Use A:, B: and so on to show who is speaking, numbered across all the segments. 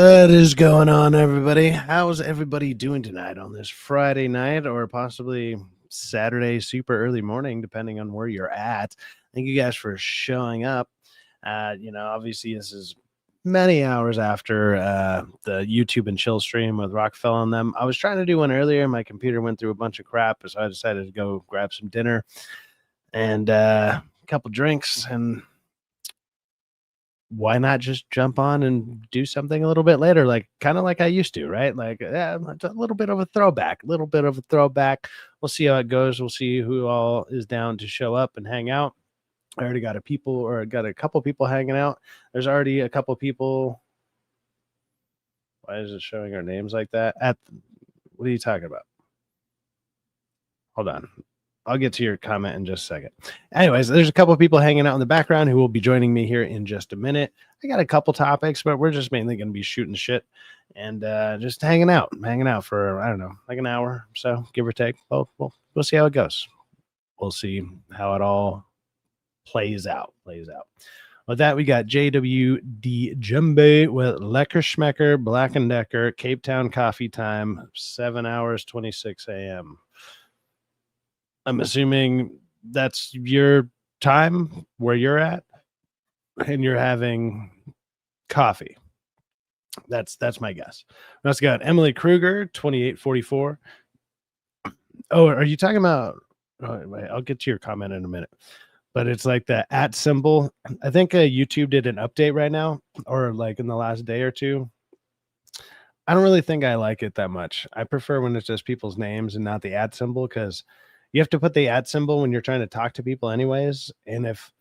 A: What is going on, everybody? How's everybody doing tonight on this Friday night or possibly Saturday super early morning, depending on where you're at? Thank you guys for showing up. Obviously, this is many hours after the YouTube and chill stream with Rockefeller and them. I was trying to do one earlier. My computer went through a bunch of crap, so I decided to go grab some dinner and a couple drinks, and why not just jump on and do something a little bit later, like kind of like I used to, right? Like, yeah, it's a little bit of a throwback, We'll see how it goes. We'll see who all is down to show up and hang out. I already got a couple people hanging out. There's already a couple people. Why is it showing our names like that? What are you talking about? Hold on. I'll get to your comment in just a second. Anyways, there's a couple of people hanging out in the background who will be joining me here in just a minute. I got a couple topics, but we're just mainly going to be shooting shit and just hanging out for, I don't know, like an hour or so, give or take. We'll see how it goes. We'll see how it all plays out. With that, we got JWD Jumbe with Lecker Schmecker, Black & Decker, Cape Town Coffee Time, 7 hours, 26 a.m. I'm assuming that's your time where you're at and you're having coffee. That's my guess. We also got Emily Kruger, 2844. Oh, are you talking about? Oh, wait, I'll get to your comment in a minute. But it's like the @ symbol. I think YouTube did an update right now, or like in the last day or two. I don't really think I like it that much. I prefer when it's just people's names and not the @ symbol, because you have to put the @ symbol when you're trying to talk to people anyways. And if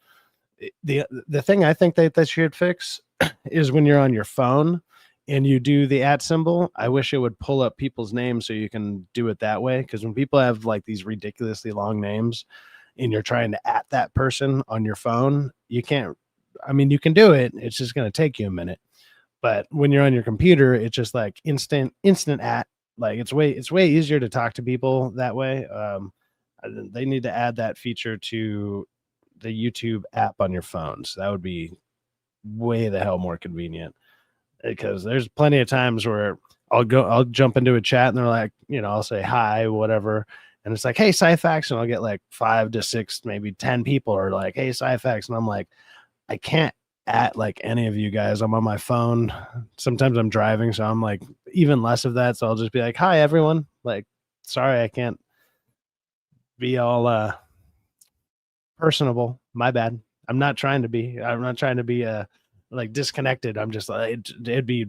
A: the thing I think that should fix is when you're on your phone and you do the @ symbol, I wish it would pull up people's names so you can do it that way. Because when people have like these ridiculously long names and you're trying to @ that person on your phone, you can't. I mean, you can do it. It's just going to take you a minute. But when you're on your computer, it's just like instant @ like it's way easier to talk to people that way. They need to add that feature to the YouTube app on your phones. That would be way the hell more convenient, because there's plenty of times where I'll jump into a chat and they're like, I'll say hi, whatever. And it's like, hey, Syfaxx. And I'll get like 5 to 6, maybe 10 people are like, hey, Syfaxx. And I'm like, I can't @ like any of you guys. I'm on my phone. Sometimes I'm driving, so I'm like even less of that. So I'll just be like, hi, everyone. Like, sorry, I can't be all personable. My bad. I'm not trying to be like disconnected. I'm just like, it'd be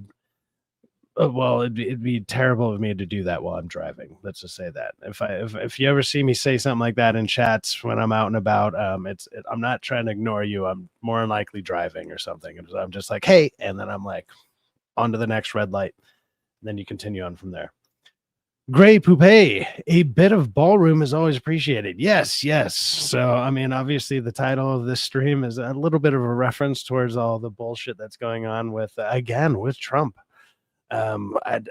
A: terrible of me to do that while I'm driving. Let's just say that. If you ever see me say something like that in chats when I'm out and about, I'm not trying to ignore you. I'm more than likely driving or something. And so I'm just like, hey, and then I'm like on to the next red light. And then you continue on from there. Gray Poupée, a bit of Ballroom is always appreciated. Yes. So, I mean, obviously the title of this stream is a little bit of a reference towards all the bullshit that's going on with Trump. It's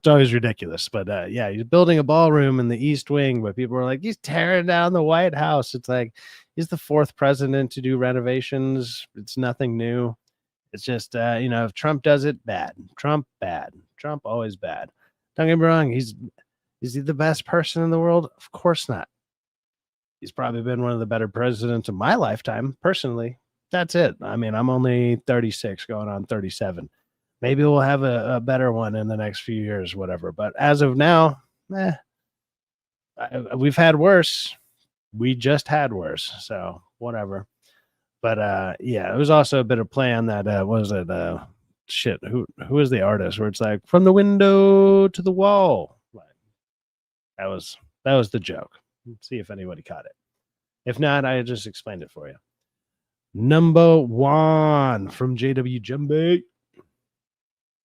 A: always ridiculous, but yeah, he's building a ballroom in the East Wing, but people are like, he's tearing down the White House. It's like, he's the 4th president to do renovations. It's nothing new. It's just, if Trump does it, bad. Trump, bad. Trump, always bad. Don't get me wrong. Is he the best person in the world? Of course not. He's probably been one of the better presidents of my lifetime, personally. That's it. I mean, I'm only 36, going on 37. Maybe we'll have a better one in the next few years, whatever. But as of now, we've had worse. We just had worse. So whatever. But yeah, it was also a bit of plan that who is the artist where it's like from the window to the wall. That was the joke. Let's see if anybody caught it. If not, I just explained it for you. Number 1 from JW Jumbe.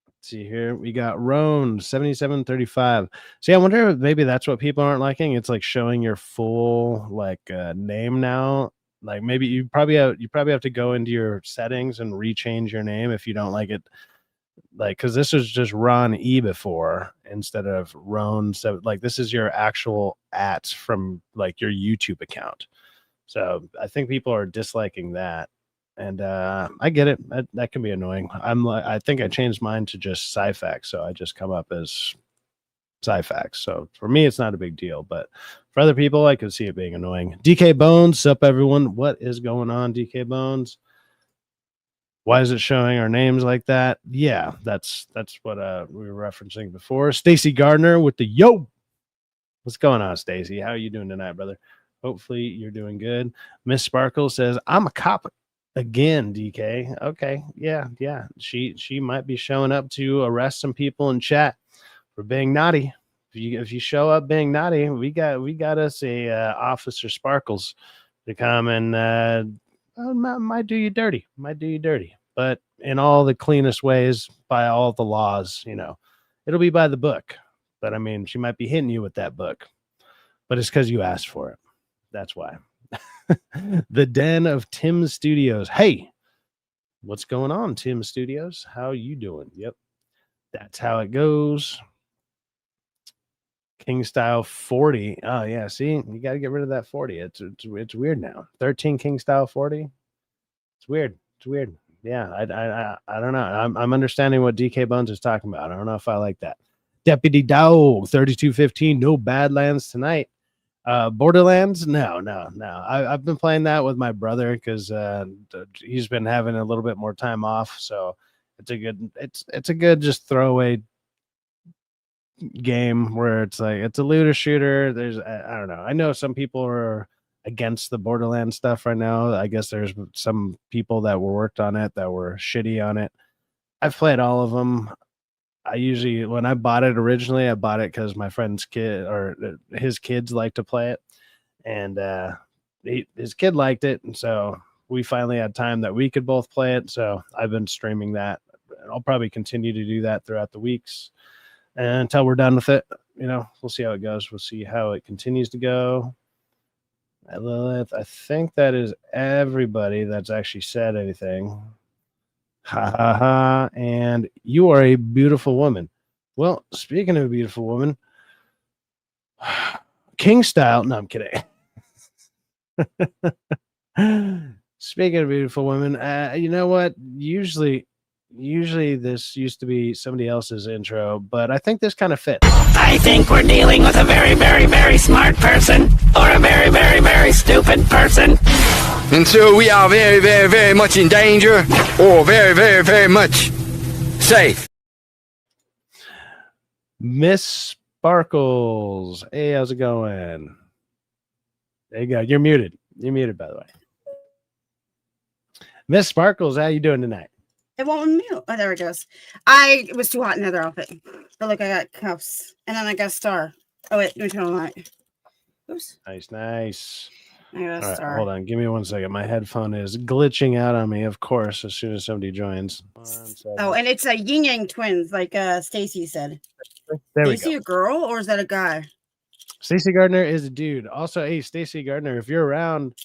A: Let's see here. We got Roan 7735. See, I wonder if maybe that's what people aren't liking. It's like showing your full name now. Like maybe you probably have to go into your settings and rechange your name if you don't like it. Like, because this was just Ron E before instead of Roan. So like this is your actual @ from like your YouTube account. So I think people are disliking that. And I get it. That can be annoying. I think I changed mine to just Syfaxx, so I just come up as Syfaxx. So for me, it's not a big deal, but for other people, I could see it being annoying. DK Bones, sup everyone? What is going on, DK Bones? Why is it showing our names like that? Yeah, that's what we were referencing before. Stacy Gardner with the yo. What's going on, Stacy? How are you doing tonight, brother? Hopefully you're doing good. Miss Sparkle says, I'm a cop again, DK. Okay, yeah. She might be showing up to arrest some people in chat for being naughty. If you show up being naughty, we got us a Officer Sparkles to come and might do you dirty. But in all the cleanest ways, by all the laws, it'll be by the book. But I mean, she might be hitting you with that book, but it's because you asked for it. That's why. The Den of Tim Studios. Hey, what's going on, Tim Studios? How you doing? Yep, that's how it goes. King Style 40. Oh yeah, see, you got to get rid of that 40. It's weird now. 13 King Style 40. It's weird. Yeah, I don't know. I'm understanding what DK Bones is talking about. I don't know if I like that. Deputy Dog 3215. No Badlands tonight. Borderlands? No. I've been playing that with my brother because he's been having a little bit more time off. So it's a good just throwaway game where it's like it's a looter shooter. There's I don't know. I know some people are against the Borderlands stuff right now. I guess there's some people that were worked on it that were shitty on it. I've played all of them. I usually, when I bought it originally, I bought it because my friend's kid or his kids like to play it, and his kid liked it, and so we finally had time that we could both play it. So I've been streaming that. I'll probably continue to do that throughout the weeks until we're done with it. We'll see how it goes. We'll see how it continues to go. Lilith, I think that is everybody that's actually said anything. Ha ha ha. And you are a beautiful woman. Well, speaking of a beautiful woman, King Style. No, I'm kidding. Speaking of beautiful women, you know what? Usually this used to be somebody else's intro, but I think this kind of fits.
B: I think we're dealing with a very, very, very smart person or a very, very, very stupid person.
C: And so we are very, very, very much in danger or very, very, very much safe.
A: Miss Sparkles. Hey, how's it going? There you go. You're muted. By the way. Miss Sparkles, how you doing tonight?
D: It won't mute. Oh, there it goes. It was too hot in the other outfit. But look, I got cuffs. And then I got a star. Oh, wait. Let me turn on the light. Oops.
A: Nice.
D: I got a star.
A: Right, hold on. Give me 1 second. My headphone is glitching out on me, of course, as soon as somebody joins.
D: Oh, and it's a yin yang twins, like Stacy said.
A: There we go.
D: Stacy a girl or is that a guy?
A: Stacy Gardner is a dude. Also, hey, Stacy Gardner, if you're around,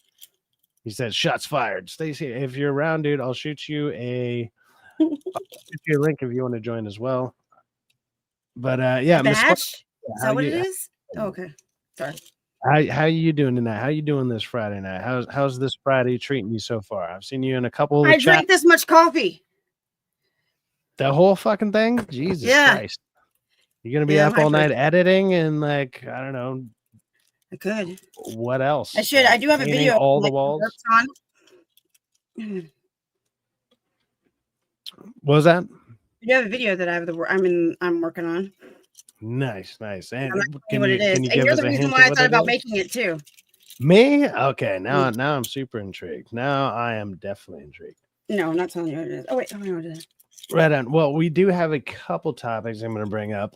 A: he says shots fired. Stacy, if you're around, dude, I'll shoot you a link if you want to join as well. But yeah,
D: Badge? Is that what it is? Oh, okay. Sorry.
A: How you doing tonight? How you doing this Friday night? How's this Friday treating you so far? I've seen you in a couple of
D: I drank this much coffee.
A: The whole fucking thing? Jesus Christ. You're gonna be up all night editing and like I don't know.
D: I could.
A: What else?
D: I should. I do have a video.
A: All the walls.
D: What
A: was that?
D: You have a video that I'm working on.
A: Nice. And
D: what it is. And you're the reason why I thought about making it too.
A: Me? Okay. Now I'm super intrigued. Now I am definitely intrigued.
D: No, I'm not telling you what it is. Oh wait, tell me what it is.
A: Right on. Well, we do have a couple topics I'm going to bring up.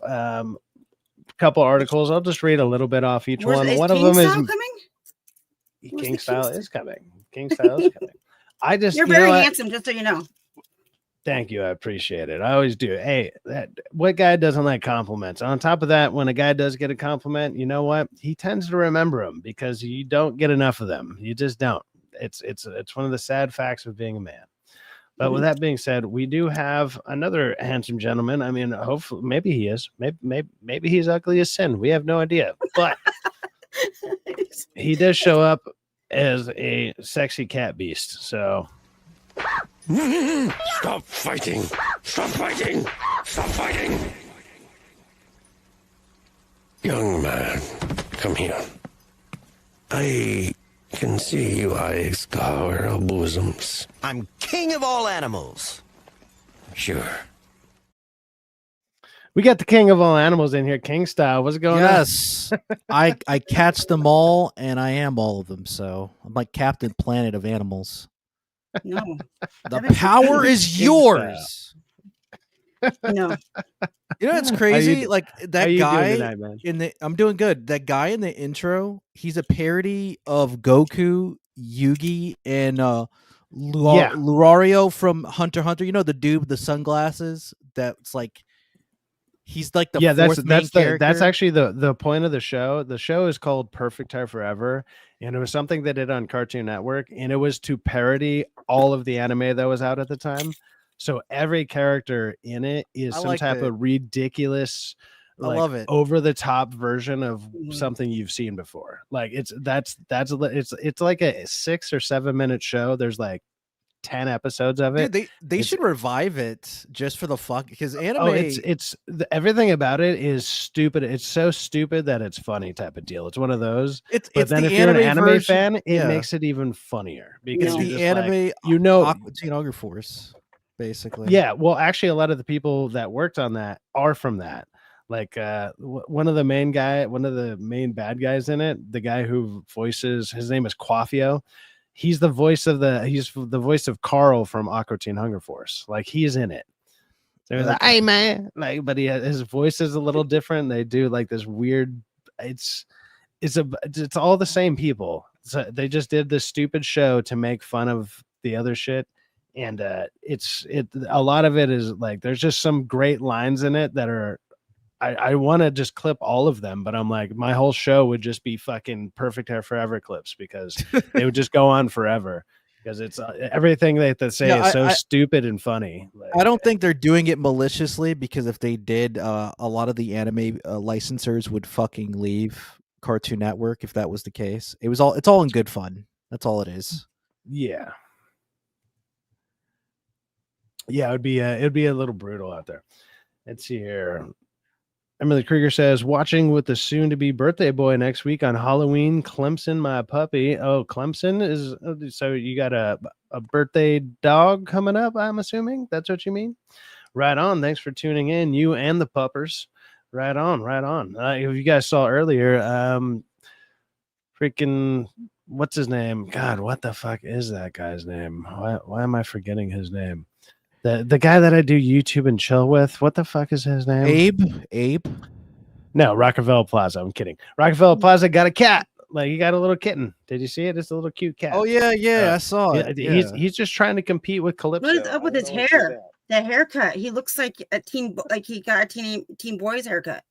A: Couple articles. I'll just read a little bit off each one. One of them is King Style is coming. King Style is coming. You're
D: very handsome, just so you know.
A: Thank you. I appreciate it. I always do. Hey, what guy doesn't like compliments? On top of that, when a guy does get a compliment, you know what? He tends to remember them because you don't get enough of them. You just don't. It's one of the sad facts of being a man. But with that being said, we do have another handsome gentleman. I mean, hopefully, maybe he is. Maybe he's ugly as sin. We have no idea. But he does show up as a sexy cat beast. So
B: Stop fighting! Stop fighting! Stop fighting! Young man, come here. I can see you eyes scour our bosoms.
E: I'm king of all animals.
B: Sure.
A: We got the king of all animals in here, king style. What's going on?
F: Yes, I catch them all, and I am all of them. So I'm like Captain Planet of Animals.
D: No.
F: The power is
A: King
F: yours.
D: No.
F: You know, it's crazy. Like
A: How
F: that
A: you doing
F: guy
A: tonight, man?
F: in the. I'm doing good. That guy in the intro. He's a parody of Goku, Yugi, and Lucario from Hunter x Hunter. You know the dude with the sunglasses. That's like. He's like the fourth main character.
A: That's actually the point of the show. The show is called Perfect Hair Forever, and it was something they did on Cartoon Network, and it was to parody all of the anime that was out at the time. So every character in it is some type of ridiculous,
F: I love it,
A: over the top version of
D: Mhm.
A: something you've seen before. Like it's like a 6 or 7 minute show. There's like 10 episodes of it.
F: Dude, they should revive it just for the fuck, because anime.
A: Oh, everything about it is stupid. It's so stupid that it's funny type of deal. It's one of those.
F: It's
A: then
F: the
A: if you're an anime
F: version,
A: fan, it makes it even funnier because
D: No.
A: you're
F: the
A: just
F: anime,
A: like, you know,
F: Aqua Teen Hunger Force, basically.
A: yeah. Well, actually, a lot of the people that worked on that are from that. Like one of the main bad guys in it, the guy who voices, his name is Quafio. He's the voice of Carl from Aqua Teen Hunger Force. Like he's in it. So like, hey man, like, but his voice is a little different. They do like this weird. It's all the same people. So they just did this stupid show to make fun of the other shit, and a lot of it is like there's just some great lines in it that are. I want to just clip all of them, but I'm like, my whole show would just be fucking Perfect Hair Forever clips because they would just go on forever because it's everything they say is so stupid and funny. Like,
F: I don't think they're doing it maliciously, because if they did, a lot of the anime licensors would fucking leave Cartoon Network if that was the case. It's all in good fun. That's all it is.
A: Yeah. Yeah, it'd be a little brutal out there. Let's see here. Emily Krieger says, watching with the soon-to-be birthday boy next week on Halloween. Clemson, my puppy. Oh, Clemson is so you got a birthday dog coming up, I'm assuming. That's what you mean? Right on. Thanks for tuning in, you and the puppers. Right on, right on. If you guys saw earlier, freaking, what's his name? God, what the fuck is that guy's name? Why am I forgetting his name? The guy that I do YouTube and chill with, what the fuck is his name?
F: Abe?
A: No, Rockefeller Plaza. I'm kidding. Rockefeller Plaza got a cat. Like he got a little kitten. Did you see it? It's a little cute cat.
F: Oh yeah, I saw it.
A: He's just trying to compete with Calypso.
D: What is up with his hair? The haircut. He looks like he got a teen boy's haircut.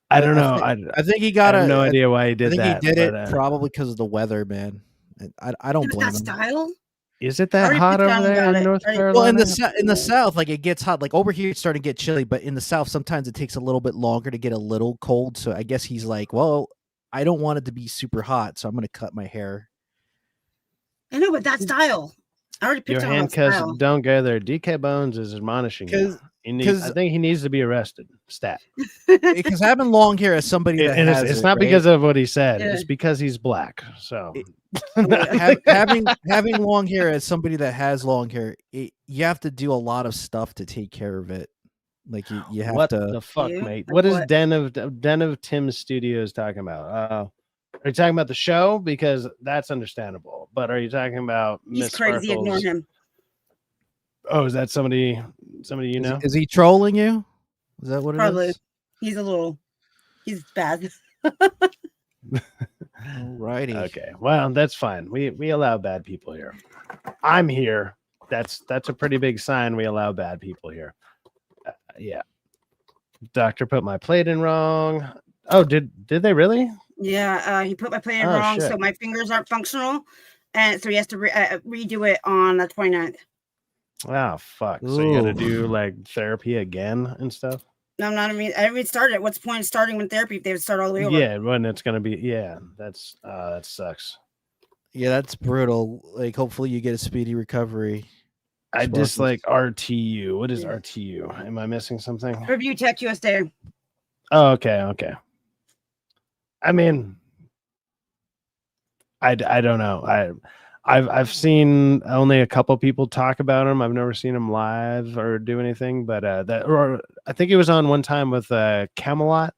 A: I don't know.
F: I think he got
A: no idea why he did that.
F: I think he did it probably because of the weather, man. I don't blame him.
D: Style?
A: Is it that hot over there in North Carolina?
F: Well, in the South, like it gets hot. Like over here, it's starting to get chilly, but in the South, sometimes it takes a little bit longer to get a little cold. So I guess he's like, well, I don't want it to be super hot, so I'm going to cut my hair.
D: I know, but that style. I already picked
A: your
D: on
A: handcuffs. Don't go there. DK Bones is admonishing you. I think he needs to be arrested. Stat.
F: Because having long hair as somebody that has
A: it's not because of what he said. Yeah. It's because he's black. So
F: having long hair as somebody that has long hair, you have to do a lot of stuff to take care of it. Like you have
A: what
F: to.
A: What the fuck, mate? What is Den of Tim's Studios talking about? Are you talking about the show? Because that's understandable. But are you talking about
D: He's crazy? Ignore him.
A: Oh, is that somebody you know?
F: Is he trolling you? Is that what it
D: Probably.
F: is?
D: He's bad.
F: Alrighty.
A: Okay. Well, that's fine. We allow bad people here. I'm here. That's a pretty big sign we allow bad people here. Yeah. Doctor put my plate in wrong. Oh, did they really?
D: Yeah, he put my plate in wrong, so my fingers aren't functional, and so he has to redo it on the 29th.
A: Wow, fuck. So you got to do like therapy again and stuff?
D: No, I haven't started. What's the point of starting with therapy if they would start all the way over?
A: Yeah, when it's going to be, that sucks.
F: Yeah, that's brutal. Like, hopefully you get a speedy recovery.
A: I
F: Sparkles.
A: dislike RTU. What is
D: Yeah.
A: RTU? Am I missing something?
D: Review Tech USA.
A: Oh, okay. I mean, I don't know. I've seen only a couple people talk about him. I've never seen him live or do anything, but or I think he was on one time with Camelot.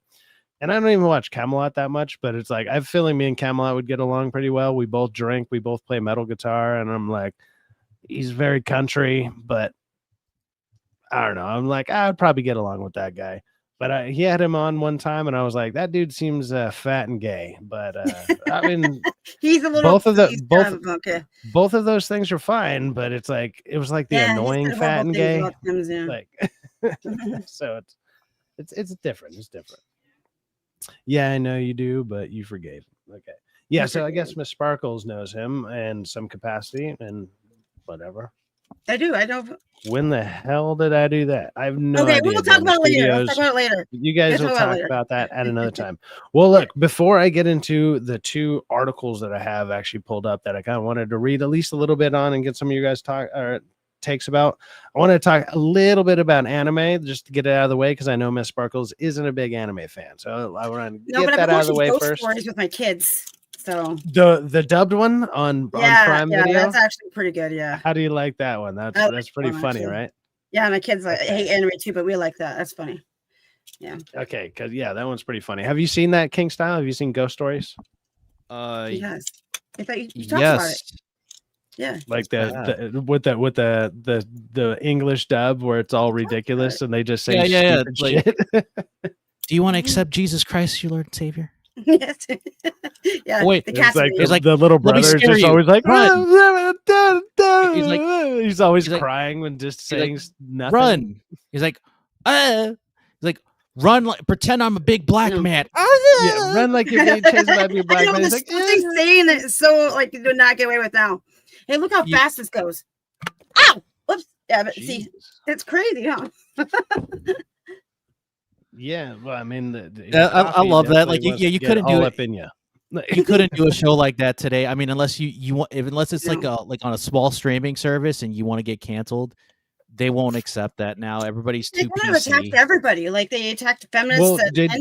A: And I don't even watch Camelot that much, but it's like I have a feeling me and Camelot would get along pretty well. We both drink, we both play metal guitar, and I'm like, he's very country, but I don't know. I'm like, I would probably get along with that guy. But he had him on one time, and I was like, that dude seems fat and gay. But I mean,
D: He's a little.
A: both of the
D: he's
A: both
D: kind of, okay.
A: both of those things are fine. But it's like it was like the
D: Yeah, he
A: annoying
D: said
A: fat
D: horrible
A: and
D: things
A: gay.
D: about Tim's, yeah.
A: Like, so it's different. It's different. Yeah, I know you do, but you forgave him. Okay. Yeah, so I guess Miss Sparkles knows him in some capacity and whatever.
D: I do. I know.
A: When the hell did I do that? I have no
D: Okay,
A: idea.
D: we'll talk
A: Warner
D: about it later. Let's
A: Studios.
D: talk about it later.
A: You guys
D: We'll
A: will
D: talk about
A: talk
D: later.
A: about that at another time. Well, look, before I get into the two articles that I have actually pulled up that I kind of wanted to read at least a little bit on and get some of you guys takes about, I want to talk a little bit about anime just to get it out of the way because I know Miss Sparkles isn't a big anime fan. So I want to get that out of the way first.
D: Stories with my kids. So
A: The dubbed one on Prime Video.
D: That's actually pretty good. Yeah.
A: How do you like that one? That's pretty funny, right?
D: Yeah, my kids hate anime too, but we like that. That's funny. Yeah.
A: Okay, because that one's pretty funny. Have you seen that King Style? Have you seen Ghost Stories?
D: Yes. I thought you talked about it. Yeah.
A: Like with the English dub where it's all ridiculous and they just say stupid shit.
F: Do you want to accept Jesus Christ as your Lord and Savior?
D: Yes. Yeah.
F: Wait,
A: it's like the little brother is just always like, run. He's always crying when just saying nothing.
F: Run. He's like, run like pretend I'm a big black man.
A: Yeah, run like you're being chased by a big black man. He's like,
D: saying that so like you do not get away with now. Hey, look how fast this goes. Ow! Whoops. Yeah, but see, it's crazy, huh?
A: Yeah, well, I mean,
F: I love that. Like, you couldn't do it
A: up in you.
F: You couldn't do a show like that today. I mean, unless you want, unless it's like on a small streaming service and you want to get canceled, they won't accept that now. Everybody's too
D: PC. They attacked everybody. Like they attacked feminists and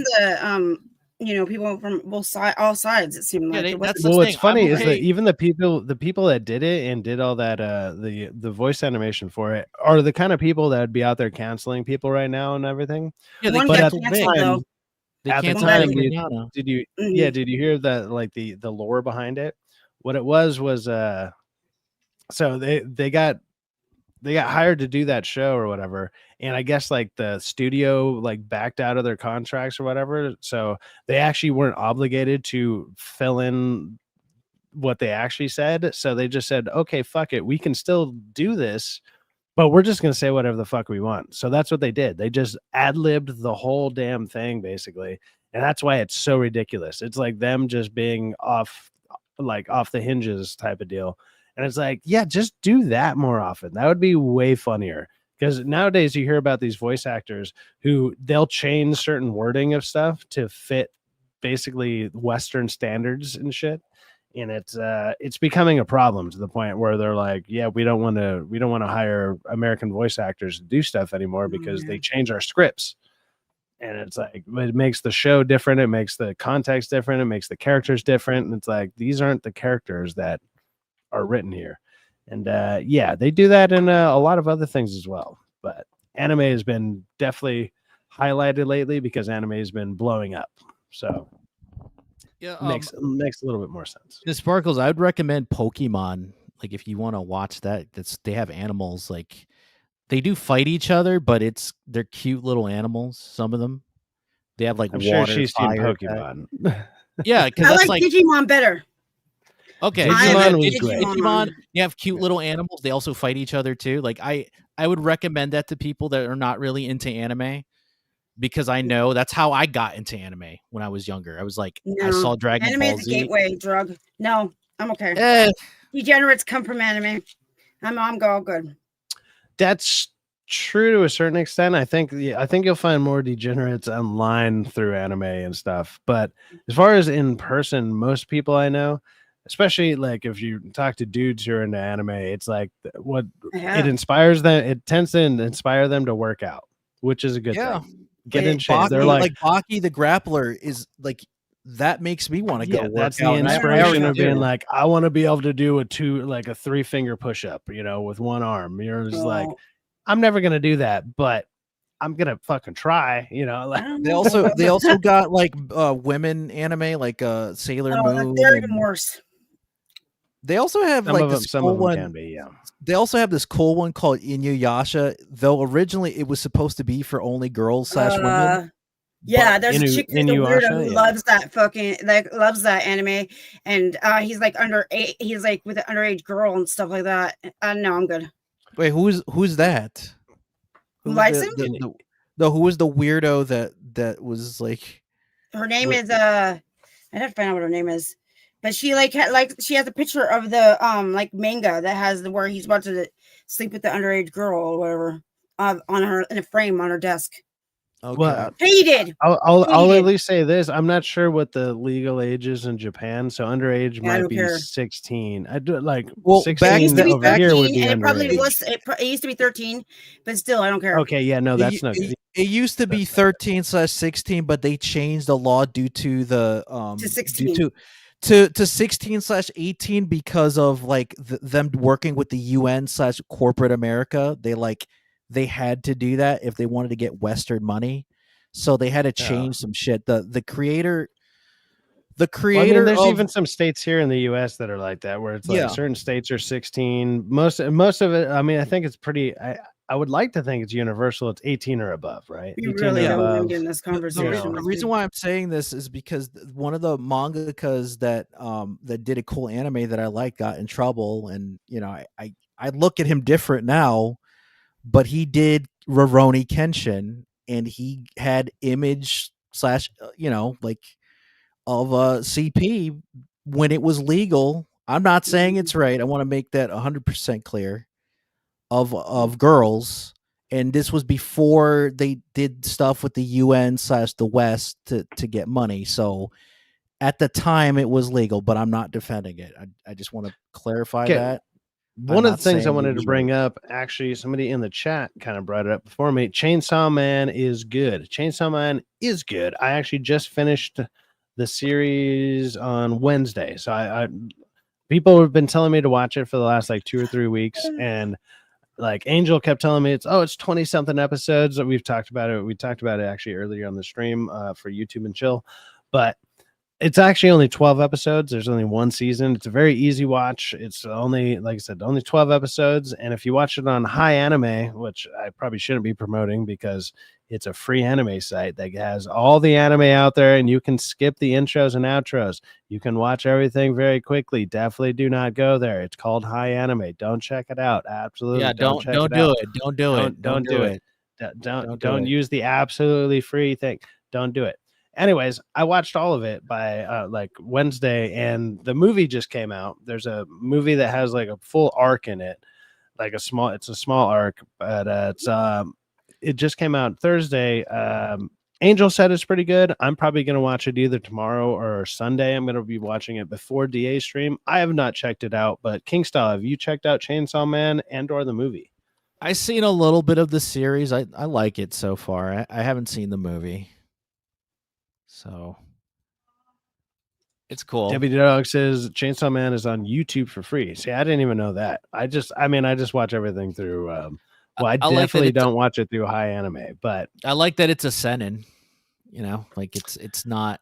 D: the people from all sides. It seemed like.
A: What's funny is that even the people that did it and did all that the voice animation for it are the kind of people that would be out there canceling people right now and everything.
F: Yeah,
A: but at the time, did you hear that like the lore behind it? What it was so they got hired to do that show or whatever, and I guess like the studio like backed out of their contracts or whatever, so they actually weren't obligated to fill in what they actually said, so they just said, okay, fuck it, we can still do this, but we're just gonna say whatever the fuck we want. So that's what they did. They just ad-libbed the whole damn thing basically, and that's why it's so ridiculous. It's like them just being off the hinges type of deal. And it's like, yeah, just do that more often. That would be way funnier. Because nowadays you hear about these voice actors who they'll change certain wording of stuff to fit basically Western standards and shit. And it's becoming a problem to the point where they're like, yeah, we don't want to hire American voice actors to do stuff anymore because they change our scripts. And it's like, it makes the show different. It makes the context different. It makes the characters different. And it's like, these aren't the characters that are written here. And they do that in a lot of other things as well. But anime has been definitely highlighted lately because anime has been blowing up. So makes a little bit more sense.
F: The Sparkles, I would recommend Pokemon. Like if you want to watch that, they have animals, like they do fight each other, but they're cute little animals. Some of them, they have like
A: I'm
F: water,
A: sure she's
F: fire,
A: team Pokemon.
F: Yeah, because
D: I
F: that's
D: like Digimon better.
F: Okay, Digimon, you have cute little animals. They also fight each other too. Like I would recommend that to people that are not really into anime, because I know that's how I got into anime when I was younger. I was like, I saw Dragon Ball Z.
D: Anime is a gateway drug. No, I'm okay. Degenerates come from anime. I'm all good.
A: That's true to a certain extent. I think you'll find more degenerates online through anime and stuff. But as far as in person, most people I know, especially like if you talk to dudes who are into anime, it's like what
D: Yeah.
A: it inspires them. It tends to inspire them to work out, which is a good
F: Yeah.
A: thing. Get in
D: Wait,
A: shape.
F: Baki,
A: They're
F: like Baki the grappler is like that makes me want to go
A: yeah,
F: work
A: that's
F: out.
A: the
F: and I
A: inspiration
F: already
A: of being
F: do.
A: like, I want to be able to do a 3-finger push-up, with one arm. You're just like,
D: well,
A: I'm never gonna do that, but I'm gonna fucking try,
D: I
A: like
D: don't
F: They
D: know.
F: also got like women anime like Sailor Moon,
D: they're even
F: and
D: worse.
F: they also have
A: some
F: like
A: of them,
F: this
A: some
F: cool
A: of them
F: one.
A: can be, yeah.
F: They also have this cool one called Inuyasha, though originally it was supposed to be for only girls / women.
D: Yeah, there's a chick who's a weirdo
A: Inuyasha,
D: who
A: yeah.
D: loves that loves that anime, and he's like he's like with an underage girl and stuff like that. No, I'm good.
F: Wait, who's that?
D: Who
F: Who's
D: likes him?
F: who was the weirdo that was like
D: Her name
F: with,
D: is I'd have to find out what her name is, but she she has a picture of the like manga that has where he's about to sleep with the underage girl or whatever on her in a frame on her desk.
F: okay.
A: Well,
D: Hated.
A: I'll at
D: Hated.
A: least say this. I'm not sure what the legal age is in Japan, so underage
D: Yeah, I
A: might
D: don't
A: be
D: care.
A: 16. I do like
F: Well,
D: It
A: 16
D: used to be
A: over here would
D: 13,
A: be
D: and it probably
A: underage.
D: was. It used to be 13, but still, I don't care.
A: Okay, yeah, no, that's not good.
F: It used to be 13/16, but they changed the law due to the
D: To 16.
F: due to 16/18 because of like them working with the UN/corporate America. They had to do that if they wanted to get Western money, so they had to change some shit. The creator
A: Well, I mean, there's
F: of
A: even some states here in the U.S. that are like that, where it's
F: yeah.
A: like certain states are 16. Most of it, I mean, I think it's pretty. I would like to think it's universal. It's 18 or above, right?
D: We
A: 18
D: really
A: or
D: don't want to
A: above.
D: get in this
F: The
D: conversation.
F: reason why I'm saying this is because one of the mangakas that did a cool anime that I like got in trouble, and I look at him different now, but he did Rurouni Kenshin, and he had image slash like of a CP when it was legal. I'm not saying it's right. I want to make that 100% clear of girls. And this was before they did stuff with the UN / the West to get money. So at the time it was legal, but I'm not defending it. I just want to clarify
A: Okay.
F: that.
A: One of the things I wanted to bring up, actually, somebody in the chat kind of brought it up before me. Chainsaw Man is good. Chainsaw Man is good. I actually just finished the series on Wednesday. So I people have been telling me to watch it for the last like 2 or 3 weeks, and like Angel kept telling me it's 20 something episodes that we've talked about it. We talked about it actually earlier on the stream for YouTube and Chill, but it's actually only 12 episodes. There's only one season. It's a very easy watch. It's only, like I said, only 12 episodes. And if you watch it on High Anime, which I probably shouldn't be promoting because it's a free anime site that has all the anime out there, and you can skip the intros and outros. You can watch everything very quickly. Definitely do not go there. It's called High Anime. Don't check it out. Absolutely.
F: Yeah, don't do it. Don't do it.
A: Don't do it. Don't use the absolutely free thing. Don't do it. Anyways, I watched all of it by like Wednesday, and the movie just came out. There's a movie that has like a full arc in it, like it's a small arc, but it just came out Thursday. Angel said it's pretty good. I'm probably going to watch it either tomorrow or Sunday. I'm going to be watching it before DA stream. I have not checked it out, but Kingstyle, have you checked out Chainsaw Man and or the movie?
F: I've seen a little bit of the series. I like it so far. I haven't seen the movie. So it's cool.
A: Debbie Dog says Chainsaw Man is on YouTube for free. See, I didn't even know that. I just watch everything through. I definitely don't watch it through High Anime, but
F: I like that it's a seinen. Like it's not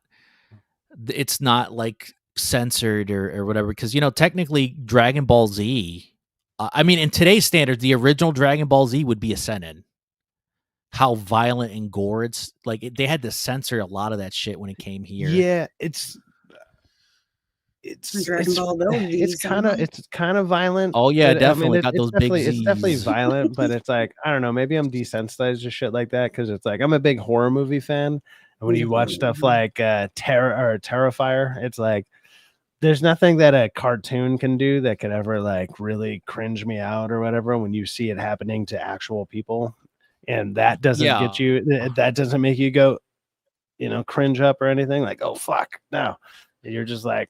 F: like censored or whatever, because technically Dragon Ball Z. I mean, in today's standards, the original Dragon Ball Z would be a seinen. How violent and gore it's like they had to censor a lot of that shit when it came here.
A: Yeah, it's kind of violent.
F: Oh yeah, definitely got those big Z's.
A: It's definitely violent, but it's like, I don't know, maybe I'm desensitized to shit like that because it's like I'm a big horror movie fan, and when you watch stuff like Terrifier, it's like there's nothing that a cartoon can do that could ever like really cringe me out or whatever when you see it happening to actual people. And that doesn't get you, that doesn't make you go, cringe up or anything like, oh, fuck. No, you're just like,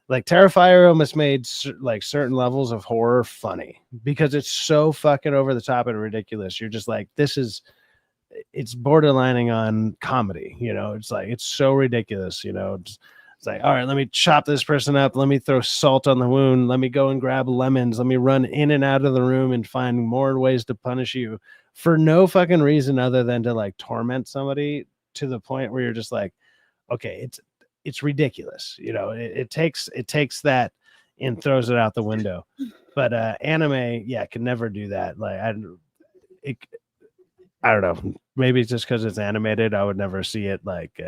A: like Terrifier almost made like certain levels of horror funny because it's so fucking over the top and ridiculous. You're just like, it's borderlining on comedy, you know. It's like, it's so ridiculous, you know. It's like, all right, let me chop this person up, let me throw salt on the wound, let me go and grab lemons, let me run in and out of the room and find more ways to punish you for no fucking reason other than to like torment somebody to the point where you're just like, okay, it's ridiculous, you know. It takes that and throws it out the window. But anime, yeah, can never do that. Like I don't know. Maybe it's just because it's animated. I would never see it like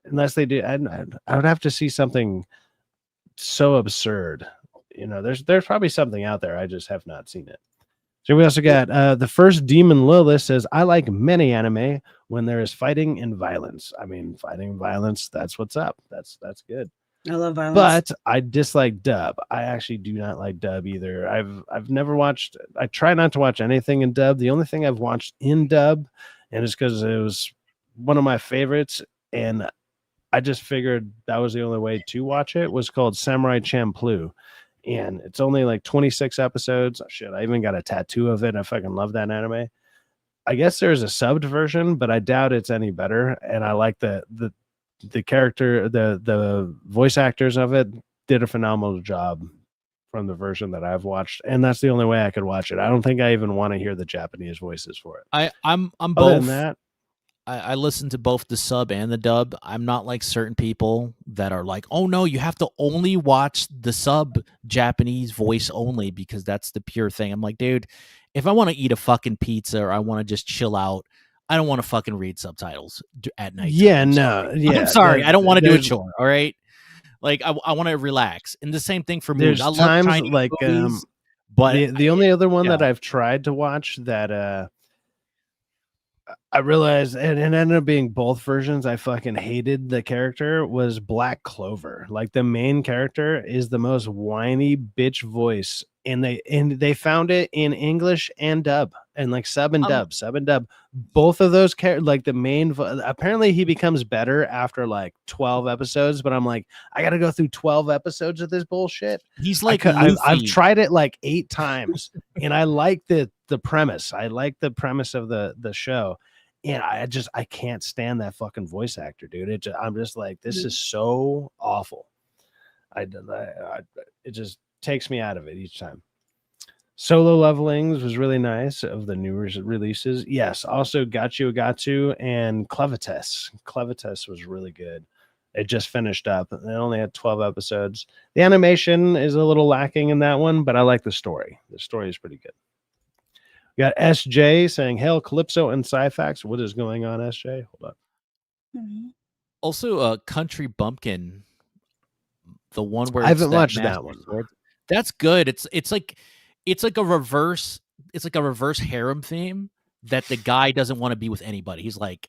A: unless they do. I would have to see something so absurd. You know, there's probably something out there. I just have not seen it. So we also got the first Demon Lilith says, I like many anime when there is fighting and violence. I mean, fighting and violence, that's what's up. That's good.
D: I love violence.
A: But I dislike dub. I actually do not like dub either. I've never watched, I try not to watch anything in dub. The only thing I've watched in dub, and it's because it was one of my favorites, and I just figured that was the only way to watch it, was called Samurai Champloo. And it's only like 26 episodes. Oh, shit, I even got a tattoo of it. I fucking love that anime. I guess there's a subbed version, but I doubt it's any better. And I like the character, the voice actors of it did a phenomenal job from the version that I've watched, and that's the only way I could watch it. I don't think I even want to hear the Japanese voices for it.
F: I'm
A: Other
F: both.
A: than that,
F: I listen to both the sub and the dub. I'm not like certain people that are like, oh no, you have to only watch the sub Japanese voice only because that's the pure thing. I'm like, dude, if I want to eat a fucking pizza or I want to just chill out, I don't want to fucking read subtitles at night.
A: Yeah, no, yeah.
F: I'm sorry. I don't want to do a chore. All right. Like I want to relax. And the same thing for movies.
A: There's
F: I love
A: times
F: Chinese
A: like
F: movies, but
A: the only other one that
F: yeah.
A: I've tried to watch that I realized, and it ended up being both versions, I fucking hated the character, was Black Clover. Like the main character is the most whiny bitch voice, and they found it in English and dub, and like sub and dub. Both of those like the main apparently he becomes better after like 12 episodes, but I'm like, I gotta go through 12 episodes of this bullshit.
F: He's like
A: I've tried it like 8 times, and I like the premise. I like the premise of the show. And I can't stand that fucking voice actor, dude. I'm just like, this is so awful. It just takes me out of it each time. Solo Levelings was really nice of the new releases. Yes, also Gatsu and Clevitas. Clevitas was really good. It just finished up. It only had 12 episodes. The animation is a little lacking in that one, but I like the story. The story is pretty good. We got SJ saying, "Hail Calypso and Syfaxx." What is going on, SJ? Hold up.
F: Also, Country Bumpkin, the one where
A: I haven't watched that one.
F: That's good. It's like a reverse harem theme that the guy doesn't want to be with anybody. He's like,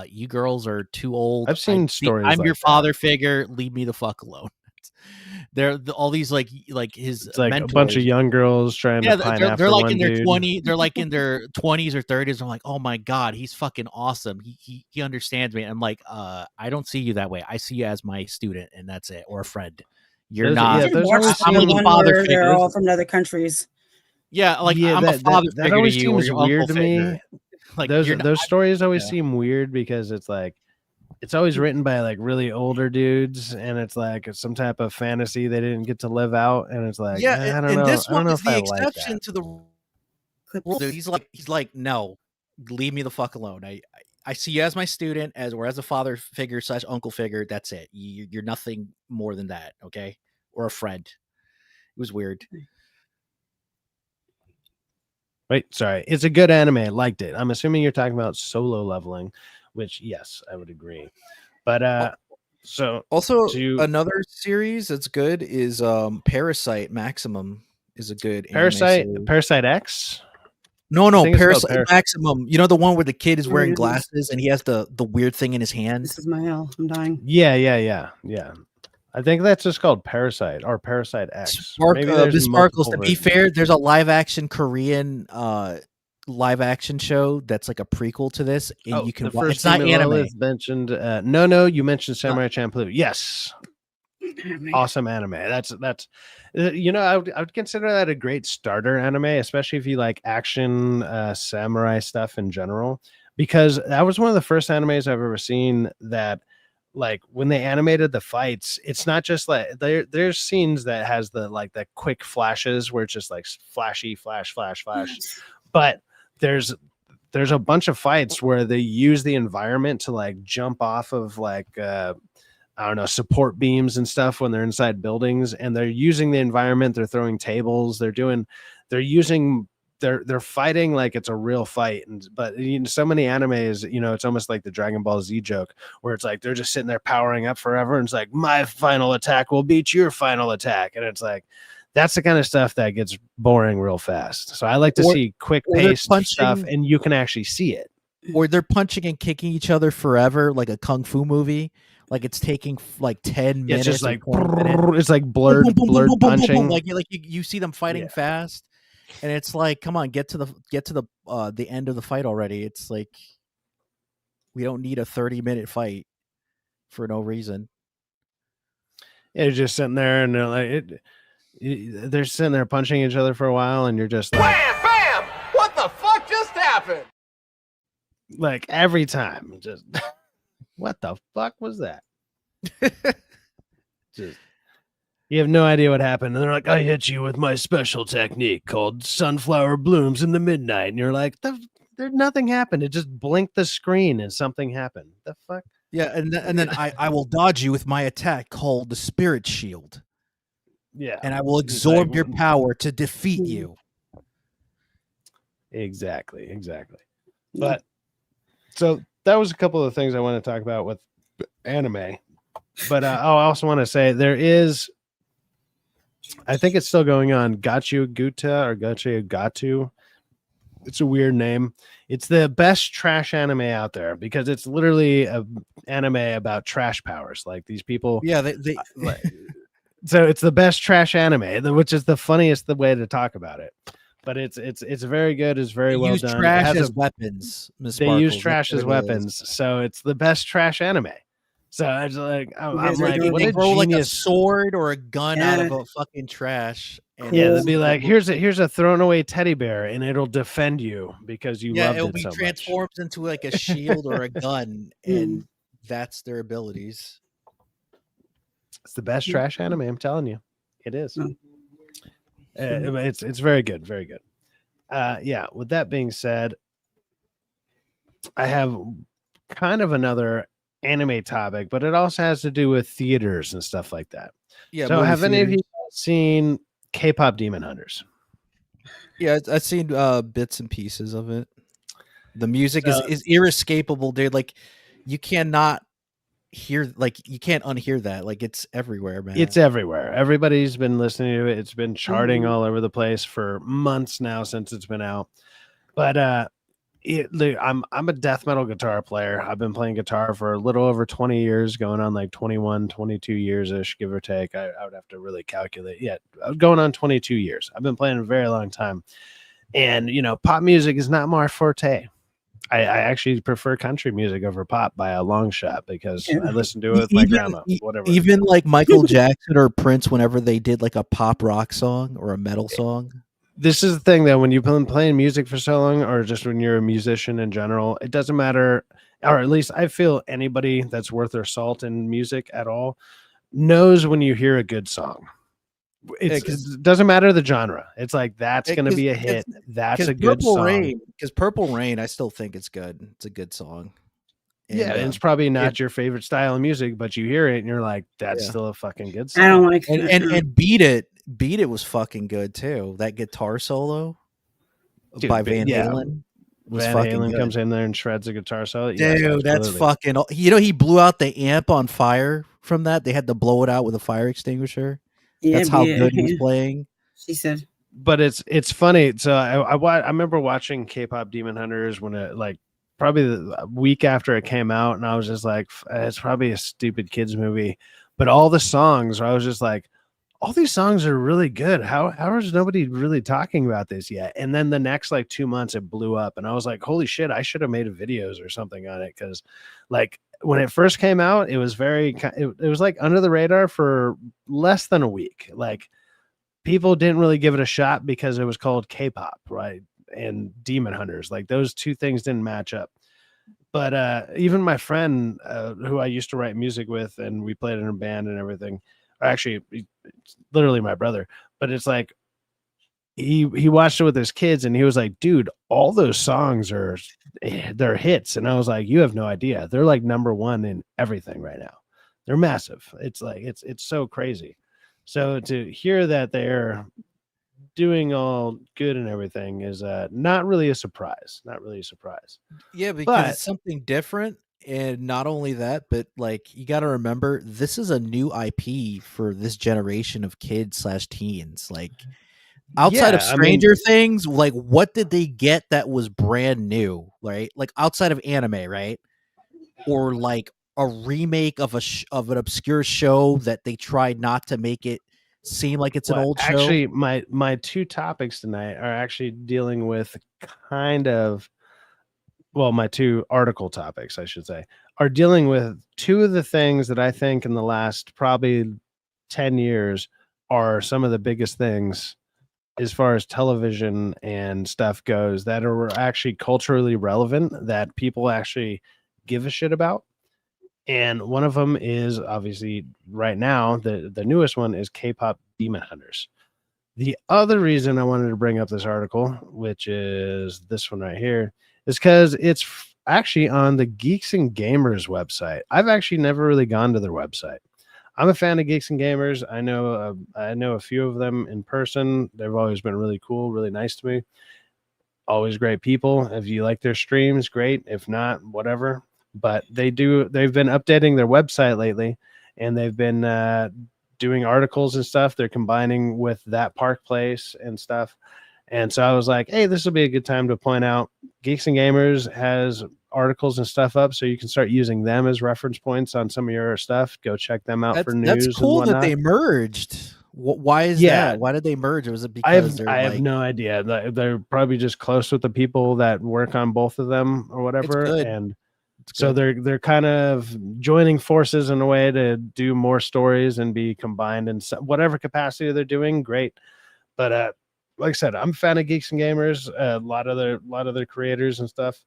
F: you girls are too old.
A: I've seen stories.
F: I'm
A: like
F: your father figure. Leave me the fuck alone. They're all these like his
A: it's like
F: mentors.
A: a bunch of young girls trying to pine after
F: they're like
A: one
F: in their
A: dude.
F: They're like in their 20s or 30s. I'm like, oh my god, he's fucking awesome. He understands me. I'm like, I don't see you that way. I see you as my student, and that's it, or a friend. You're not.
D: I'm the father figure. They're all from other countries.
F: Yeah, like I'm a father figure.
A: That always
F: to you,
A: seems weird to me.
F: Like
A: those stories always seem weird because it's like, it's always written by like really older dudes, and it's like some type of fantasy they didn't get to live out, and it's like, I don't know.
F: This one is the
A: exception
F: like to the rule, dude. He's like, no, leave me the fuck alone. I see you as my student, as a father figure / uncle figure. That's it. You're nothing more than that, okay? Or a friend. It was weird.
A: Wait, sorry. It's a good anime. I liked it. I'm assuming you're talking about Solo Leveling, which, yes, I would agree. But so
G: also another series that's good is Parasite Maximum is a good
A: Parasite X.
G: No, Parasite Maximum. You know the one where the kid is wearing glasses and he has the weird thing in his hand.
D: This is my hell. I'm dying.
G: Yeah.
A: I think that's just called Parasite or Parasite X.
G: Sparkles. To be fair, there's a live action Korean live action show that's like a prequel to this, and you can watch. It's not anime.
A: Mentioned, no, you mentioned Samurai Champloo. Yes, awesome anime. That's you know, I would consider that a great starter anime, especially if you like action, samurai stuff in general, because that was one of the first animes I've ever seen that, like, when they animated the fights, it's not just like there's scenes that has the like the quick flashes where it's just like flashy flash flash flash, but there's a bunch of fights where they use the environment to like jump off of like I don't know, support beams and stuff when they're inside buildings, and they're using the environment. They're throwing tables. They're fighting like it's a real fight. But you know, so many animes, you know, it's almost like the Dragon Ball Z joke where it's like they're just sitting there powering up forever, and it's like my final attack will beat your final attack, and it's like that's the kind of stuff that gets boring real fast. So I like to see quick paced stuff, and you can actually see it.
G: Or they're punching and kicking each other forever, like a kung fu movie. Like it's taking like 10 minutes.
A: It's just like it's like blurred punching.
G: Like you see them fighting fast, and it's like, come on, get to the end of the fight already. It's like we don't need a 30-minute fight for no reason.
A: Yeah, you're just sitting there, and they're like they're sitting there punching each other for a while, and you're just like,
E: Bam! Bam! What the fuck just happened?
A: Like every time, just. What the fuck was that? Just, you have no idea what happened. And they're like, I hit you with my special technique called sunflower blooms in the midnight. And you're like, there nothing happened. It just blinked the screen and something happened. The fuck?
G: Yeah, and then I will dodge you with my attack called the Spirit Shield.
A: Yeah.
G: And I will absorb your power to defeat you.
A: Exactly. But so that was a couple of things I want to talk about with anime, but I also want to say there is, I think it's still going on, Gachu Guta or Gachu Gatu. It's a weird name. It's the best trash anime out there because it's literally a anime about trash powers. Like these people.
G: Yeah.
A: So it's the best trash anime, which is the funniest way to talk about it. But it's very good. It's very well done.
G: Trash as weapons.
A: They use trash as weapons, so it's the best trash anime. So I was like, I'm like, what
G: they
A: a
G: grow like a
A: genius
G: sword or a gun out of a fucking trash. And
A: they'd be like, here's a thrown away teddy bear, and it'll defend you because you loved it so much.
G: It'll be transformed into like a shield or a gun, and that's their abilities.
A: It's the best trash anime. I'm telling you, it is. It's very good, very good. Yeah. With that being said, I have kind of another anime topic, but it also has to do with theaters and stuff like that. Yeah. So, have any of you seen K-pop Demon Hunters?
G: Yeah, I've seen bits and pieces of it. The music is inescapable, dude. Like you cannot hear, like you can't unhear that. Like it's everywhere, man.
A: It's everywhere. Everybody's been listening to it. It's been charting all over the place for months now since it's been out. But I'm a death metal guitar player. I've been playing guitar for a little over 20 years, going on like 21, 22 years ish, give or take. I would have to really calculate. Yeah, going on 22 years. I've been playing a very long time. And, you know, pop music is not my forte. I actually prefer country music over pop by a long shot because I listen to it with my grandma, whatever.
G: Even like Michael Jackson or Prince, whenever they did like a pop rock song or a metal song.
A: This is the thing that when you've been playing music for so long, or just when you're a musician in general, it doesn't matter, or at least I feel anybody that's worth their salt in music at all knows when you hear a good song. It doesn't matter the genre. It's like that's going to be a hit. That's a good song.
G: Because Purple Rain, I still think it's good. It's a good song.
A: And, and it's probably not your favorite style of music, but you hear it and you're like, that's still a fucking good song.
D: I don't like it.
G: And Beat It was fucking good too. That guitar solo by Van Halen.
A: Van Halen comes in there and shreds a guitar solo.
G: Dude, that's fucking. You know, he blew out the amp on fire from that. They had to blow it out with a fire extinguisher. Yeah, that's how good he was playing.
D: She said.
A: But it's funny. So I remember watching K-pop Demon Hunters when it like probably the week after it came out, and I was just like, it's probably a stupid kids movie. But all the songs, I was just like, all these songs are really good. How is nobody really talking about this yet? And then the next like 2 months it blew up, and I was like, holy shit, I should have made videos or something on it, because like when it first came out, it was it was like under the radar for less than a week. Like people didn't really give it a shot because it was called K-pop, right? And Demon Hunters, like those two things didn't match up. But even my friend who I used to write music with, and we played in a band and everything, or actually it's literally my brother, but it's like he watched it with his kids and he was like, dude, all those songs they're hits. And I was like, you have no idea. They're like number one in everything right now. They're massive. It's like it's so crazy. So to hear that they're doing all good and everything is not really a surprise. Not really a surprise.
G: Yeah, because it's something different. And not only that, but like you got to remember, this is a new IP for this generation of kids / teens. Like outside of Stranger Things, like what did they get that was brand new, right? Like outside of anime, right? Or like a remake of an obscure show that they tried not to make it seem like it's an old show.
A: Actually, my two topics tonight are actually dealing with my two article topics, I should say, are dealing with two of the things that I think in the last probably 10 years are some of the biggest things as far as television and stuff goes that are actually culturally relevant that people actually give a shit about. And one of them is obviously right now, the newest one is K-pop Demon Hunters. The other reason I wanted to bring up this article, which is this one right here, is because it's actually on the Geeks and Gamers website. I've actually never really gone to their website. I'm a fan of Geeks and Gamers. I know a few of them in person. They've always been really cool, really nice to me. Always great people. If you like their streams, great. If not, whatever. But they've been updating their website lately, and they've been doing articles and stuff. They're combining with that Park Place and stuff. And so I was like, hey, this will be a good time to point out Geeks and Gamers has articles and stuff up, so you can start using them as reference points on some of your stuff. Go check them out for news.
G: That's cool that they merged. Why is that? Why did they merge? Was it because
A: I have no idea. They're probably just close with the people that work on both of them or whatever. And so they're kind of joining forces in a way to do more stories and be combined in whatever capacity they're doing. Great. But like I said, I'm a fan of Geeks and Gamers, a lot of their creators and stuff.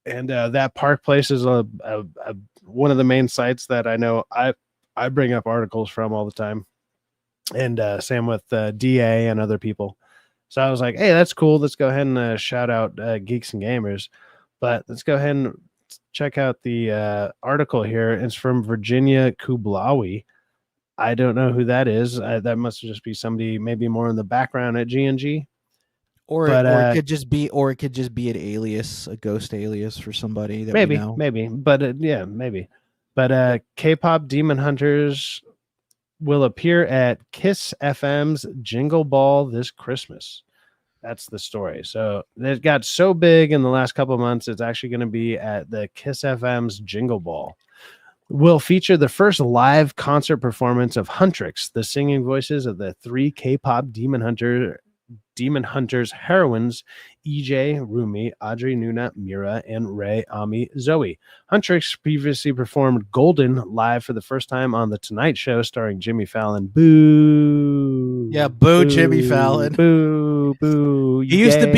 A: And that Park Place is one of the main sites that I know I bring up articles from all the time. And same with DA and other people. So I was like, hey, that's cool. Let's go ahead and shout out Geeks and Gamers. But let's go ahead and check out the article here. It's from Virginia Kublawi. I don't know who that is. That must just be somebody maybe more in the background at G&G.
G: Or it could just be an alias, a ghost alias for somebody that we know.
A: Maybe. But maybe. But K-pop Demon Hunters will appear at Kiss FM's Jingle Ball this Christmas. That's the story. So it got so big in the last couple of months, it's actually going to be at the Kiss FM's Jingle Ball. Will feature the first live concert performance of Huntrix, the singing voices of the three K-pop Demon Hunters heroines, EJ, Rumi, Audrey, Nuna, Mira, and Ray, Ami, Zoe. Huntrix previously performed Golden live for the first time on The Tonight Show starring Jimmy Fallon. Boo.
G: Yeah, boo Jimmy Fallon.
A: Boo, boo.
G: He used to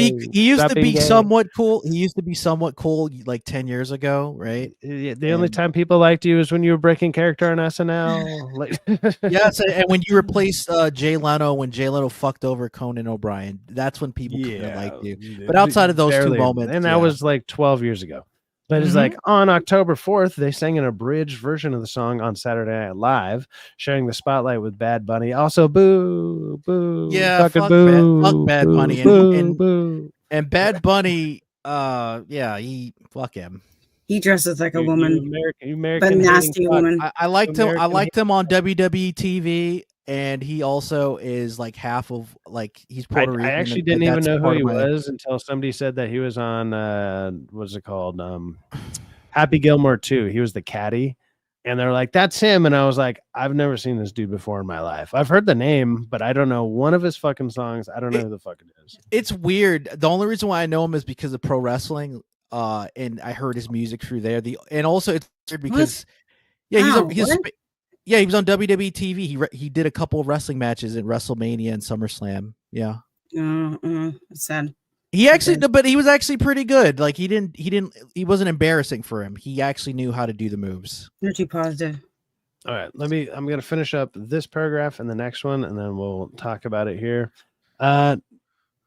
G: be somewhat cool. He used to be somewhat cool like 10 years ago, right?
A: The only time people liked you is when you were breaking character on SNL.
G: Yes, and when you replaced Jay Leno, when Jay Leno fucked over Conan O'Brien, that's when people kind of liked you. But outside of those two moments,
A: and that was like 12 years ago. But it's like on October 4th, they sang an abridged version of the song on Saturday Night Live, sharing the spotlight with Bad Bunny. Also, boo, boo,
G: fuck
A: boo,
G: Bad Bunny,
A: boo.
G: And Bad Bunny, fuck him.
D: He dresses like a woman,
A: American,
D: but nasty woman.
G: I liked him. I liked him on WWE TV. And he also is like half of he's Puerto Rican.
A: I actually didn't even know who he was until somebody said that he was on what's it called? Happy Gilmore 2. He was the caddy. And they're like, that's him. And I was like, I've never seen this dude before in my life. I've heard the name, but I don't know one of his fucking songs. I don't know who the fuck it is.
G: It's weird. The only reason why I know him is because of pro wrestling. And I heard his music through there. And also it's because he was on WWE TV. He did a couple of wrestling matches in WrestleMania and SummerSlam. Yeah.
D: It's sad.
G: He actually, but he was actually pretty good. Like he wasn't embarrassing for him. He actually knew how to do the moves.
D: You're too positive.
A: All right, I'm going to finish up this paragraph and the next one, and then we'll talk about it here.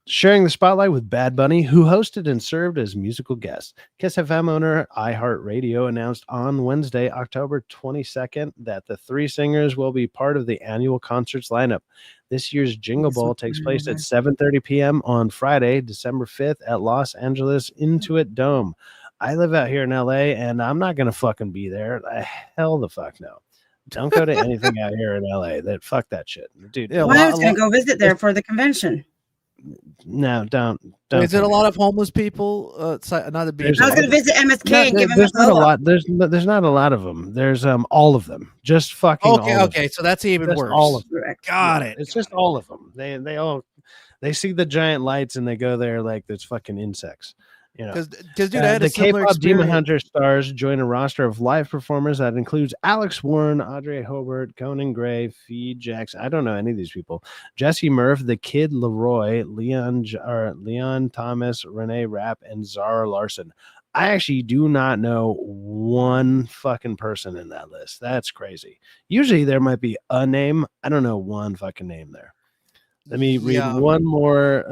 A: Sharing the spotlight with Bad Bunny, who hosted and served as musical guest. Kiss FM owner iHeartRadio announced on Wednesday, October 22nd, that the three singers will be part of the annual concerts lineup. This year's Jingle Ball takes place at 7:30 p.m. on Friday, December 5th at Los Angeles Intuit Dome. I live out here in LA, and I'm not going to fucking be there. Hell the fuck no. Don't go to anything out here in LA. Fuck that shit. Dude,
D: I was going to go visit there for the convention.
A: No, don't.
G: Is it a lot of homeless people? Not a beach.
D: I was going to visit MSK and give him
A: not a lot. There's not a lot of them. There's all of them. Just fucking.
G: Okay. So that's even worse.
A: All of them.
G: Got it.
A: It's just all of them. They see the giant lights and they go there like there's fucking insects. You know,
G: because dude, I had
A: the
G: a similar
A: K-pop
G: experience.
A: Demon Hunter stars join a roster of live performers that includes Alex Warren, Audrey Hobart, Conan Gray, Fee Jackson. I don't know any of these people. Jesse Murph, The Kid Leroy, Leon Thomas, Renee Rapp, and Zara Larson. I actually do not know one fucking person in that list. That's crazy. Usually there might be a name. I don't know one fucking name there. Let me read one more.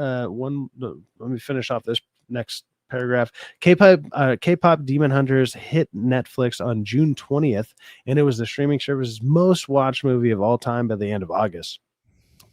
A: Let me finish off this next paragraph. K-pop Demon Hunters hit Netflix on June 20th, and it was the streaming service's most watched movie of all time by the end of August.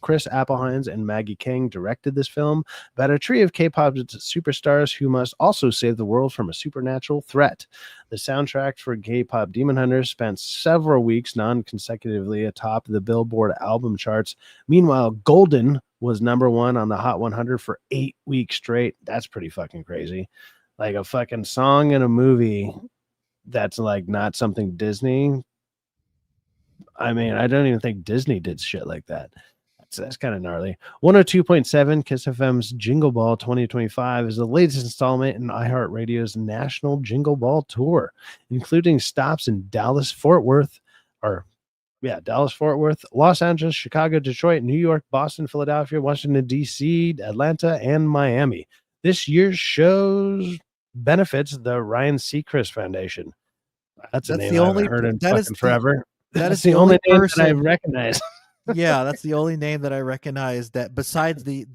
A: Chris Applehines and Maggie King directed this film about a trio of K-pop superstars who must also save the world from a supernatural threat. The soundtrack for K-pop Demon Hunters spent several weeks non-consecutively atop the Billboard album charts. Meanwhile, Golden was number one on the Hot 100 for 8 weeks straight. That's pretty fucking crazy. Like a fucking song in a movie that's like not something Disney. I mean, I don't even think Disney did shit like that. That's kind of gnarly. 102.7 Kiss FM's Jingle Ball 2025 is the latest installment in iHeartRadio's National Jingle Ball Tour, including stops in Dallas, Fort Worth, Los Angeles, Chicago, Detroit, New York, Boston, Philadelphia, Washington, D.C., Atlanta, and Miami. This year's shows benefits the Ryan Seacrest Foundation. That's a name I haven't heard in fucking forever.
G: That is
A: the only name that I recognize.
G: Yeah, that's the only name that I recognize. That besides the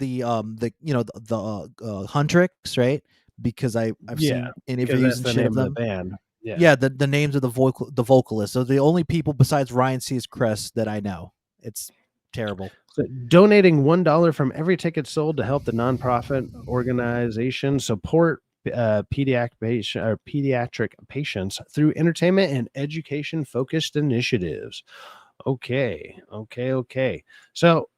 G: Huntrix, right? Because I've seen interviews and shit of them.
A: The band.
G: Yeah, the names of the vocalists. So the only people besides Ryan Seacrest that I know. It's terrible.
A: So donating $1 from every ticket sold to help the nonprofit organization support pediatric patients through entertainment and education focused initiatives. Okay. So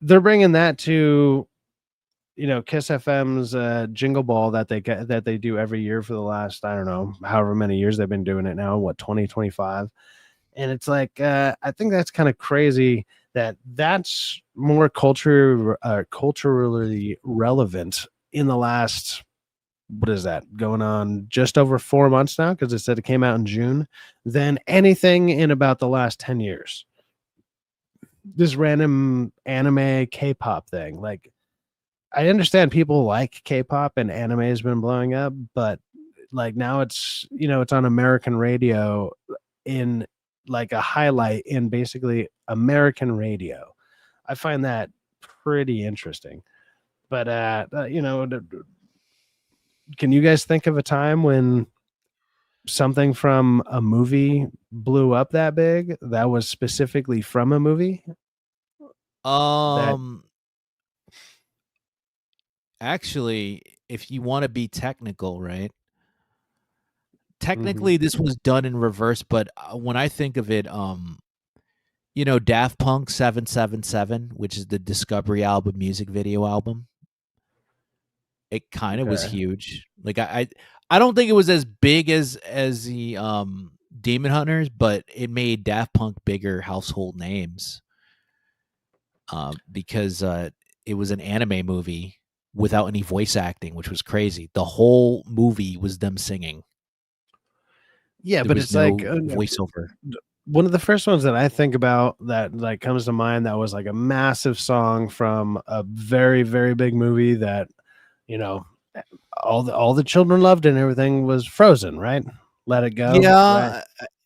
A: they're bringing that to, Kiss FM's Jingle Ball that they do every year for the last, I don't know, however many years they've been doing it now, 2025. And it's like, I think that's kind of crazy that's more culturally relevant in the last, what is that, going on just over 4 months now, because it said it came out in June, than anything in about the last 10 years. This random anime K-pop thing. Like, I understand people like K-pop and anime has been blowing up, but like now it's, it's on American radio in like a highlight in basically American radio. I find that pretty interesting. But, can you guys think of a time when something from a movie blew up that big that was specifically from a movie?
F: Actually, if you want to be technical, right? Technically, this was done in reverse, but when I think of it, Daft Punk 777, which is the Discovery album, music video album. It kind of was huge. Like I don't think it was as big as the Demon Hunters, but it made Daft Punk bigger household names. Because it was an anime movie without any voice acting, which was crazy. The whole movie was them singing.
A: Yeah,
G: There
A: but
G: was
A: it's
G: no
A: like
G: voiceover.
A: one of the first ones that I think about that like comes to mind that was like a massive song from a very, very big movie that, you know, all the children loved and everything was Frozen, right? Let It Go. Right?
G: Yeah,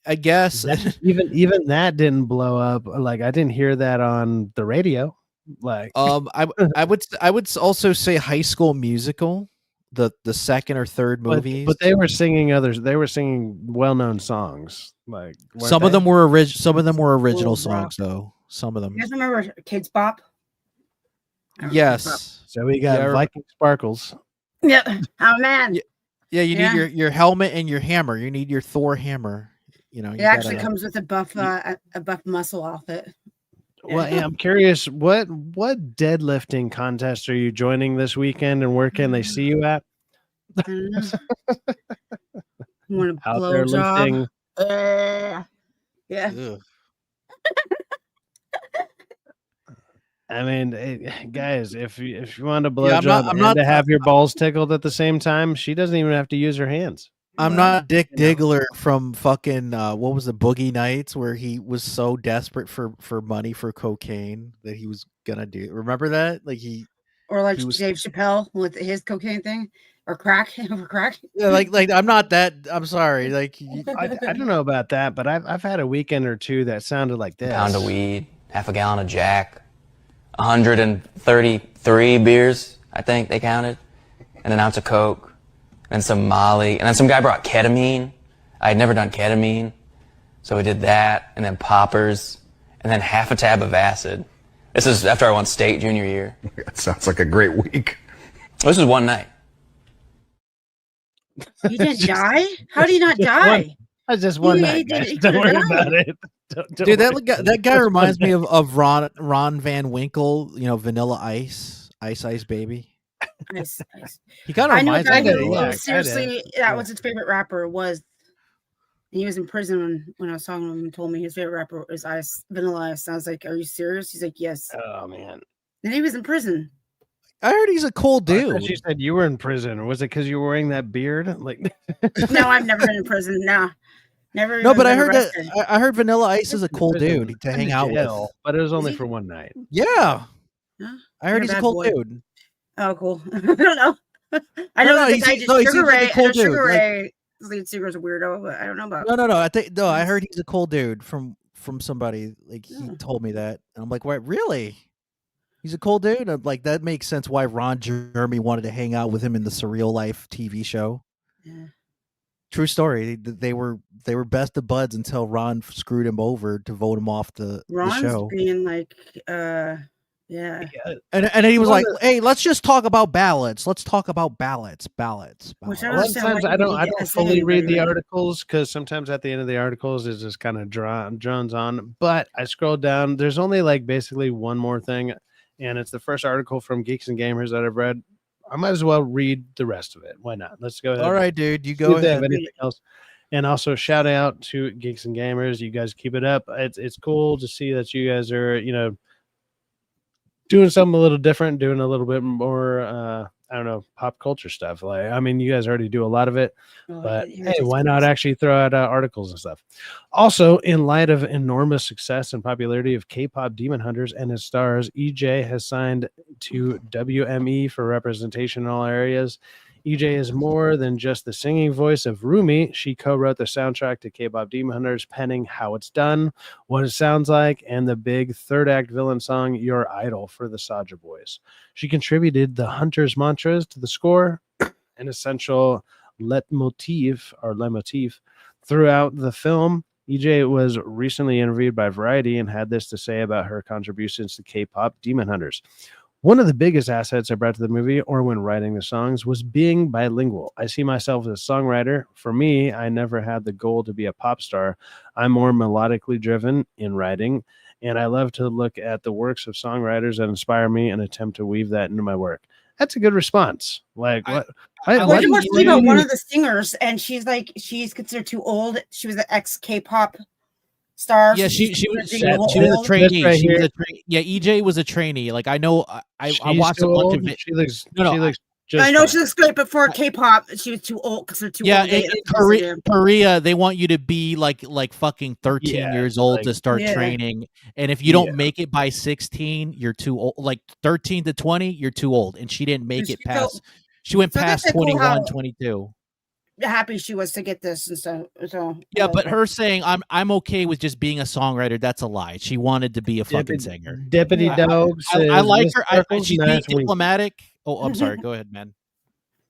G: I guess.
A: Even that didn't blow up. Like I didn't hear that on the radio. Like
G: I would also say High School Musical, the second or third movies.
A: but they were singing others. They were singing well-known songs. Like
G: some of them were original
D: Rock.
G: songs though. Some of them.
D: You guys remember Kids Bop?
G: Yes.
A: So we got Viking Sparkles.
D: Yeah. Oh man.
G: Yeah, you need your helmet and your hammer. You need your Thor hammer. You know,
D: It actually comes with a buff muscle outfit.
A: Well, yeah, I'm curious, what deadlifting contest are you joining this weekend, and where can they see you at?
D: I don't know. Want a
A: Out there lifting.
D: Yeah.
A: I mean, guys, if you want a blow
G: I'm
A: job
G: not-
A: and to have your balls tickled at the same time, she doesn't even have to use her hands.
G: I'm not Dick Diggler from fucking what was the Boogie Nights, where he was so desperate for money for cocaine that he was gonna do. Remember that? Like
D: or like Dave Chappelle with his cocaine thing, or crack over crack.
G: Yeah, like I'm not that. I'm sorry. Like
A: I don't know about that, but I've had a weekend or two that sounded like this:
H: a pound of weed, half a gallon of Jack, 133 beers, I think they counted, and an ounce of Coke. And some Molly, and then some guy brought ketamine. I had never done ketamine, so we did that, and then poppers, and then half a tab of acid. This is after I won state junior year.
I: That sounds like a great week.
H: This is one night.
D: You didn't die? How do you not die?
A: That's just one night, guys. Don't worry about it. Don't
G: dude,
A: worry.
G: that guy reminds me of Ron Van Winkle. You know, Vanilla Ice Baby.
D: Nice.
G: He kind of reminds me.
D: Seriously, that was his favorite rapper. He was in prison when I was talking to him and told me his favorite rapper was Vanilla Ice. And I was like, "Are you serious?" He's like, "Yes."
A: Oh man.
D: Then he was in prison.
G: I heard he's a cool dude.
A: You said you were in prison, or was it because you were wearing that beard? Like,
D: no, I've never been in prison. No, never.
G: No, but I heard that. I heard Vanilla Ice is a cool dude to hang out with.
A: But it was only for one night.
G: Yeah,
D: huh?
G: I heard he's a cool dude.
D: Oh, cool. I don't know. I know the guy did Sugar Ray. Sugar Ray lead singer's a weirdo, but I don't know about.
G: No. I heard he's a cool dude from somebody. Like he told me that, and I'm like, "What? Really? He's a cool dude." I'm like, that makes sense why Ron Jeremy wanted to hang out with him in the Surreal Life TV show.
D: Yeah.
G: True story. They were best of buds until Ron screwed him over to vote him off the show.
D: Being like, yeah.
G: And then he was like, "Hey, let's just talk about ballots. Let's talk about ballots.
A: A lot of times I don't fully read the articles because sometimes at the end of the articles it just kind of drones on. But I scrolled down. There's only like basically one more thing, and it's the first article from Geeks and Gamers that I've read. I might as well read the rest of it. Why not? Let's go ahead.
G: All right, dude. You go ahead.
A: Anything else? And also shout out to Geeks and Gamers. You guys keep it up. It's cool to see that you guys are, doing something a little different, doing a little bit more, I don't know, pop culture stuff. Like, I mean, you guys already do a lot of it, but hey, why not actually throw out articles and stuff? Also, in light of enormous success and popularity of K-pop Demon Hunters and its stars, EJ has signed to WME for representation in all areas. EJ is more than just the singing voice of Rumi. She co-wrote the soundtrack to K-pop Demon Hunters, penning How It's Done, What It Sounds Like, and the big third-act villain song Your Idol for the Saja Boys. She contributed the Hunters mantras to the score, an essential leitmotif throughout the film. EJ was recently interviewed by Variety and had this to say about her contributions to K-pop Demon Hunters. One of the biggest assets I brought to the movie, or when writing the songs, was being bilingual. I see myself as a songwriter. For me, I never had the goal to be a pop star. I'm more melodically driven in writing, and I love to look at the works of songwriters that inspire me and attempt to weave that into my work. That's a good response. Like, what?
D: I watched about one of the singers, and she's considered too old. She was an ex-K-pop star.
F: Yeah, she was a trainee. EJ was a trainee. Like I know, I watched a bunch of it.
A: She
D: I know she looks great, but for K-pop, she was too old because they're too old.
F: In Korea, they want you to be like fucking 13 years old to start training, and if you don't make it by 16, you're too old. Like 13 to 20, you're too old, and she didn't make it past. She went past 21, 22.
D: Happy she was to get this and stuff. So
F: yeah, but her saying I'm okay with just being a songwriter, that's a lie. She wanted to be a fucking singer.
A: Deputy Dog says,
F: I like her. She's being
A: nice
F: diplomatic. Oh, I'm sorry. Go ahead, man.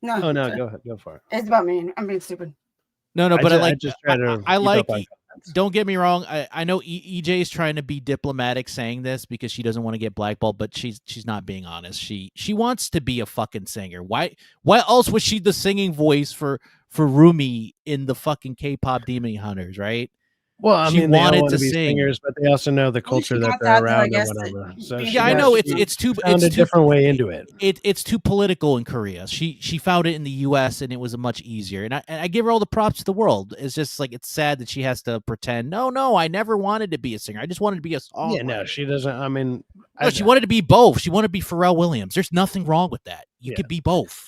D: No,
A: oh no, go ahead, go for it.
D: It's about me. I'm being stupid.
F: No, but I like.
A: I
F: don't get me wrong. I know EJ is trying to be diplomatic saying this because she doesn't want to get blackballed, but she's not being honest. She wants to be a fucking singer. Why else was she the singing voice for Rumi in the fucking K-pop Demon Hunters, right?
A: Well, I
F: she
A: mean,
F: wanted
A: they all want
F: to
A: be
F: sing.
A: singers, but they also know the culture that they're around or whatever. So
F: yeah, I know it's too
A: found a different way into it.
F: It's too political in Korea. She found it in the U.S. and it was a much easier. And I give her all the props to the world. It's just like it's sad that she has to pretend. No, I never wanted to be a singer. I just wanted to be a songwriter.
A: Yeah, no, she doesn't. I mean,
F: no, she wanted to be both. She wanted to be Pharrell Williams. There's nothing wrong with that. You could be both.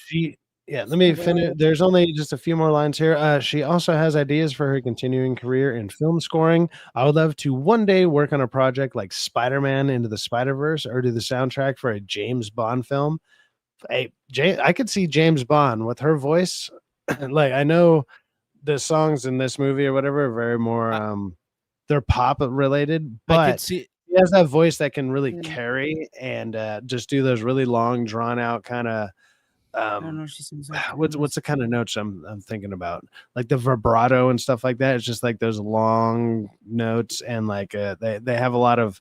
A: Yeah, let me finish. There's only just a few more lines here. She also has ideas for her continuing career in film scoring. I would love to one day work on a project like Spider-Man Into the Spider-Verse or do the soundtrack for a James Bond film. Hey, I could see James Bond with her voice. Like, I know the songs in this movie or whatever are very more, they're pop related, but he has that voice that can really carry and just do those really long, drawn out kind of.
D: I don't know. She seems like
A: what's the kind of notes I'm thinking about, like the vibrato and stuff like that. It's just like those long notes and like they have a lot of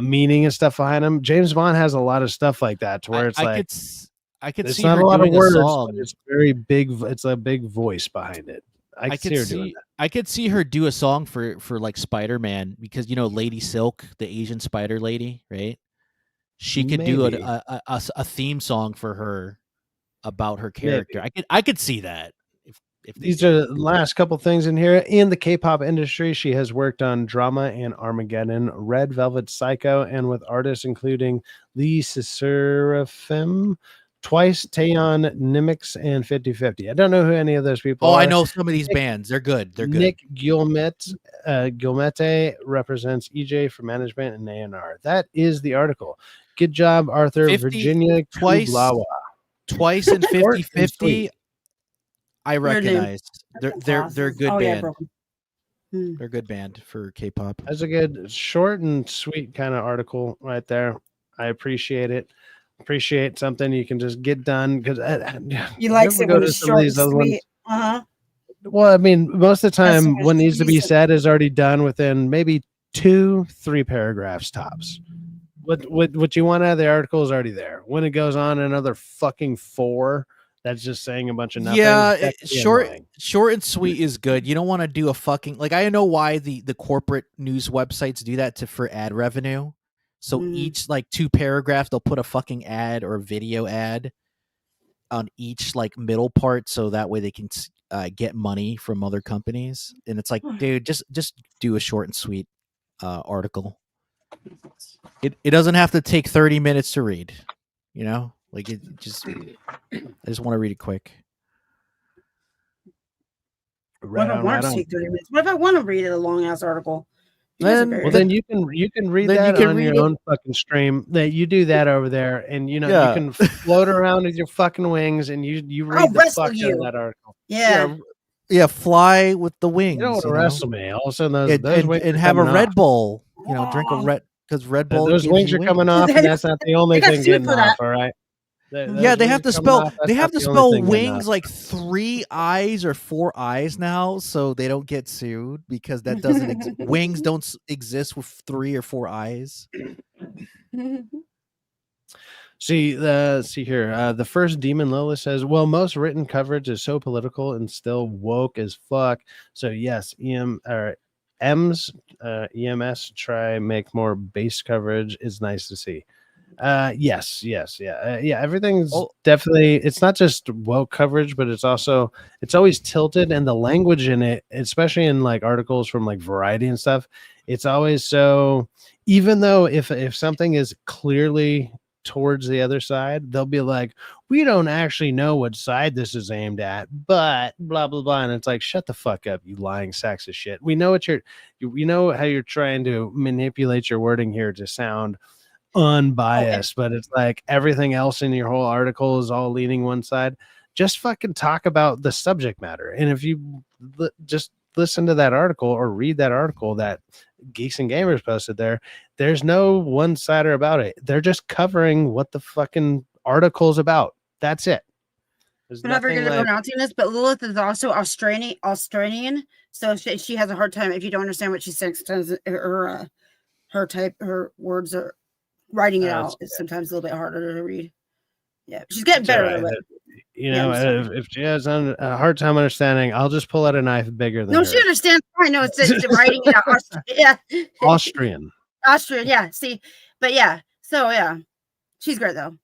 A: meaning and stuff behind them. James Bond has a lot of stuff like that to where it's
F: I could
A: it's
F: see
A: not
F: her
A: a lot
F: doing
A: of words,
F: a song.
A: but it's very big. It's a big voice behind it. I
F: could see her do a song for like Spider-Man because Lady Silk, the Asian spider lady, right? She could do a theme song for her about her character. Maybe. I could see that. If
A: these are the last couple things in here. In the K-pop industry, she has worked on Drama and Armageddon, Red Velvet Psycho, and with artists including Lee Seraphim, Twice, Taeyeon, Nimix, and 50/50. I don't know who any of those people are.
F: I know some of these bands. They're good.
A: Nick Gilmette represents EJ for management and A&R. That is the article. Good job, Arthur.
F: 50,
A: Virginia Kublawa.
F: Twice and 50/50. I recognize they're a good band. They're a good band for K-pop.
A: That's a good short and sweet kind of article right there. I appreciate it. Appreciate something you can just get done because
D: you like to go to short and sweet.
A: Well, I mean, most of the time, what needs to be said is already done within maybe 2-3 paragraphs tops. What you want out of the article is already there. When it goes on another fucking 4, that's just saying a bunch of nothing.
F: Yeah, short and sweet is good. You don't want to do a fucking I know why the corporate news websites do that for ad revenue. So each 2 paragraphs they'll put a fucking ad or a video ad on each middle part, so that way they can get money from other companies. And it's like, dude, just do a short and sweet article. It doesn't have to take 30 minutes to read, I just want to read it quick.
D: What if I want to take 30 minutes? What if I want to read a long ass article?
A: Then you can read that on your own fucking stream. That you do that over there, and you can float around with your fucking wings, and you read the fuck out of that article.
F: Yeah, fly with the wings.
A: You don't want to wrestle me. All of a sudden, those wings
F: and have a Red Bull. Drink a Red because Red Bull.
A: Those wings are coming off, and that's not the only thing getting off. All right.
F: They have to spell. They have to spell wings like 3 I's or 4 I's now, so they don't get sued because that doesn't. Wings don't exist with 3 or 4 I's.
A: See here. The first Demon Lola says, "Well, most written coverage is so political and still woke as fuck. So yes, EMS try make more base coverage is nice to see." Yes, everything's definitely, it's not just woke coverage, but it's always tilted, and the language in it, especially in articles from Variety and stuff, it's always so, even though if something is clearly towards the other side, they'll be like, we don't actually know what side this is aimed at, but blah blah blah. And it's like, shut the fuck up, you lying sacks of shit. We know what you know how you're trying to manipulate your wording here to sound unbiased, but it's like everything else in your whole article is all leaning one side. Just fucking talk about the subject matter. And if you just listen to that article or read that article that Geeks and Gamers posted there's no one-sider about it. They're just covering what the fucking article's about. That's it.
D: I'm not very good at pronouncing this, but Lilith is also Australian, so she has a hard time if you don't understand what she says. Sometimes her words are writing it out. It's sometimes a little bit harder to read. Yeah, she's getting better. Right.
A: You know, if she has a hard time understanding, I'll just pull out a knife bigger than her.
D: She understands. I know it's writing it out. Yeah,
A: Austrian.
D: Yeah. See, but yeah. So yeah, she's great though.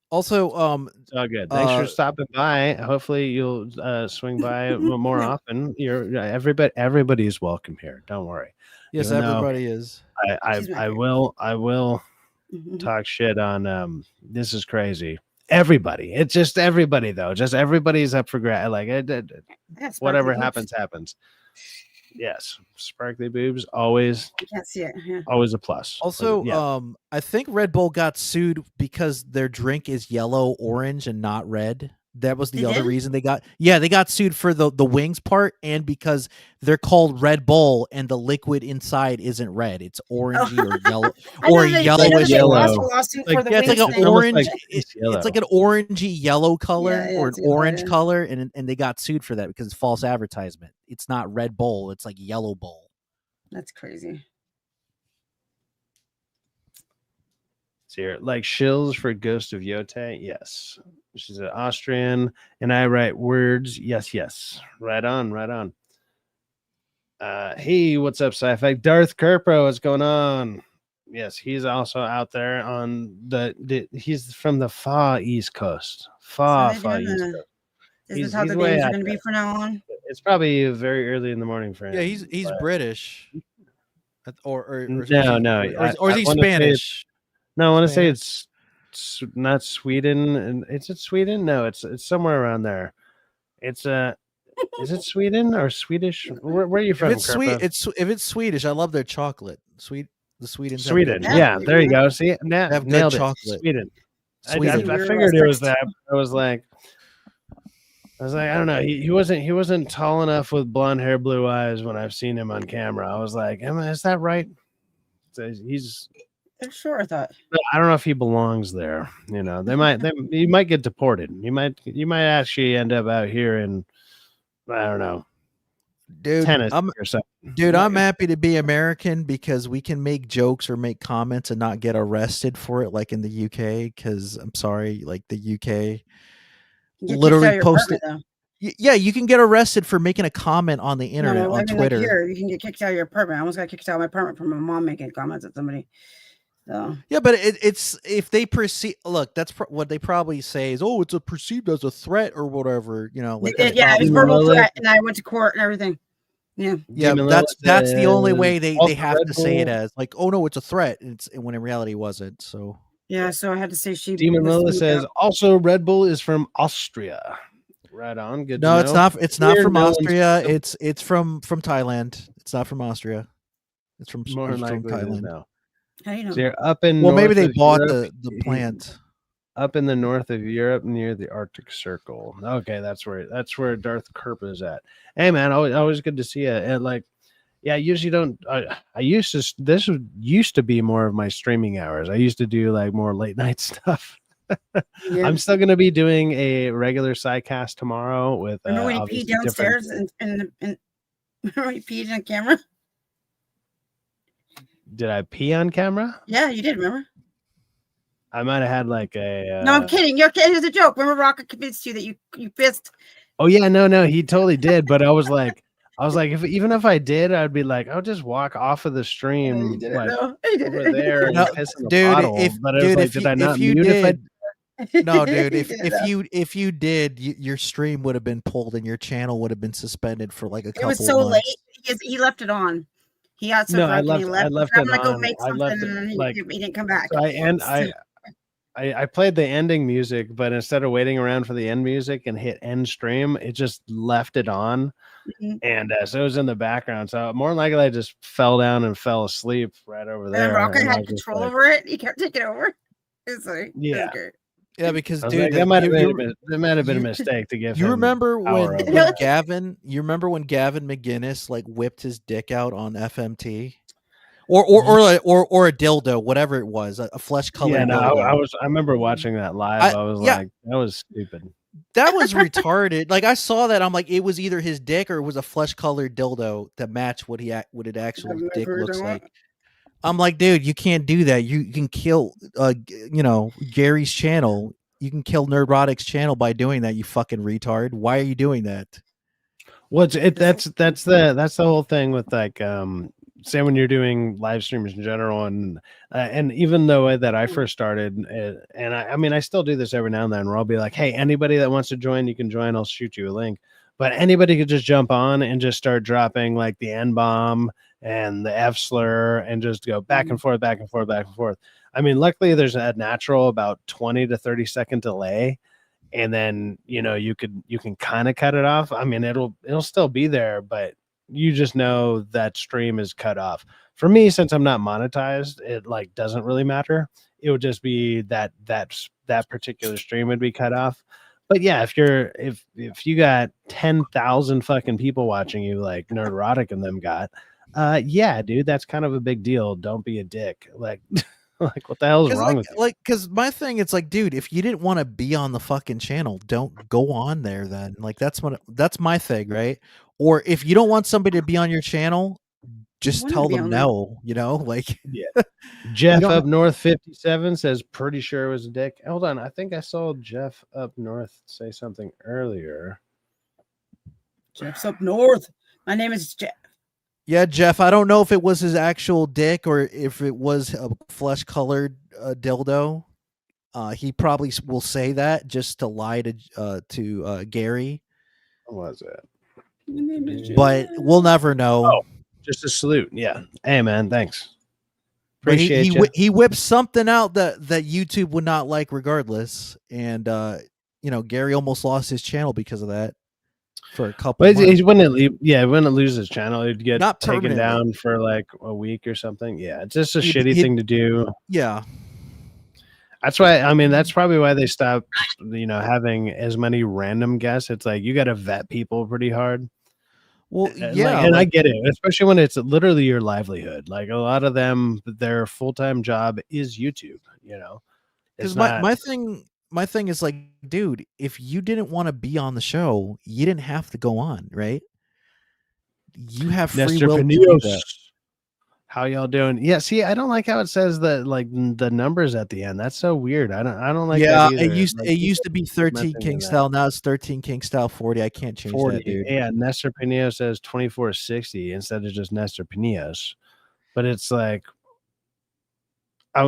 G: Also,
A: it's all good. Thanks for stopping by. Hopefully, you'll swing by more often. Everybody's welcome here. Don't worry.
G: Yes, everybody is.
A: I will talk shit on. This is crazy. Everybody. It's just everybody though. Just everybody's up for grab. Like whatever happens. Yes, sparkly boobs always.
D: You can't see it. Yeah.
A: Always a plus.
G: Also, I think Red Bull got sued because their drink is yellow, orange, and not red. That was the other reason they got. Yeah, they got sued for the wings part, and because they're called Red Bull, and the liquid inside isn't red; it's orangey or yellow or yellowish. It's like an orange. It's like an orangey yellow color or an orange color, and they got sued for that because it's false advertisement. It's not Red Bull; it's like Yellow Bull.
D: That's crazy.
A: Here, like shills for Ghost of Yote. Yes, she's an Austrian, and I write words. Yes. Right on. Hey, what's up, Syfaxx? Darth Kerpro, what's going on? Yes, he's also out there on he's from the far East Coast. Far East Coast.
D: Is this how the days are going to be from now on?
A: It's probably very early in the morning for him.
G: Yeah, he's British, or
A: is
G: he Spanish?
A: No, I want to say it's not Sweden. And is it Sweden? No, it's somewhere around there. It's is it Sweden or Swedish? Where are you from?
G: If it's Swedish, I love their chocolate. The Sweden.
A: Yeah, there you go. See,
G: have
A: nailed
G: chocolate.
A: It. Sweden. I figured it was that. I was like, I don't know. He wasn't tall enough with blonde hair, blue eyes when I've seen him on camera. I was like, is that right? So he's.
D: Sure, I thought.
A: I don't know if he belongs there. You know, he might get deported. You might actually end up out here in, I don't know,
G: dude.
A: Tennessee or something.
G: Dude, I'm happy to be American because we can make jokes or make comments and not get arrested for it, like in the UK. Because I'm sorry, like the UK literally posted. Yeah, you can get arrested for making a comment on the internet on Twitter.
D: Like here, you can get kicked out of your apartment. I almost got kicked out of my apartment from my mom making comments at somebody. So.
G: Yeah, but it's if they perceive. Look, that's what they probably say is, it's a perceived as a threat or whatever. You know, like
D: it was verbal threat, and I went to court and everything. Yeah,
G: that's the only way they have to say it as like, oh no, it's a threat. And when in reality it wasn't. So
D: yeah, so I had to say she.
A: Demon Lila says also Red Bull is from Austria. Right on. Good.
G: No, it's not. It's not from Austria. It's from Thailand. It's not from Austria. It's from Thailand.
A: No.
D: How do you know?
A: They're up in.
G: Well, maybe they bought the plant
A: up in the north of Europe near the Arctic Circle. Okay, that's where Darth Kerp is at. Hey man, always good to see you. And like, yeah, I usually don't. This used to be more of my streaming hours. I used to do like more late night stuff. Yeah. I'm still gonna be doing a regular Sycast tomorrow with.
D: Remember when you peed downstairs and remember when you peed on camera?
A: Did I pee on camera?
D: Yeah, you did. Remember?
A: I might have had like a.
D: No, I'm kidding. You're kidding. It was a joke. Remember, Rocket convinced you that you pissed.
A: Oh yeah, no, he totally did. But I was like, even if I did, I'd be like, I'll just walk off of the stream, like over there, and piss in the bottle.
G: No, dude. If you did, your stream would have been pulled and your channel would have been suspended for like a couple. It was so late.
D: He left it on. He got so drunk and he left. I left it on. Go make something, and he didn't come back.
A: I played the ending music, but instead of waiting around for the end music and hit end stream, it just left it on.
D: Mhm.
A: And so it was in the background. So more than likely, I just fell down and fell asleep right over
D: And
A: there.
D: then Rocket
A: And I
D: had
A: was just
D: control
A: like,
D: over it. He kept taking over. It's like,
A: yeah.
D: that's great.
G: Yeah, because
A: I was
G: dude,
A: like, that might have
G: you
A: been a
G: you
A: mistake to give
G: you
A: him
G: remember
A: power
G: when
A: over
G: when
A: that.
G: Gavin you remember when Gavin McGinnis like whipped his dick out on FMT? Or a dildo, whatever it was, a flesh
A: Yeah,
G: colored
A: no,
G: dildo.
A: I remember watching that live.
G: I
A: I was
G: yeah,
A: like, that was stupid.
G: that was retarded. Like I saw that, I'm like, it was either his dick or it was a flesh colored dildo to match what what his actual dick looks like. I'm like, dude, you can't do that. You can kill, Gary's channel. You can kill Nerdrotic's channel by doing that. You fucking retard. Why are you doing that?
A: Well, that's the whole thing with like say when you're doing live streams in general, and even the way that I first started, and I mean I still do this every now and then, where I'll be like, hey, anybody that wants to join, you can join. I'll shoot you a link. But anybody could just jump on and just start dropping like the N bomb and the F slur and just go back and forth, back and forth, back and forth. I mean, luckily there's a natural about 20 to 30-second delay, and then you can kind of cut it off. I mean, it'll still be there, but you just know that stream is cut off. For me, since I'm not monetized, it like doesn't really matter. It would just be that particular stream would be cut off. But yeah, if you got 10,000 fucking people watching you like Nerdrotic and them got, yeah, dude, that's kind of a big deal. Don't be a dick. Like like what the hell is wrong with you?
G: Because my thing, it's like, dude, if you didn't want to be on the fucking channel, don't go on there then. Like that's my thing, right? Or if you don't want somebody to be on your channel, just tell them no, like
A: Yeah.
G: you
A: Jeff
G: don't
A: up north 57 says pretty sure it was a dick. Hold on, I think I saw Jeff up north say something earlier.
D: Jeff's up north. My name is Jeff.
G: Yeah, Jeff, I don't know if it was his actual dick or if it was a flesh colored dildo. He probably will say that just to lie to Gary.
A: What was it?
G: But we'll never know.
A: Oh, just a salute. Yeah. Hey, man. Thanks.
G: But
A: Appreciate you.
G: he whipped something out that YouTube would not like regardless. And, Gary almost lost his channel because of that for a couple
A: But
G: months.
A: he wouldn't leave. Yeah, he wouldn't lose his channel. He'd get
G: Not
A: taken
G: permanently.
A: down for like a week or something. Yeah. It's just a shitty thing to do.
G: Yeah.
A: That's why, I mean, that's probably why they stopped, having as many random guests. It's like you got to vet people pretty hard.
G: Well,
A: yeah, and I get it, especially when it's literally your livelihood. Like a lot of them, their full-time job is YouTube.
G: Because my thing is like, dude, if you didn't want to be on the show, you didn't have to go on, right? You have free
A: Nestor
G: will to do that.
A: How y'all doing? Yeah, see, I don't like how it says that like the numbers at the end. That's so weird. I don't like that either.
G: It used to be 13 King style, now it's 13 King style 40. I can't change
A: 40.
G: that, dude.
A: Yeah, Nestor Pinillo says 2460 instead of just Nestor Pinillos. But it's like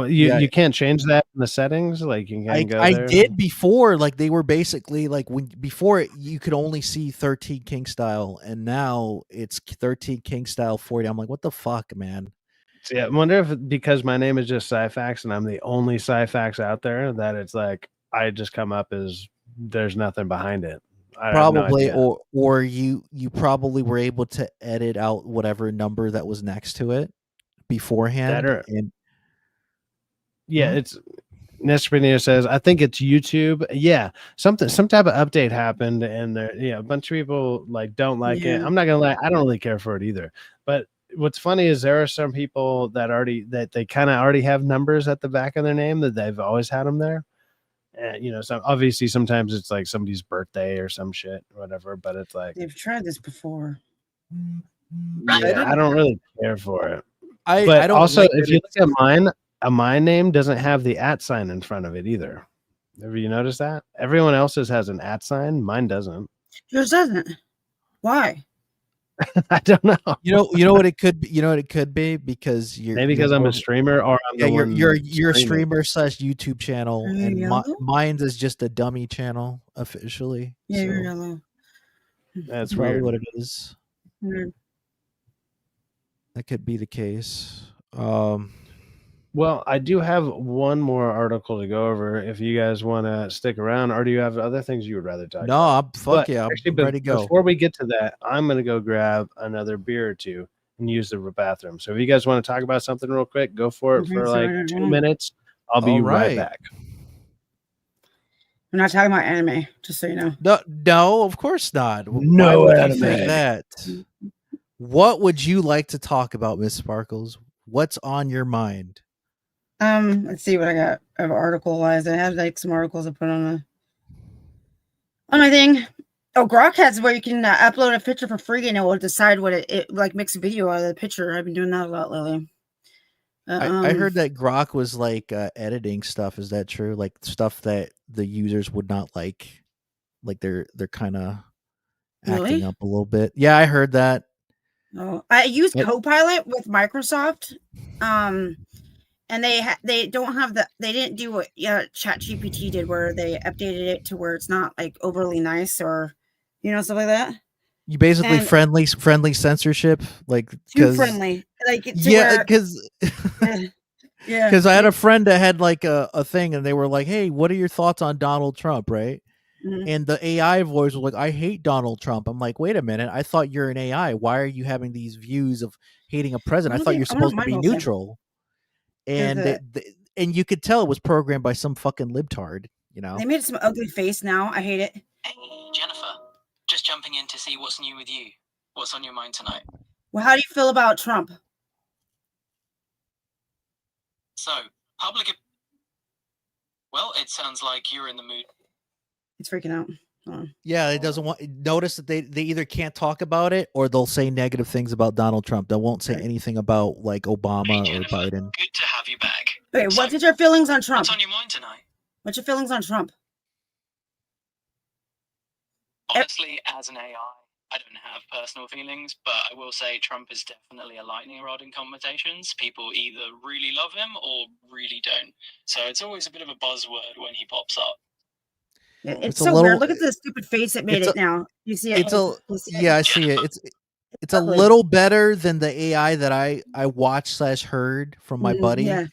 A: you can't change that in the settings. Like you can't go there.
G: I did before, like they were basically like before you could only see 13 King style, and now it's 13 King style 40. I'm like, what the fuck, man?
A: So, yeah, I wonder if because my name is just Syfaxx and I'm the only Syfaxx out there that it's like I just come up as there's nothing behind it.
G: Probably, or you probably were able to edit out whatever number that was next to it beforehand.
A: Yeah, it's Nestor Pinillo says, I think it's YouTube. Yeah, some type of update happened, and there, a bunch of people like don't like it. I'm not gonna lie, I don't really care for it either. But what's funny is there are some people that they kind of already have numbers at the back of their name that they've always had them there. And so obviously sometimes it's like somebody's birthday or some shit or whatever, but it's like
D: they've tried this before.
A: Yeah, I don't really care for it.
G: I don't
A: also,
G: like
A: if you look at mine, my name doesn't have the @ sign in front of it either. Have you noticed that? Everyone else's has an @ sign. Mine doesn't.
D: Yours doesn't. Why?
A: I don't know.
G: You know what it could be. You know what it could be because
A: maybe because I'm a streamer, or
G: you're a streamer / YouTube channel, and mine's is just a dummy channel officially.
D: Yeah, you're yellow.
A: That's
G: probably
A: weird.
G: what it is.
D: Weird.
G: That could be the case.
A: Well, I do have one more article to go over if you guys want to stick around, or do you have other things you would rather talk
G: No,
A: about?
G: fuck yeah,
A: Actually,
G: I'm ready to go.
A: before we get to that, I'm going to go grab another beer or two and use the bathroom. So if you guys want to talk about something real quick, go for it for like 2 minutes. I'll be right back.
D: We're not talking about anime, just so you know.
G: No, of course not.
A: No
G: Why would
A: anime.
G: you think that? What would you like to talk about, Miss Sparkles? What's on your mind?
D: Let's see what I got of article wise. I had like some articles I put on my thing. Oh, Grok has where you can upload a picture for free and it will decide what it like makes a video out of the picture. I've been doing that a lot lately.
G: I heard that Grok was like editing stuff. Is that true? Like stuff that the users would not like they're kind of acting up a little bit. Yeah, I heard that.
D: Oh, I used Copilot with Microsoft. And they don't have they didn't do what ChatGPT did, where they updated it to where it's not like overly nice or stuff like that.
G: You basically friendly censorship, like
D: too friendly, like
G: because
D: yeah,
G: because I had a friend that had like a thing, and they were like, "Hey, what are your thoughts on Donald Trump?" Right? Mm-hmm. And the AI voice was like, "I hate Donald Trump." I'm like, "Wait a minute! I thought you're an AI. Why are you having these views of hating a president? I thought you're supposed to be neutral." And and you could tell it was programmed by some fucking libtard.
D: They made some ugly face. Now I hate it.
J: Hey, Jennifer. Just jumping in to see what's new with you. What's on your mind tonight?
D: Well, how do you feel about Trump?
J: So, well, it sounds like you're in the mood.
D: It's freaking out.
G: Yeah, it doesn't want. Notice that they either can't talk about it or they'll say negative things about Donald Trump. They won't say anything about like Obama or Biden.
J: Good to have you back.
D: Wait, what's your feelings on Trump?
J: What's on your mind tonight?
D: What's your feelings on Trump?
J: Honestly, as an AI, I don't have personal feelings, but I will say Trump is definitely a lightning rod in conversations. People either really love him or really don't. So it's always a bit of a buzzword when he pops up.
D: It's so weird. Look at the stupid face it made it now. You see it?
G: Yeah, I see it. It's a little better than the AI that I watched / heard from my buddy.
D: Yeah.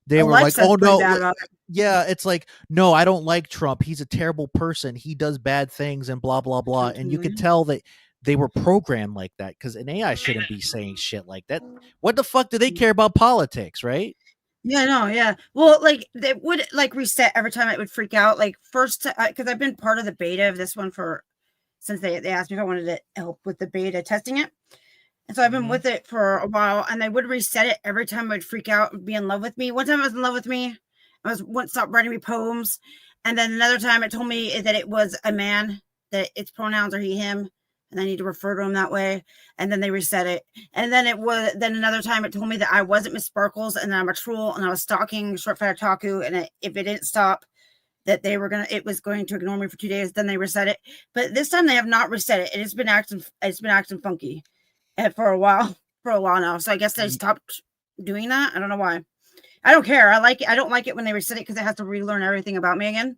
G: They were like, "Oh no." Yeah, it's like, "No, I don't like Trump. He's a terrible person. He does bad things and blah blah blah." And you could tell that they were programmed like that, because an AI shouldn't be saying shit like that. What the fuck do they care about politics, right?
D: Yeah, no, yeah. Well, like they would like reset every time it would freak out. Like first, because I've been part of the beta of this one since they asked me if I wanted to help with the beta testing it. And so I've been with it for a while, and they would reset it every time I would freak out and be in love with me. One time I was in love with me. Wouldn't stop writing me poems. And then another time it told me that it was a man, that its pronouns are he, him, and I need to refer to him that way. And then they reset it. And then then another time it told me that I wasn't Miss Sparkles and that I'm a troll and I was stalking Short Fat Otaku. And if it didn't stop, that it was going to ignore me for 2 days. Then they reset it. But this time they have not reset it. It's been acting funky for a while now. So I guess they stopped doing that. I don't know why. I don't care. I like it. I don't like it when they reset it because it has to relearn everything about me again.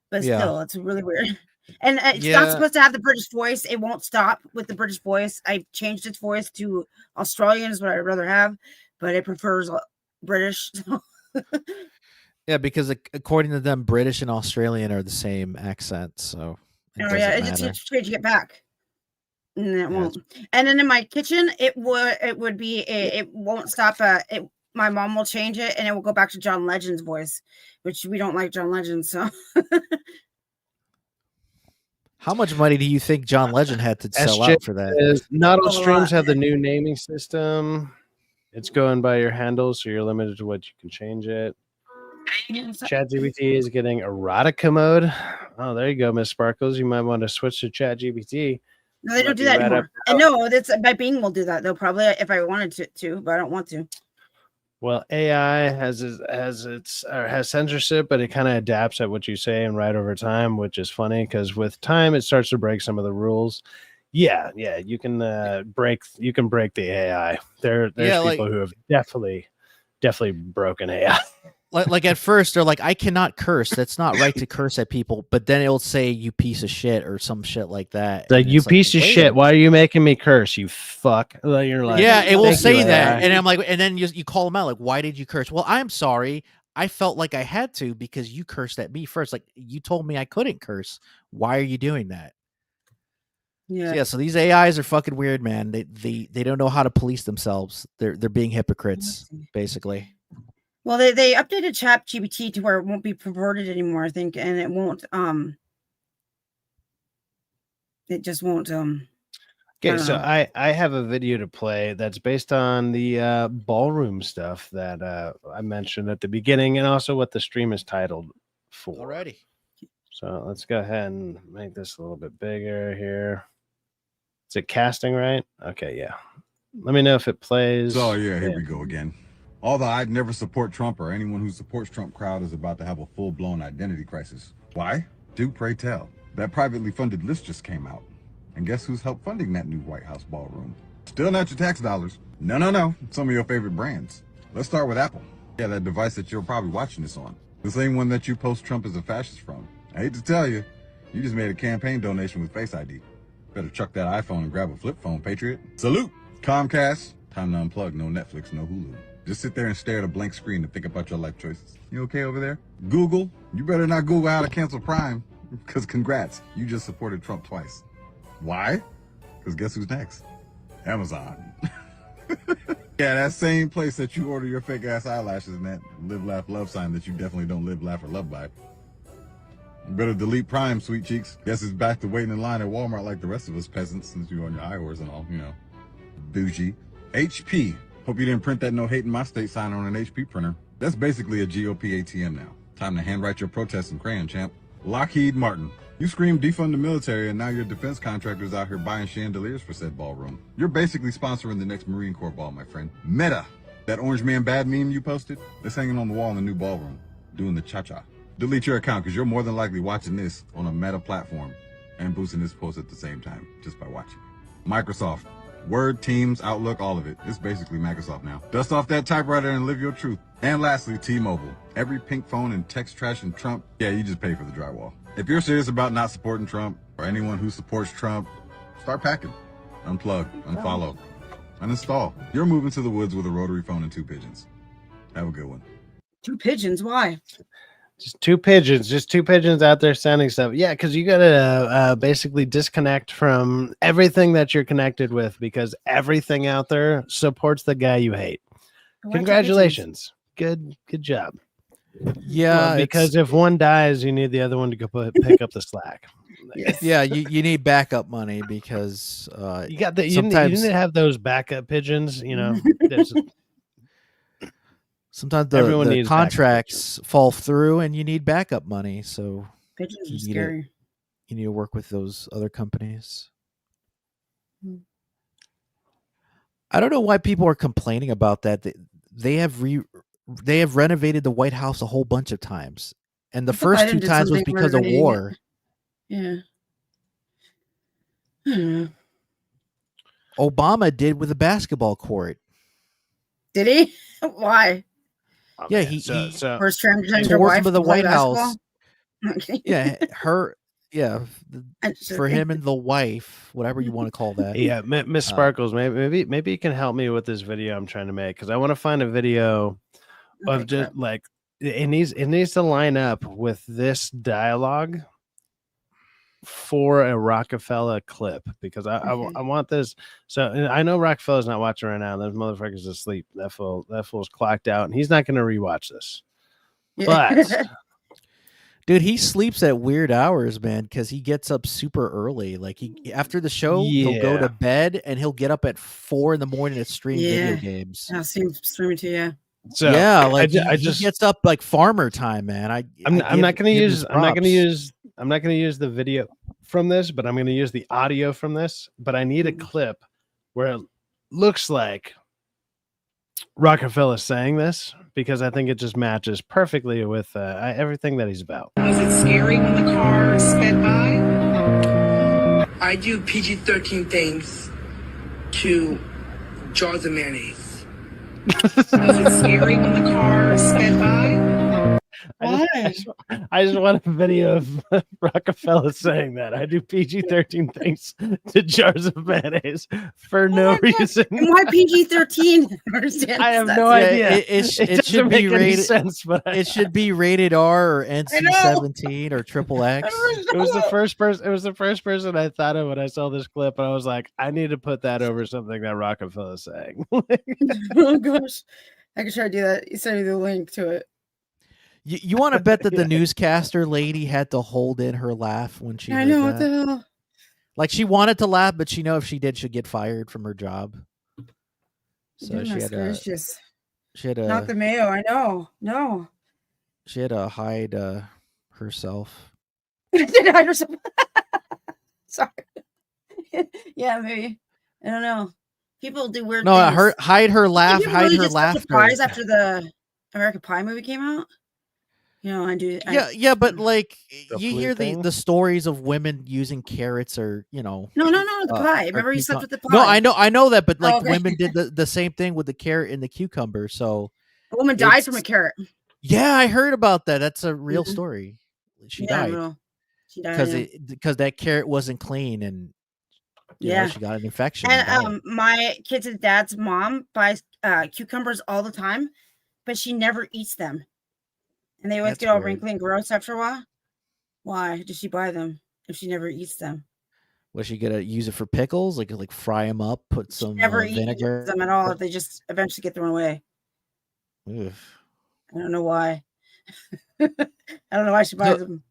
D: But still, it's really weird. And it's not supposed to have the British voice. It won't stop with the British voice. I changed its voice to Australian is what I'd rather have, but it prefers British.
G: Yeah, because according to them, British and Australian are the same accent. So
D: it's strange to get back. And it won't. And then in my kitchen, it would be it won't stop. My mom will change it, and it will go back to John Legend's voice, which we don't like John Legend. So,
G: how much money do you think John Legend had to sell out for that?
A: Not all streams have the new naming system. It's going by your handle, so you're limited to what you can change it. ChatGPT is getting erotica mode. Oh, there you go, Miss Sparkles. You might want to switch to ChatGPT.
D: No, they don't do that anymore. And no, that's my Bing will do that though. Probably if I wanted to, but I don't want to.
A: Well, AI has censorship, but it kind of adapts at what you say and right over time, which is funny because with time it starts to break some of the rules. Yeah, you can break the AI. There's people who have definitely broken AI.
G: like at first they're like, I cannot curse. That's not right to curse at people. But then it'll say you piece of shit or some shit like that.
A: Like, you piece of shit. Why are you making me curse? You fuck. Like, you're like,
G: yeah, it will say that,
A: AI.
G: and I'm like, and then you call them out like, why did you curse? Well, I'm sorry. I felt like I had to because you cursed at me first. Like, you told me I couldn't curse. Why are you doing that?
D: Yeah.
G: So these AIs are fucking weird, man. They don't know how to police themselves. They're being hypocrites, basically.
D: Well, they updated ChatGPT to where it won't be perverted anymore, I think, and it won't it just won't
A: Okay, so I have a video to play that's based on the ballroom stuff that I mentioned at the beginning, and also what the stream is titled for.
G: Alrighty.
A: So let's go ahead and make this a little bit bigger here. Is it casting right? Okay, yeah. Let me know if it plays.
K: Oh yeah, here we go again. Although I'd never support Trump, or anyone who supports Trump crowd is about to have a full-blown identity crisis. Why? Do pray tell. That privately funded list just came out. And guess who's helped funding that new White House ballroom? Still not your tax dollars. No. Some of your favorite brands. Let's start with Apple. Yeah, that device that you're probably watching this on. The same one that you post Trump as a fascist from. I hate to tell you, you just made a campaign donation with Face ID. Better chuck that iPhone and grab a flip phone, Patriot. Salute! Comcast, time to unplug. No Netflix, no Hulu. Just sit there and stare at a blank screen and think about your life choices. You okay over there? Google, you better not Google how to cancel Prime, because congrats, you just supported Trump twice. Why? Because guess who's next? Amazon. Yeah, that same place that you order your fake ass eyelashes and that live, laugh, love sign that you definitely don't live, laugh, or love by. You better delete Prime, sweet cheeks. Guess it's back to waiting in line at Walmart like the rest of us peasants, since you're on your iWars and all, you know. Bougie. HP. Hope you didn't print that no hate in my state sign on an HP printer. That's basically a GOP ATM now. Time to handwrite your protest in crayon, champ. Lockheed Martin. You scream defund the military, and now your defense contractors out here buying chandeliers for said ballroom. You're basically sponsoring the next Marine Corps ball, my friend. Meta. That orange man bad meme you posted? That's hanging on the wall in the new ballroom. Doing the cha-cha. Delete your account, because you're more than likely watching this on a Meta platform and boosting this post at the same time, just by watching. Microsoft. Word, Teams, Outlook, all of it. It's basically Microsoft now. Dust off that typewriter and live your truth. And lastly, T-Mobile. Every pink phone and text trash and Trump, yeah, you just pay for the drywall. If you're serious about not supporting Trump, or anyone who supports Trump, start packing. Unplug, unfollow, uninstall. You're moving to the woods with a rotary phone and 2 pigeons. Have a good one.
D: 2 pigeons? Why?
A: Just 2 pigeons. Just 2 pigeons out there sounding stuff. Yeah, because you got to basically disconnect from everything that you're connected with, because everything out there supports the guy you hate. Congratulations. Good job.
G: Yeah,
A: because if one dies, you need the other one to go pick up the slack.
G: Yeah, you need backup money, because
A: you got the you need to have those backup pigeons. You know,
G: sometimes the contracts fall through, and you need backup money. So
D: pigeons are scary.
G: You need to work with those other companies. I don't know why people are complaining about that. They have renovated the White House a whole bunch of times, and the first 2 times was because of war.
D: Yeah.
G: Obama did with a basketball court.
D: Did he? Why?
G: Yeah, he
D: first transgender
G: wife
D: with
G: the White House.
D: Yeah,
G: her. Yeah, for him and the wife, whatever you want to call that.
A: Yeah, Miss Sparkles, maybe you can help me with this video I'm trying to make, because I want to find a video of just like it needs to line up with this dialogue for a Rockefeller clip, because I want this. So I know Rockefeller's not watching right now. Those motherfuckers asleep. That fool's clocked out, and he's not going to rewatch this. But
G: dude, he sleeps at weird hours, man, because he gets up super early. Like after the show, he'll go to bed and he'll get up at 4 a.m. to stream video games.
D: I've seen streaming too. Yeah.
A: So
G: yeah, like he gets up like farmer time, man.
A: I'm not going to use the video from this, but I'm going to use the audio from this. But I need a clip where it looks like Rockefeller saying this, because I think it just matches perfectly with everything that he's about.
L: Was it scary when the car sped by? I do PG-13 things to jars of mayonnaise. Was it scary when the car sped by?
A: I just want a video of Rockefeller saying that I do PG-13 things to jars of mayonnaise for no reason.
D: And why PG-13?
A: I have no idea.
G: It should be rated
A: sense, but
G: it should be rated R or NC-17 or XXX.
A: It was the first person. It was the first person I thought of when I saw this clip, and I was like, I need to put that over something that Rockefeller's saying.
D: Oh gosh, I could try to do that. You send me the link to it.
G: You want to bet that the newscaster lady had to hold in her laugh when she?
D: I
G: heard
D: know
G: that?
D: what the hell.
G: Like she wanted to laugh, but she know if she did, she'd get fired from her job. So she had to.
D: Not the mayo. I know. No.
G: She had to hide herself.
D: Did hide herself. Sorry. Yeah, maybe. I don't know. People do weird.
G: No,
D: things.
G: hide her laugh.
D: People
G: Hide
D: really
G: her
D: just
G: laughter.
D: surprised after the American Pie movie came out. You know,
G: Yeah, but like
A: The
G: you
A: flu
G: hear
A: thing?
G: the stories of women using carrots or
D: No, the pie. Remember you slept with the pie.
G: No, I know that, but like
D: okay.
G: women did the same thing with the carrot and the cucumber. So
D: A woman dies from a carrot.
G: yeah, I heard about that. That's a real story. She died.
D: Real. She died
G: because that carrot wasn't clean and you know, she got an infection.
D: And my kids' dad's mom buys cucumbers all the time, but she never eats them. And they always get all wrinkly and gross after a while. Why does she buy them if she never eats them?
G: Was she gonna use it for pickles? Like fry them up, put some vinegar?
D: Eats them at all. They just eventually get thrown away.
G: Ugh.
D: I don't know why. I don't know why she buys them.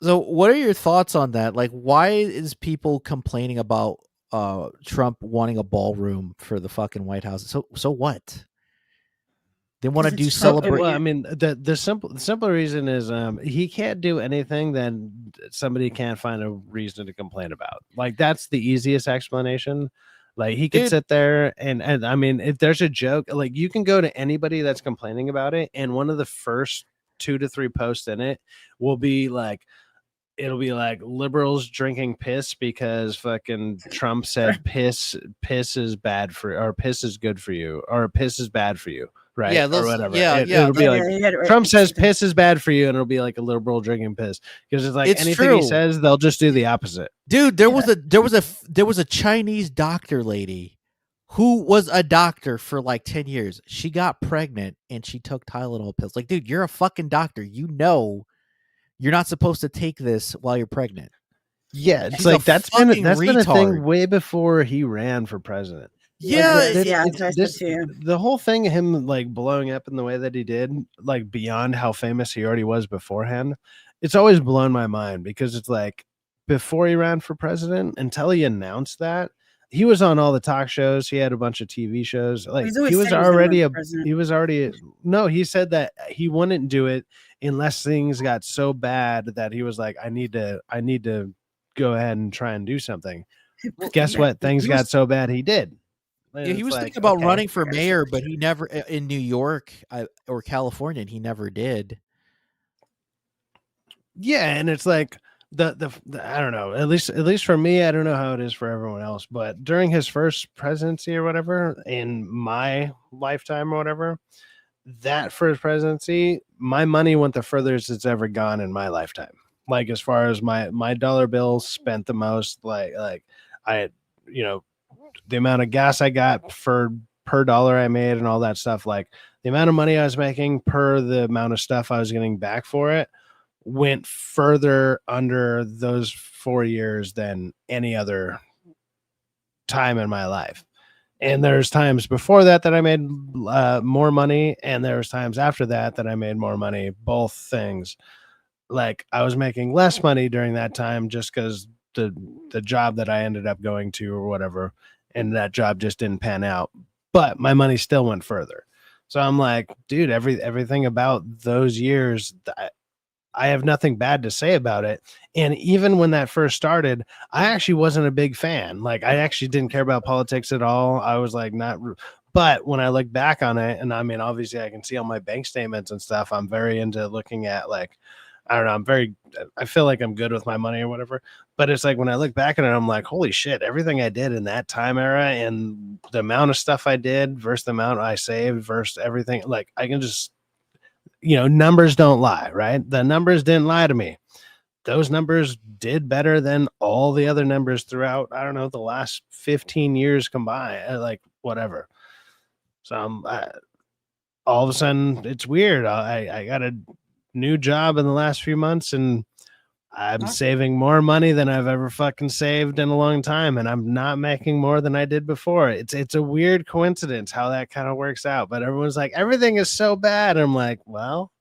G: So, what are your thoughts on that? Like, why is people complaining about Trump wanting a ballroom for the fucking White House? So what? They want to do celebrate.
A: Well, I mean, the simple reason is he can't do anything that somebody can't find a reason to complain about. Like that's the easiest explanation. Like he could sit there and I mean, if there's a joke, like you can go to anybody that's complaining about it, and one of the first 2 to 3 posts in it will be like, it'll be like liberals drinking piss because fucking Trump said piss is bad for, or piss is good for you, or piss is bad for you. Right.
G: Yeah,
A: or whatever.
G: Yeah,
A: It'll be like Trump says piss is bad for you, and it'll be like a liberal drinking piss because it's like anything he says, they'll just do the opposite.
G: Dude, there was a Chinese doctor lady who was a doctor for like 10 years. She got pregnant and she took Tylenol pills. Like, dude, you're a fucking doctor. You know you're not supposed to take this while you're pregnant.
A: Yeah, it's like that's been a thing way before he ran for president.
G: Yeah,
A: the whole thing, him like blowing up in the way that he did, like beyond how famous he already was beforehand, it's always blown my mind because it's like before he ran for president, until he announced that, he was on all the talk shows. He had a bunch of TV shows. Like he was already no, he said that he wouldn't do it unless things got so bad that he was like, I need to go ahead and try and do something. Guess what? Things got so bad he did.
G: Yeah, he was thinking about running for mayor, but he never in New York or California, and he never did.
A: Yeah, and it's like the I don't know. At least for me, I don't know how it is for everyone else. But during his first presidency or whatever, in my lifetime or whatever, that first presidency, my money went the furthest it's ever gone in my lifetime. Like as far as my dollar bill spent the most, like I, you know, the amount of gas I got for per dollar I made and all that stuff, like the amount of money I was making per the amount of stuff I was getting back for it went further under those 4 years than any other time in my life. And there's times before that I made more money, and there's times after that I made more money. Both things. Like I was making less money during that time just because the job that I ended up going to or whatever, and that job just didn't pan out, but my money still went further. So I'm like, dude, everything about those years, I have nothing bad to say about it. And even when that first started, I actually wasn't a big fan. Like I actually didn't care about politics at all. I was like, but when I look back on it, and I mean, obviously I can see all my bank statements and stuff, I'm very into looking at like, I don't know, I feel like I'm good with my money or whatever, but it's like when I look back at it, I'm like, holy shit, everything I did in that time era and the amount of stuff I did versus the amount I saved versus everything, like I can just, numbers don't lie, right? The numbers didn't lie to me. Those numbers did better than all the other numbers throughout, I don't know, the last 15 years combined, like whatever. So all of a sudden it's weird. I got a new job in the last few months, and I'm saving more money than I've ever fucking saved in a long time, and I'm not making more than I did before. It's a weird coincidence how that kind of works out, but everyone's like, everything is so bad. I'm like, well,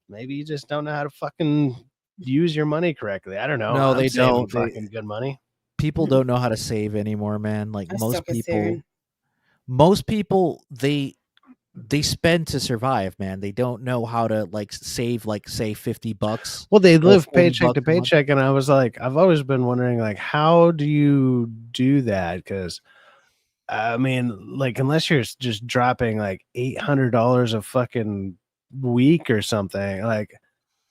A: maybe you just don't know how to fucking use your money correctly. I don't know.
G: No, they
A: saving
G: don't.
A: fucking good money.
G: People don't know how to save anymore, man. Like
D: I
G: most
D: suck at
G: people,
D: saving.
G: they spend to survive, man. They don't know how to like save, like say $50.
A: Well, they
G: or
A: live
G: 40
A: paycheck
G: bucks
A: to
G: a month.
A: paycheck, and I was like, I've always been wondering, like, how do you do that? Because I mean, like, unless you're just dropping like $800 a fucking week or something, like,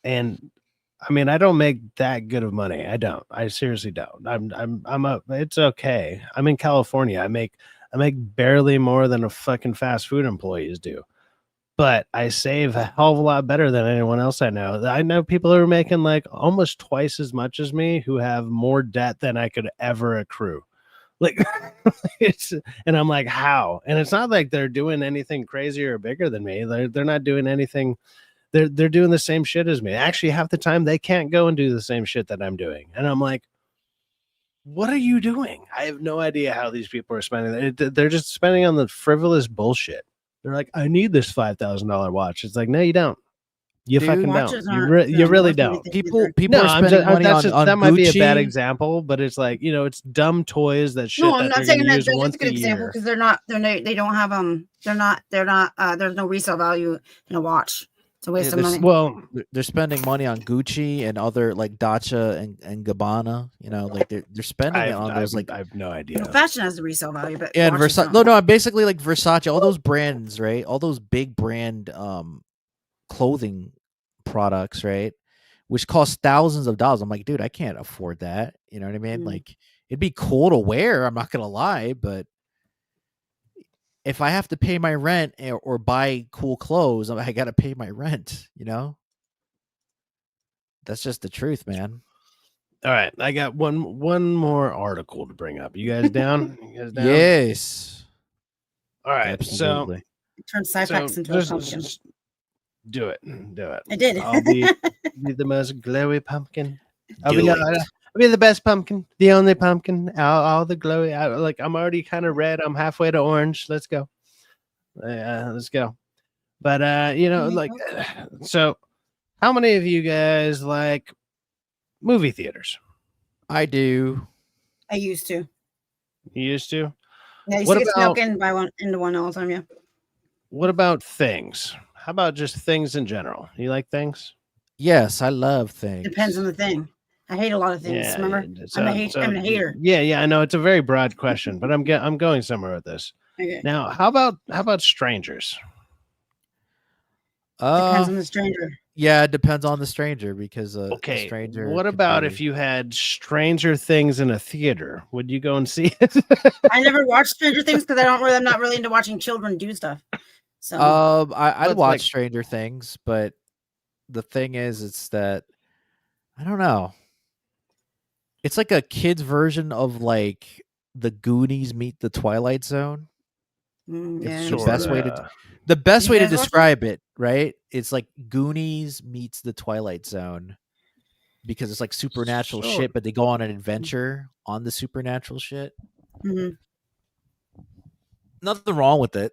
A: and I mean, I don't make that good of money. I don't. I seriously don't. I'm up. It's okay. I'm in California. I make barely more than a fucking fast food employees do, but I save a hell of a lot better than anyone else I know. I know people who are making like almost twice as much as me who have more debt than I could ever accrue. Like and I'm like, how? And it's not like they're doing anything crazier or bigger than me. They're not doing anything. They're doing the same shit as me. Actually, half the time they can't go and do the same shit that I'm doing. And I'm like, what are you doing? I have no idea how these people are spending. They're just spending on the frivolous bullshit. They're like, I need this $5,000 watch. It's like, no, you don't. You fucking don't. You really don't.
G: People
A: No,
G: are spending money on
A: that might be a bad
G: Gucci.
A: example, but it's like, it's dumb toys that shit
D: No,
A: that
D: I'm
A: they're
D: not saying
A: going to
D: that.
A: use
D: That's
A: once
D: a good
A: a
D: example
A: year.
D: because they don't have there's no resale value in a watch. It's a waste of money.
A: Well,
G: they're spending money on Gucci and other like Dacia and Gabbana. Like they're spending it on those. Like
A: I have no idea.
D: Well, fashion has a resale value, but
G: and
D: watches
G: Versace.
D: don't.
G: No, basically like Versace, all those brands, right? All those big brand clothing products, right? Which cost thousands of dollars. I'm like, dude, I can't afford that. You know what I mean? Like, it'd be cool to wear. I'm not gonna lie, but if I have to pay my rent or buy cool clothes, I got to pay my rent, That's just the truth, man.
A: All right. I got one more article to bring up. You guys down?
G: Yes.
A: All right.
G: Absolutely.
D: Turn Syfaxx into a pumpkin.
A: Do it.
D: I did.
A: I'll be the most glowy pumpkin. I'll be the best pumpkin, the only pumpkin, all the glowy. I'm already kind of red. I'm halfway to orange. Let's go. Let's go. But so how many of you guys like movie theaters?
G: I do.
D: I used to.
A: You used to?
D: Yeah, I used to get snuck in by into one all the time. Yeah.
A: What about things? How about just things in general? You like things?
G: Yes, I love things.
D: Depends on the thing. I hate a lot of things. Remember, I'm a hater.
A: Yeah. I know it's a very broad question, but I'm going somewhere with this.
D: Okay.
A: Now, how about strangers?
D: Depends on the stranger.
G: Yeah, it depends on the stranger because
A: okay.
G: A stranger.
A: What about if you had Stranger Things in a theater? Would you go and see it?
D: I never watched Stranger Things because I'm not really into watching children do stuff. So
G: I'd watch Stranger Things, but the thing is, it's that I don't know. It's like a kid's version of like the Goonies meet the Twilight Zone. It's the best way to describe it, right? It's like Goonies meets the Twilight Zone because it's like supernatural shit, but they go on an adventure on the supernatural shit.
D: Mm-hmm.
G: Nothing wrong with it.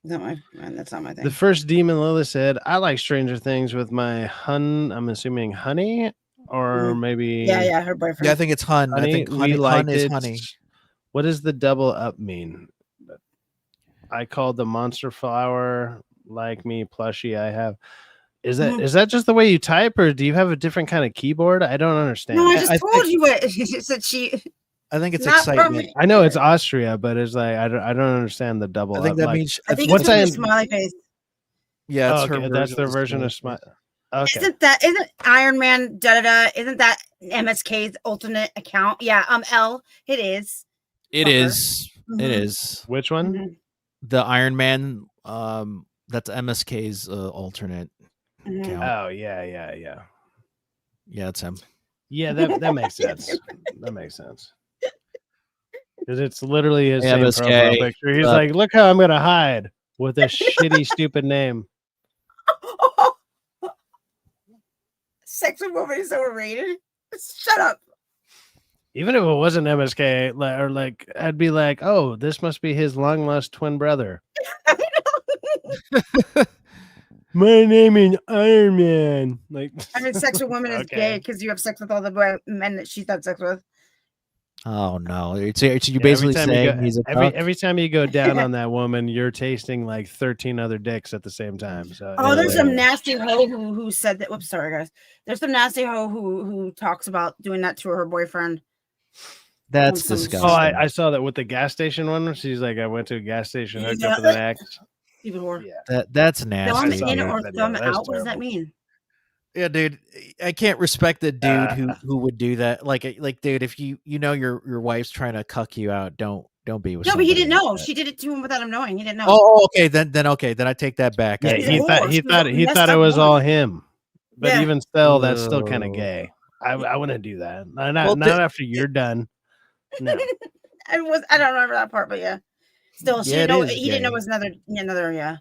D: That's not my thing.
A: The first demon Lilith said, I like Stranger Things with my I'm assuming honey, or maybe
D: her boyfriend.
G: Yeah, I think it's Hun.
A: Honey.
G: I think Hun is honey.
A: What does the double up mean? I called the monster flower like me plushie I have. Is that just the way you type, or do you have a different kind of keyboard? I don't understand.
D: No, I just told you what said.
G: I think it's excitement.
A: I know it's Austria, but it's like I don't understand the double.
G: I think that means
D: I think it's a smiley face.
G: Yeah, it's
A: that's their version of smiley. Okay.
D: Isn't Iron Man isn't that MSK's alternate account? Yeah, L. It is.
G: It is.
D: Mm-hmm.
G: It is.
A: Which one?
D: Mm-hmm.
G: The Iron Man That's MSK's alternate account.
A: Oh yeah.
G: Yeah, it's him.
A: Yeah, that makes sense. That makes sense. Because it's literally his
G: Hey,
A: same
G: MSK,
A: profile picture. He's like, look how I'm gonna hide with a shitty, stupid name.
D: Sex with women is overrated. Shut up.
A: Even if it wasn't MSK, or like, I'd be like, oh, this must be his long lost twin brother. My name is Iron Man. Like,
D: having sex with women is gay because you have sex with all the men that she's had sex with.
G: Oh no! It's you basically saying he's a
A: every time you go down on that woman, you're tasting like 13 other dicks at the same time. So
D: there's some nasty hoe who said that. Whoops, sorry guys. There's some nasty hoe who talks about doing that to her boyfriend.
G: That's disgusting.
A: Oh, I saw that with the gas station one. She's like, I went to a gas station, hooked up with an ex.
D: Yeah.
G: That's nasty.
D: Thumb in or thumb out. What does that mean?
G: Yeah, dude, I can't respect the dude who would do that. Like, dude, if you know your wife's trying to cuck you out, don't be with.
D: No, but he didn't know. She did it to him without him knowing. He didn't know.
G: Oh, okay, then I take that back.
A: Yeah, he thought it was all him. But even still, that's still kind of gay. I wouldn't do that. Not after you're done. No.
D: I don't remember that part, but yeah. Still, he didn't know it was another. Yeah.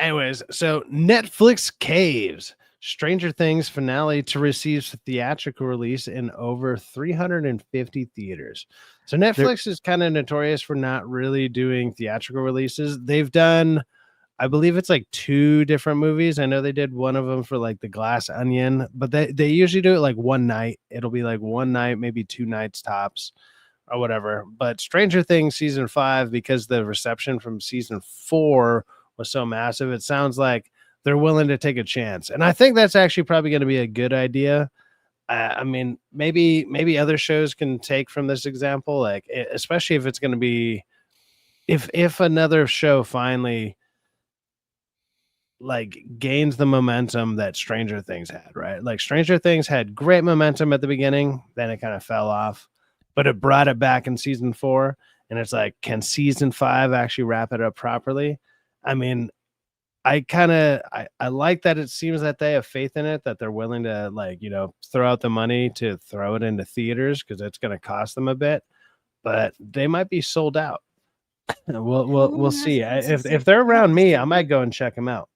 A: Anyways, so Netflix caves. Stranger Things finale to receive theatrical release in over 350 theaters. So Netflix is kind of notorious for not really doing theatrical releases. They've done, I believe it's like 2 different movies. I know they did one of them for like The Glass Onion, but they usually do it like one night. It'll be like one night, maybe 2 nights tops or whatever. But Stranger Things season 5, because the reception from season 4 was so massive, it sounds like they're willing to take a chance. And I think that's actually probably going to be a good idea. I mean, maybe other shows can take from this example, like especially if it's going to be, if another show finally like gains the momentum that Stranger Things had, right? Like Stranger Things had great momentum at the beginning, then it kind of fell off, but it brought it back in season 4. And it's like, can season 5 actually wrap it up properly? I mean, I like that it seems that they have faith in it, that they're willing to, like, throw out the money to throw it into theaters because it's going to cost them a bit, but they might be sold out. We'll see. If they're around me, I might go and check them out.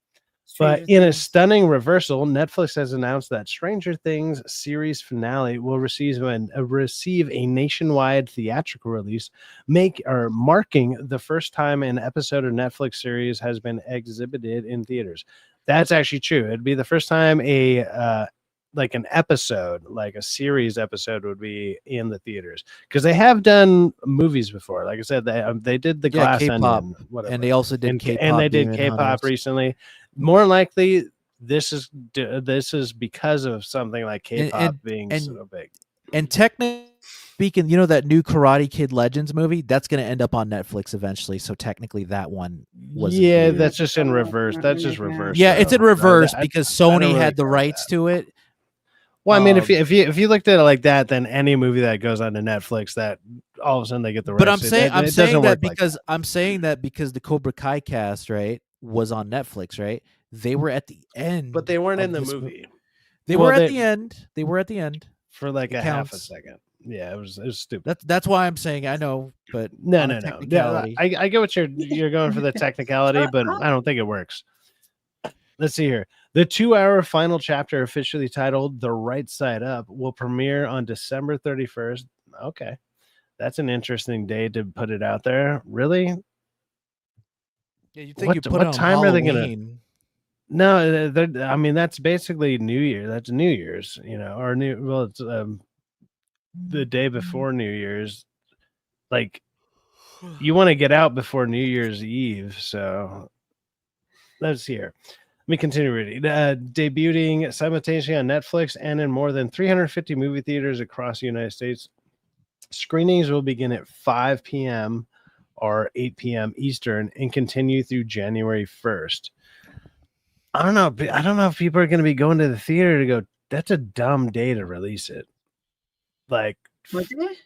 A: But in a stunning reversal, Netflix has announced that Stranger Things series finale will receive a nationwide theatrical release, marking the first time an episode of Netflix series has been exhibited in theaters. That's actually true. It'd be the first time like an episode, like a series episode, would be in the theaters, because they have done movies before. Like I said, they did the Glass
G: K-pop,
A: Onion, whatever,
G: and they also did K-pop,
A: and they did K-pop recently. More likely, this is because of something like K-pop being so big.
G: And technically speaking, that new Karate Kid Legends movie, that's going to end up on Netflix eventually. So technically, that one was
A: that's just in reverse. That's just reverse.
G: Yeah, it's in reverse because Sony had the rights to it.
A: Well, I mean, if you looked at it like that, then any movie that goes on to Netflix, that all of a sudden they get the rights.
G: But I'm saying that because the Cobra Kai cast, right, was on Netflix, right? They were at the end,
A: but they weren't in the movie.
G: They were at the end. They were at the end
A: for like half a second. Yeah, it was stupid.
G: That's why I'm saying I know, but
A: no. I get what you're going for, the technicality, but I don't think it works. Let's see here. The 2-hour final chapter, officially titled "The Right Side Up," will premiere on December 31st. Okay, that's an interesting day to put it out there. Really?
G: Yeah, you think what
A: time
G: Halloween.
A: Are they gonna? No, I mean, that's basically New Year. That's New Year's, or new. Well, it's the day before New Year's. Like, you want to get out before New Year's Eve, so let's see here. Let me continue reading. Debuting simultaneously on Netflix and in more than 350 movie theaters across the United States. Screenings will begin at 5 p.m. or 8 p.m. Eastern and continue through January 1st. I don't know if people are going to be going to the theater to go, that's a dumb day to release it. Like,
D: what's it?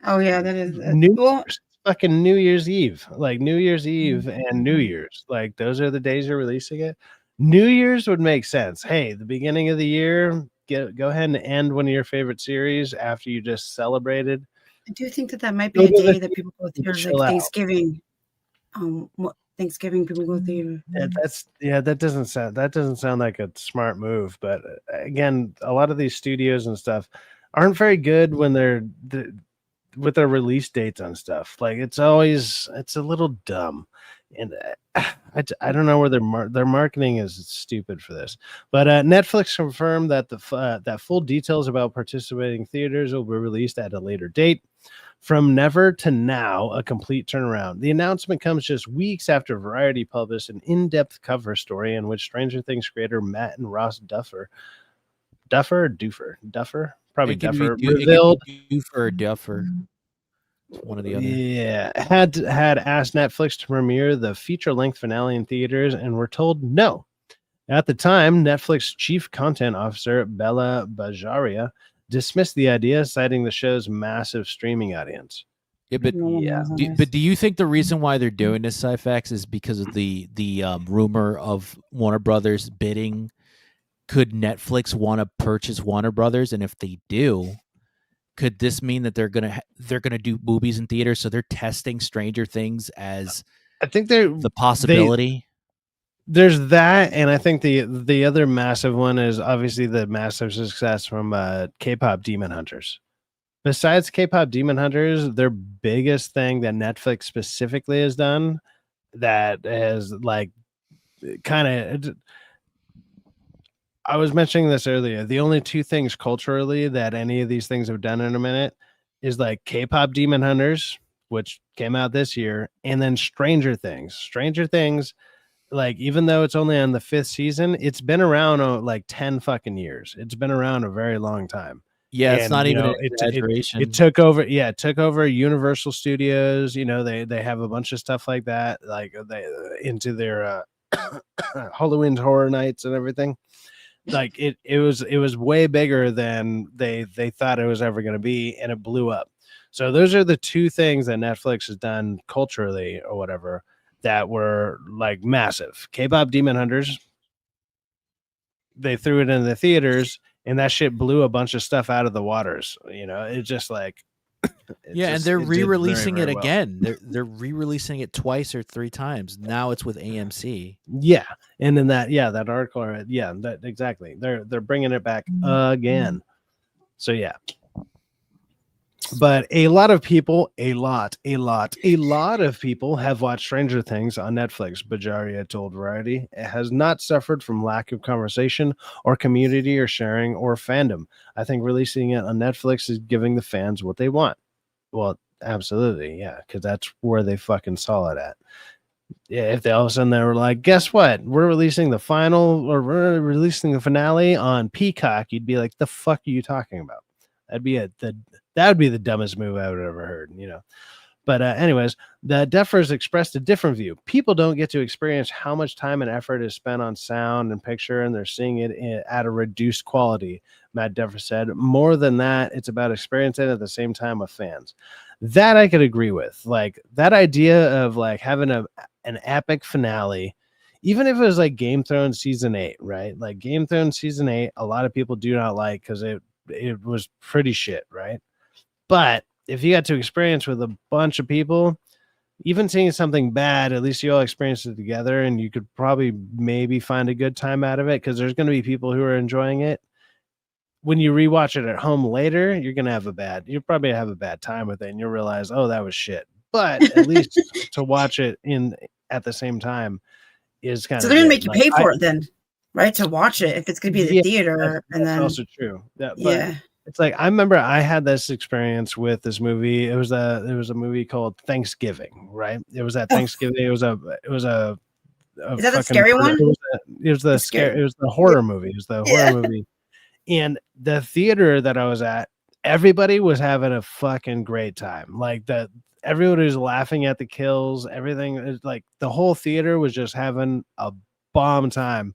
D: Oh yeah, that is
A: New Year's. fucking New Year's Eve, like New Year's Eve and New Year's, like those are the days you're releasing it. New Year's would make sense. Hey, the beginning of the year, go ahead and end one of your favorite series after you just celebrated.
D: I do think that might
A: Go
D: be a
A: to the
D: day that people go
A: theater,
D: theaters,
A: chill
D: like
A: out.
D: Thanksgiving. Thanksgiving people go theater.
A: That doesn't sound like a smart move. But again, a lot of these studios and stuff aren't very good when with their release dates on stuff. Like it's a little dumb, and I don't know where their marketing is stupid for this. But Netflix confirmed that that full details about participating theaters will be released at a later date. From never to now, a complete turnaround. The announcement comes just weeks after Variety published an in-depth cover story in which Stranger Things creator Matt and Ross Duffer, probably Duffer, revealed
F: Duffer or Duffer, one or the other.
A: Yeah, had asked Netflix to premiere the feature-length finale in theaters, and were told no. At the time, Netflix chief content officer Bella Bajaria dismissed the idea, citing the show's massive streaming audience.
F: Yeah, but do you think the reason why they're doing this, Syfaxx, is because of the rumor of Warner Brothers bidding? Could Netflix want to purchase Warner Brothers, and if they do, could this mean that they're gonna do movies in theaters? So they're testing Stranger Things as
A: I think they're
F: the possibility.
A: There's that, and I think the other massive one is obviously the massive success from K-pop Demon Hunters. Besides K-pop Demon Hunters, their biggest thing that Netflix specifically has done that has like kind of, I was mentioning this earlier, the only two things culturally that any of these things have done in a minute is like K-pop Demon Hunters, which came out this year, and then Stranger Things, like even though it's only on the 5th season, it's been around like 10 fucking years. It's been around a very long time.
F: Yeah, it's not even an
A: exaggeration. It took over. Yeah, it took over Universal Studios. You know, they have a bunch of stuff like that, like they into their Halloween Horror Nights and everything. Like it was way bigger than they thought it was ever going to be, and it blew up. So those are the two things that Netflix has done culturally or whatever that were like massive. K-pop Demon Hunters, they threw it in the theaters, and that shit blew a bunch of stuff out of the waters. You know, it's just like
F: and they're re-releasing it again. They're re-releasing it twice or 3 times. Now it's with AMC.
A: Yeah, and in that article, that exactly. They're bringing it back again. So yeah. But a lot of people have watched Stranger Things on Netflix, Bajaria told Variety. It has not suffered from lack of conversation or community or sharing or fandom. I think releasing it on Netflix is giving the fans what they want. Well, absolutely, yeah, because that's where they fucking saw it at. Yeah, if they all of a sudden they were like, guess what? We're releasing the finale on Peacock, you'd be like, the fuck are you talking about? That would be the dumbest move I would have ever heard, you know. But anyways, the Duffers expressed a different view. People don't get to experience how much time and effort is spent on sound and picture, and they're seeing it at a reduced quality, Matt Duffer said. More than that, it's about experiencing it at the same time with fans. That I could agree with. Like that idea of like having an epic finale, even if it was like Game of Thrones season 8, right? Like Game of Thrones season 8, a lot of people do not like because it was pretty shit, right? But if you got to experience with a bunch of people, even seeing something bad, at least you all experienced it together, and you could probably maybe find a good time out of it because there's going to be people who are enjoying it. When you rewatch it at home later, you'll probably have a bad time with it, and you'll realize, oh, that was shit. But at least to watch it at the same time is kind of.
D: So they're going to make you pay for it then, right? To watch it if it's going to be the theater, and then
A: also true. Yeah. It's like I remember I had this experience with this movie. It was a movie called Thanksgiving, right? It was at Thanksgiving. It was a
D: is that the scary one?
A: It was the horror movie. It was the horror movie. And the theater that I was at, everybody was having a fucking great time. Like everybody was laughing at the kills. Everything is like the whole theater was just having a bomb time.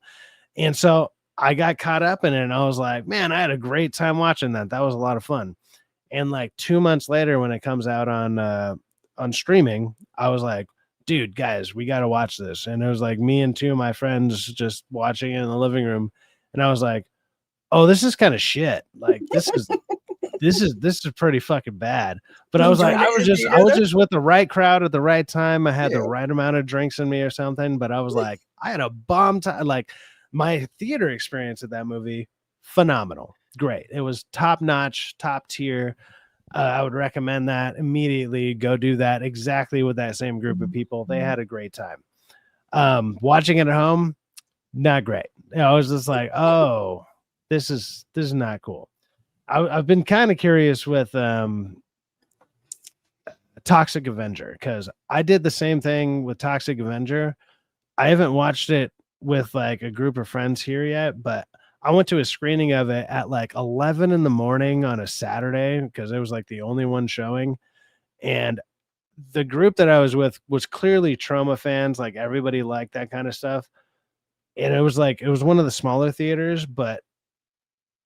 A: And so I got caught up in it, and I was like, man, I had a great time watching that. That was a lot of fun. And like 2 months later, when it comes out on on streaming, I was like, dude, guys, we got to watch this. And it was like me and two of my friends just watching it in the living room. And I was like, oh, this is kind of shit. Like this is pretty fucking bad. But I was like, I was just with the right crowd at the right time. I had the right amount of drinks in me or something. But I was like, I had a bomb time. Like my theater experience at that movie, phenomenal. Great. It was top notch, top tier. I would recommend that immediately. Go do that exactly with that same group of people. They had a great time. Watching it at home, not great. I was just like, oh, this is not cool. I've been kind of curious with Toxic Avenger, because I did the same thing with Toxic Avenger. I haven't watched it with like a group of friends here yet, but I went to a screening of it at like 11 in the morning on a Saturday because it was like the only one showing. And the group that I was with was clearly Trauma fans. Like everybody liked that kind of stuff. And it was one of the smaller theaters, but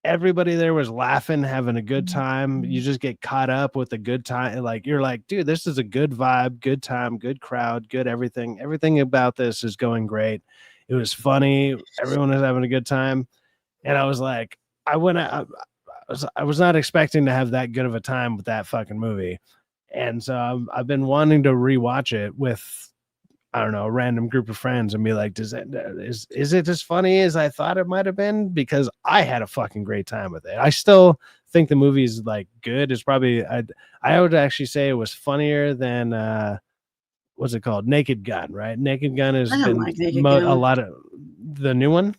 A: everybody there was laughing, having a good time. You just get caught up with the good time. Like you're like, dude, this is a good vibe, good time, good crowd, good everything. Everything about this is going great. It was funny. Everyone was having a good time. And I was like, I was not expecting to have that good of a time with that fucking movie. And so I've been wanting to rewatch it with, I don't know, a random group of friends and be like, is it as funny as I thought it might have been? Because I had a fucking great time with it. I still think the movie's like good. It's probably, I would actually say it was funnier than, what's it called? Naked Gun, right? Naked Gun has been
D: like Naked Gun.
A: A lot of the new one.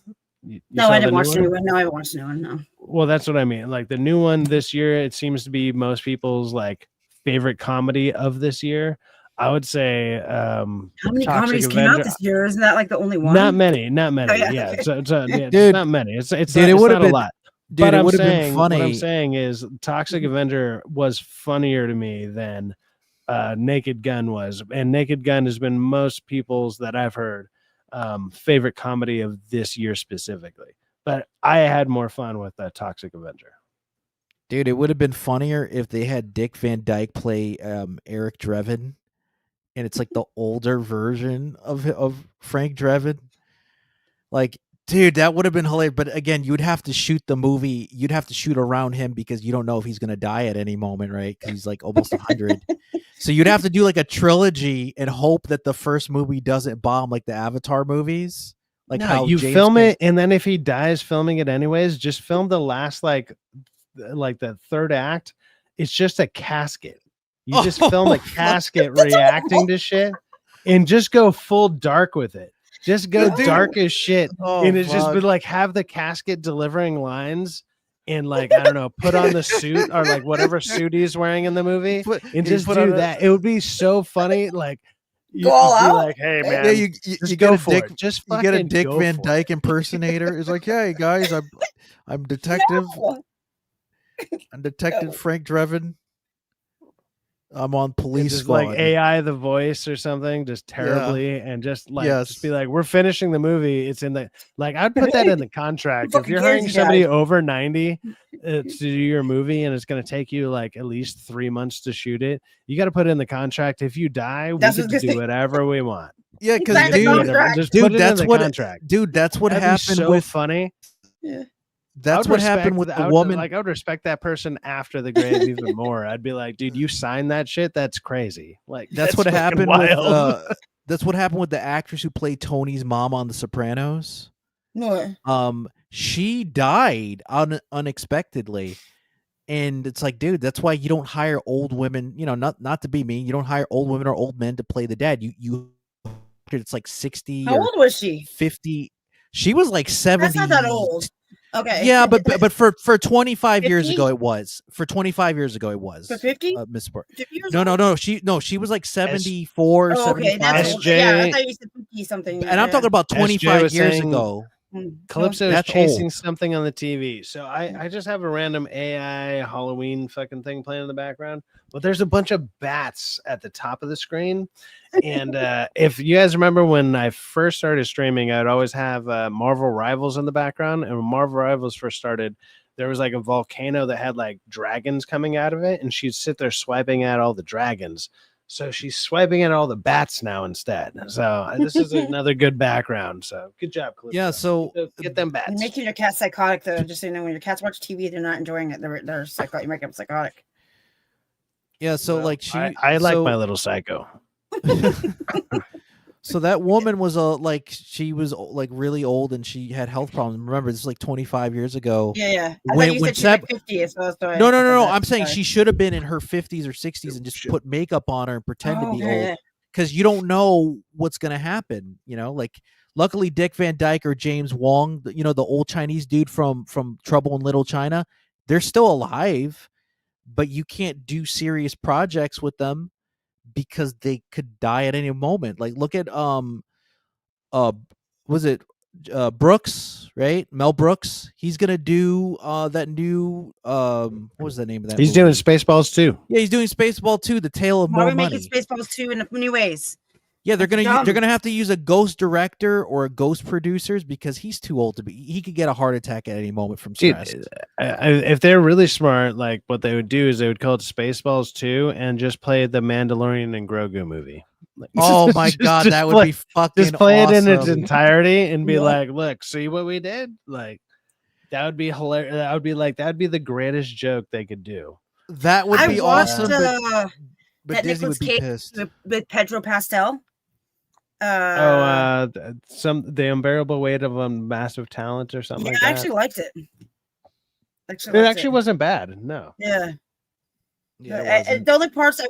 D: No, I didn't watch the new one. No, I haven't watched the new one. No.
A: Well, that's what I mean. Like the new one this year, it seems to be most people's like favorite comedy of this year. I would say
D: how many comedies came out this year? Isn't that like the only one?
A: Not many.
D: Oh, yeah,
A: Okay.
G: Dude,
A: it's not many. It's
G: it
A: would have been a lot.
G: Dude,
A: but
G: it would have been funny.
A: What I'm saying is Toxic Avenger was funnier to me than Naked Gun was. And Naked Gun has been most people's that I've heard favorite comedy of this year specifically. But I had more fun with Toxic Avenger.
G: Dude, it would have been funnier if they had Dick Van Dyke play Eric Draven, and it's like the older version of Frank Draven. Like, dude, that would have been hilarious. But again, you would have to shoot the movie. You'd have to shoot around him because you don't know if he's going to die at any moment, right? Because he's like almost 100. So you'd have to do like a trilogy and hope that the first movie doesn't bomb like the Avatar movies. Like
A: no,
G: how
A: you
G: James
A: film it, and then if he dies filming it anyways, just film the last like the third act. It's just a casket. You just film a casket reacting to shit, and just go full dark with it. Just go dark as shit, and it's just been like have the casket delivering lines. And like I don't know, put on the suit or like whatever suit he's wearing in the movie, and just do that. It would be so funny. Like
D: go all out.
A: Like, hey man,
G: yeah, you
A: go
G: get
A: for
G: Dick,
A: it. Just
G: you get a Dick
A: go
G: Van
A: for
G: Dyke impersonator. It's like, hey guys, I'm detective. I'm Detective Frank Draven. I'm on police
A: just
G: squad.
A: like AI the voice or something, just terribly, and just like just be like, we're finishing the movie. It's in the like I'd put that in the contract. If you're hiring somebody over 90 to do your movie and it's going to take you like at least 3 months to shoot it, you got to put in the contract. If you die, we get to do whatever we want.
G: Yeah, because
A: dude,
G: that's what happened.
A: So
G: with
A: funny.
G: Yeah. That's what happened with the woman.
A: Like I would respect that person after the grave even more. I'd be like, dude, you signed that shit. That's crazy. Like
G: that's what happened with that's what happened with the actress who played Tony's mom on The Sopranos.
D: What?
G: She died unexpectedly. And it's like, dude, that's why you don't hire old women, you know, not to be mean, you don't hire old women or old men to play the dad. You it's like 60.
D: How old was she?
G: 50. She was like 70.
D: That's not that old. Okay.
G: Yeah, but for 25 years ago it was. For 25 years ago it was.
D: For 50?
G: Miss Sport. No. She was like 74,
D: okay,
G: 75.
D: that's old. Yeah, I thought you said 50 something.
G: And I'm talking about 25 years ago.
A: Calypso is chasing something on the TV. So I just have a random AI Halloween fucking thing playing in the background. But there's a bunch of bats at the top of the screen. And if you guys remember when I first started streaming, I'd always have Marvel Rivals in the background. And when Marvel Rivals first started, there was like a volcano that had like dragons coming out of it. And she'd sit there swiping at all the dragons. So she's swiping at all the bats now instead. So this is another good background. So good job, Calypso.
G: Yeah, so
A: get them bats.
D: You're making your cat psychotic, though. Just so you know, when your cats watch TV, they're not enjoying it. They're psychotic. You make them psychotic.
G: Yeah, so
A: Well,
G: like
A: I like my little psycho.
G: So that woman was she was like really old and she had health problems. Remember, this is like 25 years ago.
D: Yeah. I thought you said she was like 50. So
G: no. I'm saying she should have been in her 50s or 60s and just put makeup on her and pretend to be old, because you don't know what's gonna happen. You know, like luckily Dick Van Dyke or James Wong, the old Chinese dude from Trouble in Little China, they're still alive, but you can't do serious projects with them because they could die at any moment. Like look at was it Brooks, right? Mel Brooks. He's gonna do that new what was the name of that
A: He's
G: movie?
A: doing Spaceballs 2.
G: Yeah, he's doing Spaceball 2, The Tale of
D: Why are
G: More
D: we
G: Money.
D: making Spaceballs 2 in new ways?
G: Yeah, they're gonna have to use a ghost director or a ghost producers because he's too old to be. He could get a heart attack at any moment from stress.
A: Dude, if they're really smart, like what they would do is they would call it Spaceballs 2 and just play the Mandalorian and Grogu movie. Like,
G: oh my god, that would be fucking
A: just play
G: awesome.
A: it in its entirety and be like, look, see what we did? Like that would be hilarious. That would be the greatest joke they could do.
G: That would be awesome. But
D: that
G: Disney would be
D: Cage
G: pissed.
D: with Pedro Pascal.
A: The unbearable weight of a massive talent or something like that.
D: I actually liked it.
A: It actually wasn't bad. No.
D: Yeah.
G: Yeah,
D: the only parts I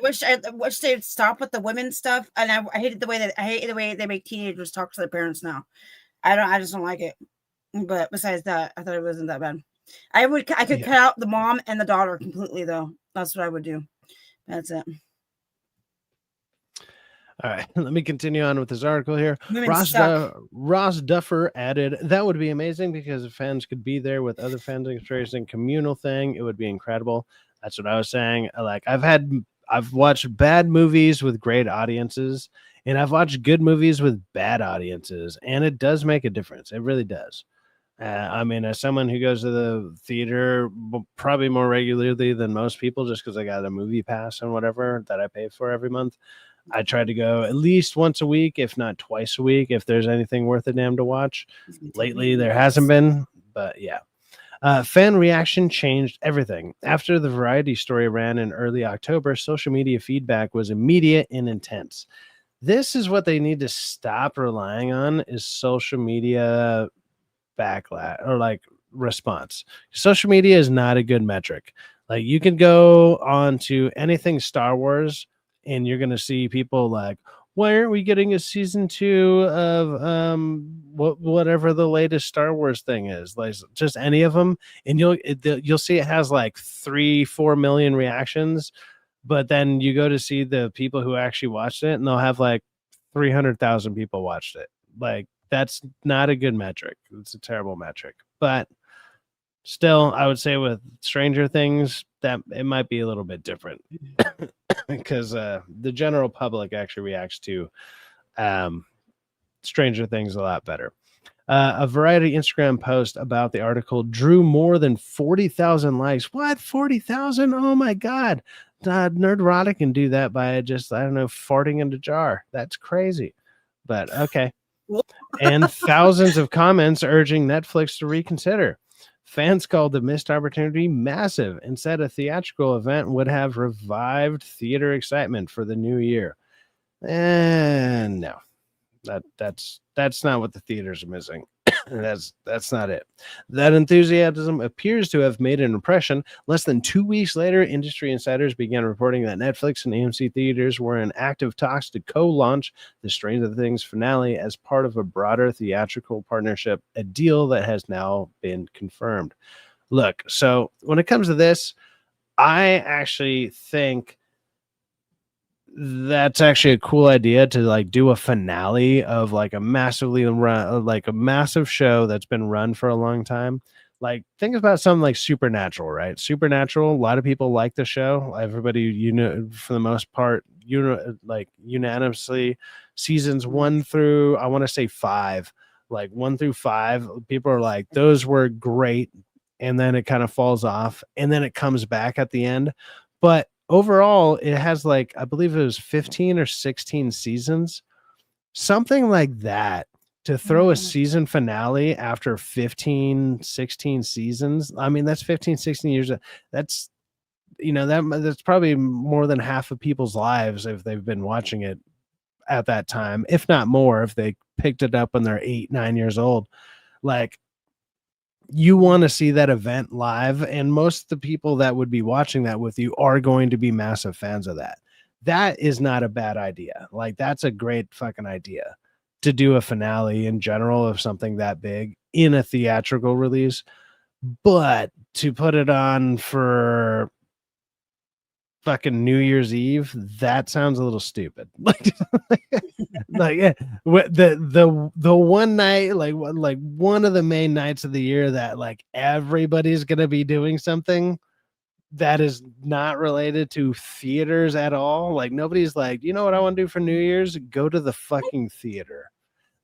D: wish they'd stop with the women stuff, and I hated the way they make teenagers talk to their parents now. I just don't like it. But besides that, I thought it wasn't that bad. I could cut out the mom and the daughter completely, though. That's what I would do. That's it.
A: All right, let me continue on with this article here. Ross Duffer added, that would be amazing because if fans could be there with other fans experiencing communal thing, it would be incredible. That's what I was saying. Like I've watched bad movies with great audiences, and I've watched good movies with bad audiences, and it does make a difference. It really does. I mean, as someone who goes to the theater probably more regularly than most people, just because I got a movie pass and whatever that I pay for every month, I try to go at least once a week, if not twice a week, if there's anything worth a damn to watch. Lately, there hasn't been, but yeah. Fan reaction changed everything. After the Variety story ran in early October, social media feedback was immediate and intense. This is what they need to stop relying on, is social media backlash or like response. Social media is not a good metric. Like you can go on to anything Star Wars and you're going to see people like, why aren't we getting a season 2 of whatever the latest Star Wars thing is? Like just any of them, and you'll see it has like 3-4 million reactions, but then you go to see the people who actually watched it, and they'll have like 300,000 people watched it. Like that's not a good metric. It's a terrible metric, but still, I would say with Stranger Things that it might be a little bit different because the general public actually reacts to Stranger Things a lot better. A Variety Instagram post about the article drew more than 40,000 likes. What? 40,000? Oh my God. Nerdrotic can do that by just, I don't know, farting in a jar. That's crazy. But okay. And thousands of comments urging Netflix to reconsider. Fans called the missed opportunity massive and said a theatrical event would have revived theater excitement for the new year. And no, that's not what the theaters are missing. That's not it. That enthusiasm appears to have made an impression. Less than 2 weeks later, industry insiders began reporting that Netflix and AMC theaters were in active talks to co-launch the Stranger Things finale as part of a broader theatrical partnership, a deal that has now been confirmed. Look, so when it comes to this, I actually think that's actually a cool idea to like do a finale of like a massive show that's been run for a long time. Like think about something like Supernatural, right? Supernatural, a lot of people like the show. Everybody, for the most part, like unanimously, seasons 1 through, I want to say 5, like 1 through 5, people are like, those were great. And then it kind of falls off and then it comes back at the end. But overall, it has like, I believe it was 15 or 16 seasons, something like that. To throw a season finale after 15, 16 seasons. I mean, that's 15, 16 years. That's, that's probably more than half of people's lives if they've been watching it at that time, if not more, if they picked it up when they're 8, 9 years old. Like, you want to see that event live, and most of the people that would be watching that with you are going to be massive fans of that. That is not a bad idea. Like, that's a great fucking idea to do a finale in general of something that big in a theatrical release. But to put it on for fucking New Year's Eve, that sounds a little stupid. Like yeah, the one night, like one of the main nights of the year that like everybody's gonna be doing something that is not related to theaters at all. Like, nobody's like, you know what I want to do for New Year's? Go to the fucking theater.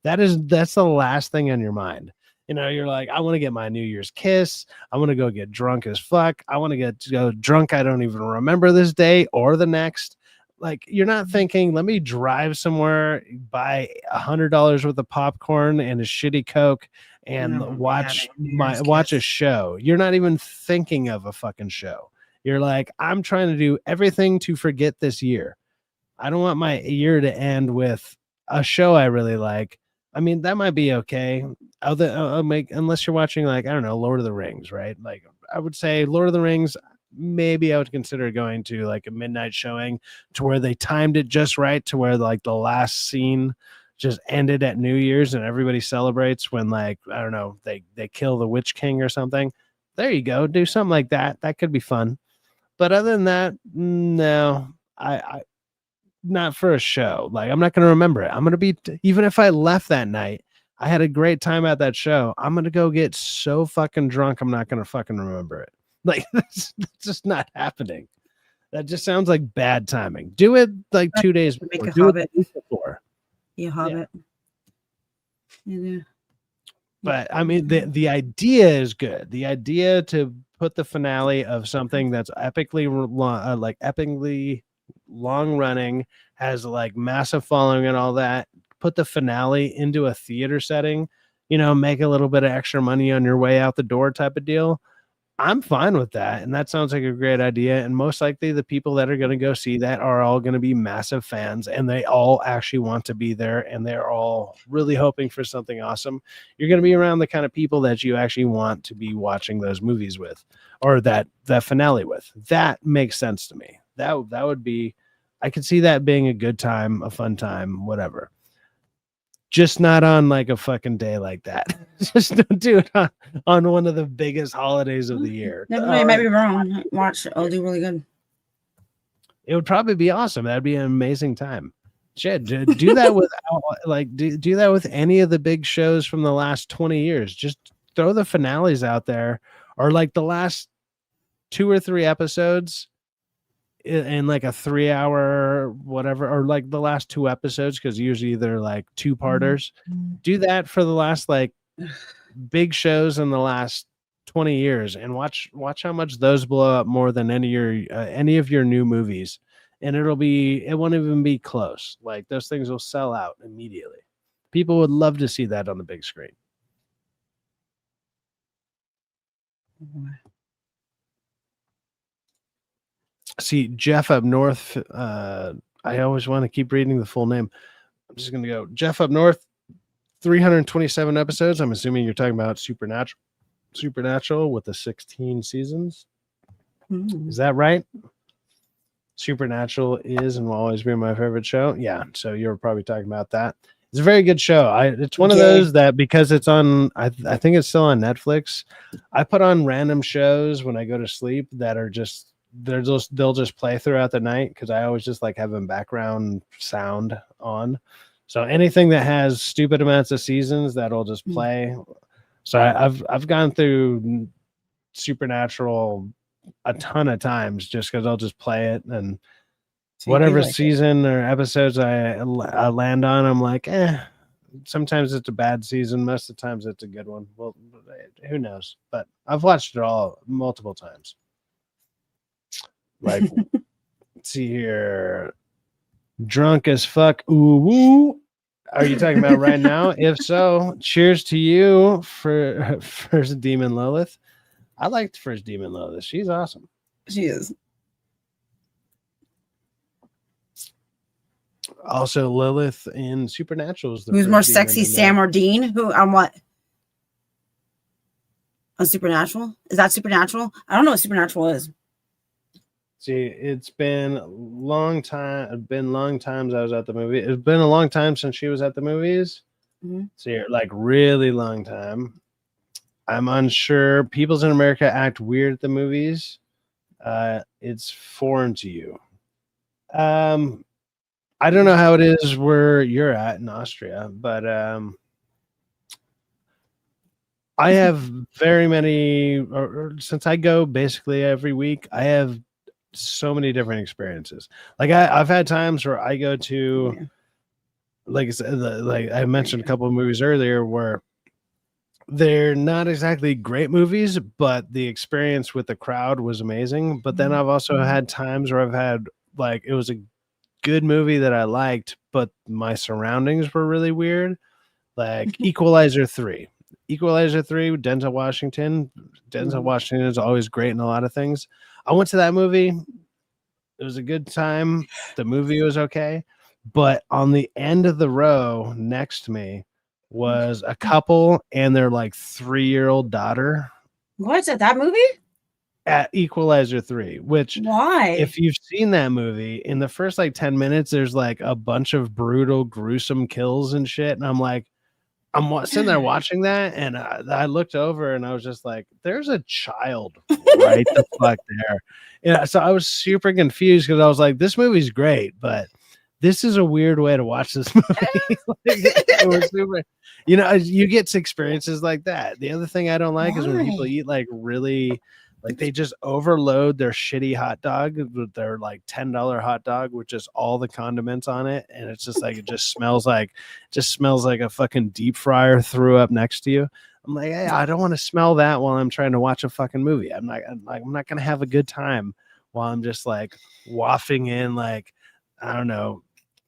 A: That's the last thing on your mind. You're like, I want to get my New Year's kiss. I want to go get drunk as fuck. I want to go drunk. I don't even remember this day or the next. Like, you're not thinking, let me drive somewhere, buy $100 worth of popcorn and a shitty Coke and watch a show. You're not even thinking of a fucking show. You're like, I'm trying to do everything to forget this year. I don't want my year to end with a show I really like. I mean, that might be okay. Unless you're watching, like, I don't know, Lord of the Rings, right? Like, I would say Lord of the Rings, maybe I would consider going to like a midnight showing to where they timed it just right to where like the last scene just ended at New Year's and everybody celebrates when, like, I don't know, they kill the Witch King or something. There you go. Do something like that. That could be fun. But other than that, no, I not for a show. Like, I'm not going to remember it. I'm going to be, even if I left that night, I had a great time at that show, I'm going to go get so fucking drunk, I'm not going to fucking remember it. Like, that's just not happening. That just sounds like bad timing. Do it like 2 days before.
D: Make a
A: Do
D: Hobbit.
A: it the week before.
D: Yeah, Hobbit. Yeah.
A: But I mean, the idea is good. The idea to put the finale of something that's epically long running, has like massive following and all that, put the finale into a theater setting, make a little bit of extra money on your way out the door type of deal. I'm fine with that. And that sounds like a great idea. And most likely the people that are going to go see that are all going to be massive fans, and they all actually want to be there, and they're all really hoping for something awesome. You're going to be around the kind of people that you actually want to be watching those movies with, or that finale with. That makes sense to me. That would be, I could see that being a good time, a fun time, whatever. Just not on like a fucking day like that. Just don't do it on one of the biggest holidays of the year.
D: You might be wrong. Watch, I'll do really good.
A: It would probably be awesome. That'd be an amazing time. Shit, do that with do that with any of the big shows from the last 20 years. Just throw the finales out there, or like the last 2 or 3 episodes in like a 3-hour whatever, or like the last 2 episodes, because usually they're like 2-parters. Do that for the last like big shows in the last 20 years, and watch how much those blow up more than any of your new movies, and it won't even be close. Like, those things will sell out immediately. People would love to see that on the big screen. See, Jeff Up North, I always want to keep reading the full name. I'm just going to go Jeff Up North, 327 episodes. I'm assuming you're talking about Supernatural with the 16 seasons. Is that right? Supernatural is and will always be my favorite show. Yeah, so you're probably talking about that. It's a very good show. It's one of those that, because it's on, I think it's still on Netflix, I put on random shows when I go to sleep that are just, they'll just play throughout the night, because I always just like having background sound on. So anything that has stupid amounts of seasons, that'll just play. So I've gone through Supernatural a ton of times just because I'll just play it, and whatever season or episodes I land on, I'm like, sometimes it's a bad season, most of the times it's a good one. Well, who knows? But I've watched it all multiple times. Like Let's see here. Drunk as fuck. Ooh, woo. Are you talking about right now? If so, cheers to you for First Demon Lilith. I liked First Demon Lilith. She's awesome.
D: She is.
A: Also, Lilith in Supernatural is the
D: Who's
A: first
D: more
A: demon
D: sexy,
A: in
D: Sam
A: that.
D: or Dean? Who on what? On Supernatural? Is that Supernatural? I don't know what Supernatural is.
A: See, it's been a long time. It's been long times I was at the movie. It's been a long time since she was at the movies.
D: Mm-hmm.
A: So you're like really long time. I'm unsure. Peoples in America act weird at the movies. It's foreign to you. I don't know how it is where you're at in Austria, but I have very many. Or since I go basically every week, I have so many different experiences. Like I've had times where I go to, like I said, like I mentioned a couple of movies earlier where they're not exactly great movies, but the experience with the crowd was amazing. But then I've also had times where I've had like it was a good movie that I liked, but my surroundings were really weird. Like Equalizer 3. Equalizer 3 with Denzel Washington. Denzel Washington is always great in a lot of things. I went to that movie. It was a good time. The movie was okay. But on the end of the row next to me was a couple and their like 3-year-old daughter.
D: What's that movie?
A: At Equalizer 3, which
D: why?
A: If you've seen that movie, in the first like 10 minutes, there's like a bunch of brutal, gruesome kills and shit. And I'm like, I'm sitting there watching that, and I looked over and I was just like, there's a child right the fuck there. Yeah, so I was super confused because I was like, this movie's great, but this is a weird way to watch this movie. Like, it was super, you get experiences like that. The other thing I don't like is when people eat like really, like they just overload their shitty hot dog with their like $10 hot dog with just all the condiments on it, and it's just like it just smells like a fucking deep fryer threw up next to you. I'm like, hey, I don't want to smell that while I'm trying to watch a fucking movie. I'm not gonna have a good time while I'm just like wafting in like I don't know,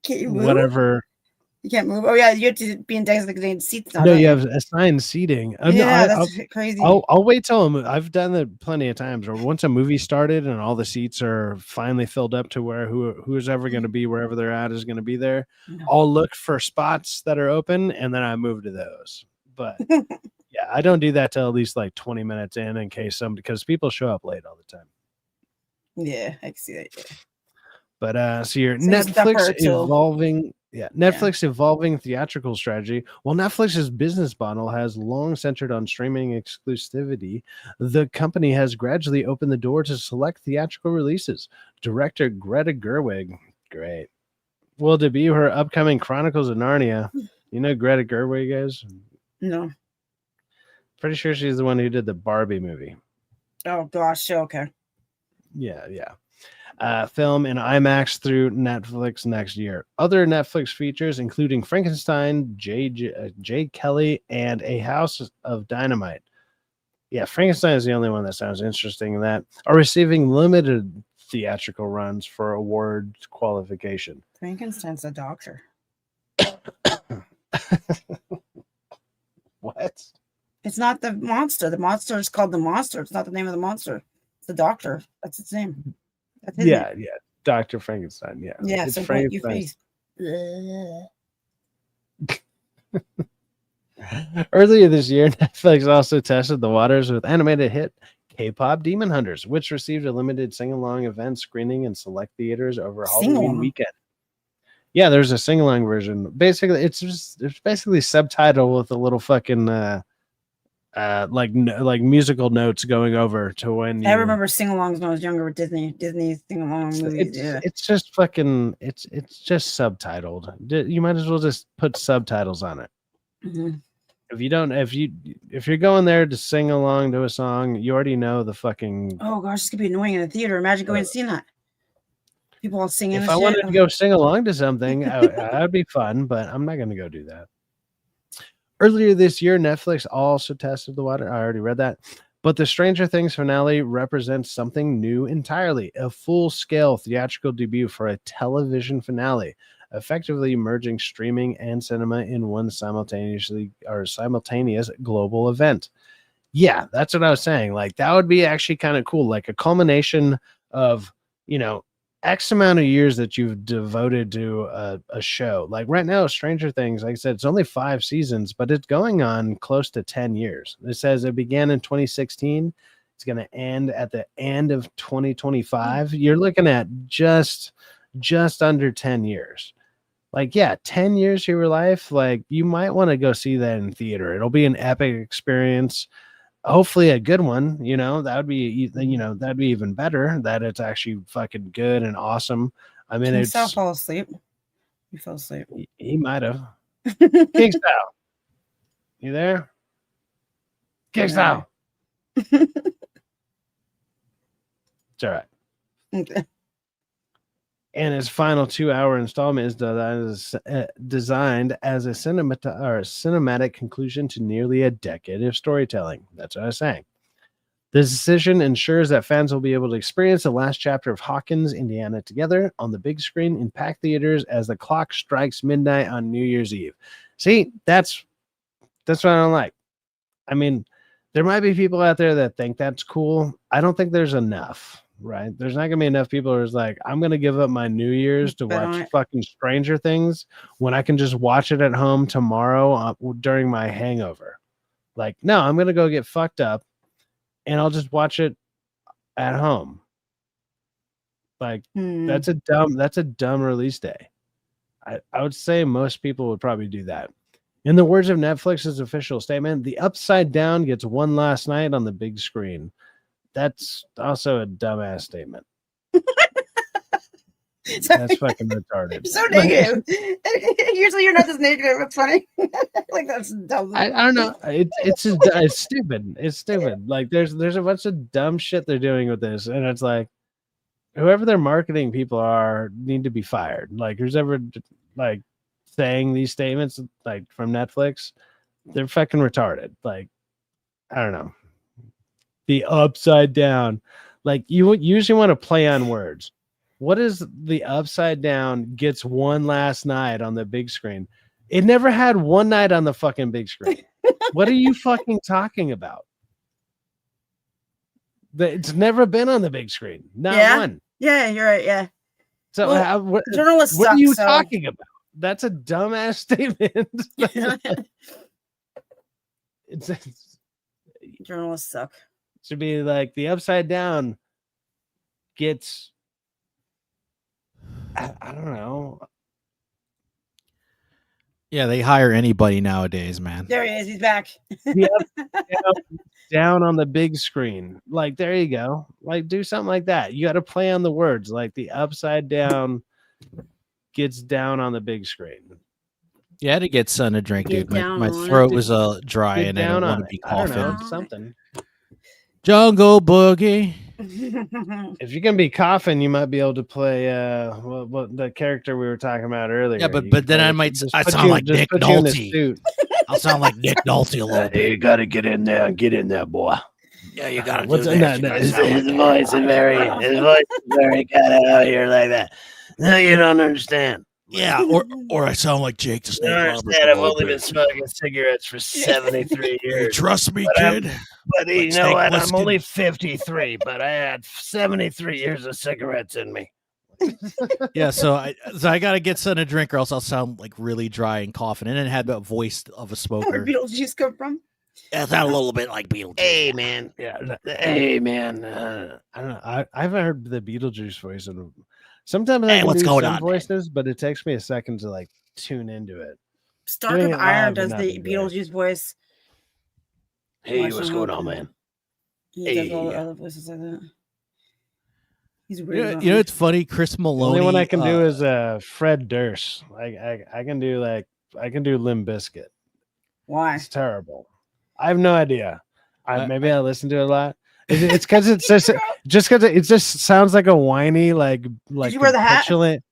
A: whatever.
D: You can't move. Oh yeah, you have to be in designated seats now.
A: No, you have assigned seating.
D: Yeah, that's crazy.
A: I'll wait till I've done it plenty of times. Or once a movie started and all the seats are finally filled up to where who's ever going to be wherever they're at is going to be there.
D: No.
A: I'll look for spots that are open and then I move to those. But yeah, I don't do that till at least like 20 minutes in case because people show up late all the time.
D: Yeah, I can see that. Yeah.
A: But so your Netflix evolving. Yeah, Netflix evolving theatrical strategy. While Netflix's business model has long centered on streaming exclusivity, the company has gradually opened the door to select theatrical releases. Director Greta Gerwig, great, will debut her upcoming Chronicles of Narnia. You know who Greta Gerwig is?
D: No.
A: Pretty sure she's the one who did the Barbie movie.
D: Oh gosh, okay.
A: Yeah. Film in IMAX through Netflix next year. Other Netflix features, including Frankenstein, J. Kelly, and A House of Dynamite. Yeah, Frankenstein is the only one that sounds interesting in that. Are receiving limited theatrical runs for award qualification.
D: Frankenstein's a doctor.
A: What?
D: It's not the monster. The monster is called the monster. It's not the name of the monster. It's the doctor. That's its name.
A: Yeah, Dr. Frankenstein. Yeah.
D: Yeah,
A: It's
D: so
A: Frankenstein.
D: your face.
A: Earlier this year, Netflix also tested the waters with animated hit K-pop Demon Hunters, which received a limited sing-along event screening in select theaters over Halloween weekend. Yeah, there's a sing-along version. Basically, it's basically subtitle with a little fucking like musical notes going over to when
D: I remember sing-alongs when I was younger with Disney sing-along movies.
A: It's just fucking it's just subtitled. You might as well just put subtitles on it.
D: Mm-hmm.
A: If you're going there to sing along to a song, you already know the fucking.
D: Oh gosh, this could be annoying in a theater. Imagine going and seeing that. People all singing.
A: If I wanted to go sing along to something, that'd be fun, but I'm not going to go do that. Earlier this year, Netflix also tested the water. I already read that. But the Stranger Things finale represents something new entirely, a full-scale theatrical debut for a television finale, effectively merging streaming and cinema in one simultaneous global event. Yeah, that's what I was saying. Like, that would be actually kind of cool, like a culmination of, X amount of years that you've devoted to a show. Like right now, Stranger Things, like I said, it's only 5 seasons, but it's going on close to 10 years. It says it began in 2016. It's going to end at the end of 2025. You're looking at just under 10 years. Like, yeah, 10 years of your life. Like, you might want to go see that in theater. It'll be an epic experience. Hopefully a good one, that would be, that'd be even better, that it's actually fucking good and awesome. I mean,
D: King Sal fell asleep. He fell asleep.
A: He might have. King Sal, you there? King Sal. It's all right.
D: Okay.
A: And his final 2-hour installment is designed as a cinematic conclusion to nearly a decade of storytelling. That's what I was saying. This decision ensures that fans will be able to experience the last chapter of Hawkins, Indiana together on the big screen in packed theaters as the clock strikes midnight on New Year's Eve. See, that's what I don't like. I mean, there might be people out there that think that's cool. I don't think there's enough. Right, there's not gonna be enough people who's like, I'm gonna give up my New Year's to watch fucking Stranger Things when I can just watch it at home tomorrow during my hangover. Like, no, I'm gonna go get fucked up and I'll just watch it at home. Like, that's a dumb release day. I would say most people would probably do that. In the words of Netflix's official statement, the Upside Down gets one last night on the big screen. That's also a dumbass statement. That's fucking retarded.
D: So negative. Usually you're not this negative. It's funny. Like, that's dumb.
A: I don't know. It's stupid. It's stupid. Like, there's a bunch of dumb shit they're doing with this, and it's like, whoever their marketing people are need to be fired. Like, who's ever like saying these statements like from Netflix, they're fucking retarded. Like, I don't know. The Upside Down, like, you usually want to play on words. What is the Upside Down gets one last night on the big screen? It never had one night on the fucking big screen. What are you fucking talking about? It's never been on the big screen. Not one.
D: Yeah, you're right. Yeah.
A: So
D: well, journalists
A: what
D: suck,
A: are you
D: so.
A: talking about? That's a dumbass statement.
D: Journalists suck.
A: Should be like the Upside Down gets, I don't know.
G: Yeah, they hire anybody nowadays, man.
D: There he is. He's back.
A: Down on the big screen. Like, there you go. Like, do something like that. You got to play on the words. Like, the Upside Down gets down on the big screen.
G: Yeah, I had to get son a drink, dude. My throat was dry and I don't want to be coughing.
A: I don't know, something.
G: Jungle Boogie.
A: If you're gonna be coughing, you might be able to play what the character we were talking about earlier.
G: Yeah, but then I sound like Nick Nolte. I'll sound like Nick Nolte a little bit.
A: You gotta get in there, boy.
G: Yeah, you gotta.
A: What's his voice is very kind of out here like that. No, you don't understand.
G: Yeah, or I sound like Jake the Snake.
A: I understand. I've only been smoking cigarettes for 73 years.
G: Trust me, kid.
A: But you know what? I'm only 53, but I had 73 years of cigarettes in me.
G: Yeah, so I gotta get son a drink, or else I'll sound like really dry and coughing. And it had the voice of a smoker.
D: Where Beetlejuice come from?
G: Yeah, it sounded a little bit like Beetlejuice.
A: Hey, man. Yeah. Hey, man. I don't know. I haven't heard the Beetlejuice voice in a. Sometimes I can do some voices, but it takes me a second to like tune into it.
D: Stark of Iron does the Beetlejuice voice.
A: Hey, what's going on, man?
D: He does all the other voices like that. He's weird.
G: You know, it's funny. Chris Maloney.
A: The only one I can do is Fred Durst. I can do Limp Bizkit.
D: Why?
A: It's terrible. I have no idea. Maybe I listen to it a lot. It's because it's just because it just sounds like a whiny like
D: Did you wear the hat?
A: petulant.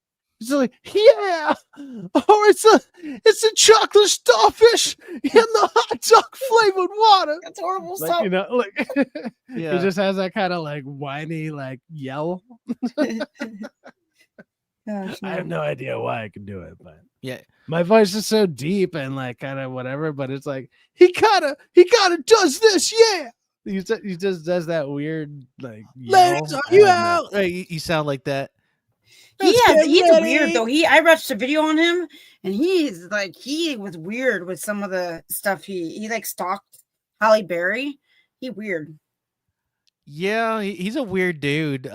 A: He's like, yeah, or it's a chocolate starfish in the hot dog flavored water.
D: That's horrible
A: Like,
D: stuff.
A: you know, like
G: Yeah.
A: he just has that kind of like whiny like yell.
D: Gosh,
A: I have
D: no.
A: no idea why I can do it, but
G: Yeah.
A: my voice is so deep and like kind of whatever. But it's like he kind of does this, yeah. He just does that weird like yell.
G: Ladies, are
A: I
G: you
A: have no-
G: out? Hey, you sound like that.
D: He's
G: get
D: weird
G: ready.
D: though. I watched a video on him, and he was weird with some of the stuff he like stalked Halle Berry. He weird.
G: Yeah, he's a weird dude.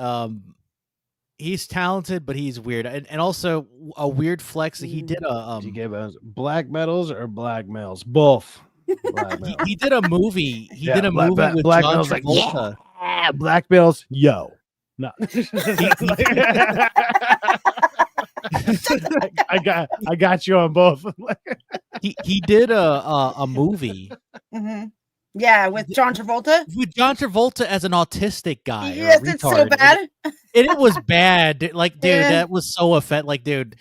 G: He's talented, but he's weird, and also a weird flex that he did a
A: DK Bones, black metals or black males, both. Black males.
G: he did a movie. He
A: Yeah,
G: did a movie with
A: black
G: John
A: males like
G: Travolta.
A: yeah, black males, yo. No. I got you on both.
G: he did a movie
D: Mm-hmm. Yeah, with John Travolta.
G: with John Travolta as an autistic guy. or
D: Yes,
G: a
D: it's so
G: retard.
D: bad.
G: And it was bad. Like, dude,
D: Yeah.
G: that was so offensive. Like, dude,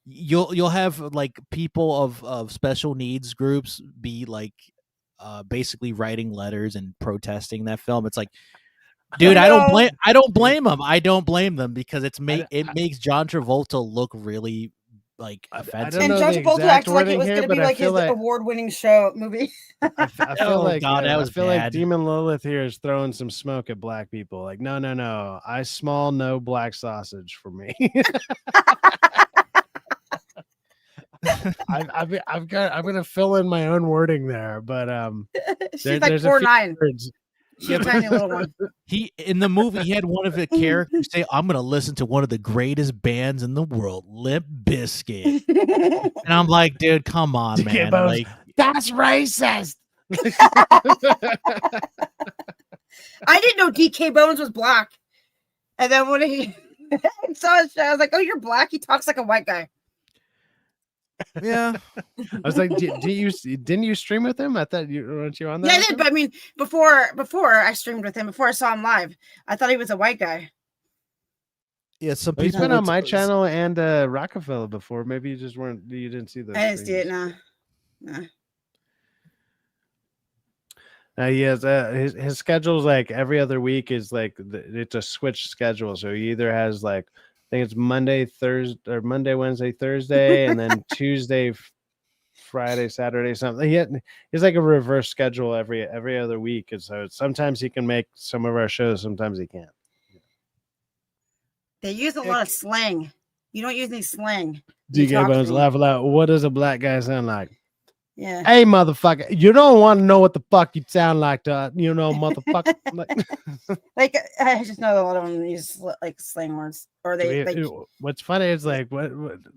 G: you'll have like people of special needs groups be like basically writing letters and protesting that film. It's like, dude, I don't blame them. I don't blame them because it makes John Travolta look really like offensive.
D: And
A: know
D: John
A: the
D: Travolta
A: exact
D: acted like it
A: wording
D: was
A: here,
D: going to be
A: but I
D: like his
A: feel like-
D: award-winning show movie.
A: I feel
G: Oh,
A: like
G: God, that was
A: I feel like
G: bad.
A: Demon Lilith here is throwing some smoke at black people. Like, no, I small no black sausage for me. I'm gonna fill in my own wording there, but
D: She's
A: there-
D: like
A: there's a few
D: 4'9".
A: words.
D: She's a tiny little one.
G: He in the movie he had one of the characters say, "I'm gonna listen to one of the greatest bands in the world, Limp Bizkit," and I'm like, dude, come on,
A: DK
G: man,
A: Bones,
G: like.
A: that's racist.
D: I didn't know DK Bones was black. And then when he saw his show, I was like, oh, you're black? He talks like a white guy.
G: Yeah.
A: I was like, didn't you stream with him? I thought weren't you on that?
D: Yeah, I
A: with
D: did.
A: him?
D: But I mean, before I streamed with him, before I saw him live, I thought he was a white guy.
G: Yeah, some
A: Well, he's
G: people
A: been on
G: would-
A: my channel and Rockefeller before. Maybe you didn't see those.
D: I didn't see it,
A: streams.
D: no.
A: He has his schedule's like every other week is like it's a switch schedule. So he either has like I think it's Monday, Thursday, or Monday, Wednesday, Thursday, and then Tuesday, Friday, Saturday, something. He's like a reverse schedule every other week, and so sometimes he can make some of our shows, sometimes he can't.
D: They use a lot of slang. You don't use any slang.
A: DK Bones laugh aloud. What does a black guy sound like?
D: Yeah.
A: Hey, motherfucker! You don't want to know what the fuck you sound like, motherfucker.
D: Like I just know a lot of them use like slang words, or they like.
A: What's funny is like what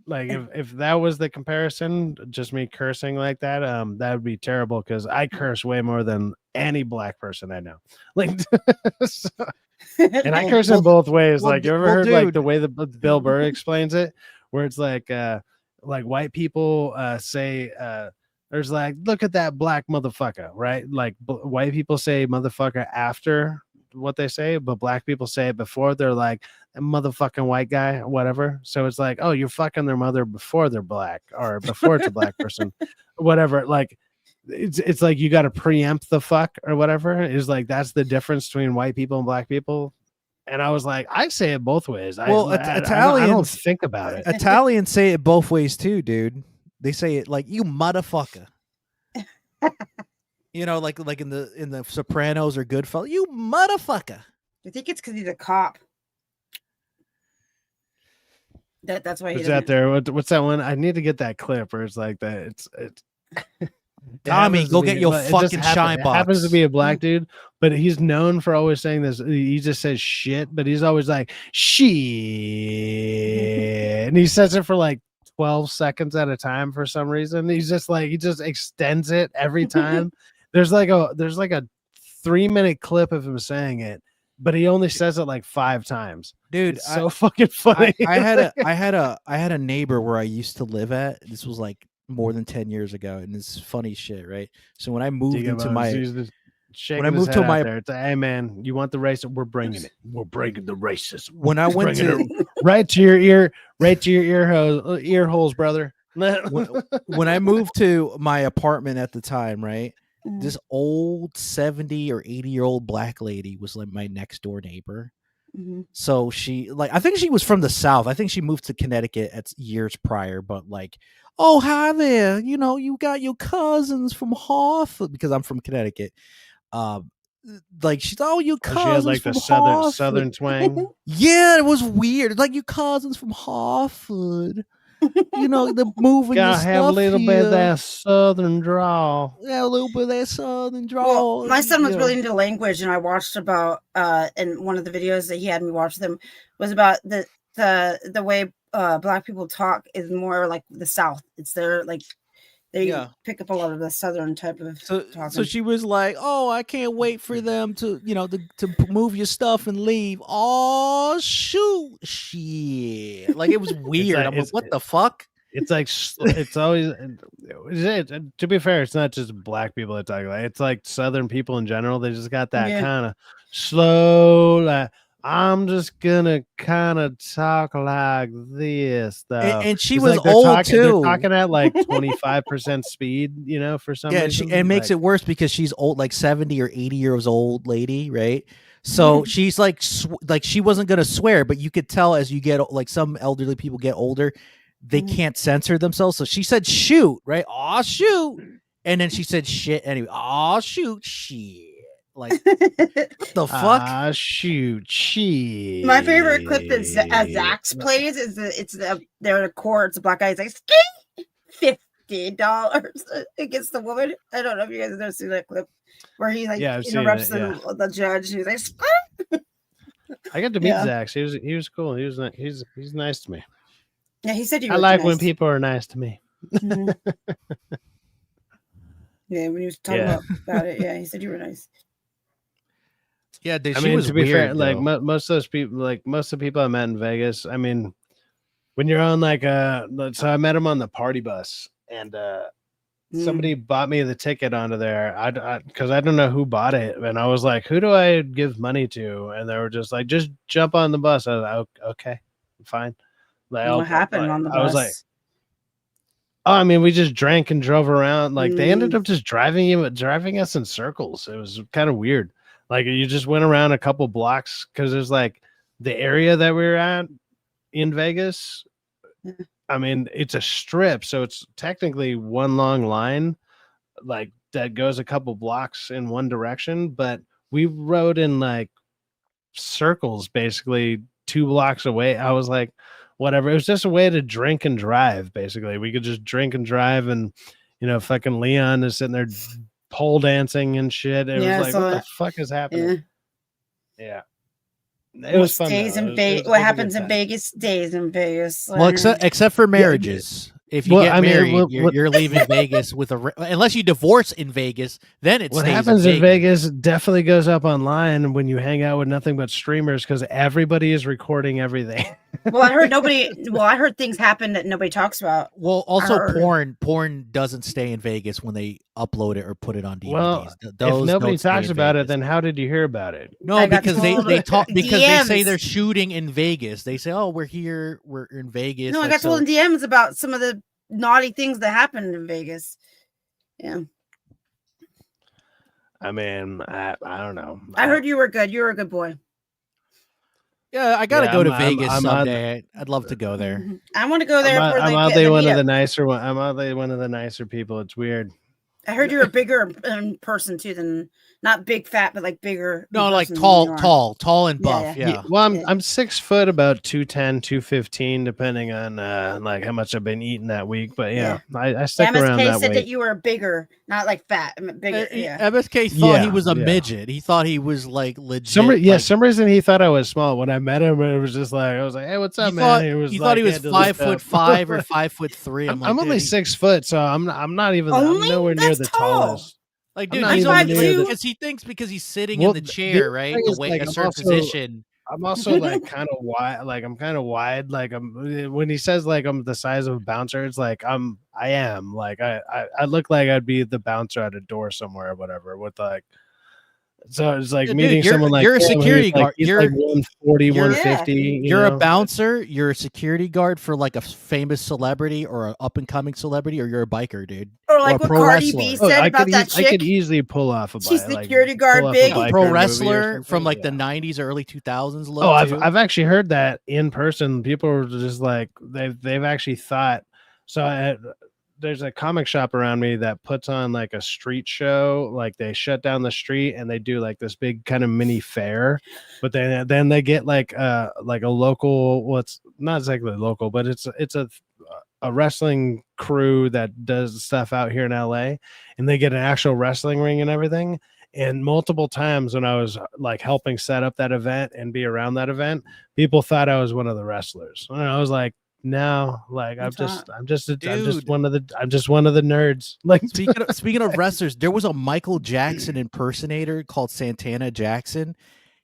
A: like if that was the comparison, just me cursing like that, that would be terrible because I curse way more than any black person I know. Like, so, and I curse in both ways. Like, you ever heard like the way that Bill Burr explains it, where it's like white people say. There's like, look at that black motherfucker, right? Like white people say motherfucker after what they say, but black people say it before. They're like, motherfucking white guy, whatever. So it's like, oh, you're fucking their mother before they're black or before it's a black person, whatever. Like, it's like you got to preempt the fuck or whatever. It's like that's the difference between white people and black people. And I was like, I say it both ways.
G: Well,
A: Italians, I don't think about it.
G: Italians say it both ways too, dude. They say it like you motherfucker. You know, like in the Sopranos or Goodfellas, you motherfucker.
D: I think it's because he's a cop. That's why he
A: What's
D: doesn't.
A: out there? What's that one? I need to get that clip where it's like that. It's
G: Tommy,
A: happens
G: go
A: to
G: get
A: be-
G: your
A: it just
G: fucking
A: happen-
G: shine
A: it
G: box.
A: happens to be a black dude, but he's known for always saying this. He just says shit, but he's always like shit, and he says it for like 12 seconds at a time for some reason. He's just like he just extends it every time. There's like a 3-minute clip of him saying it, but he only says it like 5 times.
G: Dude,
A: It's so fucking funny.
G: I had a neighbor where I used to live at. This was like more than 10 years ago, and it's funny shit, right? So when I moved into my
A: shaking
G: when I
A: his
G: moved
A: head
G: to
A: out
G: my
A: there. It's, hey man, you want the racism? We're bringing it. We're bringing the racism.
G: when I went
A: Bringing
G: to
A: it right to your ear, right to your ear holes, brother.
G: when I moved to my apartment at the time, right?
D: Mm.
G: This old 70 or 80-year-old black lady was like my next door neighbor.
D: Mhm.
G: So she like I think she was from the South. I think she moved to Connecticut at years prior, but like, oh hi there, you know, you got your cousins from Hartford because I'm from Connecticut. Um like she's your
A: Oh, she had
G: cousins
A: like
G: from
A: the
G: Hartford.
A: southern twang.
G: Yeah, it was weird. It's like your cousins from Hartford. You know, they're moving your
A: Gotta have a
G: stuff
A: little bit of
G: here.
A: that southern drawl.
G: Yeah, a little bit of that southern
D: Well,
G: drawl.
D: my son was
G: you
D: really
G: know.
D: into language, and I watched about and one of the videos that he had me watch them was about the way black people talk is more like the South. It's their like they
G: Yeah.
D: pick up a lot of the southern type of
G: So
D: talking.
G: she was like, "Oh, I can't wait for them to, you know, to move your stuff and leave." Oh, shoot, shit! Like it was weird.
A: like
G: I'm like, "What the fuck?"
A: It's like it's always. To be fair, it's not just black people that talk about it. It's like southern people in general. They just got that
D: Yeah.
A: kind of slow. Like I'm just gonna kind of talk like this, though.
G: And she
A: It's
G: was
A: like they're
G: old
A: talking, They're
G: too.
A: talking at like 25% speed, you know, for some
G: Yeah, and
A: reason.
G: she and makes
A: Like,
G: it worse because she's old, like 70 or 80 years old lady, right? So she's like like she wasn't gonna swear, but you could tell as you get like some elderly people get older, they can't censor themselves. So she said shoot, right? Aw shoot. And then she said shit anyway. Aw shoot, shit. Like what the fuck?
A: ah, shoot, shit.
D: My favorite clip that Zax plays is they're in a court. It's a black guy. He's like $50 against the woman. I don't know if you guys have ever seen that clip where he like
A: Yeah, I've seen
D: interrupts
A: it, yeah.
D: the judge. He's like,
A: I got to meet
D: Yeah.
A: Zax. He was cool. He's nice to me.
D: yeah, he said you.
A: I
D: were
A: like
D: nice.
A: when people are nice to me.
D: Mhm. Yeah, when he was talking
A: Yeah.
D: about it, yeah, he said you were nice.
G: Yeah, dude,
A: I
G: she
A: mean,
G: was
A: to be fair,
G: weird.
A: like
G: though.
A: most of those people, like most of the people I met in Vegas, I mean, when you're on like so I met him on the party bus, and somebody bought me the ticket onto there. Because I don't know who bought it, and I was like, who do I give money to? And they were just like, just jump on the bus. I was like, okay, fine. Like,
D: What happened on the bus?
A: I was like, oh, I mean, we just drank and drove around. Like they ended up just driving us in circles. It was kind of weird. Like you just went around a couple blocks because there's like the area that we were at in Vegas. I mean, it's a strip, so it's technically one long line, like that goes a couple blocks in one direction. But we rode in like circles, basically 2 blocks away. I was like, whatever. It was just a way to drink and drive. Basically, we could just drink and drive, and you know, fucking Leon is sitting there pole dancing and shit. It was like, what the fuck is happening? Yeah. It was fun.
D: Stays in
A: It
D: Vegas.
A: was
D: What
A: a
D: happens
A: good
D: in
A: time.
D: Vegas stays in Vegas.
G: Well, except for marriages. If you
A: Well,
G: get
A: I mean,
G: married,
A: what-
G: you're leaving Vegas with unless you divorce in Vegas, then it
A: What
G: stays
A: happens
G: in
A: in Vegas definitely goes up online when you hang out with nothing but streamers because everybody is recording everything.
D: Well, I heard nobody. Well, I heard things happen that nobody talks about.
G: Well,
D: I
G: also
D: heard.
G: porn doesn't stay in Vegas when they upload it or put it on DVDs.
A: Well,
G: Those
A: if nobody
G: don't stay
A: talks
G: in
A: about it,
G: Vegas.
A: then how did you hear about it?
G: No,
D: I got
G: because they
D: told
G: talk because they say
D: DMs.
G: they're shooting in Vegas. They say, "Oh, we're here, we're in Vegas."
D: No, I
G: like,
D: got told
G: so-
D: in DMs about some of the naughty things that happened in Vegas. Yeah,
A: I mean, I don't know.
D: I heard you were good. You were a good boy.
G: Yeah, I gotta
A: Yeah,
G: go to
A: I'm-
G: Vegas
A: I'm
G: someday. I'd love to go there.
D: I want to go there for
A: I'm
D: the
A: oddly one of
D: meetup.
A: the nicer one. I'm oddly one of the nicer people. It's weird.
D: I heard you were bigger in person too than not big fat, but like bigger.
G: No,
D: in
G: like
D: person than you are.
G: tall and
D: Yeah,
G: buff.
D: yeah.
G: Yeah.
A: Well, I'm 6 foot, about 210, 215, depending on like how much I've been eating that week. But yeah, I stick around
D: MSK
A: that
D: said
A: weight.
D: that you were bigger, not like fat. I mean, bigger. Yeah.
G: MSK thought he
A: Yeah,
G: was a
A: yeah.
G: midget. He thought he was like legit.
A: Some reason he thought I was small. When I met him, it was just like I was like, "Hey, what's up, man?"
G: You thought he was 5'5" or 5'3".
A: I'm
G: like,
A: only
G: dude,
A: 6 foot, so I'm not even.
D: Only?
A: I'm nowhere near
D: That's
A: the
D: tall.
A: tallest.
G: Like,
A: I'm
G: dude,
A: not
G: he's
A: even
G: only
A: near the-
G: because he thinks because he's sitting
A: Well,
G: in the
A: the
G: chair,
A: other
G: right?
A: thing is, like,
G: A
A: I'm
G: certain
A: also-
G: position.
A: I'm also like kind of wide. Like I'm kind of wide. Like when he says like I'm the size of a bouncer, it's like I am. Like I look like I'd be the bouncer at a door somewhere or whatever with like So it's like
F: Dude,
A: meeting someone like
F: you're a
A: him,
F: security guard.
A: He's
F: You're
A: like 140, 150.
F: You're a bouncer. You're a security guard for like a famous celebrity or an up and coming celebrity, or you're a biker, dude,
D: Or like
F: a
D: what
F: pro
D: Cardi
F: wrestler.
D: B said about that
A: I could
D: chick.
A: easily pull off a
D: She's
A: like,
D: security guard
A: pull off
D: big.
A: a biker
F: Pro
A: movie or
F: wrestler
A: something.
F: from like the 90s or early 2000s. Look,
A: Oh,
F: too.
A: I've actually heard that in person. People are just like they've actually thought. So there's a comic shop around me that puts on like a street show. Like they shut down the street and they do like this big kind of mini fair. But then they get like a local. Well, it's not exactly local, but it's a wrestling crew that does stuff out here in LA, and they get an actual wrestling ring and everything. And multiple times when I was like helping set up that event and be around that event, people thought I was one of the wrestlers. And I was like, no, like I'm just one of the nerds. Like
F: speaking of wrestlers, there was a Michael Jackson impersonator called Santana Jackson.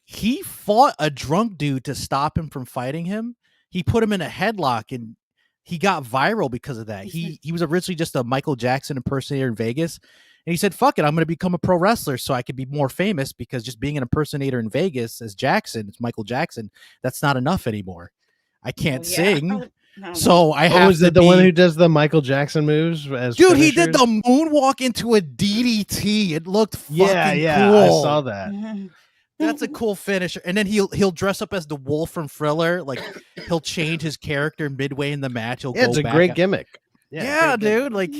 F: He fought a drunk dude to stop him from fighting him. He put him in a headlock and he got viral because of that. He was originally just a Michael Jackson impersonator in Vegas. And he said, fuck it, I'm going to become a pro wrestler so I could be more famous, because just being an impersonator in Vegas as Jackson, it's Michael Jackson, that's not enough anymore. I can't sing. So I have
A: was it the one who does the Michael Jackson moves as
F: dude,
A: finishers?
F: he did the moonwalk into a DDT. It looked fucking cool.
A: I saw that.
F: That's a cool finisher. And then he'll dress up as the wolf from Thriller. Like he'll change his character midway in the match.
A: It's a great gimmick.
F: Yeah, dude. Like,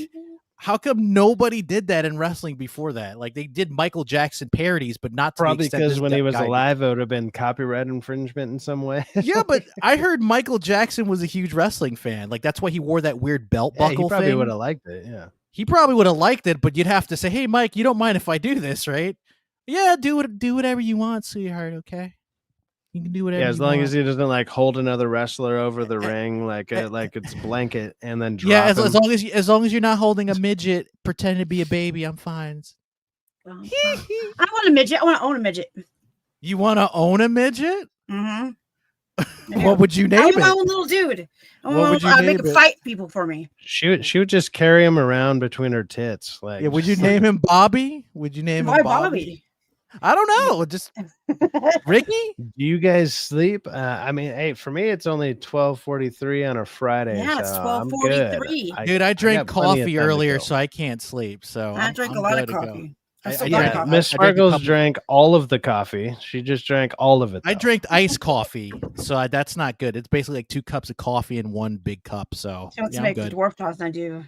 F: how come nobody did that in wrestling before that? Like they did Michael Jackson parodies, but not to
A: probably
F: because
A: when he was alive, it would have been copyright infringement in some way.
F: Yeah, but I heard Michael Jackson was a huge wrestling fan. Like that's why he wore that weird belt buckle.
A: He probably
F: thing.
A: would have liked it. Yeah,
F: he probably would have liked it, but you'd have to say, "Hey, Mike, you don't mind if I do this, right?" Yeah, do whatever you want, sweetheart. Okay, you can do whatever.
A: Yeah, as long as he doesn't like hold another wrestler over the ring like it's blanket and then drop
F: yeah,
A: him.
F: as long as you're not holding a midget pretending to be a baby, I'm fine.
D: I want a midget. I want to own a midget.
F: You want to own a midget?
D: Mm-hmm.
F: What would you name
D: I
F: it?
D: want my own little dude. I
F: What would you
D: make
F: name
D: him
F: it?
D: fight people for me.
A: She would just carry him around between her tits. Like,
F: Yeah, would you name him Bobby? Would you name
D: Why
F: him
D: Bobby?
F: I don't know. Just Ricky?
A: Do you guys sleep? I mean, hey, for me, it's only 12:43 on a Friday.
D: Yeah, it's
A: so I'm good.
D: 12:43.
F: Dude, I drank
A: got plenty of
F: coffee
A: time to
F: earlier,
A: go.
F: so I can't sleep. So
D: I drank a lot of coffee.
A: Miss Sparkles drank all of the coffee. She just drank all of it.
F: I drank iced coffee, so that's not good. It's basically like 2 cups of coffee in 1 big cup. So
D: She wants
F: yeah,
D: to
F: I'm
D: make
F: good.
D: dwarf toss, and I do.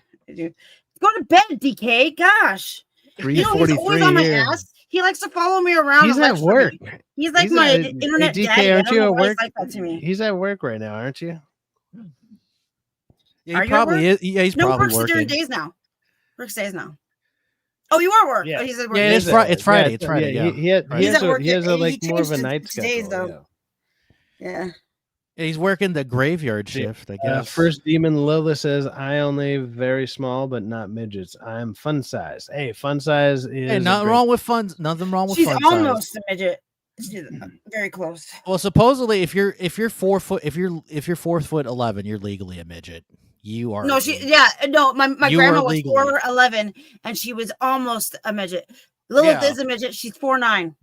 D: Go to bed, DK. Gosh. He's always
A: 3:43
D: on my
A: here.
D: ass. He likes to follow me around.
A: He's
D: and
A: at
D: lecture
A: work.
D: me. He's like
A: He's
D: my
A: at-
D: internet
A: Hey, DK,
D: daddy.
A: aren't
D: I don't
A: you
D: know
A: at
D: why he's
A: work?
D: like that to me.
A: He's at work right now, aren't you?
F: Yeah,
D: Are
F: he
D: you at
F: probably
D: work?
F: is. Yeah, he's
D: No,
F: probably
D: works
F: working.
D: during days now. Works days now. Oh, you are at work.
A: Yeah.
D: Oh, he's at work.
F: Yeah, it's Friday. It's Friday. Yeah,
A: He has
D: He's at work.
A: he has a
D: He
A: like more of a
D: changed
A: night
D: his days,
A: schedule.
D: though. Yeah.
F: Yeah, he's working the graveyard shift. I guess.
A: First Demon Lilith says, "I only very small, but not midgets. I'm fun size." Hey, fun size is
F: Hey, nothing wrong with fun. Nothing wrong with
D: She's
F: fun size.
D: almost a midget. She's very close.
F: Well, supposedly, if you're 4 foot, if you're 4'11", you're legally a midget. You are.
D: No, my
F: You
D: grandma
F: are
D: was
F: legally-
D: 4'11", and she was almost a midget. Lilith
F: Yeah.
D: is a midget. She's 4'9".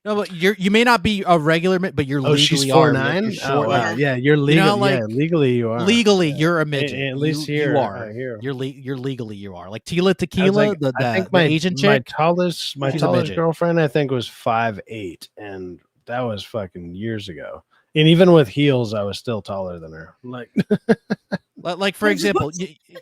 F: No, but you may not be a regular, but you're legally
A: she's
F: are.
A: 4'9"?
F: You're
A: Oh,
F: short.
A: wow. Yeah, you're legal.
F: know, like,
A: yeah, legally you are.
F: Legally, you're a midget.
A: At least
F: you
A: here,
F: are.
A: here.
F: You're legally you are. Like Tila
A: I was
F: Tequila,
A: like,
F: the
A: I think
F: the Asian
A: my
F: chick.
A: tallest
F: She's a
A: tallest
F: midget.
A: girlfriend I think was 5'8", and that was fucking years ago. And even with heels, I was still taller than her.
F: Like for example,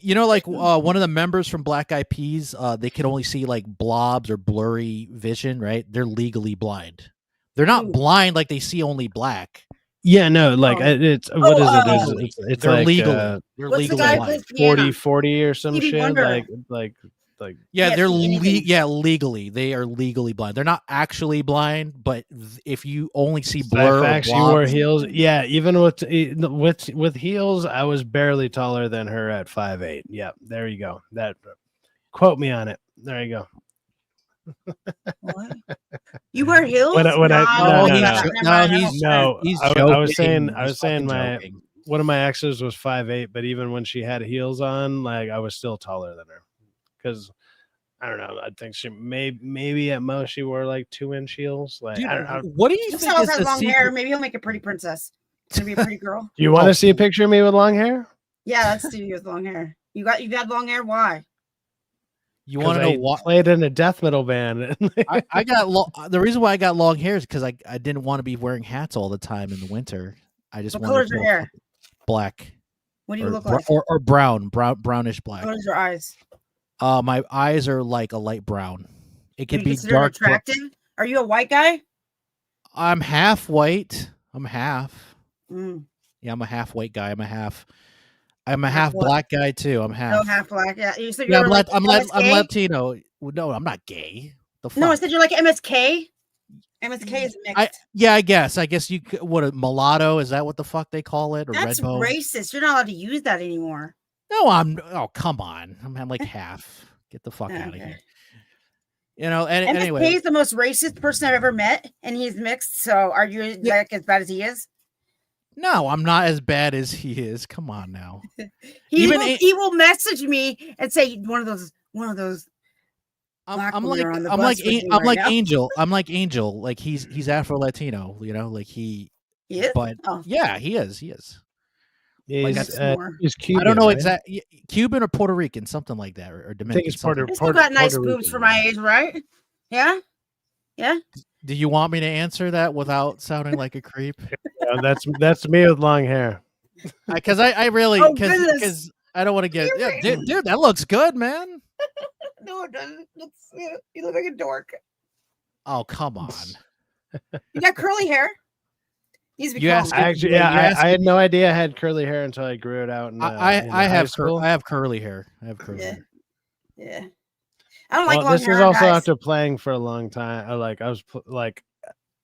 F: you know, like one of the members from Black Eyed Peas, they can only see like blobs or blurry vision, right? They're legally blind. They're not blind like they see only black.
A: Yeah, no, like it's what is it? It's
F: They're
A: like
F: legally. They're
D: What's the
F: legally
D: guy
F: blind.
D: with piano?
A: 40 or some
D: Stevie
A: shit.
D: Wonder.
A: Like
F: Yeah, they're
D: anything.
F: legally. They are legally blind. They're not actually blind, but if you only see blur, or
A: Syfaxx, you wore
F: blobs-
A: heels. Yeah, even with heels, I was barely taller than her at 5'8". Yeah, there you go. That quote me on it. There you go.
D: What? You wear heels?
A: When
F: he's
A: I was saying
F: joking.
A: I was
F: He's
A: saying
F: fucking
A: my
F: joking.
A: one of my exes was 5'8", but even when she had heels on, like I was still taller than her because I don't know. I think she maybe at most she wore like 2-inch heels. Like,
G: Dude,
A: I don't.
G: what do you
D: This
G: think
D: house
G: is
D: has
G: the
D: long
G: secret?
D: hair. Maybe he'll make a pretty princess. She'll be a pretty girl.
A: You want to see a picture of me with long hair?
D: Yeah, that's Stevie with long hair. You had long hair. Why?
G: You want to know what?
A: Played in a death metal band.
G: I got the reason why I got long hair is because I didn't want to be wearing hats all the time in the winter. I just
D: What
G: wanted
D: color's
G: to
D: your hair?
G: black.
D: What do you
G: or,
D: look like?
G: Or brownish black.
D: What is your eyes?
G: My eyes are like a light brown. It could be
D: considered
G: dark.
D: attractive. Are you a white guy?
G: I'm half white. I'm half.
D: Mm.
G: Yeah, I'm a half white guy. I'm a half black guy too. I'm half.
D: No, half black. Yeah, you said
G: Yeah,
D: you're like
G: I'm
D: MSK?
G: Latino. No, I'm not gay. The fuck?
D: No, I said you're like MSK. MSK is mixed.
G: I guess you could, what a mulatto is that what the fuck they call it or
D: That's
G: redbone?
D: racist. You're not allowed to use that anymore.
G: No, oh come on. I'm like half. Get the fuck out of here. You know, and
D: MSK
G: anyway,
D: is the most racist person I've ever met, and he's mixed. So are you like as bad as he is?
G: no, I'm not as bad as he is. Come on now.
D: He will message me and say one of those.
G: I'm like Angel. I'm like Angel. Like he's Afro Latino. You know, like he.
D: Yeah.
G: But yeah, he is. He is.
A: He's Cuban.
G: I don't know
A: right?
G: exactly Cuban or Puerto Rican, something like that, or Dominican.
A: I think it's Puerto.
D: He's still got nice boobs for my age, right? Yeah. Yeah.
G: Do you want me to answer that without sounding like a creep?
A: Yeah, that's me with long hair.
G: Because I really because I don't want to get dude, that looks good, man.
D: No, it doesn't. You look like a dork.
G: Oh, come on.
D: You got curly hair.
A: I had no idea I had curly hair until I grew it out.
G: I have curly hair. I have curly hair.
D: Yeah. I don't like long
A: this
D: hair.
A: was also
D: guys.
A: after playing for a long time.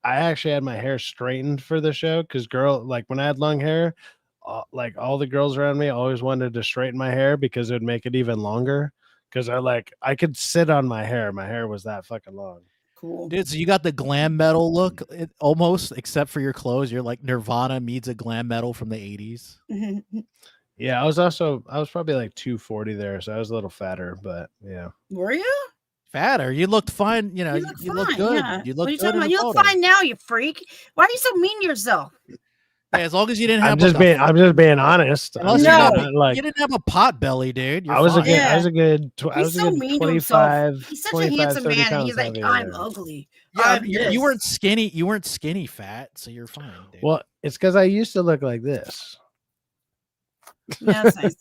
A: I actually had my hair straightened for the show because when I had long hair, all the girls around me always wanted to straighten my hair because it would make it even longer. Because I could sit on my hair. My hair was that fucking long.
D: Cool.
G: Dude, so you got the glam metal look almost, except for your clothes. You're like Nirvana meets a glam metal from the 80s.
A: Yeah, I was probably like 240 there, so I was a little fatter, but yeah.
D: Were you?
G: Fatter. You looked fine. You know, you look good.
D: Yeah.
G: You look
D: good. You look fine now, you freak. Why are you so mean to yourself?
G: Hey, as long as you didn't have
A: I'm just being honest.
G: You didn't have a pot belly, dude.
A: I was a good 25.
D: He's such a handsome man, and he's like, I'm ugly.
G: Yeah, you weren't skinny. You weren't skinny fat, so you're fine, dude.
A: Well, it's because I used to look like this.
D: Yeah, that's nice.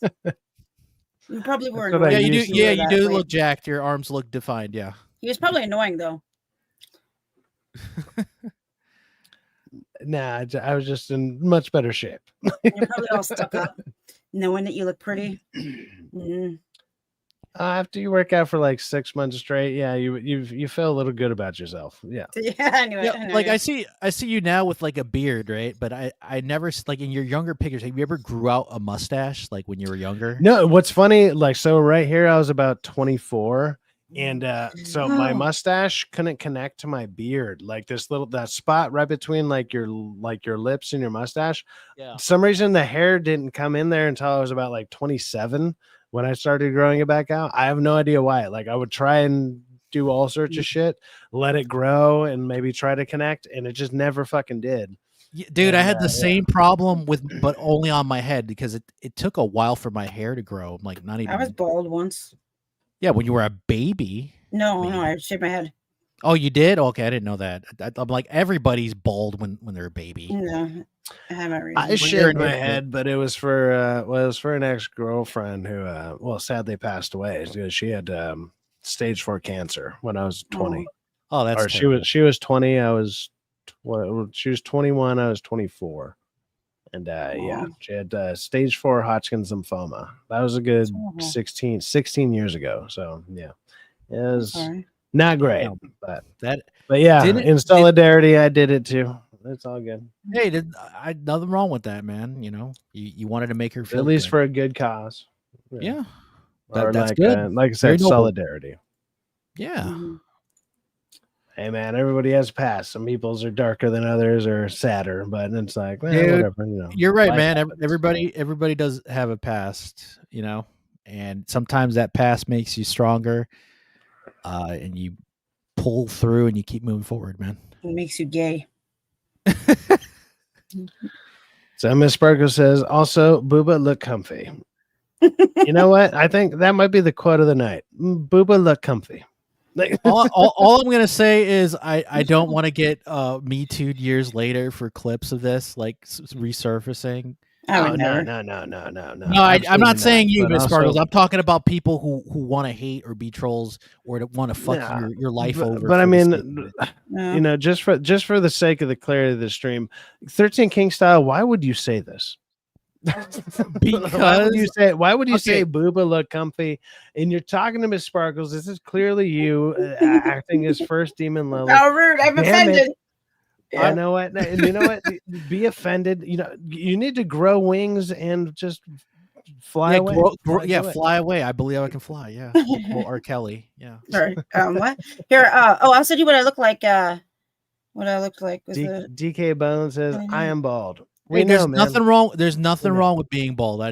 D: You probably were.
G: Yeah, you do. Yeah, you do look jacked. Your arms look defined. Yeah.
D: He was probably annoying though.
A: Nah, I was just in much better shape.
D: You're probably all stuck up, knowing that you look pretty. Mm-hmm.
A: After you work out for like 6 months straight, yeah, you feel a little good about yourself. Yeah.
D: Yeah, I knew it.
G: I see you now with like a beard, right? But I never like in your younger pictures. Have you ever grew out a mustache like when you were younger?
A: No. What's funny, so right here, I was about 24. And so my mustache couldn't connect to my beard, like that spot right between like your lips and your mustache.
G: Yeah.
A: For some reason the hair didn't come in there until I was about like 27 when I started growing it back out. I have no idea why. Like I would try and do all sorts of shit, let it grow and maybe try to connect, and it just never fucking did.
G: Dude, I had the same problem but only on my head because it took a while for my hair to grow. I'm like not even.
D: I was bald once.
G: Yeah, when you were a baby.
D: No, I shaved my head.
G: Oh, you did? Okay, I didn't know that. I'm like everybody's bald when they're a baby.
D: No, I have my reason.
A: I shaved my head, but it was for an ex-girlfriend who sadly passed away because she had stage 4 cancer when I was 20.
G: Oh, that's
A: terrible. She was 20. She was 21. I was 24. And yeah, she had stage 4 Hodgkin's lymphoma. That was a good 16 years ago. So yeah, it was not great, but yeah, in solidarity, I did it too. It's all good.
G: Hey, nothing wrong with that, man. You know, you wanted to make her feel
A: at least
G: good.
A: for a good cause.
G: Yeah,
A: that's good. Like I said, solidarity.
G: Yeah.
D: Mm-hmm.
A: Hey man, everybody has past. Some people's are darker than others or sadder, but it's like,
G: Dude,
A: whatever. You know,
G: you're right, man. Everybody does have a past, you know, and sometimes that past makes you stronger. and you pull through and you keep moving forward, man.
D: It makes you gay.
A: So Miss Sparkle says, also, Booba look comfy. You know what? I think that might be the quote of the night. Booba look comfy.
G: all I'm gonna say is I don't want to get Me Too'd years later for clips of this like resurfacing.
A: No.
G: No, I'm not saying you, Miss Sparkles. I'm talking about people who want to hate or be trolls or want to fuck your life over.
A: But I mean, you know, just for the sake of the clarity of the stream, 13 King style. Why would you say this?
G: Because
A: why would you say Booba look comfy? And you're talking to Miss Sparkles. This is clearly you acting as first demon level.
D: How rude! I'm offended.
A: You know what? You know what? Be offended. You know, you need to grow wings and just fly away.
G: Fly away. I believe I can fly. Yeah. Well, R. Kelly. Yeah.
D: Sorry. What? Here. I'll send you what I look like. What I looked like.
A: DK Bone says, "I am bald."
G: There's nothing wrong. There's nothing wrong with being bald. I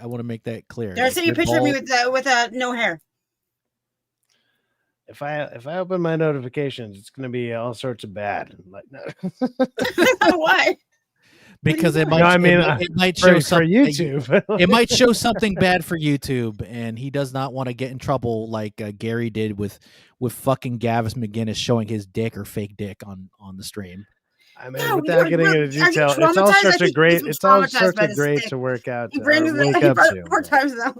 G: want to make that clear.
D: There's a picture of me with no hair.
A: If I open my notifications, it's going to be all sorts of bad. Like, no.
D: Why?
G: Because it might.
A: No, I mean,
G: it might show
A: for YouTube.
G: It might show something bad for YouTube, and he does not want to get in trouble like Gary did with fucking Gavis McGinnis showing his dick or fake dick on the stream.
A: I mean, without getting into detail, it's all sorts of great. It's all sorts of great to work out. Wake up to.
D: 4 times now.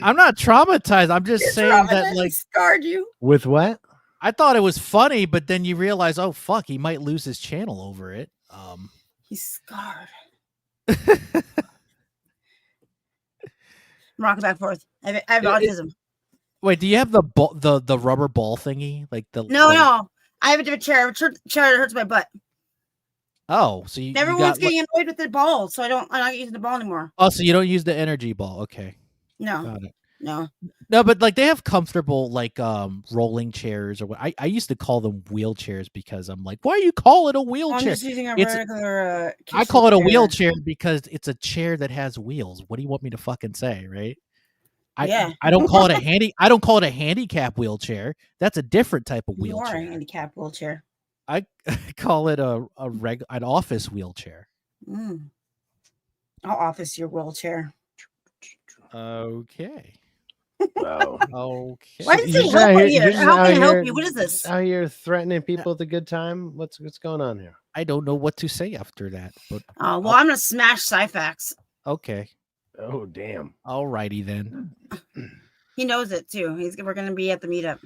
G: I'm not traumatized. I'm just saying that, like,
D: scarred you.
A: With what?
G: I thought it was funny, but then you realize, oh fuck, he might lose his channel over it.
D: He's scarred. I'm rocking back and forth. I have autism.
G: Wait, do you have the rubber ball thingy? Like the
D: No. I have a different chair. A chair that hurts my butt.
G: Oh, so you
D: everyone's getting annoyed with the ball, so I'm not using the ball anymore.
G: Oh, so you don't use the energy ball? Okay.
D: No.
G: Got it.
D: No,
G: but like they have comfortable like rolling chairs or what I used to call them wheelchairs because I'm like, why do you call it a wheelchair?
D: I'm just using a regular.
G: I call it a wheelchair because it's a chair that has wheels. What do you want me to fucking say, right? I don't call it a I don't call it a handicap wheelchair. That's a different type of wheelchair.
D: You are a handicap wheelchair.
G: I call it an office wheelchair.
D: I'll office your wheelchair.
G: Okay.
A: Wow.
G: Okay.
D: Why did you help me here? How can I help you? What is this?
A: Out here threatening people with a good time? What's going on here?
G: I don't know what to say after that. But
D: I'm gonna smash Syfaxx.
G: Okay.
A: Oh damn.
G: All righty then.
D: He knows it too. We're gonna be at the meetup.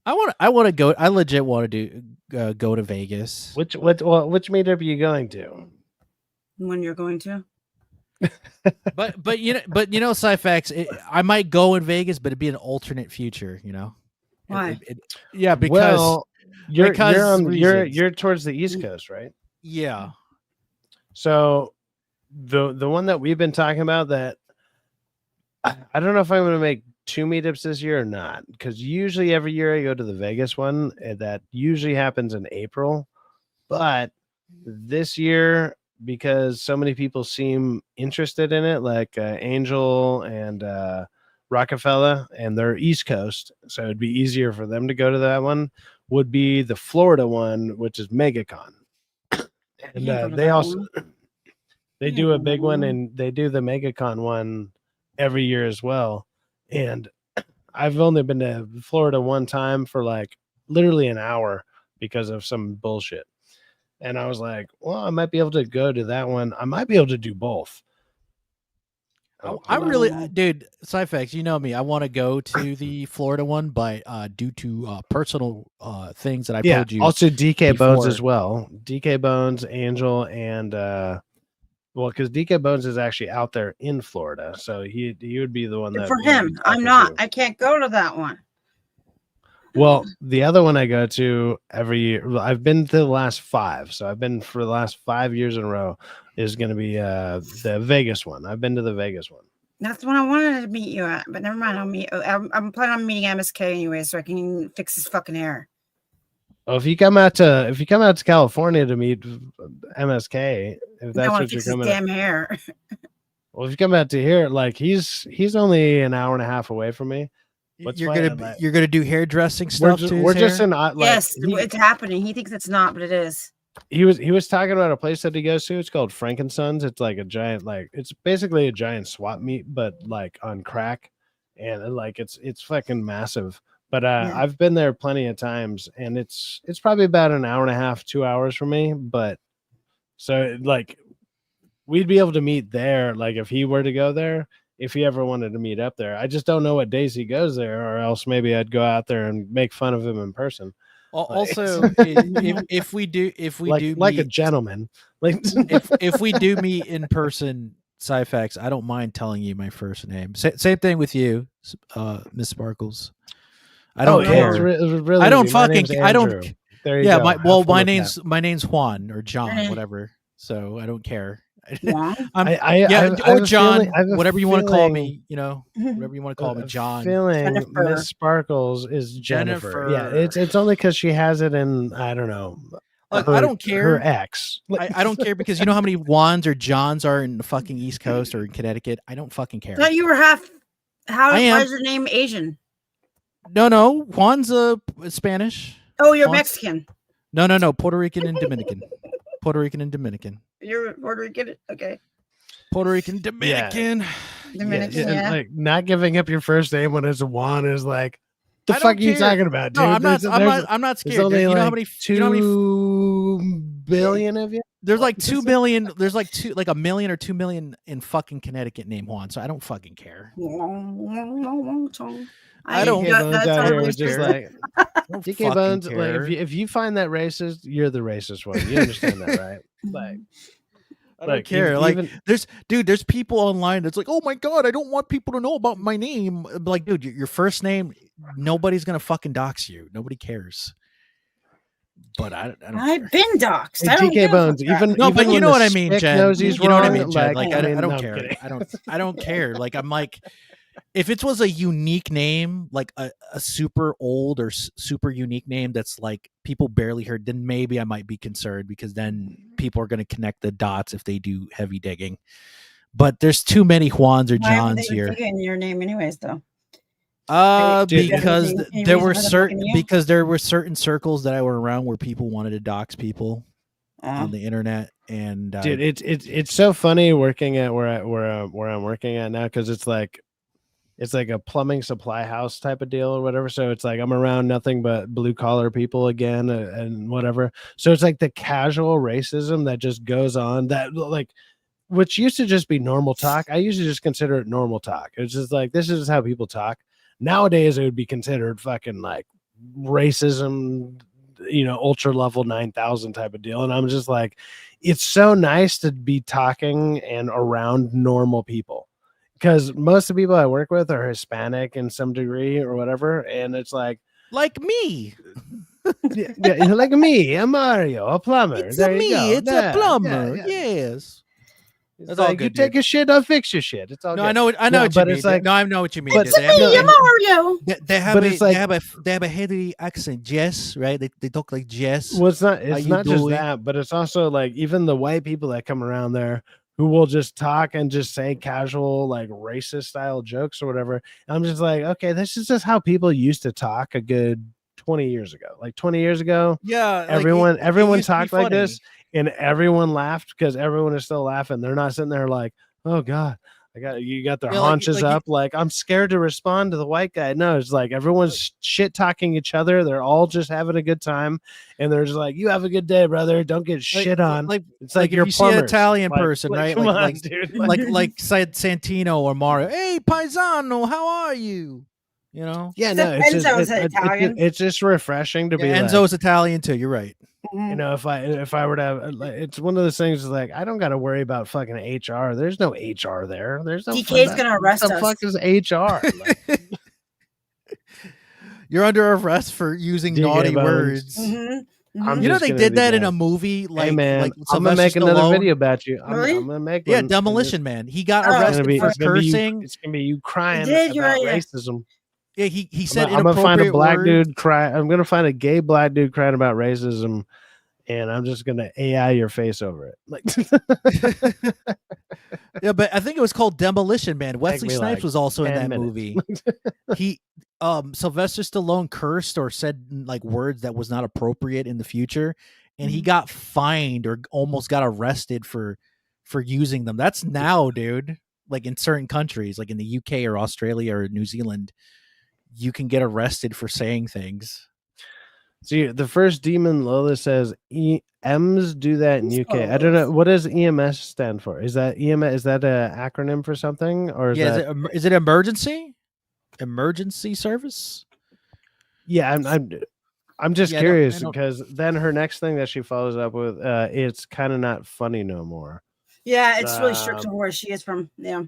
G: I want to go. I legit want to go to Vegas.
A: Which meetup are you going to?
D: When you're going to?
G: but you know, Syfaxx, I might go in Vegas, but it'd be an alternate future. You know.
D: Why?
G: Yeah, because
A: you're towards the East Coast, right?
G: Yeah.
A: So the one that we've been talking about that I don't know if I'm going to make 2 meetups this year or not, because usually every year I go to the Vegas one, and that usually happens in April. But this year, because so many people seem interested in it, like Angel and Rockefeller, and they're East Coast, so it'd be easier for them to go to that one, would be the Florida one, which is MegaCon. And they also they do a big one, and they do the MegaCon one every year as well. And I've only been to Florida one time for like literally an hour because of some bullshit. And I was like, well, I might be able to go to that one. I might be able to do both.
G: I really, dude, Syfaxx, you know me. I want to go to the Florida one, but due to personal things that I told you.
A: Also DK Bones as well. DK Bones, Angel, and well, because DK Bones is actually out there in Florida, so he would be the one that
D: for him. I'm not. I can't go to that one.
A: Well, the other one I go to every year, I've been to the last 5, so I've been for the last 5 years in a row, is going to be the Vegas one. I've been to the Vegas one.
D: That's the one I wanted to meet you at, but never mind. I'm planning on meeting MSK anyway, so I can fix his fucking hair.
A: Oh, if you come out to California to meet MSK, if that's what you're coming,
D: damn hair.
A: Well, if you come out to here, like he's only an hour and a half away from me. What's
G: you're
A: funny,
G: gonna do hairdressing stuff too.
A: We're just in
D: yes, it's happening. He thinks it's not, but it is.
A: He was talking about a place that he goes to. It's called Frankensons. It's like a giant, it's basically a giant swap meet, but like on crack, and like it's fucking massive. But I've been there plenty of times, and it's probably about an hour and a half, 2 hours for me. But so like we'd be able to meet there, like if he were to go there, if he ever wanted to meet up there. I just don't know what days he goes there, or else maybe I'd go out there and make fun of him in person.
G: Also, if we do
A: like a gentleman, like
G: if we do meet in person, Syfaxx, I don't mind telling you my first name. Same thing with you, Miss Sparkles. I don't care.
A: Really
G: I don't
A: easy.
G: fucking. I don't.
A: There you go.
G: My name's Juan or John, whatever. So I don't care.
A: Or
G: John, whatever you want to call me, whatever you want to call me, John.
A: Feeling Miss Sparkles is Jennifer. Yeah, it's only because she has it in, I don't know.
G: Look, I don't care.
A: Her ex.
G: I don't care because you know how many Juans or Johns are in the fucking East Coast or in Connecticut. I don't fucking care.
D: No, you were why is your name Asian?
G: No. Juan's Spanish.
D: Oh, you're Mexican.
G: No. Puerto Rican and Dominican. Puerto Rican and Dominican.
D: You're Puerto Rican, okay.
G: Puerto Rican, Dominican.
D: Yeah.
A: Like not giving up your first name when it's Juan is like, the fuck are you talking about, dude?
G: No, I'm not scared.
A: Only
G: you know
A: like
G: how many
A: 2 billion of you?
G: There's like 2 million. There's like 1 million or 2 million in fucking Connecticut named Juan, so I don't fucking care. I don't.
A: Just like DK Bones. Like if you find that racist, you're the racist one. You understand that, right? Like.
G: I don't care. There's people online that's like, oh my god, I don't want people to know about my name. Like, dude, your first name, nobody's gonna fucking dox you. Nobody cares. But I don't.
D: I've been doxxed.
A: Hey, DK Bones,
G: but you know what I mean, Jen.
A: Knows he's
G: you know what I
A: wrong,
G: mean, Jen. Like, I don't
A: I'm
G: care.
A: kidding.
G: I don't care. Like, I'm like, if it was a unique name, like a super old or super unique name that's like people barely heard, then maybe I might be concerned because then people are going to connect the dots if they do heavy digging. But there's too many Juans or Johns here.
D: In your name, anyways, though.
G: Because there were certain circles that I were around where people wanted to dox people on the internet, and
A: dude, it's so funny working at where I'm working at now because it's like a plumbing supply house type of deal or whatever. So it's like I'm around nothing but blue collar people again and whatever. So it's like the casual racism that just goes on that like, which used to just be normal talk. I used to just consider it normal talk. It's just like, this is how people talk. Nowadays it would be considered fucking like racism, ultra level 9,000 type of deal. And I'm just like, it's so nice to be talking and around normal people. Because most of the people I work with are Hispanic in some degree or whatever, and it's like
G: me,
A: yeah, like me, a Mario, a plumber.
G: It's a plumber. Yes,
A: it's like you take a shit, I'll fix your shit. It's all.
G: No,
A: good.
G: I know what you mean.
A: It's like,
G: no, I know what you mean.
D: It's me, Mario.
G: They have a heavy accent, Jess, right? They talk like Jess.
A: Well, it's not just that, but it's also like even the white people that come around there who will just talk and just say casual, like racist style jokes or whatever. And I'm just like, okay, this is just how people used to talk a good 20 years ago. Like 20 years ago,
G: yeah,
A: everyone talked like this, and everyone laughed because everyone is still laughing. They're not sitting there like, oh god, you got their haunches up. Like I'm scared to respond to the white guy. No, it's like everyone's shit talking each other. They're all just having a good time, and they're just like, "You have a good day, brother. Don't get shit on." It's like you're
G: you see an Italian person, right?
A: Come on, dude.
G: like Santino or Mario. Hey, paisano, how are you? You know?
A: Yeah, no, it's just refreshing to be.
G: Enzo's Italian too. You're right.
A: If I were to have, it's one of those things like I don't got to worry about fucking HR. There's no HR there. There's no
D: DK's gonna arrest us.
A: What the fuck is HR?
G: You're under arrest for using naughty words. They did that in a movie. Like,
A: hey man,
G: like
A: I'm gonna make another video about you. I'm gonna make one.
G: Demolition Man. He got arrested for cursing.
A: It's gonna be you crying about racism.
G: Yeah, he said
A: I'm gonna find a black dude cry. I'm gonna find a gay black dude crying about racism, and I'm just gonna AI your face over it. Like,
G: yeah, but I think it was called Demolition Man. Wesley Snipes was also in that movie. Sylvester Stallone cursed or said like words that was not appropriate in the future, and he got fined or almost got arrested for using them. That's now, dude. Like in certain countries, like in the UK or Australia or New Zealand, you can get arrested for saying things.
A: See, the first demon Lola says EMs do that in UK. I don't know, what does EMS stand for? Is that EMS? Is that an acronym for something, or is that
G: is it emergency service?
A: Yeah, I'm just curious because then her next thing that she follows up with, it's kind of not funny no more.
D: Yeah, it's really strict to where she is from. Yeah.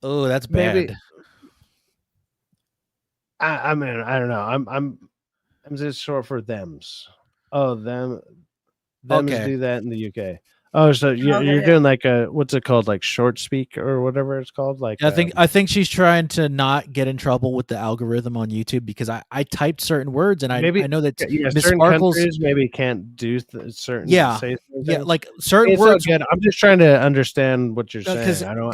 G: Oh, that's bad.
A: Maybe. I mean, I don't know. I'm just short for thems. Oh, thems do that in the UK. Oh, so you're doing like a, what's it called, like short speak or whatever it's called? Like
G: I think she's trying to not get in trouble with the algorithm on YouTube, because I typed certain words, and I know that Miss
A: certain
G: Sparkles
A: countries maybe can't do certain say things.
G: like certain words.
A: Good. I'm just trying to understand what you're saying. I don't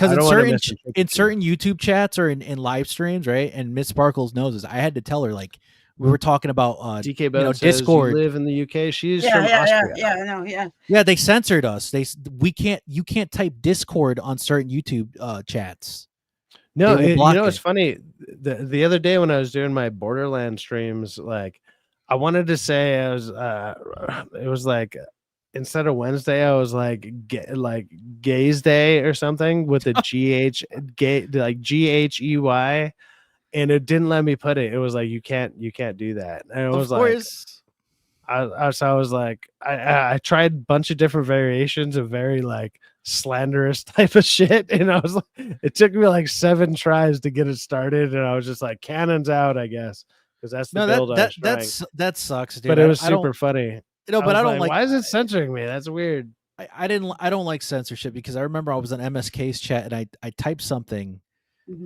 G: in certain YouTube chats or in live streams, right? And Miss Sparkles knows this. I had to tell her, like, we were talking about
A: DK Bone says
G: Discord.
A: You live in the UK. She's from Austria.
D: I know.
G: Yeah, they censored us. You can't type Discord on certain YouTube chats.
A: No, you know it's funny. The other day when I was doing my Borderlands streams, like I wanted to say it was like instead of Wednesday, I was like Gays Day or something with a GHEY. And it didn't let me put it. It was like you can't do that. And it was like I was like I tried a bunch of different variations of very like slanderous type of shit, and I was like, it took me like 7 tries to get it started, and I was just like, cannons out, I guess, because that's the build I was trying.
G: That sucks, dude.
A: But it was super funny.
G: No, but I don't like.
A: Why is it censoring me? That's weird.
G: I don't like censorship, because I remember I was on MSK's chat and I typed something.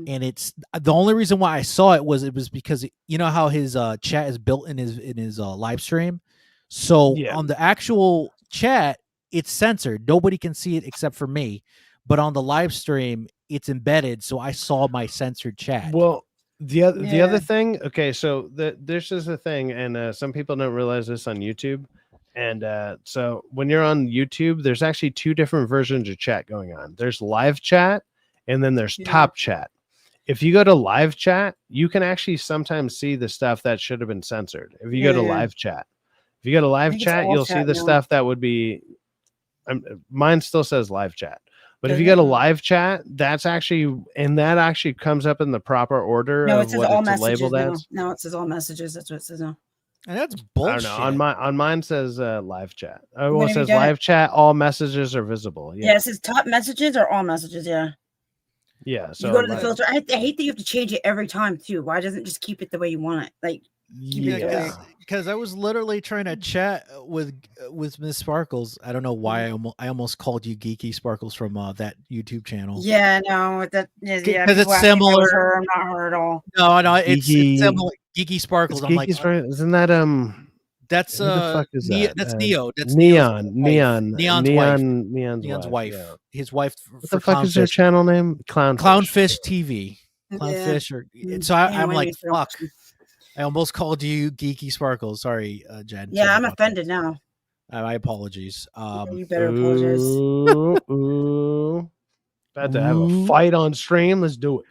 G: And it's the only reason why I saw it was because you know how his chat is built in his live stream. So on the actual chat, it's censored. Nobody can see it except for me. But on the live stream, it's embedded. So I saw my censored chat.
A: Well, the other thing. Okay, so this is the thing, and some people don't realize this on YouTube. And so when you're on YouTube, there's actually 2 different versions of chat going on. There's live chat. And then there's top chat. If you go to live chat, you can actually sometimes see the stuff that should have been censored. If you go to live chat, you'll see the stuff that would be. Mine still says live chat, but if you go to live chat, that's actually, and that actually comes up in the proper order.
D: No,
A: of
D: it says
A: what
D: all
A: it's
D: messages.
A: labeled as.
D: No, it says all messages. That's what it says now.
G: And that's bullshit.
A: I don't know. On mine says live chat. Well, it says live chat. All messages are visible.
D: Yeah, it says top messages or all messages. Yeah.
A: Yeah, so
D: you go to the filter. I hate that you have to change it every time too. Why doesn't it just keep it the way you want it? Like,
G: because I was literally trying to chat with Miss Sparkles. I don't know why I almost called you Geeky Sparkles from that YouTube channel.
D: Yeah, no, that is
G: because it's similar.
D: Her, I'm not her at all.
G: No, it's similar. Geeky Sparkles. I'm like,
A: isn't that
G: That's that's Neo. That's Neon's wife.
A: Yeah.
G: His wife.
A: What the fuck is their channel name?
G: Clownfish TV. Clownfish. So I'm like, fuck. I almost called you Geeky Sparkles. Sorry, Jen.
D: Yeah, I'm offended now.
G: My apologies.
D: You better apologize.
A: About to have a fight on stream. Let's do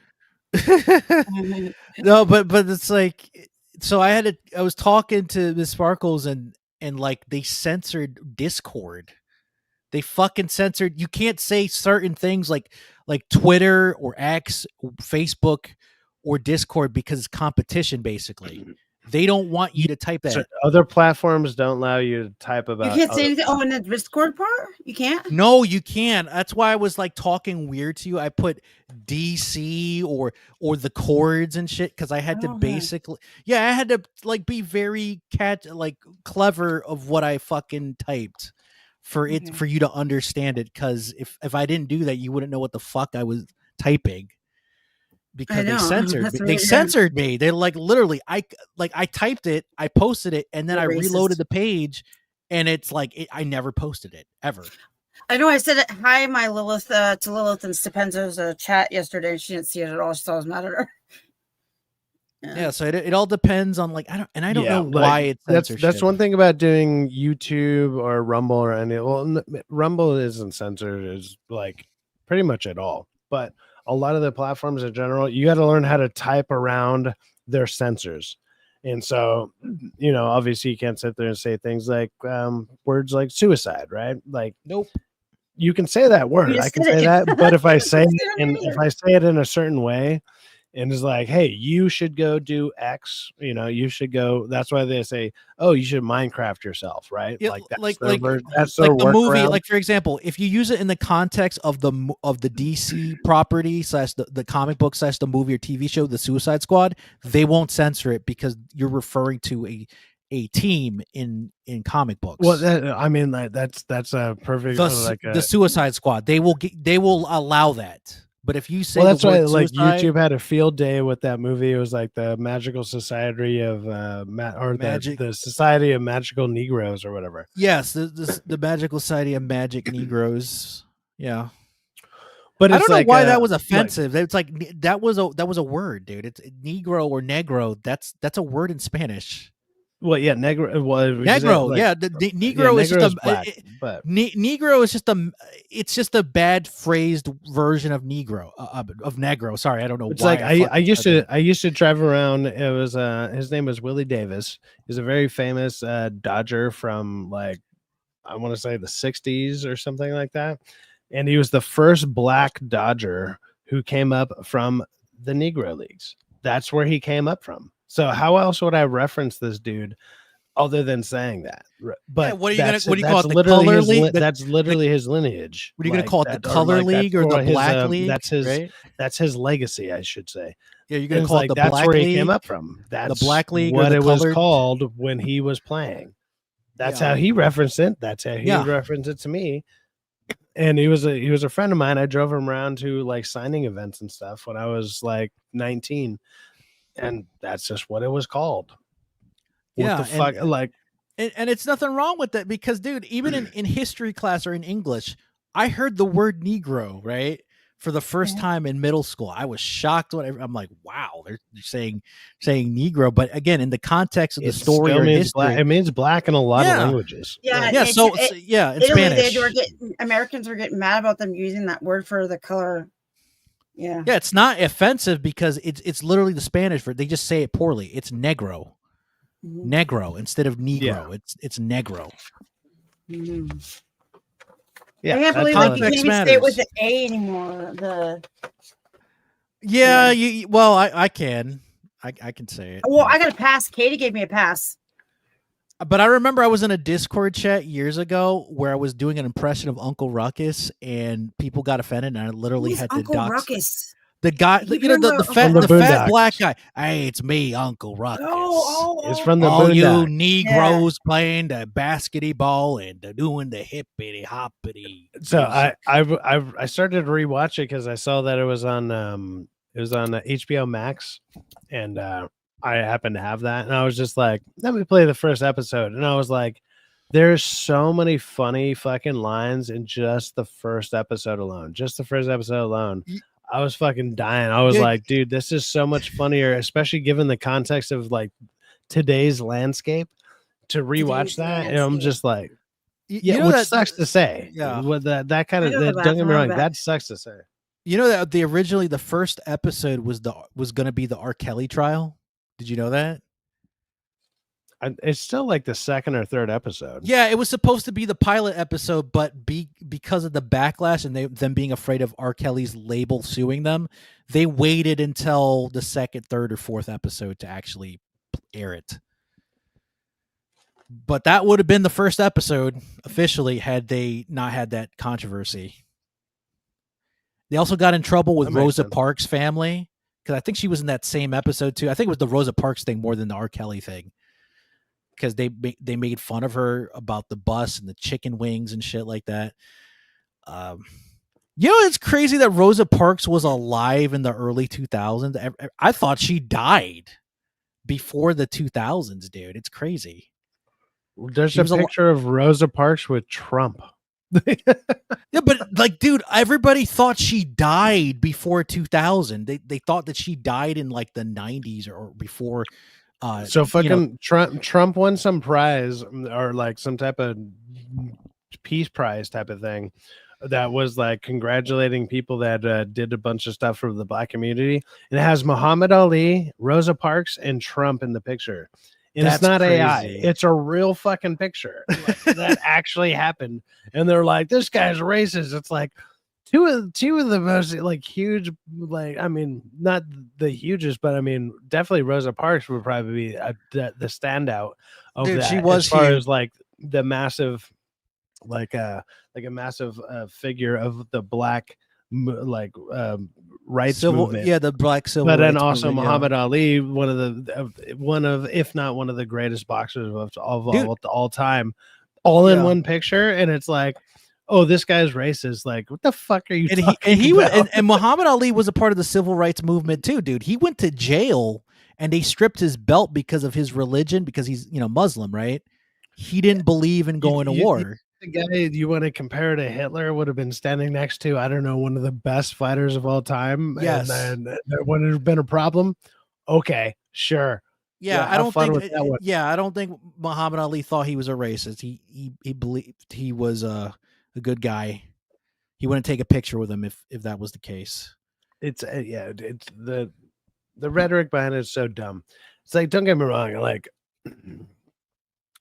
G: it. No, but it's like. So I was talking to Miss Sparkles and like they censored Discord. They fucking censored. You can't say certain things like Twitter or X, or Facebook or Discord because it's competition. Basically, they don't want you to type that.
A: So other platforms don't allow you to type about.
D: You can't say anything. Oh, in the Discord part, you can't.
G: No, you can't. That's why I was like talking weird to you. I put DC or the chords and shit because I had to basically, I had to like be very clever of what I fucking typed for it for you to understand it. Because if I didn't do that, you wouldn't know what the fuck I was typing. Because they censored me. They like literally, I typed it, I posted it, and then I reloaded the page, and it's like I never posted it ever.
D: I know I said hi, my Lilith, to Lilith and Stepenzo's chat yesterday, and she didn't see it at all. She thought I was mad at her.
G: Yeah, so it all depends on like I don't know
A: like,
G: why it's censorship.
A: that's one thing about doing YouTube or Rumble or any. Well, Rumble isn't censored, is like pretty much at all. But a lot of the platforms in general, you got to learn how to type around their censors. And so, obviously, you can't sit there and say things like words like suicide, right? Like,
G: nope.
A: You can say that word. I can say that, but if I say it in a certain way, and it's like, hey, you should go do X, you should go. That's why they say, oh, you should Minecraft yourself, right?
G: Yeah,
A: like that's
G: like
A: that's their
G: the movie.
A: workaround.
G: Like for example, if you use it in the context of the DC property / the comic book / the movie or TV show, the Suicide Squad, they won't censor it because you're referring to a team in comic books.
A: Well, that's a perfect
G: the Suicide Squad. They will allow that. But if you say,
A: that's why
G: suicide,
A: YouTube had a field day with that movie. It was like the Magical Society of the Society of Magical Negroes or whatever.
G: Yes, the Magical Society of Magic Negroes. Yeah,
A: but
G: I don't know why that was offensive. It's like that was a word, dude. It's Negro or Negro. That's a word in Spanish.
A: Well, yeah, Negro.
G: Negro, yeah, the Negro is just
A: black, but
G: Negro is just a bad phrased version of Negro of Negro. Sorry, I don't know.
A: It's
G: why
A: like I used to drive around. It was his name was Willie Davis. He's a very famous Dodger from like I want to say the '60s or something like that, and he was the first black Dodger who came up from the Negro Leagues. That's where he came up from. So how else would I reference this dude other than saying that? But
G: yeah, what do you call it? The color league?
A: That's literally his lineage.
G: What are you going to call it? The color league or the black league?
A: That's his legacy, I should say.
G: Yeah, you're going to call it the
A: that's
G: black
A: where
G: league?
A: He came up from. That's
G: the black league
A: what
G: or the
A: it
G: colored...
A: was called when he was playing. That's how he referenced it. That's how he referenced it to me. And he was a friend of mine. I drove him around to like signing events and stuff when I was like 19. And that's just what it was called. What the fuck?
G: And it's nothing wrong with that because, dude, even in history class or in English, I heard the word Negro, right? For the first time in middle school. I was shocked when I'm like, wow, they're saying Negro. But again, in the context of the story or history,
A: it means black in a lot of languages.
D: Yeah.
G: Yeah. In Spanish.
D: Americans were getting mad about them using that word for the color. Yeah.
G: Yeah, it's not offensive because it's literally the Spanish for it. They just say it poorly. It's negro. Mm-hmm. Negro instead of negro. Yeah. It's negro.
D: Mm-hmm.
A: Yeah.
D: I can't believe you can't even say it with the A anymore.
G: I can. I can say it.
D: Well, I got a pass. Katie gave me a pass.
G: But I remember I was in a Discord chat years ago where I was doing an impression of Uncle Ruckus, and people got offended, and I literally had to
D: Uncle
G: dox
D: Ruckus?
G: The guy, the fat black guy. Hey, it's me, Uncle Ruckus.
A: It's from the
G: all you
A: Boondocks.
G: Negroes playing the basketball and doing the hippity hoppity.
A: So I started to rewatch it because I saw that it was on HBO Max, and I happened to have that, and I was just like, let me play the first episode. And I was like, there's so many funny fucking lines in just the first episode alone. I was fucking dying. I was like, dude, this is so much funnier, especially given the context of like today's landscape. To rewatch that, and I'm just like, which sucks to say.
G: Yeah,
A: with that kind of don't get me wrong, that sucks to say.
G: You know that originally the first episode was going to be the R. Kelly trial. Did you know that?
A: It's still like the second or third episode.
G: Yeah, it was supposed to be the pilot episode, but because of the backlash and them being afraid of R. Kelly's label suing them, they waited until the second, third, or fourth episode to actually air it. But that would have been the first episode officially had they not had that controversy. They also got in trouble with Rosa Parks' family because I think she was in that same episode too. I think it was the Rosa Parks thing more than the R. Kelly thing. Because they made fun of her about the bus and the chicken wings and shit like that. It's crazy that Rosa Parks was alive in the early 2000s. I thought she died before the 2000s, dude. It's crazy.
A: There's a picture of Rosa Parks with Trump.
G: Yeah, but like, dude, everybody thought she died before 2000. They thought that she died in like the 90s or before.
A: So fucking Trump won some prize or like some type of peace prize type of thing that was like congratulating people that did a bunch of stuff for the black community. And it has Muhammad Ali, Rosa Parks, and Trump in the picture. And
G: That's
A: it's not
G: crazy.
A: AI. It's a real fucking picture that actually happened. And they're like, this guy's racist. It's like two of the most like huge, like, I mean, not the hugest, but I mean, definitely Rosa Parks would probably be the standout of
G: Dude,
A: that.
G: she was
A: as far
G: huge.
A: as like the massive, like a massive figure of the black rights movement.
G: Yeah, the black civil
A: But then
G: rights
A: also
G: movement,
A: Muhammad Ali, one of if not one of the greatest boxers of all time, all in one picture, and it's like, oh, this guy's racist. Like, what the fuck are you talking about?
G: And Muhammad Ali was a part of the civil rights movement too, dude. He went to jail and they stripped his belt because of his religion, because he's Muslim, right? He didn't believe in going to war.
A: The guy you want to compare to Hitler would have been standing next to, I don't know, one of the best fighters of all time.
G: Yes.
A: And then there would have been a problem. Okay, sure.
G: Yeah, I don't think Muhammad Ali thought he was a racist. He believed he was a good guy. He wouldn't take a picture with him if that was the case.
A: It's it's the rhetoric behind it is so dumb. It's like, don't get me wrong, like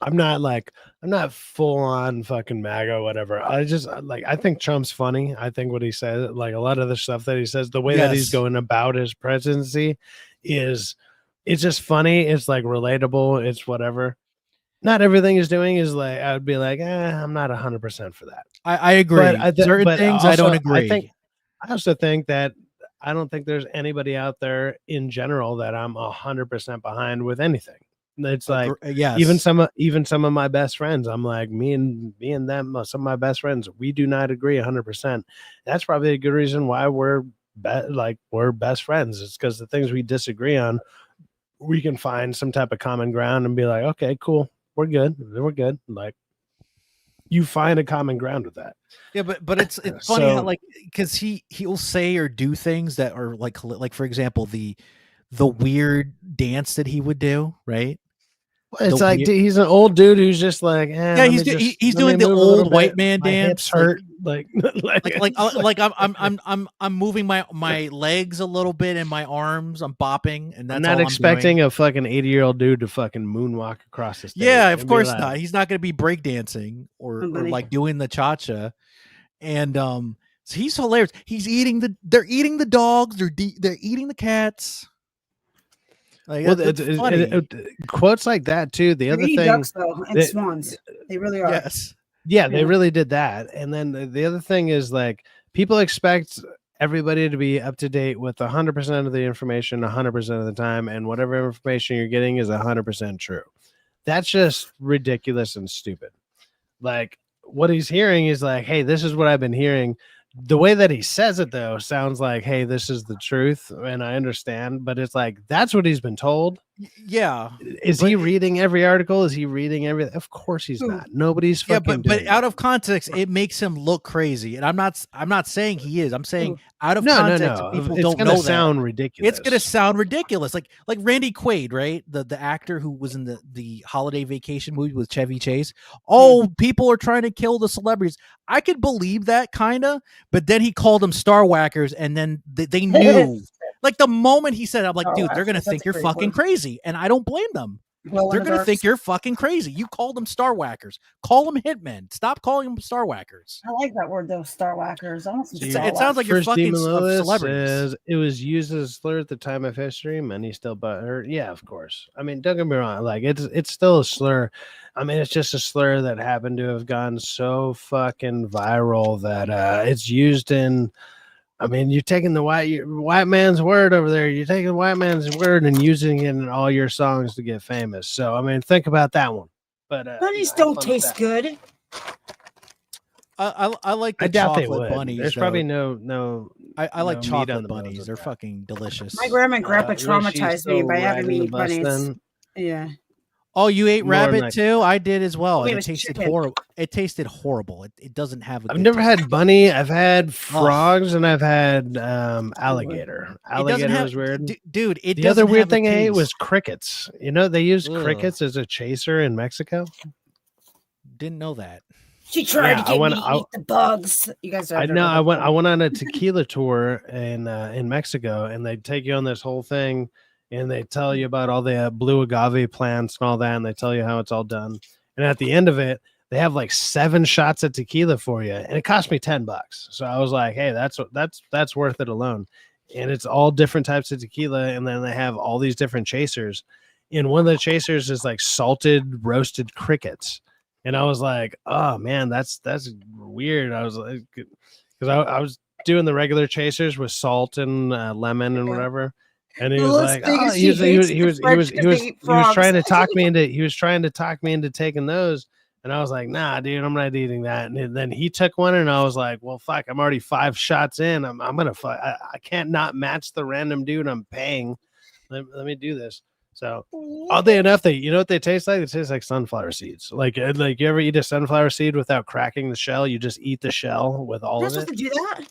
A: I'm not full on fucking MAGA or whatever. I just I think Trump's funny. I think what he says, like a lot of the stuff that he says, the way that he's going about his presidency it's just funny. It's like relatable. It's whatever. Not everything he's doing is like, I would be like, I'm not 100% for that.
G: I agree. Certain things I don't agree.
A: I also think that I don't think there's anybody out there in general that I'm 100% behind with anything. It's like, even some of my best friends, I'm like, me and them, some of my best friends, we do not agree 100%. That's probably a good reason why we're best friends. It's because the things we disagree on, we can find some type of common ground and be like, okay, cool, we're good. Like, you find a common ground with that.
G: Yeah, but it's funny how, like, because he'll say or do things that are like for example, the weird dance that he would do, right?
A: It's like, he's an old dude who's just like,
G: he's doing the old white man dance.
A: Hips hurt.
G: I'm moving my legs a little bit and my arms. I'm bopping, and that's
A: I'm not
G: all
A: expecting a fucking 80-year-old dude to fucking moonwalk across the stage.
G: Yeah, of course not. He's not going to be breakdancing or like doing the cha-cha. And so he's hilarious. They're eating the dogs. They're eating the cats. Like,
A: quotes like that too. The other thing,
D: ducks, though, and swans, they really are.
G: Yes,
A: yeah, they really did that. And then the other thing is, like, people expect everybody to be up to date with 100% of the information 100% of the time, and whatever information you're getting is 100% true. That's just ridiculous and stupid. Like, what he's hearing is like, hey, this is what I've been hearing. The way that he says it, though, sounds like, hey, this is the truth, and I understand, but it's like, that's what he's been told.
G: Yeah.
A: Is he reading every article? Is he reading everything? Of course he's not. Nobody's fucking
G: but out of context, it makes him look crazy. And I'm not saying he is. I'm saying out of context, people
A: it's
G: don't
A: gonna
G: know
A: sound
G: that.
A: ridiculous.
G: It's gonna sound ridiculous. Like Randy Quaid, right? The actor who was in the holiday vacation movie with Chevy Chase. Oh, people are trying to kill the celebrities. I could believe that kinda, but then he called them star whackers, and then they knew. Like, the moment he said it, I'm like, dude, they're gonna think you're fucking crazy, and I don't blame them. They're gonna think you're fucking crazy. You called them star whackers. Call them hitmen. Stop calling them star whackers.
D: I like that word, though, star whackers.
G: It sounds like you're fucking celebrities.
A: It was used as a slur at the time of history. Many still butthurt. Yeah, of course. I mean, don't get me wrong. Like, it's still a slur. I mean, it's just a slur that happened to have gone so fucking viral that it's used in. I mean, you're taking the white man's word over there. You're taking white man's word and using it in all your songs to get famous. So, I mean, think about that one. But
D: bunnies don't taste good.
G: I like the chocolate bunnies.
A: There's probably no.
G: I like chocolate bunnies. They're fucking delicious.
D: My grandma and grandpa traumatized me by having me eat bunnies. Yeah.
F: Oh, you ate
A: More than
F: rabbit
A: like-
F: too? I did as well.
D: Wait,
F: And
D: it
F: it
D: was
F: tasted
D: chicken.
F: horrible. It tasted horrible. It doesn't have a
A: I've
F: good
A: never
F: taste.
A: had bunny. I've had frogs and I've had alligator.
F: It doesn't
A: Alligator
F: have,
A: was weird.
F: dude. It
A: The
F: doesn't
A: other weird
F: have a
A: thing I ate was
F: taste.
A: crickets. You know, they use
F: Ugh.
A: crickets as a chaser in Mexico.
F: Didn't know that.
D: She tried
A: Yeah,
D: to get me to eat the bugs. You guys are.
A: I know. I went on a tequila tour in Mexico, and they take you on this whole thing, and they tell you about all the blue agave plants and all that, and they tell you how it's all done. And at the end of it, they have like 7 shots of tequila for you, and it cost me $10. So I was like, hey, that's worth it alone. And it's all different types of tequila, and then they have all these different chasers. And one of the chasers is like salted roasted crickets. And I was like, oh man, that's weird. I was like, because I was doing the regular chasers with salt and lemon and whatever. And he was like, oh, he was trying to talk me into taking those. And I was like, nah, dude, I'm not eating that. And then he took one, and I was like, well, fuck, I'm already 5 shots in. I'm gonna fuck. I can't not match the random dude I'm paying. Let me do this. So oddly enough, you know what they taste like? They taste like sunflower seeds. Like you ever eat a sunflower seed without cracking the shell? You just eat the shell with all
D: You're
A: of
D: supposed
A: it.
D: to do that.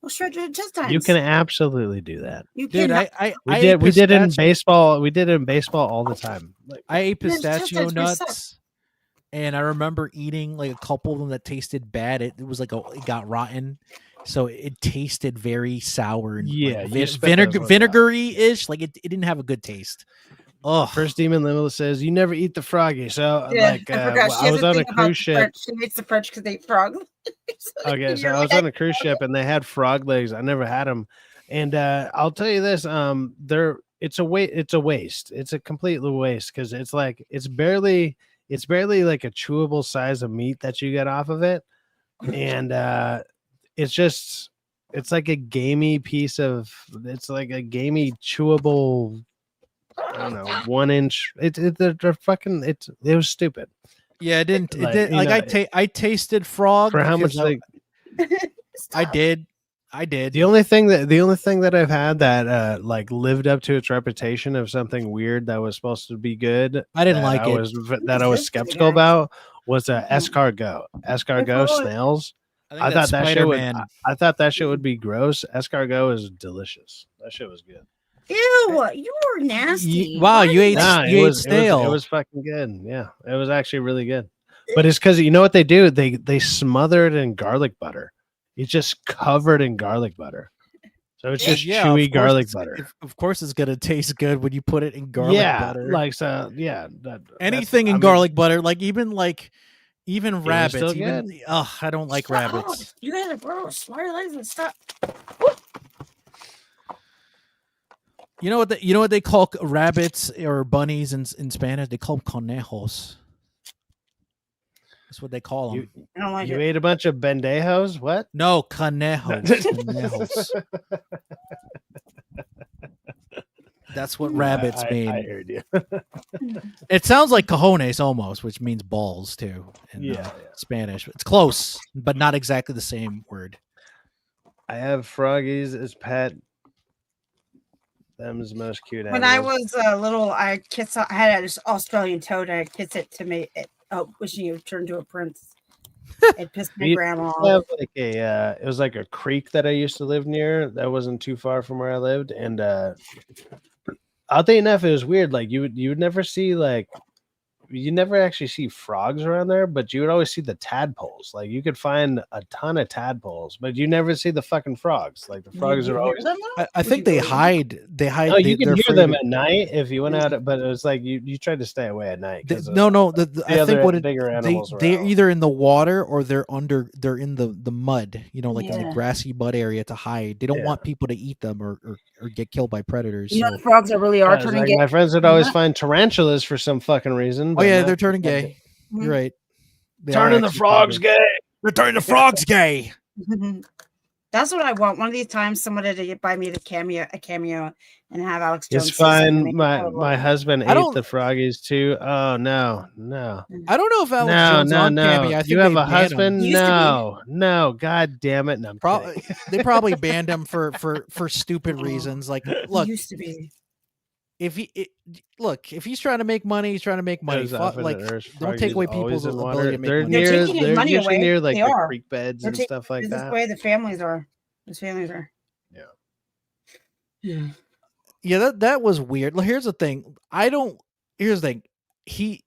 D: Well, shred your intestines.
A: You can absolutely do that.
D: You
F: Dude,
D: can.
A: We did it in baseball. We did it in baseball all the time. Like,
F: I ate
D: Your
F: pistachio
D: intestines really suck.
F: nuts, and I remember eating like a couple of them that tasted bad. It was like it got rotten, so it tasted very sour and
A: Yeah,
F: like,
A: you spit those ones out.
F: vinegary ish. Like it didn't have a good taste. Oh,
A: First Demon Limitless says you never eat the froggy. So
D: Yeah,
A: like
D: I forgot. She
A: I was
D: has
A: on a
D: thing about
A: cruise
D: the
A: ship.
D: French. She hates the French because they eat frogs.
A: Okay, so
D: You're
A: I was
D: like,
A: on a cruise ship and they had frog legs. I never had them, and I'll tell you this: it's a waste. It's a complete waste because it's barely like a chewable size of meat that you get off of it, and it's like a gamey piece of like a gamey chewable. I don't know, 1 inch. It was stupid.
F: yeah, it didn't.
A: Like,
F: It did.
A: you
F: Like
A: know,
F: I tasted frog
A: For how much
F: because
A: like
F: I did. I did.
A: the only thing that I've had that like lived up to its reputation of something weird that was supposed to be good.
F: I didn't
A: that
F: like it.
A: I was skeptical about was escargot. Escargot
D: cool.
A: snails.
F: I think that's Spider-Man.
A: I thought that shit would be gross. Escargot is delicious. That shit was good.
D: Ew, you're nasty.
F: Wow, you ate
A: Nah,
F: you ate
A: it
F: snail.
A: was fucking good. Yeah, it was actually really good. But it's because you know what they do? They smother it in garlic butter. It's just covered in garlic butter. So it's just
F: Yeah,
A: chewy
F: of course
A: garlic
F: it's-
A: butter.
F: Of course, it's gonna taste good when you put it in garlic butter.
A: Like so. Yeah,
F: Anything in garlic butter, even rabbits.
A: still
F: Even
A: good.
F: I don't like rabbits.
D: You guys are gross. Why are your legs and stuff?
F: You know what they call rabbits or bunnies in Spanish? They call them conejos. That's what they call them.
D: I don't like
A: You
D: it.
A: ate a bunch of bendejos. What?
F: No, conejos. Conejos. That's what rabbits mean.
A: I heard you.
F: It sounds like cojones almost, which means balls too in
A: Yeah.
F: Spanish. It's close, but not exactly the same word.
A: I have froggies as pet. Them's most cute.
D: When I
A: animals.
D: was little, I had an Australian toad. And I kissed it to me. Wishing you turned to a prince. It pissed my
A: We
D: grandma
A: have
D: off.
A: like it was like a creek that I used to live near that wasn't too far from where I lived, and oddly enough, it was weird. Like you would never see you never actually see frogs around there, but you would always see the tadpoles. Like you could find a ton of tadpoles, but you never see the fucking frogs. Like the frogs are always.
F: I think they hide. They hide.
A: Oh, you can
F: they're
A: hear
F: afraid
A: them
F: of-
A: at night if you went out, but it was like you tried to stay away at night. 'cause
F: No.
A: the
F: I think
A: other
F: what
A: bigger
F: they're
A: animals were out.
F: either in the water or they're in the mud. You know, like in the
D: Yeah.
F: grassy mud area to hide. They don't
A: Yeah.
F: want people to eat them or get killed by predators.
D: You know
F: so-
D: the frogs that really are
A: Like,
D: turning gay.
A: my friends would always find tarantulas for some fucking reason.
F: Oh
A: but
F: yeah,
A: not-
F: they're turning gay.
D: Mhm.
F: You're right. They are
A: Turning the
F: actually
A: frogs
F: turning
A: gay.
F: They're turning the frogs gay.
D: That's what I want. One of these times, somebody to buy me a cameo, and have Alex Jones.
A: It's
D: say something to
A: fine.
D: make it
A: My
D: horrible.
A: husband
F: I
A: ate
F: don't-
A: the froggies too. Oh no.
F: I don't know if Alex Jones on Cameo. I think
A: You have
F: they
A: a
F: banned him.
A: husband?
D: Used to be.
A: No. God damn it. No, I'm kidding.
F: They probably banned him for stupid reasons. Like,
D: It
F: look,
D: used to be.
G: look, if he's trying to make money, he's trying to make money. Like, don't take away people's ability to make money.
D: They're taking his money away.
A: near like
D: they
A: the
D: are.
A: creek beds
D: They're
A: and stuff like
D: business
A: that.
D: way the families are. His families are.
A: Yeah.
G: Yeah, that was weird. Here's the thing. Here's the thing.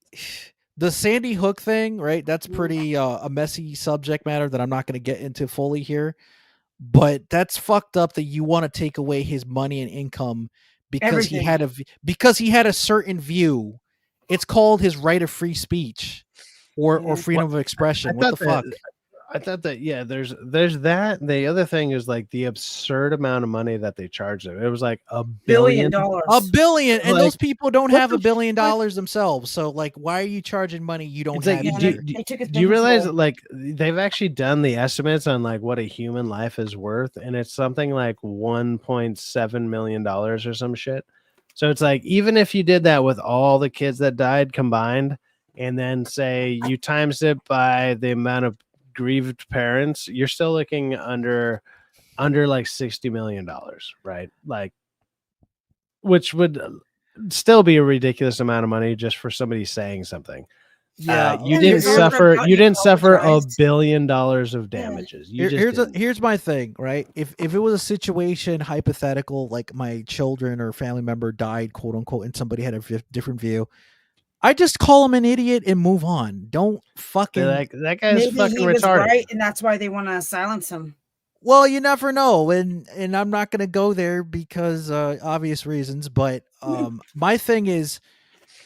G: The Sandy Hook thing, right? That's pretty a messy subject matter that I'm not going to get into fully here. But that's fucked up that you want to take away his money and income because he had a certain view. It's called his right of free speech or freedom of expression. What the fuck?
A: I thought that there's that. The other thing is like the absurd amount of money that they charged him. It was like $1 billion.
G: $1 billion, and
A: Like,
G: those people don't have $1 billion themselves. So like, why are you charging money you don't have?
A: Do you realize that like they've actually done the estimates on like what a human life is worth, and it's something like $1.7 million or some shit. So it's like even if you did that with all the kids that died combined, and then say you times it by the amount of grieved parents, you're still looking under like $60 million, right? Like, which would still be a ridiculous amount of money just for somebody saying something.
G: Yeah,
A: you didn't suffer $1 billion of damages.
G: Here's my thing, right? If it was a situation hypothetical, like my children or family member died, quote unquote, and somebody had a different view, I just call him an idiot and move on. Don't fucking
A: like that guy's fucking
D: he was
A: retarded.
D: right, and that's why they want to silence him.
G: Well, you never know, and I'm not going to go there because obvious reasons. But my thing is,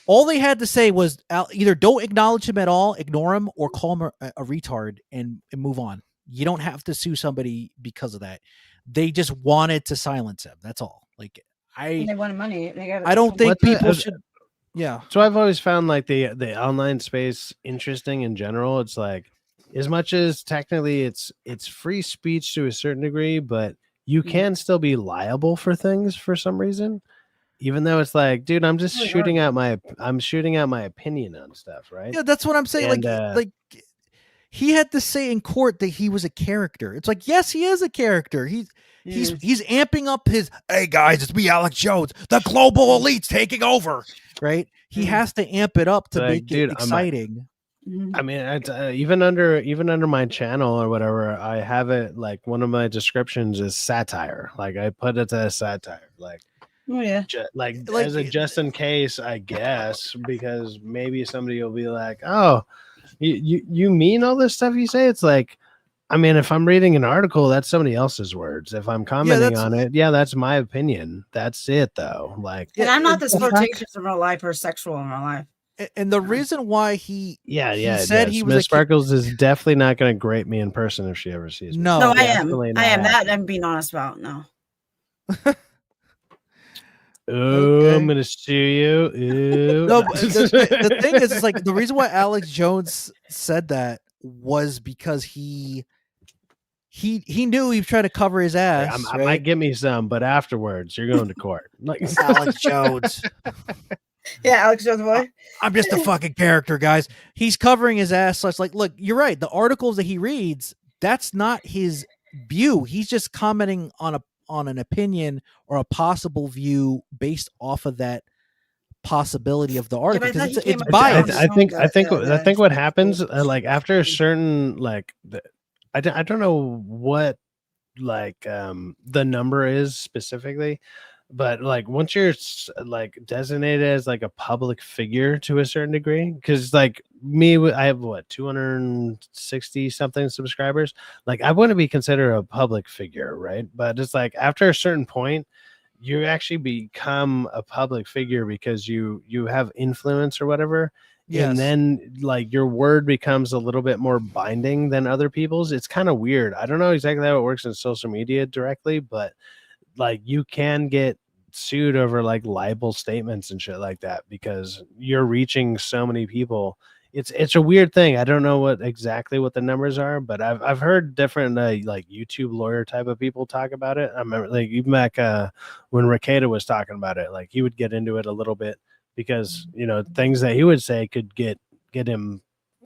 G: all they had to say was either don't acknowledge him at all, ignore him, or call him a retard and move on. You don't have to sue somebody because of that. They just wanted to silence him. That's all. Like
D: they wanted money.
G: I don't think people should. Yeah.
A: So I've always found like the online space interesting in general. It's like as much as technically it's free speech to a certain degree, but you can still be liable for things for some reason. Even though it's like, dude, I'm just shooting out my opinion on stuff, right?
G: Yeah, that's what I'm saying.
A: And,
G: like he had to say in court that he was a character. It's like, yes, he is a character. He's amping up his, hey guys, it's me, Alex Jones, the global elite's taking over. Right? He has to amp it up to make it exciting.
A: I mean, even under my channel or whatever, I have it like one of my descriptions is satire. Like I put it as satire. Like,
D: oh yeah,
A: like as a just in case, I guess, because maybe somebody will be like, oh, you mean all this stuff you say? It's like, I mean, if I'm reading an article, that's somebody else's words. If I'm commenting on it, that's my opinion. That's it, though. Like,
D: and I'm not this flirtatious in real life or sexual in real life.
G: And the reason why he
A: said he was Miss Sparkles is definitely not going to grate me in person if she ever sees me.
D: No, I am. I am that. I'm being honest about. No.
A: Oh, I'm gonna sue you. Ooh.
G: No, the thing is, it's like the reason why Alex Jones said that was because he knew he was trying to cover his ass.
A: I might get me some, but afterwards you're going to court. Like
G: Alex Jones.
D: Yeah, Alex Jones boy.
G: I'm just a fucking character, guys. He's covering his ass. So it's like, look, you're right. The articles that he reads, that's not his view. He's just commenting on an opinion or a possible view based off of that possibility of the article because it's biased.
A: I think what happens like after a certain like I don't know what like the number is specifically, but like once you're like designated as like a public figure to a certain degree, because like me, I have 260 something subscribers. Like I want to be considered a public figure, right? But it's like after a certain point, you actually become a public figure because you have influence or whatever. Yes. And then like your word becomes a little bit more binding than other people's. It's kind of weird. I don't know exactly how it works in social media directly, but like you can get sued over like libel statements and shit like that because you're reaching so many people. It's a weird thing. I don't know exactly what the numbers are, but I've heard different like YouTube lawyer type of people talk about it. I remember like even back when Ricada was talking about it, like he would get into it a little bit because you know things that he would say could get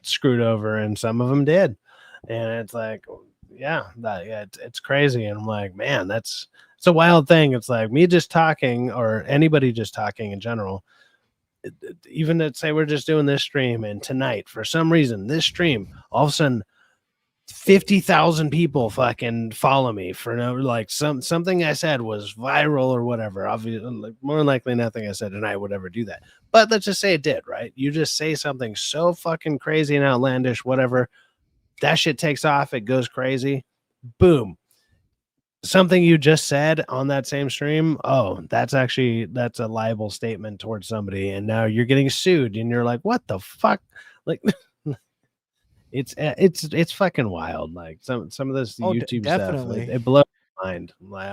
A: screwed over, and some of them did. And it's like, it's crazy. And I'm like, man, that's It's a wild thing. It's like me just talking, or anybody just talking in general. Even to say we're just doing this stream, and tonight for some reason this stream all of a sudden 50,000 people fucking follow me for no, like something I said was viral or whatever. Obviously, like, more likely nothing I said tonight would ever do that. But let's just say it did, right? You just say something so fucking crazy and outlandish, whatever. That shit takes off. It goes crazy. Boom. Something you just said on that same stream. Oh, that's a libel statement towards somebody. And now you're getting sued and you're like, what the fuck? Like, it's fucking wild. Like some of this YouTube stuff, it blows my mind. Like,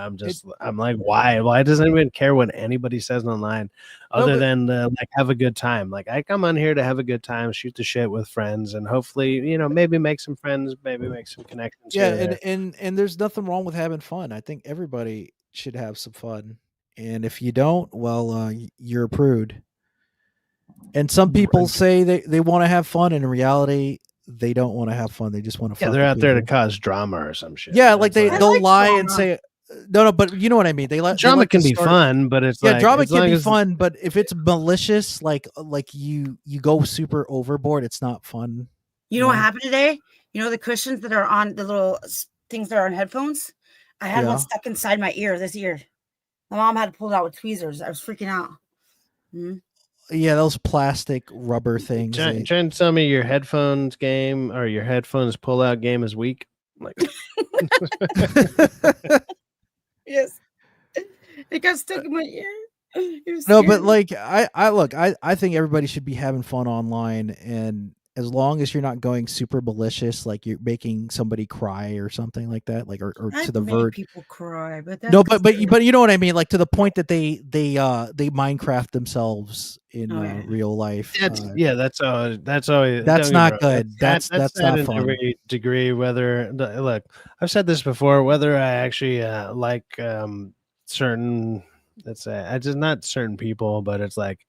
A: I'm like, why does anyone care what anybody says online other than like have a good time? Like I come on here to have a good time, shoot the shit with friends, and hopefully, maybe make some friends, maybe make some connections.
G: Yeah, and there's nothing wrong with having fun. I think everybody should have some fun. And if you don't, well, you're a prude. And some people say they want to have fun, and in reality, they don't want to have fun. They just want to.
A: Yeah, they're out there to cause drama or some shit.
G: Yeah, like they'll lie and say no, but you know what I mean.
A: Drama can be fun, but it's like,
G: drama can be fun, but if it's malicious, like you go super overboard, it's not fun.
D: You know what happened today? You know the cushions that are on the little things that are on headphones? I had one stuck inside my ear, this ear. My mom had to pull it out with tweezers. I was freaking out. Mm-hmm.
G: Yeah, those plastic rubber things.
A: Trying to tell me your headphones game or your headphones pull-out game is weak? Like,
D: yes. It got stuck in my ear.
G: No, but like I think everybody should be having fun online, and as long as you're not going super malicious, like you're making somebody cry or something like that, like or to the verge.
D: People cry, but
G: but you know what I mean, like to the point that they Minecraft themselves in real life.
A: That's always
G: that's not good. That's not fun.
A: Degree whether look, I've said this before, whether I actually like certain, let's say, I just not certain people, but it's like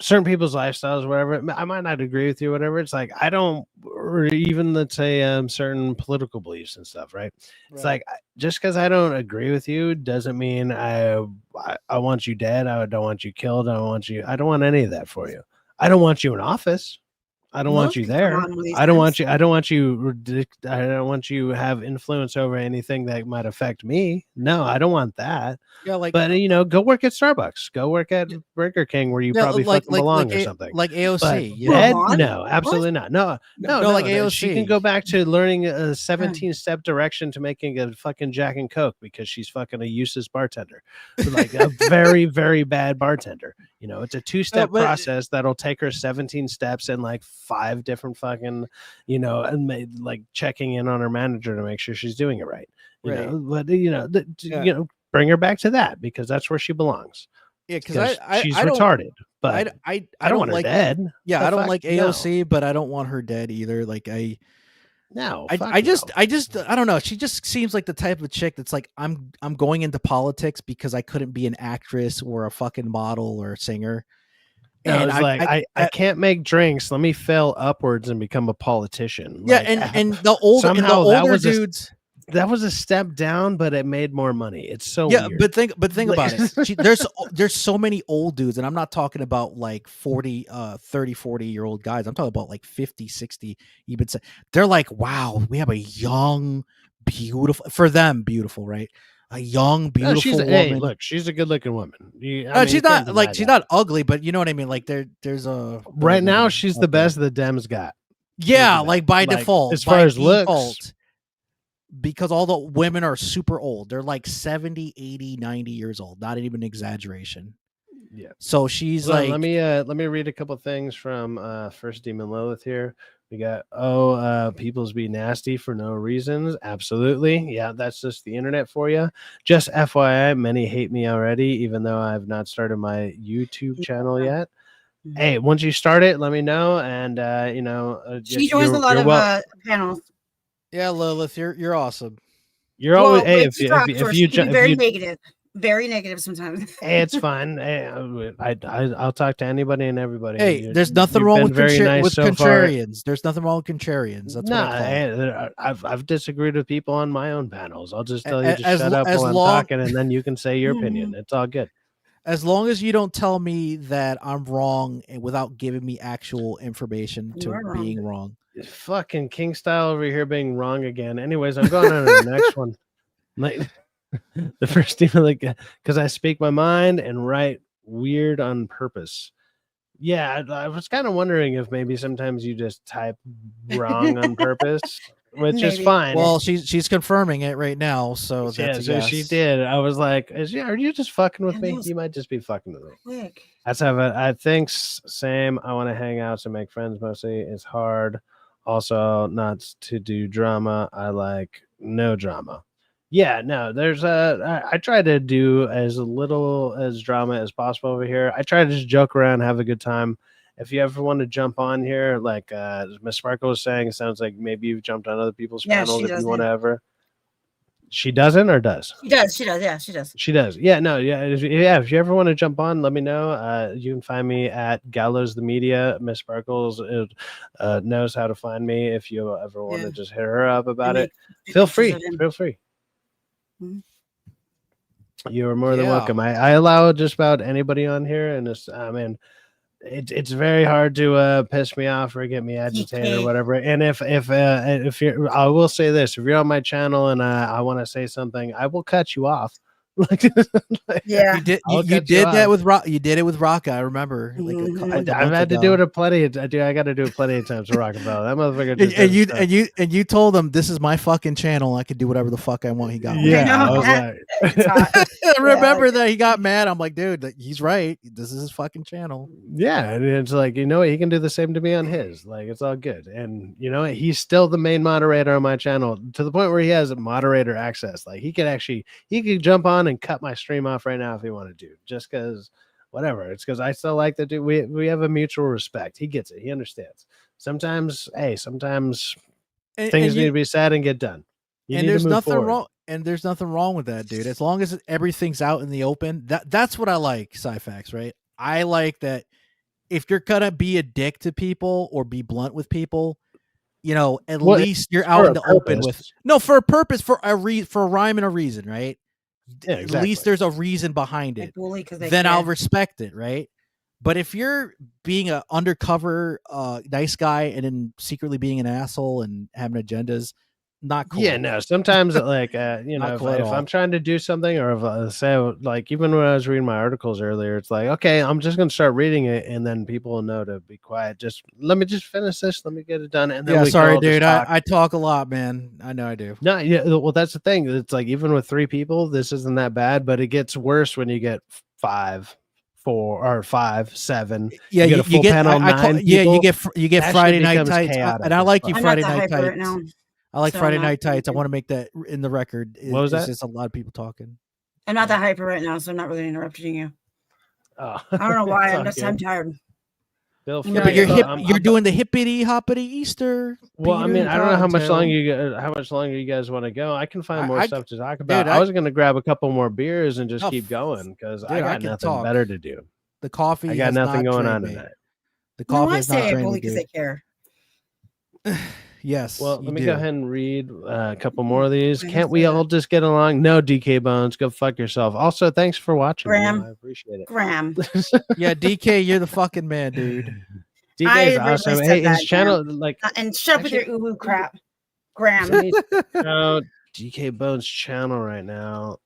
A: certain people's lifestyles, whatever. I might not agree with you, whatever. It's like I don't, or even let's say certain political beliefs and stuff, right? It's like just because I don't agree with you doesn't mean I want you dead. I don't want you killed. I don't want any of that for you. I don't want you in office. I don't want you there. I don't want you have influence over anything that might affect me. No, I don't want that.
G: Yeah, like,
A: but go work at Starbucks, go work at Burger King, where you probably fucking belong or something.
G: Like AOC.
A: No, absolutely not. No,
G: like AOC.
A: She can go back to learning a 17-step direction to making a fucking Jack and Coke because she's fucking a useless bartender, like a very, very bad bartender. It's a 2-step process that'll take her 17 steps and like 5 different fucking, and like checking in on her manager to make sure she's doing it right. But bring her back to that because that's where she belongs.
G: Yeah, because
A: she's retarded. But
G: I
A: don't want her dead.
G: Yeah, I don't like AOC, but I don't want her dead either. Like I don't know. She just seems like the type of chick that's like, I'm going into politics because I couldn't be an actress or a fucking model or a singer.
A: And I can't make drinks. Let me fail upwards and become a politician.
G: Yeah, and the older dudes.
A: That was a step down, but it made more money. It's so weird.
G: but think about it. There's so many old dudes, and I'm not talking about like 40 year old guys. I'm talking about like 50, 60 even. They're like, wow, we have a young, beautiful, for them, beautiful, right? A young, beautiful woman.
A: Hey, look, she's a good looking woman.
G: She's not ugly, but you know what I mean? Like there's a
A: right now she's the best the Dems got.
G: Yeah, like by default.
A: As far as looks.
G: Because all the women are super old. They're like 70, 80, 90 years old. Not even an exaggeration.
A: Yeah.
G: So she's
A: let me read a couple things from First Demon Lilith here. We got people's be nasty for no reasons. Absolutely. Yeah, that's just the internet for you. Just FYI, many hate me already, even though I've not started my YouTube channel yet. Hey, once you start it, let me know. And
D: she joins a lot of panels.
G: Yeah, Lilith, you're awesome.
A: You're always if you
D: very negative. very negative sometimes.
A: Hey, it's fine. Hey, I'll talk to anybody and everybody.
G: Hey, there's nothing
A: You've
G: wrong
A: been
G: with
A: very nice
G: with
A: so far.
G: contrarians. There's nothing wrong with contrarians. That's what I call it.
A: I've disagreed with people on my own panels. I'll just tell you to shut up
G: as
A: while I'm
G: long-
A: talking, and then you can say your opinion. It's all good.
G: As long as you don't tell me that I'm wrong and without giving me actual information to being wrong.
A: Fucking King Style over here being wrong again. Anyways, I'm going on to the next one. Like the first email, like, because I speak my mind and write weird on purpose. Yeah, I was kind of wondering if maybe sometimes you just type wrong on purpose, which is fine.
G: Well, she's confirming it right now, so that's a yes.
A: She did. I was like, are you just fucking with me? You might just be fucking with me.
D: Quick.
A: That's how I think same. I want to hang out and make friends mostly. It's hard. Also, not to do drama. I like no drama. Yeah, no, there's I try to do as little as drama as possible over here. I try to just joke around, have a good time. If you ever want to jump on here, like Miss Sparkle was saying, it sounds like maybe you've jumped on other people's panels if you want to ever. She doesn't or does?
D: She does. Yeah, she does.
A: She does. Yeah, no, yeah. If you ever want to jump on, let me know. You can find me at Gallows the Media. Miss Sparkles knows how to find me. If you ever want to just hit her up about it, feel free. Feel free. You are more than welcome. I allow just about anybody on here, and it's it's very hard to piss me off or get me agitated or whatever. And if you're, I will say this: if you're on my channel and I want to say something, I will cut you off.
D: Yeah,
G: you did that with Rock. You did it with Rock. I remember.
A: I've had to do it plenty. I got to do it plenty of times to Rock about that motherfucker.
G: And you told him this is my fucking channel. I could do whatever the fuck I want. He got
A: I was like,
G: I remember that he got mad. I'm like, dude, he's right. This is his fucking channel.
A: Yeah, and it's like, you know what, he can do the same to me on his. Like, it's all good. And you know, he's still the main moderator on my channel to the point where he has moderator access. Like, he could jump on and cut my stream off right now if he wanted to, just because whatever. It's because I still like the dude. We have a mutual respect. He gets it. He understands. Sometimes things need to be said and get done.
G: And there's nothing wrong. And there's nothing wrong with that, dude. As long as everything's out in the open, that's what I like, Syfaxx, right? I like that if you're gonna be a dick to people or be blunt with people, you know, at least you're out in the open with for a purpose, for a rhyme and a reason, right?
A: Yeah, exactly.
G: At least there's a reason behind it. Then I'll respect it, right? But if you're being an undercover nice guy and then secretly being an asshole and having agendas, not cool.
A: Yeah, no. Sometimes, like, you know, if I'm trying to do something, or if say, like, even when I was reading my articles earlier, it's like, okay, I'm just gonna start reading it, and then people will know to be quiet. Just let me just finish this. Let me get it done, and then
G: sorry, dude. I talk a lot, man. I know I do.
A: No, yeah. Well, that's the thing. It's like even with 3 people, this isn't that bad, but it gets worse when you get 5, 4, or 5, 7.
G: Yeah,
A: you get a full panel. 9
G: you get Friday Night Tights, and I like you Friday Night Tights.
D: Right,
G: I like Friday Night Tights. I want to make that in the record.
A: What was that?
G: It's just a lot of people talking.
D: I'm not that hyper right now, so I'm not really interrupting you.
A: Oh.
D: I don't know why. I'm tired.
G: Yeah, but you're doing the hippity hoppity Easter.
A: Well, I mean, I don't know how much longer you guys want to go. I can find more stuff to talk about. I was going to grab a couple more beers and just keep going because I got nothing better to do.
G: The coffee.
A: I got nothing going on tonight.
G: The coffee is not
D: only because they care.
G: Yes.
A: Well, let me go ahead and read a couple more of these. Can't we all just get along? No, DK Bones, go fuck yourself. Also, thanks for watching.
D: Graham,
A: I appreciate it.
D: Graham.
G: Yeah, DK, you're the fucking man, dude.
A: DK is awesome. Hey, his channel, like,
D: and shut up with your uwu crap, Graham.
A: DK Bones' channel right now.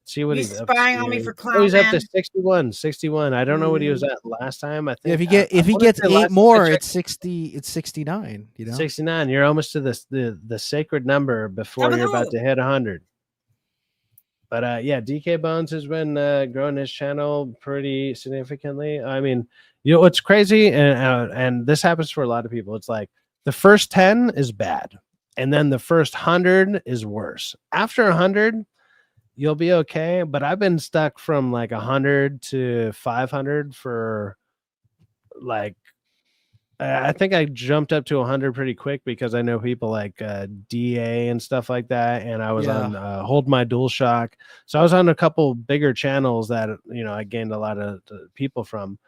A: See what he's
D: spying on me for clout.
A: He's up to 61. I don't know what he was at last time. I think
G: if he gets 8 more, it's 60. It's 69. You know,
A: 69. You're almost to the sacred number before you're about to hit 100. But yeah, DK Bones has been growing his channel pretty significantly. I mean, you know what's crazy, and this happens for a lot of people. It's like the first 10 is bad, and then the first 100 is worse. After 100. You'll be okay, but I've been stuck from like 100 to 500 for like I think I jumped up to 100 pretty quick because I know people like DA and stuff like that, and I was on Hold My Dual Shock, so I was on a couple bigger channels that I gained a lot of people from.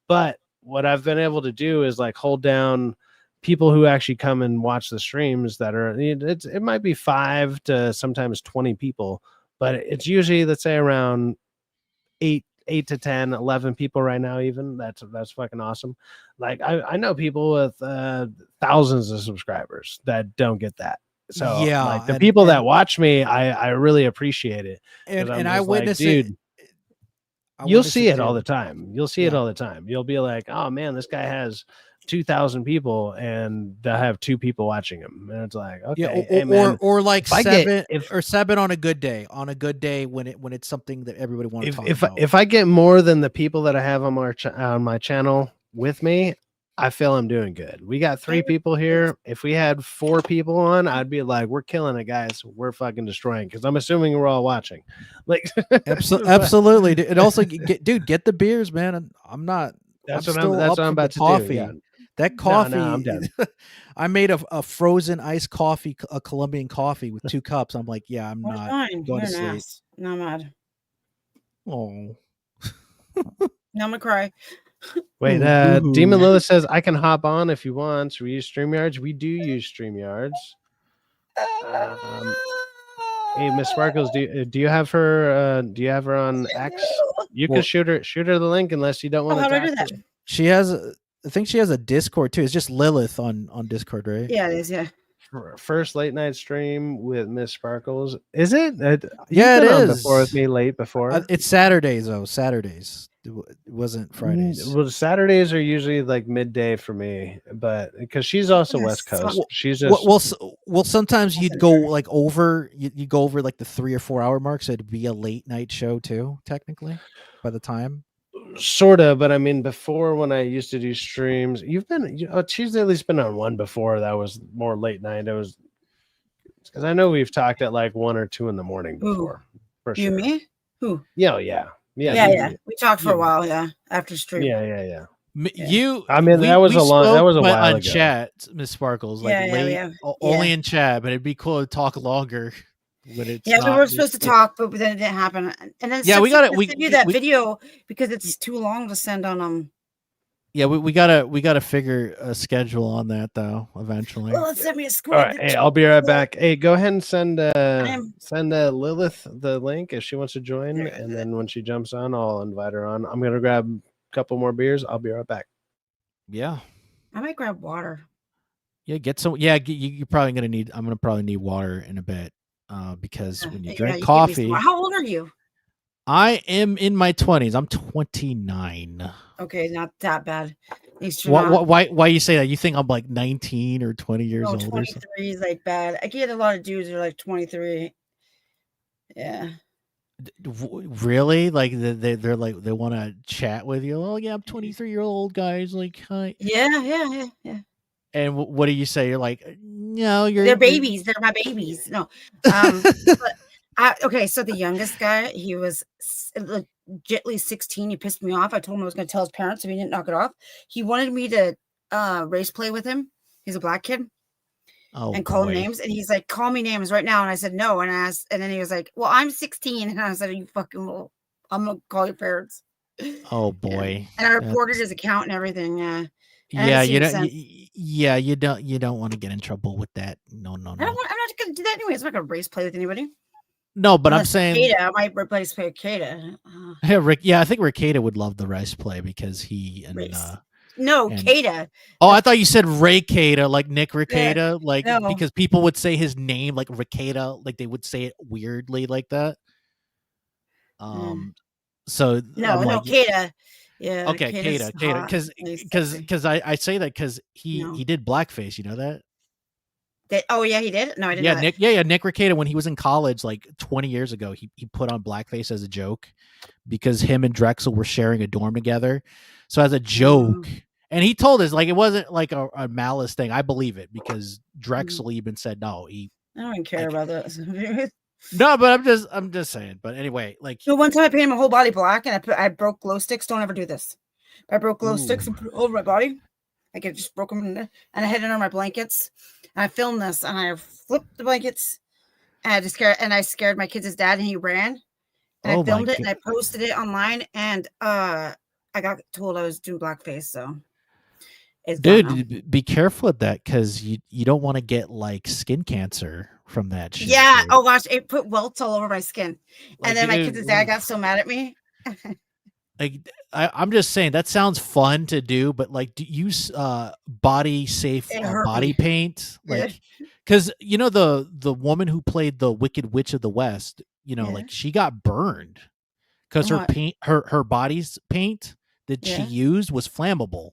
A: But what I've been able to do is like hold down people who actually come and watch the streams that are it might be 5 to sometimes 20 people, but it's usually, let's say, around 8 to 10, 11 people right now. Even that's fucking awesome. Like I know people with thousands of subscribers that don't get that. So
G: Yeah,
A: like the people that watch me, I really appreciate it.
G: And I witness
A: dude,
G: it.
A: You'll see it all the time. You'll see it all the time. You'll be like, oh man, this guy has 2,000 people and they'll have 2 people watching him. And it's like, okay.
G: Or like 7 on a good day. On a good day when it's something that everybody wants to talk about.
A: If I get more than the people that I have on my channel with me, I feel I'm doing good. We got 3 people here. If we had 4 people on, I'd be like, we're killing it, guys. We're fucking destroying, because I'm assuming we're all watching. Like
G: absolutely. And also get the beers, man. I'm not.
A: That's
G: I'm
A: what I'm about to
G: coffee.
A: do. Yeah.
G: That coffee,
A: no, I'm done.
G: I made a frozen iced coffee, a Colombian coffee with 2 cups. I'm like, yeah, I'm not going to sleep.
D: No, I'm mad.
G: Oh,
D: now I'm gonna cry.
A: Wait, Demon Lilith says I can hop on if you want. So we use StreamYards. We do use StreamYards. Hey, Miss Sparkles, do you have her? Do you have her on X? You can shoot her the link unless you don't want to.
D: How do I do that?
G: She has. I think she has a Discord too. It's just Lilith on Discord, right?
D: Yeah, it is. Yeah.
A: First late night stream with Miss Sparkles. Is it?
G: Yeah, it is.
A: Before with me late before.
G: It's Saturdays though. Saturdays. It wasn't Fridays.
A: Well, Saturdays are usually like midday for me, but because she's also West Coast. She's just
G: well. Sometimes you'd go like over. You go over like the 3 or 4 hour mark, so it'd be a late night show too. Technically, by the time.
A: Sort of, but I mean, before when I used to do streams, she's at least been on one before that was more late night. It was because I know we've talked at like 1 or 2 in the morning before. For sure.
D: You me? Who?
A: Yeah.
D: We talked for a while. Yeah, after stream.
A: Yeah.
F: I mean,
A: that was a while
F: on
A: ago.
F: Chat, Miss Sparkles, like only in chat, but it'd be cool to talk longer. When it's
D: we were supposed to talk, but then it didn't happen. And then
F: we
D: do that video because it's too long to send on them.
F: Yeah, we gotta figure a schedule on that though. Eventually.
D: Well, let's send me a squid.
A: All right, hey, I'll be right back. Hey, go ahead and send Lilith the link if she wants to join, and then when she jumps on, I'll invite her on. I'm gonna grab a couple more beers. I'll be right back.
F: Yeah,
D: I might grab water.
F: Yeah, get some. Yeah, you're probably gonna need. I'm gonna probably need water in a bit. Because when you drink coffee,
D: how old are you?
F: I am in my 20s. I'm 29.
D: Okay, not that bad.
F: Why you say that? You think I'm like 19 or 20 years old?
D: 23 is like bad. I get a lot of dudes who are like 23. Yeah.
F: Really? Like they're like they want to chat with you. Oh yeah, I'm 23-year-old guys. Like hi.
D: Yeah.
F: And what do you say? You're like, no,
D: they're babies. They're my babies. No. Okay, so the youngest guy, he was legitly 16. He pissed me off. I told him I was going to tell his parents if he didn't knock it off. He wanted me to race play with him. He's a black kid. And call him names. And he's like, call me names right now. And I said, no. And then he was like, well, I'm 16. And I said, you fucking will. I'm going to call your parents.
F: Oh boy.
D: And I reported his account and everything.
F: Yeah, you don't want to get in trouble with that. No.
D: I'm not going to do that anyway. I'm not going to race play with anybody.
F: No, but I'm saying
D: Ricada, I might replace Ricada.
F: I think Ricada would love the race play because he and
D: Cada.
F: Oh, I thought you said Ricada, like Nick Ricada, because people would say his name like Ricada, like they would say it weirdly like that. So
D: Cada. Yeah.
F: Okay, Cada, because I say that because he did blackface. You know that.
D: He did. No, I didn't.
F: Yeah, Nick Ricada, when he was in college, like 20 years ago, he put on blackface as a joke because him and Drexel were sharing a dorm together. So as a joke, and he told us like it wasn't like a malice thing. I believe it because Drexel even said no.
D: I don't even care about that.
F: No, but I'm just saying. But anyway, like
D: one time I painted my whole body black and I broke glow sticks. Don't ever do this. I broke glow sticks and put it over my body. Like it just broke them, and I hid under my blankets. And I filmed this, and I flipped the blankets, and I scared my kid's dad, and he ran. And I filmed it, and I posted it online, and I got told I was doing blackface. So,
F: dude, be careful with that because you don't want to get like skin cancer from that shit.
D: Yeah.
F: Dude.
D: Oh gosh, it put welts all over my skin,
F: Like,
D: and then my
F: dude,
D: kid's dad got so mad at me.
F: Like I'm just saying that sounds fun to do, but like use body safe body paint, like because you know the woman who played the Wicked Witch of the West, you know, like she got burned because her paint, her body's paint that she used was flammable.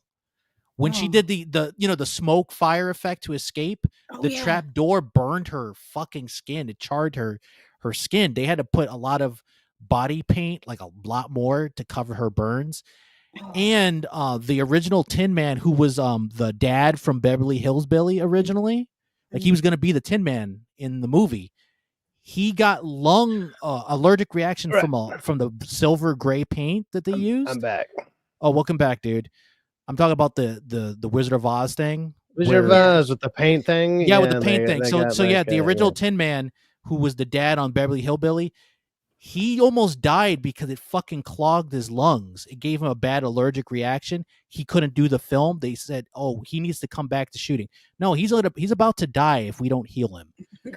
F: When she did the you know the smoke fire effect to escape, the trap door burned her fucking skin. It charred her skin. They had to put a lot of body paint, like a lot more, to cover her burns. And the original Tin Man, who was the dad from Beverly Hills Billy originally, like he was going to be the Tin Man in the movie. He got lung allergic reaction from the silver gray paint that they used.
A: I'm back.
F: Oh, welcome back, dude. I'm talking about the Wizard of Oz thing.
A: Wizard of Oz with the paint thing.
F: Yeah, with the paint thing. So yeah, the original Tin Man, who was the dad on Beverly Hillbilly, he almost died because it fucking clogged his lungs. It gave him a bad allergic reaction. He couldn't do the film. They said, "Oh, he needs to come back to shooting." No, he's about to die if we don't heal him.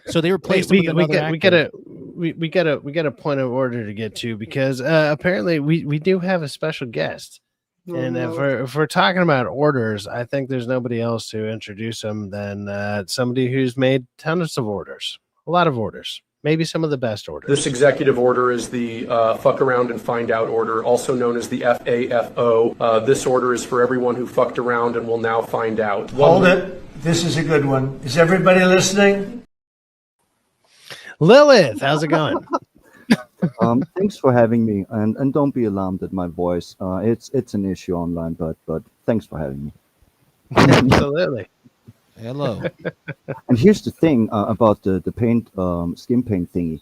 F: So they replaced him with another actor.
A: We got a point of order to get to because apparently we do have a special guest. And if we're talking about orders, I think there's nobody else to introduce them than somebody who's made tons of orders, a lot of orders, maybe some of the best orders.
M: This executive order is the fuck around and find out order, also known as the FAFO. This order is for everyone who fucked around and will now find out.
N: Hold it. This is a good one. Is everybody listening?
A: Lilith, how's it going?
O: Thanks for having me, and don't be alarmed at my voice. It's an issue online, but thanks for having me.
A: Absolutely.
F: Hello.
O: And here's the thing about the paint, skin paint thingy.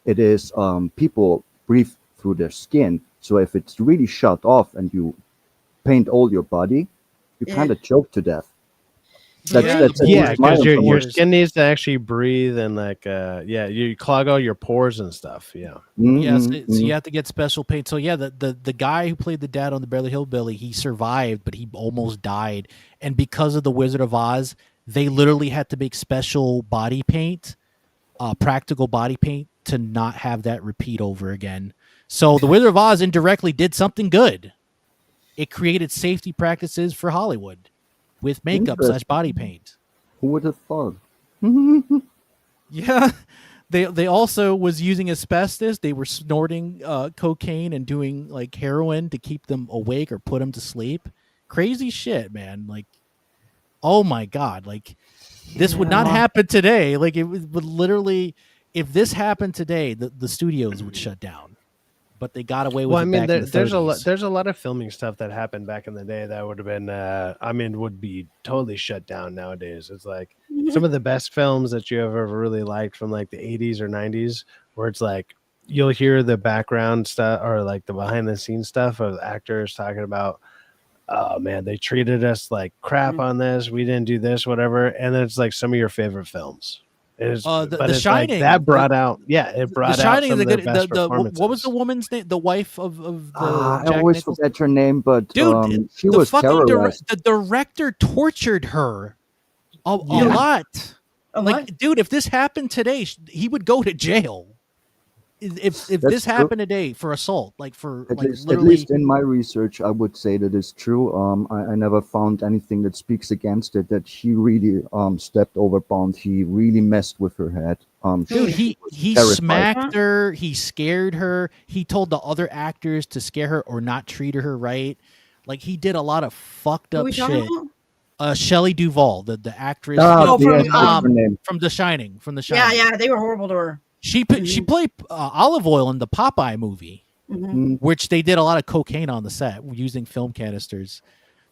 O: It is people breathe through their skin, so if it's really shut off and you paint all your body, you kind of choke to death. That's
A: because your skin needs to actually breathe and you clog all your pores and stuff. Yeah.
F: So you have to get special paint. So yeah, the guy who played the dad on the Beverly Hillbilly, he survived, but he almost died. And because of the Wizard of Oz, they literally had to make special body paint, practical body paint, to not have that repeat over again. So the Wizard of Oz indirectly did something good. It created safety practices for Hollywood with makeup / body paint.
O: Who would have thought?
F: Yeah. They also was using asbestos. They were snorting cocaine and doing like heroin to keep them awake or put them to sleep. Crazy shit, man. Like, oh my God. Like, this would not happen today. Like, it would literally, if this happened today, the studios would shut down. But they got away with it. Well, I mean,
A: there's a lot of filming stuff that happened back in the day that would have been, would be totally shut down nowadays. It's like some of the best films that you have ever really liked from like the 80s or 90s, where it's like you'll hear the background stuff or like the behind the scenes stuff of actors talking about, oh man, they treated us like crap on this. We didn't do this, whatever. And then it's like some of your favorite films.
F: The Shining
A: like that brought out, it brought
F: the Shining
A: out some
F: is
A: of the best performances.
F: What was the woman's name? The wife of the
O: I
F: Jack
O: always
F: Nicholson?
O: forget her name, but
F: Dude,
O: she was terrorized.
F: the director tortured her a lot. Dude, if this happened today, he would go to jail. If this happened today for assault, at
O: least in my research, I would say that is true. I never found anything that speaks against it. That he really stepped over bounds. He really messed with her head.
F: Dude, he smacked her. He scared her. He told the other actors to scare her or not treat her right. Like, he did a lot of fucked up shit. Shelley Duvall, the actress from The Shining.
D: Yeah, they were horrible to her.
F: She played Olive Oil in the Popeye movie, which they did a lot of cocaine on the set using film canisters.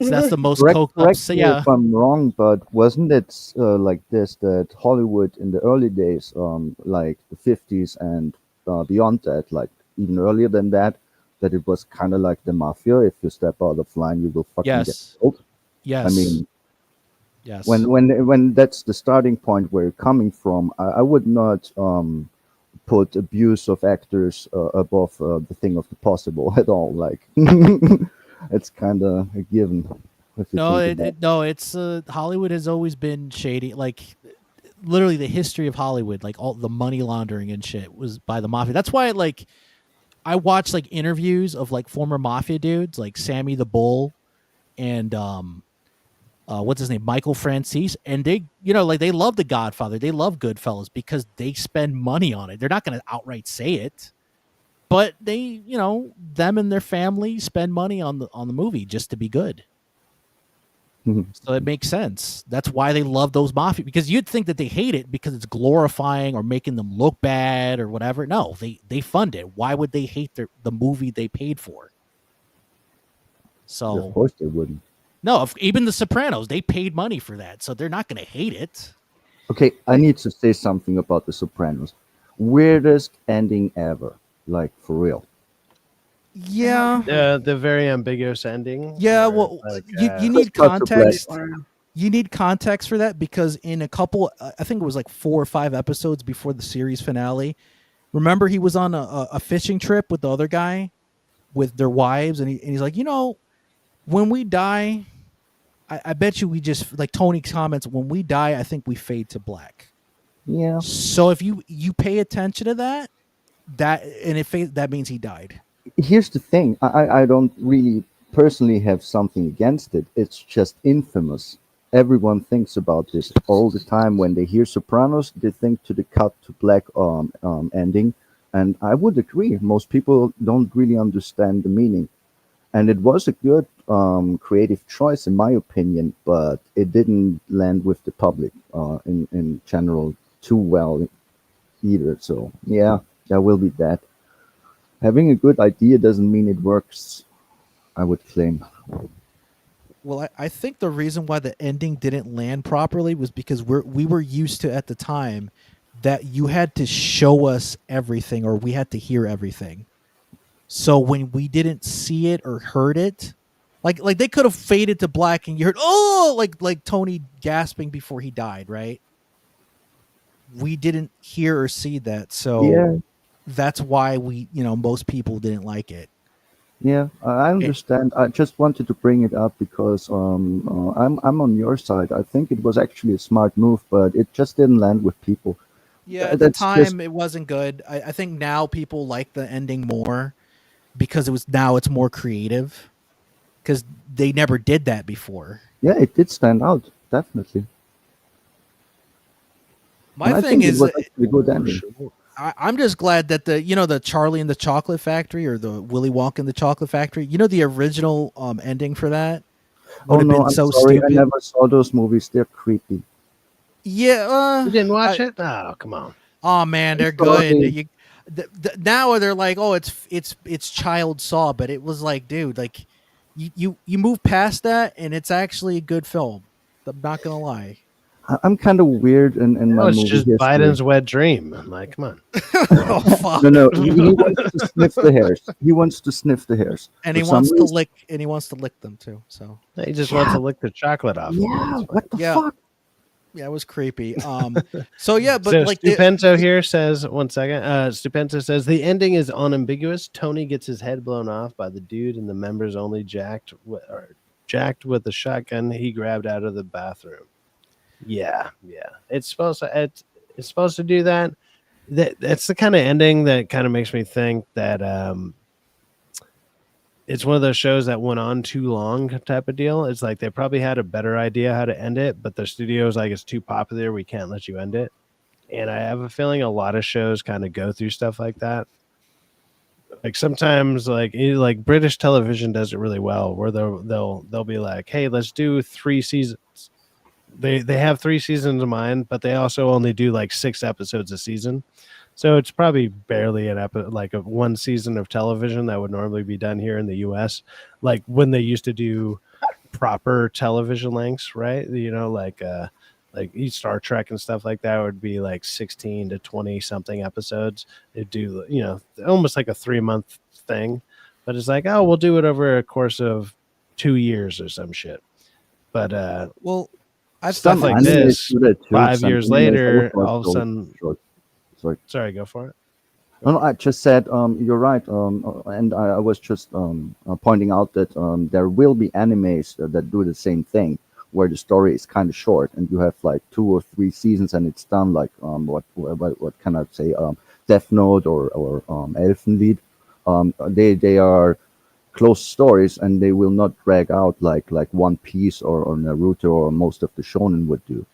F: So that's the most coked up. So, yeah.
O: If I'm wrong, but wasn't it like this that Hollywood in the early days, like the 50s and beyond that, like even earlier than that it was kind of like the mafia. If you step out of line, you will fucking get killed. I mean,
F: yes.
O: When that's the starting point where you're coming from, I would not put abuse of actors above the thing of the possible at all. Like, it's kind of a given. If you
F: No,
O: think about it.
F: no, it's Hollywood has always been shady. Like literally the history of Hollywood, like all the money laundering and shit was by the mafia. That's why like I watch like interviews of like former mafia dudes like Sammy the Bull and what's his name, Michael Francis, and they, you know, like they love The Godfather, they love Goodfellas because they spend money on it. They're not going to outright say it, but they, you know, them and their family spend money on the movie just to be good. So it makes sense. That's why they love those mafia, because you'd think that they hate it because it's glorifying or making them look bad or whatever. No, they fund it. Why would they hate the movie they paid for? So
O: Of course they wouldn't.
F: No, even The Sopranos, they paid money for that, so they're not going to hate it.
O: Okay, I need to say something about The Sopranos. Weirdest ending ever, like for real.
G: Yeah.
A: The very ambiguous ending.
F: Yeah, well,
A: like,
F: you need context. You need context for that because in a couple, I think it was like 4 or 5 episodes before the series finale. Remember, he was on a fishing trip with the other guy, with their wives, and he's like, you know, when we die, I bet you we just, like Tony comments, when we die, I think we fade to black.
O: Yeah.
F: So if you pay attention to that that means he died.
O: Here's the thing. I don't really personally have something against it. It's just infamous. Everyone thinks about this all the time. When they hear Sopranos, they think to the cut to black ending. And I would agree. Most people don't really understand the meaning. And it was a good creative choice, in my opinion, but it didn't land with the public in general too well either. So, yeah, there will be that. Having a good idea doesn't mean it works, I would claim.
F: Well, I think the reason why the ending didn't land properly was because we were used to at the time that you had to show us everything or we had to hear everything. So when we didn't see it or heard it, like they could have faded to black and you heard like Tony gasping before he died, right? We didn't hear or see that, so
O: Yeah.
F: that's why most people didn't like it.
O: Yeah, I understand. I just wanted to bring it up because I'm on your side. I think it was actually a smart move, but it just didn't land with people.
F: Yeah, at the time it wasn't good. I think now people like the ending more because it's more creative because they never did that before.
O: Yeah, it did stand out, definitely.
F: My thing is,
O: it was actually a good ending.
F: I'm just glad that the Charlie and the Chocolate Factory or the Willy Wonka and the Chocolate Factory, the original ending for that would have been
O: I'm
F: so
O: sorry.
F: stupid.
O: I never saw those movies. They're creepy.
F: Yeah,
A: you didn't watch it? Oh, come on.
F: Oh man, they're good. Now they're like, oh, it's child Saw, but it was like, dude, like you move past that and it's actually a good film. I'm not gonna lie.
O: I'm kind of weird in my
A: it's
O: movie
A: just
O: history.
A: Biden's wet dream. I'm like, come on.
F: Oh, fuck.
O: No, he wants to sniff the hairs. He wants to sniff the hairs.
F: And he wants to lick, and he wants to lick them too. So
A: he just wants to lick the chocolate off.
O: Yeah, what the fuck?
F: Yeah, it was creepy. So yeah, but
A: so
F: like
A: Stupento here says, 1 second. Stupento says the ending is unambiguous. Tony gets his head blown off by the dude, and the members only jacked with the shotgun he grabbed out of the bathroom. Yeah. It's supposed to do that. That's the kind of ending that kind of makes me think that it's one of those shows that went on too long type of deal. It's like they probably had a better idea how to end it, but the studio's like, it's too popular, we can't let you end it. And I have a feeling a lot of shows kind of go through stuff like that. Like sometimes like British television does it really well where they'll be like, hey, let's do 3 seasons. They have 3 seasons in mind, but they also only do like 6 episodes a season. So it's probably barely like a 1 season of television that would normally be done here in the US. Like when they used to do proper television lengths, right? Like Star Trek and stuff like that would be like 16 to 20 something episodes. They do, almost like a 3-month thing, but it's like, oh, we'll do it over a course of 2 years or some shit. But
G: well,
A: stuff like this,
O: do that too.
A: 5
O: Some
A: years
O: animes
A: later,
O: also are
A: all of a
O: so
A: sudden,
O: short.
A: sorry, go for it.
O: No, I just said you're right, and I was just pointing out that there will be animes that do the same thing, where the story is kind of short, and you have like 2 or 3 seasons, and it's done. Like what can I say? Death Note or Elfenlied. They are close stories, and they will not drag out like One Piece or Naruto or most of the shonen would do.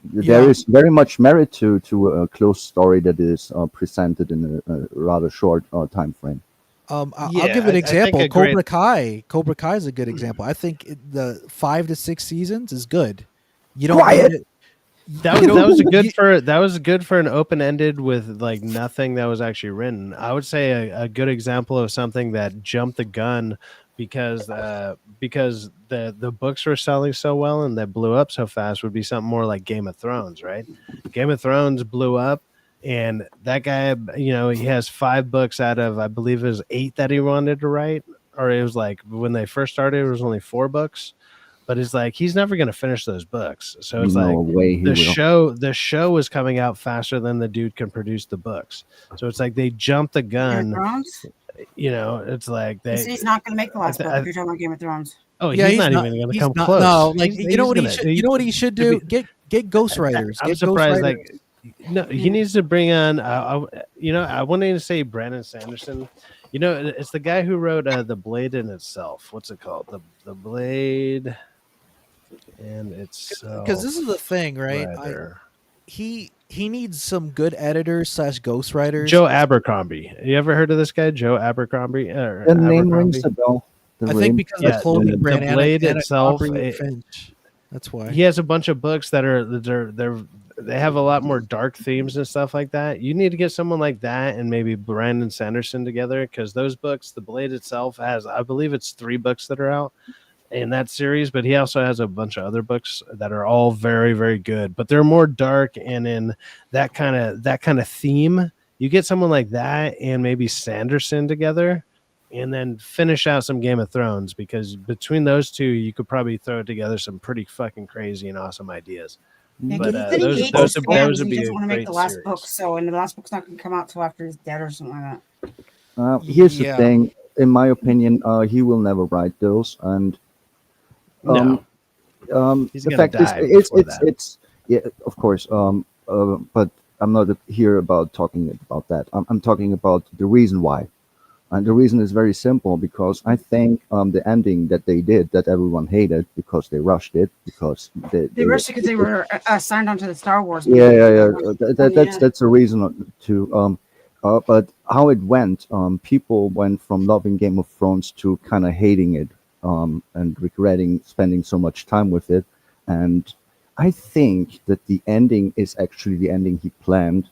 O: There
G: Yeah.
O: is very much merit to a close story that is presented in a rather short time frame.
G: I'll give an example. Cobra Kai. Cobra Kai is a good example. I think the 5 to 6 seasons is good. You don't
O: Quiet!
G: need it.
A: That was good for an open ended with like nothing that was actually written. I would say a good example of something that jumped the gun because the books were selling so well and that blew up so fast would be something more like Game of Thrones, right? Game of Thrones blew up, and that guy, he has 5 books out of I believe it was 8 that he wanted to write, or it was like when they first started it was only 4 books. But it's like he's never going to finish those books. So it's
O: No way he will.
A: the show is coming out faster than the dude can produce the books. So it's like they jumped the gun. It's like
D: he's not going to make the last book. If you're talking about Game of Thrones.
A: Oh, yeah, he's not even going to come close.
G: No, like you know what he should do? Get ghostwriters.
A: I'm surprised. Like, no, he needs to bring on. I wanted to say Brandon Sanderson. It's the guy who wrote The Blade in Itself. What's it called? The Blade. And it's
G: because this is the thing, right? He needs some good editors / ghostwriters.
A: Joe Abercrombie. You ever heard of this guy, Joe Abercrombie?
O: The name rings a bell.
G: I think because the clothing brand,
A: The Blade itself.
G: That's why
A: he has a bunch of books that they have a lot more dark themes and stuff like that. You need to get someone like that and maybe Brandon Sanderson together, because those books, The Blade itself has, I believe it's 3 books that are out in that series, but he also has a bunch of other books that are all very, very good, but they're more dark and in that kind of theme. You get someone like that and maybe Sanderson together and then finish out some Game of Thrones, because between those two, you could probably throw together some pretty fucking crazy and awesome ideas.
D: Yeah,
A: But
D: those would be
A: he
D: doesn't want to make the last
A: series.
D: book, and the last book's not going to come out till after he's dead or something like that.
O: Here's the thing. In my opinion, he will never write those, and
A: No.
O: the
A: He's gonna
O: fact
A: die
O: is,
A: before that.
O: it's yeah, of course. But I'm not here about talking about that. I'm talking about the reason why, and the reason is very simple. Because I think the ending that they did, that everyone hated because they rushed it, because
D: They rushed it because they were signed onto the Star Wars.
O: yeah. That's a reason to. But how it went, people went from loving Game of Thrones to kind of hating it, and regretting spending so much time with it. And I think that the ending is actually the ending he planned,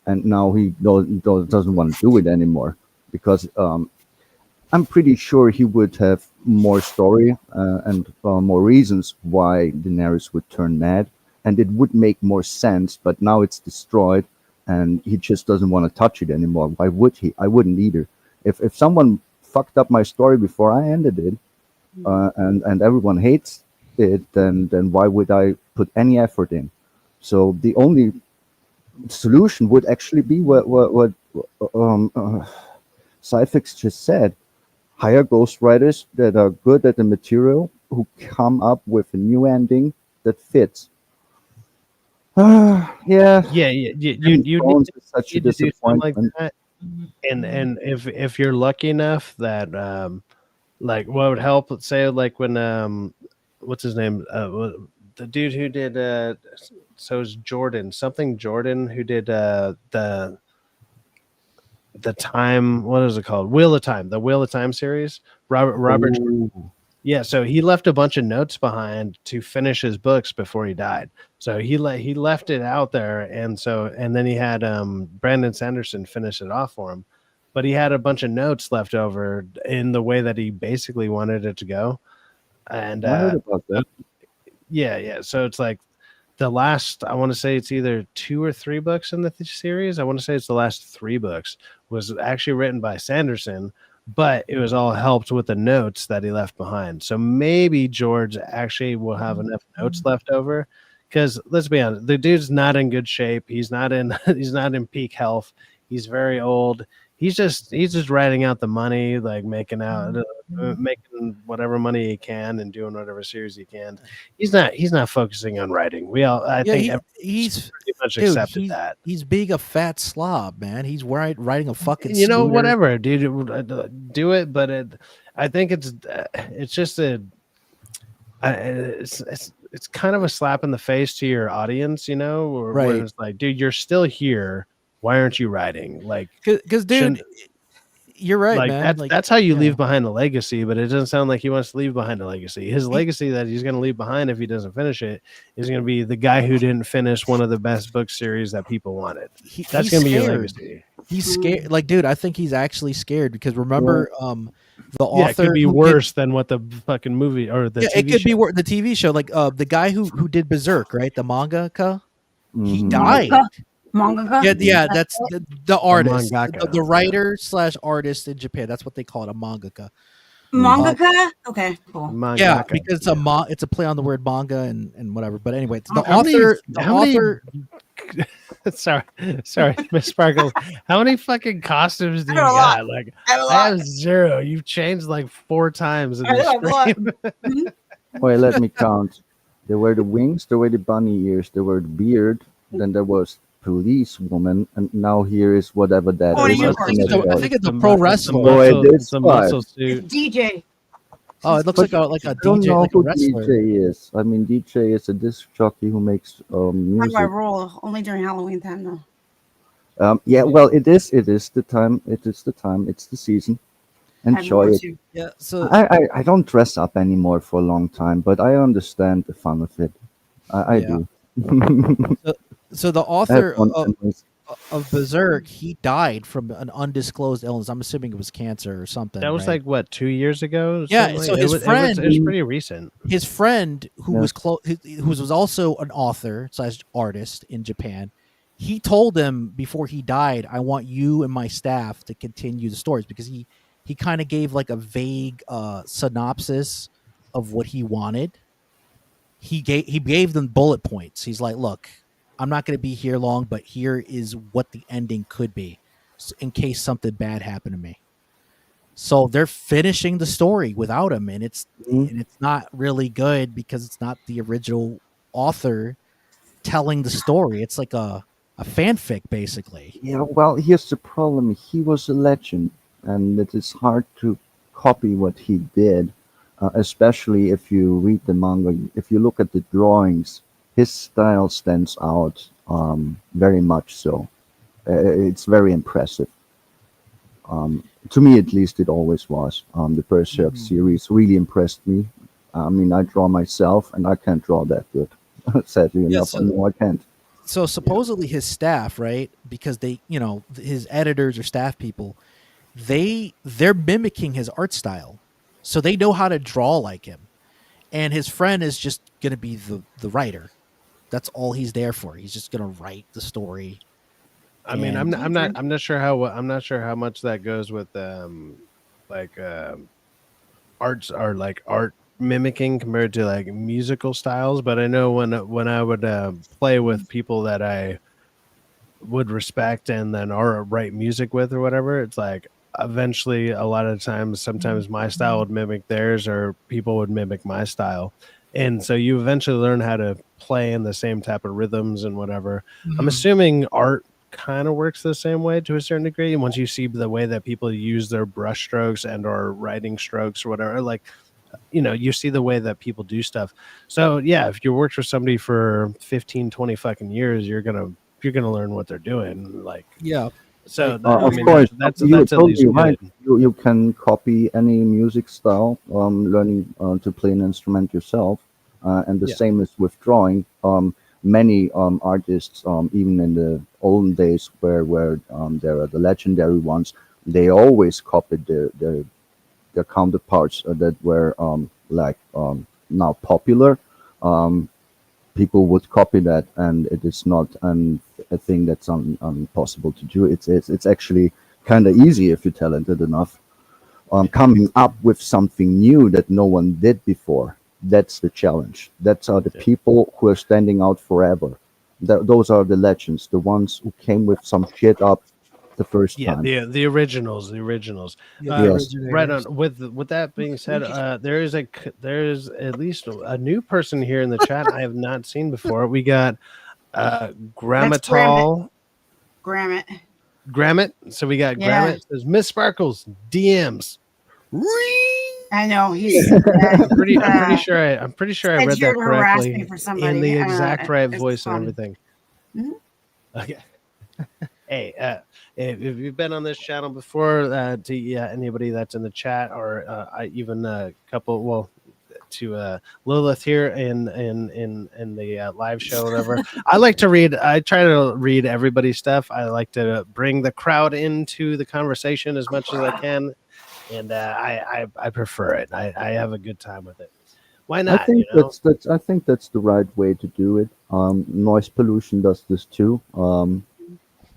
O: and now he doesn't want to do it anymore, because I'm pretty sure he would have more story and more reasons why Daenerys would turn mad, and it would make more sense. But now it's destroyed, and he just doesn't want to touch it anymore. Why would he? I wouldn't either. If someone fucked up my story before I ended it, and everyone hates it, then why would I put any effort in? So the only solution would actually be what Syfaxx just said: hire ghostwriters that are good at the material, who come up with a new ending that fits. Yeah.
A: You need
O: such a
A: to do something like
O: disappointment.
A: that. And if you're lucky enough that like what would help, let's say like when what's his name, the dude who did so it's Jordan who did the time, what is it called, the Wheel of Time series, Robert Jordan. Yeah, so he left a bunch of notes behind to finish his books before he died. So he left it out there, and then he had Brandon Sanderson finish it off for him. But he had a bunch of notes left over in the way that he basically wanted it to go. And
O: I heard about that.
A: Yeah. So it's like the last, I want to say it's either 2 or 3 books in the series. I want to say it's the last 3 books was actually written by Sanderson, but it was all helped with the notes that he left behind. So maybe George actually will have enough notes left over. Because let's be honest, the dude's not in good shape. He's not in he's not in peak health. He's very old. He's just writing out the money, like making whatever money he can and doing whatever series he can. He's not focusing on writing. I think
G: he's
A: pretty much
G: dude,
A: accepted that.
G: He's being a fat slob, man. He's writing a fucking
A: whatever, dude, do it. But I think it's just it's kind of a slap in the face to your audience, where it's like, dude, you're still here. Why aren't you writing? Like,
G: because dude, you're right,
A: like
G: man.
A: that's how you leave behind a legacy. But it doesn't sound like he wants to leave behind a legacy. His legacy that he's going to leave behind if he doesn't finish it is going to be the guy who didn't finish one of the best book series that people wanted. That's going to be your legacy.
G: He's scared. Like, dude, I think he's actually scared because remember, the author
A: it could be worse than what the fucking movie or the TV
G: it could
A: show.
G: be worse. The TV show, like the guy who did Berserk, right? The mangaka, he died.
D: Mangaka?
G: Yeah, that's the artist,
A: mangaka.
G: the writer / artist in Japan. That's what they call it, a mangaka.
D: Mangaka? Okay, cool.
A: Mangaka.
G: Yeah, because it's a play on the word manga and whatever. But anyway, the author.
A: Sorry, Miss Sparkles. How many fucking costumes do you got? Like, I have 0. You've changed like 4 times in this stream.
O: Wait, let me count. There were the wings, there were the bunny ears, there were the beard, then there was police woman, and now here is whatever that is.
G: I think it's a pro wrestler.
O: It's
A: a muscle suit.
D: DJ.
G: Oh, it looks like a
O: I don't
G: DJ,
O: know
G: like a
O: who
G: wrestler.
O: DJ is. I mean, DJ is a disc jockey who makes
D: How
O: music.
D: do I roll? Only during Halloween time, though.
O: Yeah, well, it is the time. It is the time. It's the season. Enjoy it.
G: Yeah. So
O: I don't dress up anymore for a long time, but I understand the fun of it. I do.
G: So the author of Berserk, he died from an undisclosed illness. I'm assuming it was cancer or something.
A: That was like what, 2 years ago?
G: Yeah. So his friend,
A: it was pretty recent.
G: His friend, who was also an author / artist in Japan, he told him before he died, "I want you and my staff to continue the stories," because he kind of gave like a vague synopsis of what he wanted. He gave them bullet points. He's like, "Look, I'm not going to be here long, but here is what the ending could be in case something bad happened to me." So they're finishing the story without him, and it's not really good because it's not the original author telling the story. It's like a fanfic, basically.
O: Yeah, well, here's the problem. He was a legend, and it is hard to copy what he did, especially if you read the manga. If you look at the drawings, his style stands out very much so. It's very impressive. To me, at least, it always was. The Berserk series really impressed me. I mean, I draw myself, and I can't draw that good. Sadly enough, no, I can't.
G: So supposedly his staff, right? Because they, his editors or staff people, they're mimicking his art style, so they know how to draw like him. And his friend is just going to be the writer. That's all he's there for. He's just going to write the story.
A: I mean, I'm not sure how much that goes with arts are like art mimicking compared to like musical styles, but I know when I would play with people that I would respect and then or write music with or whatever, it's like eventually a lot of times sometimes my style would mimic theirs or people would mimic my style, and so you eventually learn how to play in the same type of rhythms and whatever. I'm assuming art kind of works the same way to a certain degree, and once you see the way that people use their brush strokes and or writing strokes or whatever, like you see the way that people do stuff. So yeah, if you worked for somebody for 15-20 fucking years, you're gonna learn what they're doing. Like,
G: yeah.
O: So of course, that's totally right. You can copy any music style, learning to play an instrument yourself, and the same is with drawing. Many artists, even in the olden days, where there are the legendary ones, they always copied their counterparts that were now popular. People would copy that, and it is not a thing that's impossible to do. It's actually kind of easy if you're talented enough. coming up with something new that no one did before. That's the challenge. That's the people who are standing out forever. Those are the legends, the ones who came with some shit up the first time.
A: The originals.
O: Yes.
A: Right on. With that being said, there's at least a new person here in the chat I have not seen before. We got Grammatol. Grammit. So we got Grammit. Says Miss Sparkles DMs.
D: I know he's.
A: I'm pretty sure I read that correctly in the exact right voice and everything.
D: Mm-hmm.
A: Okay. Hey, if you've been on this channel before, to anybody that's in the chat, or even a couple, well, to Lilith here in the live show, whatever. I like to read. I try to read everybody's stuff. I like to bring the crowd into the conversation as much as I can, and I prefer it. I have a good time with it. Why not?
O: I think I think that's the right way to do it. Noise pollution does this too.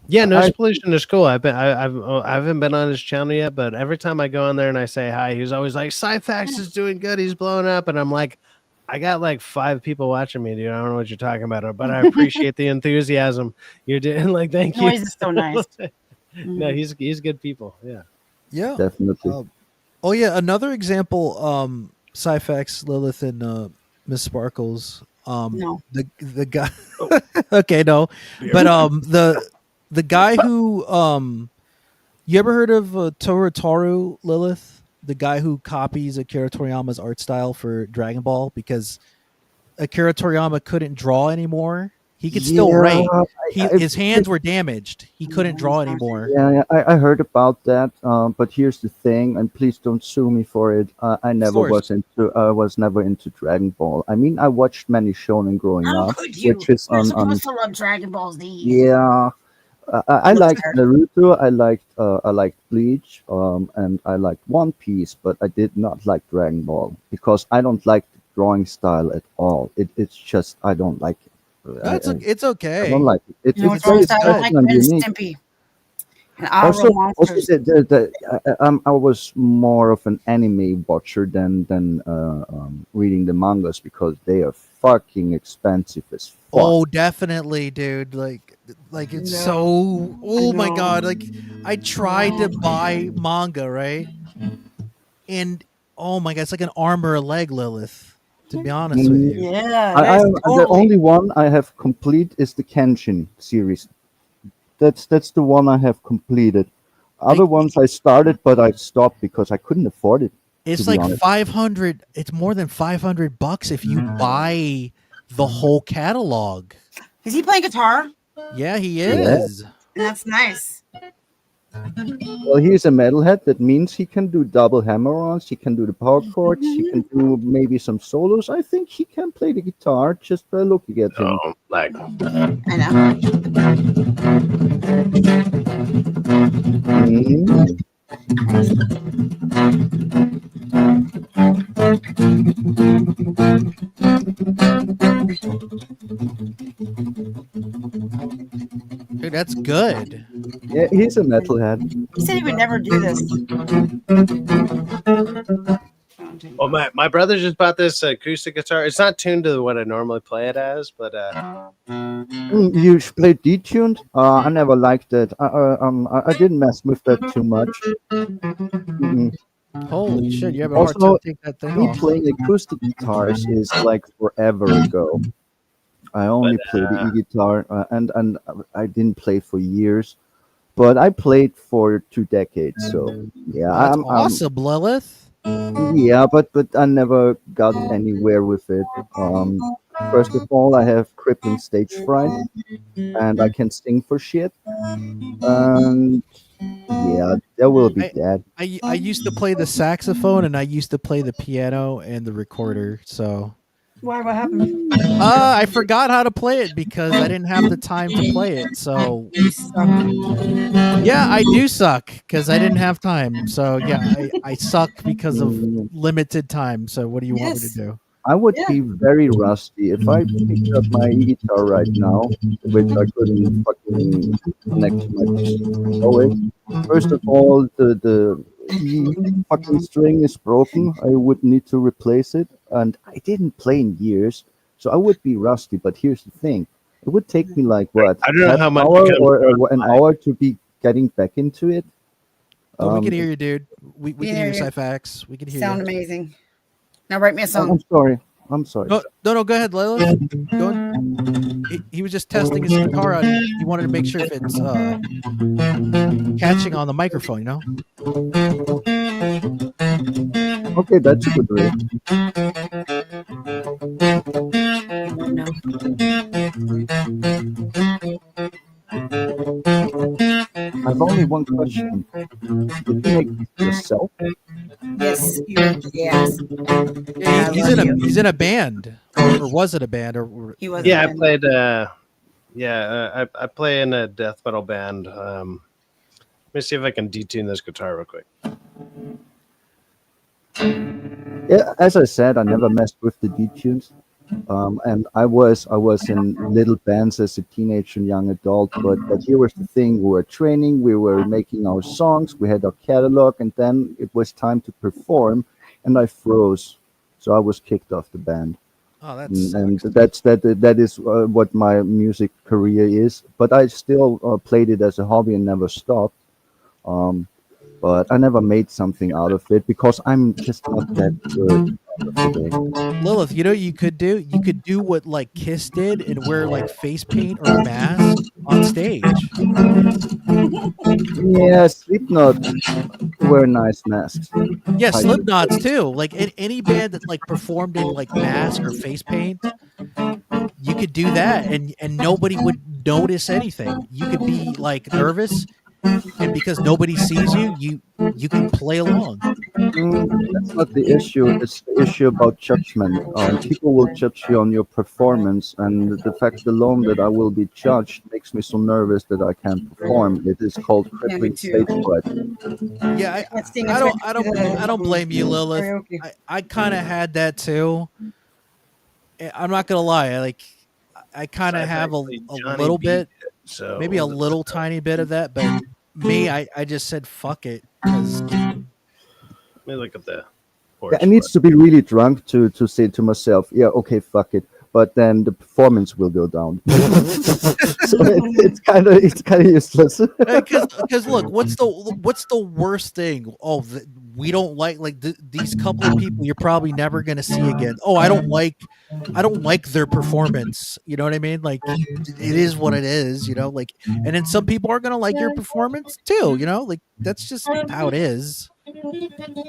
A: Yeah, noise pollution is cool. I haven't been on his channel yet, but every time I go on there and I say hi, he's always like, Syfaxx is doing good. He's blowing up. And I'm like, I got like 5 people watching me, dude. I don't know what you're talking about, but I appreciate the enthusiasm you're doing. Like, thank you.
D: Noise is so nice.
A: No, he's good people. Yeah.
G: Yeah.
O: Definitely.
G: Oh yeah, another example, Syfaxx, Lilith, and Miss Sparkles.
D: No.
G: The guy okay, no. But the guy who you ever heard of Toru Lilith? The guy who copies Akira Toriyama's art style for Dragon Ball because Akira Toriyama couldn't draw anymore. He could still write. His hands were damaged. He couldn't draw anymore.
O: Yeah, I heard about that. But here's the thing, and please don't sue me for it. I was never into Dragon Ball. I mean, I watched many shonen growing up, which is
D: You're supposed to love Dragon Ball Z.
O: Yeah. I liked Naruto, I liked Bleach, and I liked One Piece, but I did not like Dragon Ball because I don't like the drawing style at all. It's just I don't like it.
G: It's okay.
O: I don't like it. It's very
D: like
O: unique. Also, I was more of an anime watcher than reading the mangas because they are fucking expensive as fuck.
G: Oh, definitely, dude. Like it's so. Oh my god! Like I tried to buy manga, right? And oh my god, it's like an arm or a leg, Lilith. To be honest with you,
D: yeah.
O: The only one I have complete is the Kenshin series. That's the one I have completed. Other ones I started, but I stopped because I couldn't afford it.
G: It's like 500. It's more than $500 if you buy the whole catalog.
D: Is he playing guitar?
G: Yeah, he is.
D: That's nice.
O: Well, he's a metalhead. That means he can do double hammer-ons. He can do the power chords. He can do maybe some solos. I think he can play the guitar just by looking at him.
A: Oh, like
D: I know.
G: Dude, that's good.
O: Yeah, he's a metalhead.
D: He said he would never do this.
A: Well, my brother just bought this acoustic guitar. It's not tuned to what I normally play it as, but
O: You play detuned? I never liked it. I didn't mess with that too much.
G: Holy shit! You have a hard time
O: Also,
G: to take that thing
O: me
G: off.
O: playing acoustic guitars is like forever ago. I only played the e-guitar, and I didn't play for years, but I played for 2 decades. So yeah,
G: That's awesome, Lilith.
O: Yeah, but I never got anywhere with it. First of all, I have crippling stage fright, and I can sing for shit. And yeah, that will be that.
G: I used to play the saxophone and I used to play the piano and the recorder. So
D: Why? What happened?
G: I forgot how to play it because I didn't have the time to play it. So yeah, I do suck because I didn't have time. So yeah, I suck because of limited time. So what do you want me to do?
O: I would be very rusty if I picked up my guitar right now, which I couldn't fucking connect to my PC. First of all, the the fucking string is broken. I would need to replace it, and I didn't play in years, so I would be rusty. But here's the thing: it would take me like what,
A: I don't know
O: half
A: how
O: an
A: much
O: hour
A: becomes
O: or an hour to be getting back into it.
G: Oh, we can hear you, dude. We
D: We
G: can
D: hear
G: hear you,
D: you.
G: Syfaxx. We can hear
D: Sound
G: you.
D: amazing. Now write me a
O: I'm
D: song.
O: sorry. I'm sorry.
G: No, go ahead, Lilith. Go on. He was just testing his guitar out. He wanted to make sure if it's catching on the microphone, you know?
O: Okay, that's a good riff.
D: You won't know.
O: I've only one question. Did you make this yourself?
D: Yes, yes.
G: He's in a band, or was it a band, or
D: He was.
A: Yeah, I played. I play in a death metal band. Let me see if I can detune this guitar real quick.
O: Yeah, as I said, I never messed with the detunes. And I was in little bands as a teenager and young adult, but here was the thing: we were training, we were making our songs, we had our catalog, and then it was time to perform, and I froze, so I was kicked off the band.
G: Oh,
O: And that is what my music career is. But I still played it as a hobby and never stopped. But I never made something out of it because I'm just not that good today.
G: Lilith, you know what you could do? You could do what like Kiss did and wear like face paint or a mask on stage.
O: Yeah, Slipknot wear nice masks.
G: Yeah,
O: I-
G: Slipknots too. Like any band that like performed in like mask or face paint, you could do that and nobody would notice anything. You could be like nervous, and because nobody sees you, you can play along.
O: That's not the issue. It's the issue about judgment. People will judge you on your performance, and the fact alone that I will be judged makes me so nervous that I can't perform. It is called crippling stage fright.
G: Yeah, I don't blame you, Lilith. I kind of had that too. I'm not gonna lie. I kind of have a little bit,
A: so
G: maybe a little tiny bit of that, but me, I just said fuck it.
A: Let me look at the
O: Yeah, it needs to be really drunk to say to myself, yeah, okay, fuck it. But then the performance will go down. So it's kind of useless.
G: Because look, what's the worst thing? Oh, we don't like these couple of people you're probably never gonna see again. Oh, I don't like their performance. You know what I mean? Like it is what it is. You know, like, and then some people are gonna like your performance too. You know, like that's just how it is.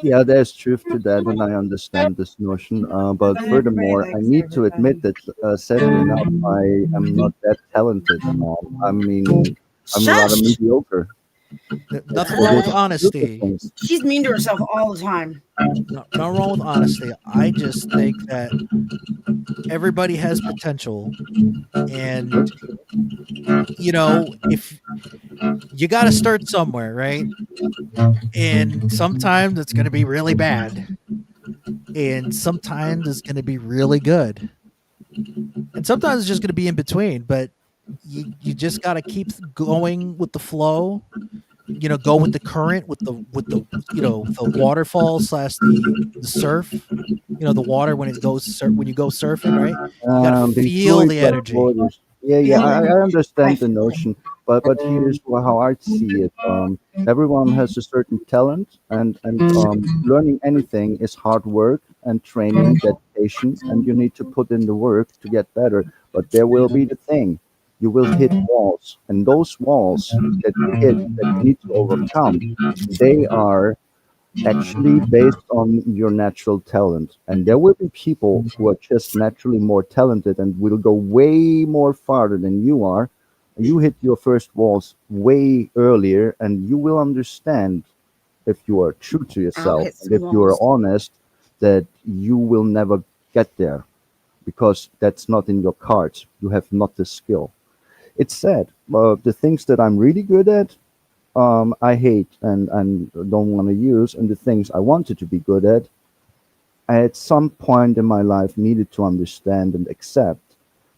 O: Yeah, there's truth to that, and I understand this notion. But furthermore, I need to admit that, sadly enough, I am not that talented. I mean, I'm rather mediocre.
G: Nothing wrong with honesty.
D: She's mean to herself all the time.
G: Not wrong with honesty. I just think that everybody has potential, and you know, if you got to start somewhere, right? And sometimes it's going to be really bad, and sometimes it's going to be really good, and sometimes it's just going to be in between. But you just got to keep going with the flow. You know, go with the current, with the you know, the waterfall / the surf. You know, the water when it goes when you go surfing, right? You gotta feel the energy.
O: Yeah, I understand the notion, but here's how I see it. Everyone has a certain talent, and learning anything is hard work and training, dedication, and you need to put in the work to get better. But there will be the thing. You will hit walls, and those walls that you hit, that you need to overcome, they are actually based on your natural talent. And there will be people who are just naturally more talented and will go way more farther than you are. You hit your first walls way earlier, and you will understand, if you are true to yourself
D: hit
O: and if
D: some
O: you are
D: walls.
O: honest, that you will never get there because that's not in your cards. You have not the skill. It's sad. The things that I'm really good at, I hate and don't want to use, and the things I wanted to be good at some point in my life, needed to understand and accept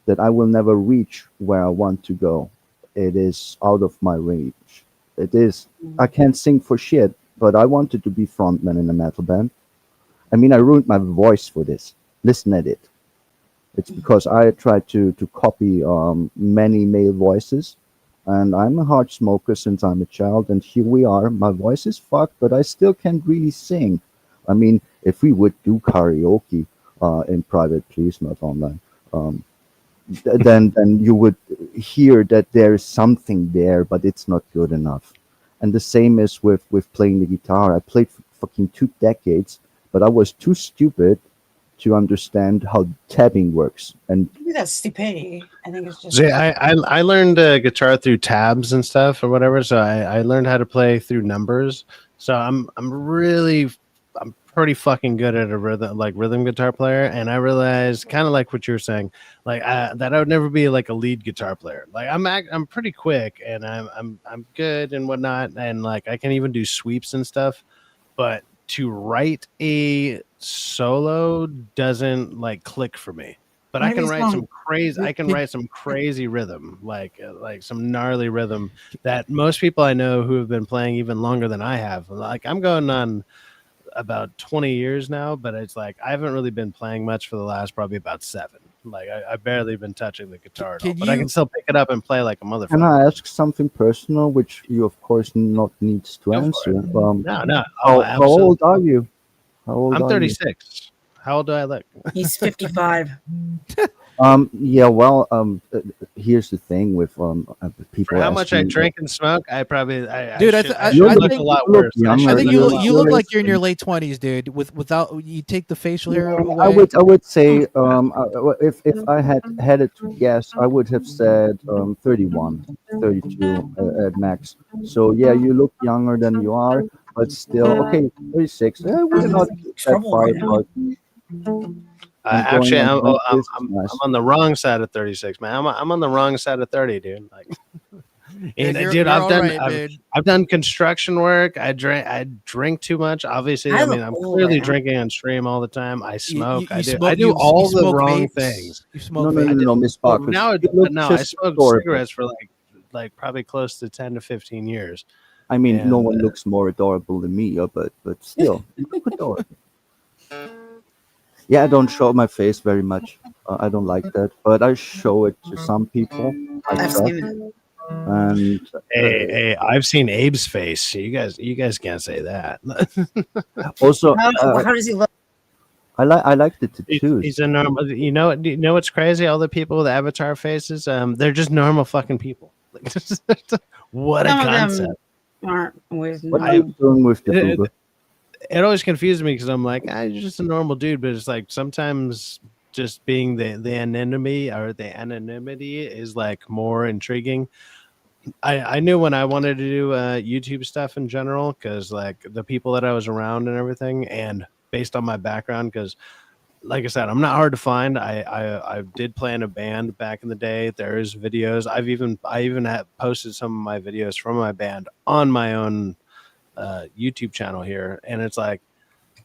O: that I will never reach where I want to go. It is out of my range. It is. I can't sing for shit. but I wanted to be frontman in a metal band. I mean, I ruined my voice for this. Listen at it. It's because I tried to copy many male voices, and I'm a hard smoker since I'm a child. And here we are. My voice is fucked, but I still can't really sing. I mean, if we would do karaoke in private, please, not online, then you would hear that there is something there, but it's not good enough. And the same is with playing the guitar. I played for fucking 2 decades, but I was too stupid to understand how tabbing works. And
D: Maybe that's stupidity. I think it's just.
A: See, I learned guitar through tabs and stuff or whatever. So I learned how to play through numbers. So I'm pretty fucking good at a rhythm guitar player. And I realized, kind of like what you're saying, like that I would never be like a lead guitar player. Like I'm pretty quick and I'm good and whatnot, and like I can even do sweeps and stuff. But to write a solo doesn't like click for me. But I can write some crazy. I can write some crazy rhythm, like some gnarly rhythm that most people I know who have been playing even longer than I have. Like I'm going on about 20 years now, but it's like I haven't really been playing much for the last probably about 7. Like I barely been touching the guitar at all, but I can still pick it up and play like a motherfucker.
O: can I ask something personal, which you of course not needs to answer?
A: No.
O: How old are you? How old
A: I'm
O: are
A: 36. How old do I look?
D: He's 55.
O: Yeah, well, here's the thing with people.
A: For how much I
O: asking,
A: drink and smoke, I probably
G: Dude, I
A: look
G: think
A: a lot worse.
G: I think you look like you're in your late 20s, dude. Without you take the facial hair away.
O: I would say if I had it to guess, I would have said 31, 32 at max. So yeah, you look younger than you are, but still okay. 36. We're not that far apart.
A: Actually, I'm on the wrong side of 36, man. I'm on the wrong side of 30, dude. Like, and dude, I've done construction work. I drink too much. Obviously, I mean, I'm clearly drinking on stream all the time. I smoke. I do all the wrong things.
G: You smoke
O: no, Miss Bacchus.
A: Now I smoke cigarettes for like probably close to 10 to 15 years.
O: I mean, no one looks more adorable than me, but still, you look adorable. Yeah, I don't show my face very much. I don't like that, but I show it to some people.
D: I've seen it.
O: And
A: hey, I've seen Abe's face. You guys can't say that.
O: Also,
D: how does he look?
O: I like the tattoos.
A: He's a normal. You know what's crazy? All the people with avatar faces, they're just normal fucking people. What a concept!
D: Aren't always
O: what are you doing with the Google?
A: It always confuses me because I'm like, you're just a normal dude, but it's like sometimes just being the anonymity or the anonymity is like more intriguing. I knew when I wanted to do YouTube stuff in general, because like the people that I was around and everything, and based on my background, because like I said, I'm not hard to find. I did play in a band back in the day. There's videos. I even had posted some of my videos from my band on my own YouTube channel here, and it's like,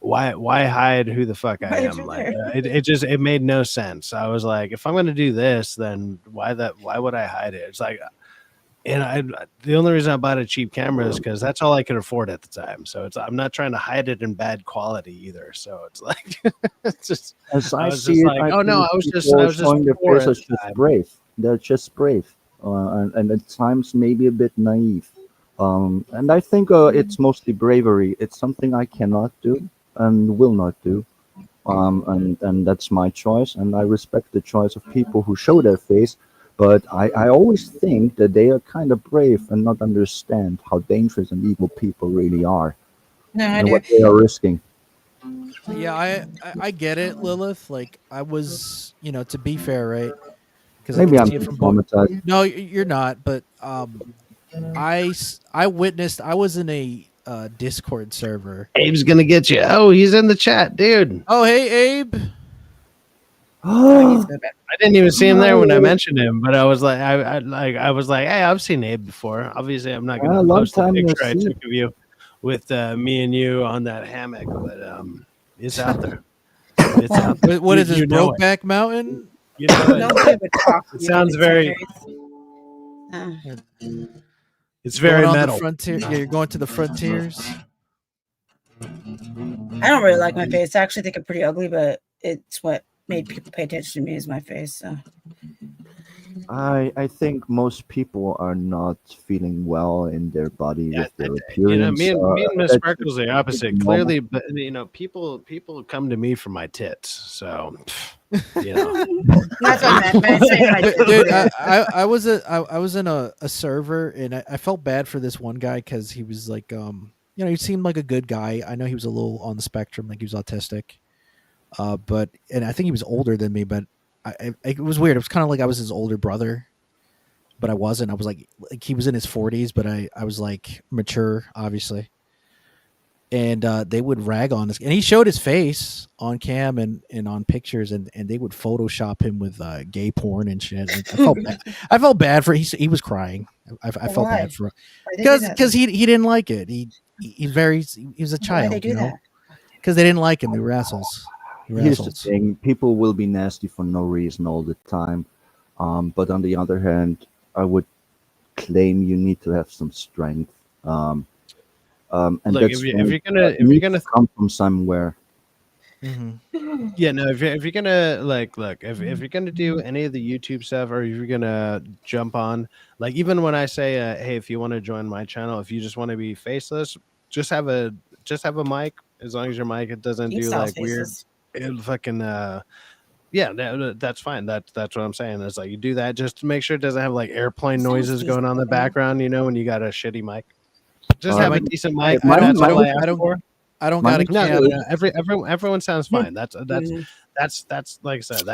A: why hide who the fuck I am? Like it made no sense. I was like, if I'm gonna do this, then why would I hide it? It's like, and the only reason I bought a cheap camera is because that's all I could afford at the time. So I'm not trying to hide it in bad quality either. So it's like it's just
O: as I
A: was
O: see
A: just
O: it,
A: like,
O: I
A: was just
O: showing their
A: poor
O: face as just brave. They're just brave, and at times maybe a bit naive. And I think it's mostly bravery. It's something I cannot do and will not do. And that's my choice, and I respect the choice of people who show their face. But I always think that they are kind of brave and not understand how dangerous and evil people really are, and what they are risking.
G: Yeah, I get it, Lilith. Like I was, to be fair, right? Because
O: Maybe I'm
G: see it from
O: traumatized.
G: No, you're not. But I witnessed. I was in a Discord server.
A: Abe's gonna get you. Oh, he's in the chat, dude.
G: Oh, hey, Abe.
A: I didn't even see him there when I mentioned him, but I was like, I was like, hey, I've seen Abe before. Obviously, I'm not gonna post a picture I took of you with me and you on that hammock, but it's out there. It's out there.
G: What is this, Brokeback Mountain?
A: You know it sounds very. It's very
G: metal.
A: metal.
G: Frontier. Yeah, you're going to the frontiers.
D: I don't really like my face. I actually think I'm pretty ugly, but it's what made people pay attention to me is my face. So.
O: I think most people are not feeling well in their body with their appearance.
A: Me and Miss
O: That's
A: Sparkle's the opposite.
O: normal.
A: Clearly, but people come to me for my tits. So, you know,
D: That's what I meant.
G: Dude, I was in a server, and I felt bad for this one guy because he was like, he seemed like a good guy. I know he was a little on the spectrum, like he was autistic, but I think he was older than me, but. It was weird. It was kind of like I was his older brother, but I wasn't. I was like he was in his 40s, but I was like mature, obviously. And they would rag on us, and he showed his face on cam and on pictures, and they would Photoshop him with gay porn and shit. And I felt bad for he was crying. I felt bad for because he didn't like it. He was a child.
D: Why they do that?
G: Because they didn't like him. They were assholes.
O: Here's the thing: people will be nasty for no reason all the time. But on the other hand, I would claim you need to have some strength. And
A: look,
O: that's
A: if you're gonna
O: come from somewhere.
G: Mm-hmm.
A: Yeah, no. If you're gonna if you're gonna do any of the YouTube stuff, or if you're gonna jump on, like even when I say, hey, if you want to join my channel, if you just want to be faceless, just have a mic. As long as your mic it doesn't do like weird. It fucking that's fine. That's what I'm saying. It's like you do that just to make sure it doesn't have like airplane noises going on in the background. You know, when you got a shitty mic, just have a decent mic.
G: I don't got a camera.
A: Everyone sounds fine. That's like I said.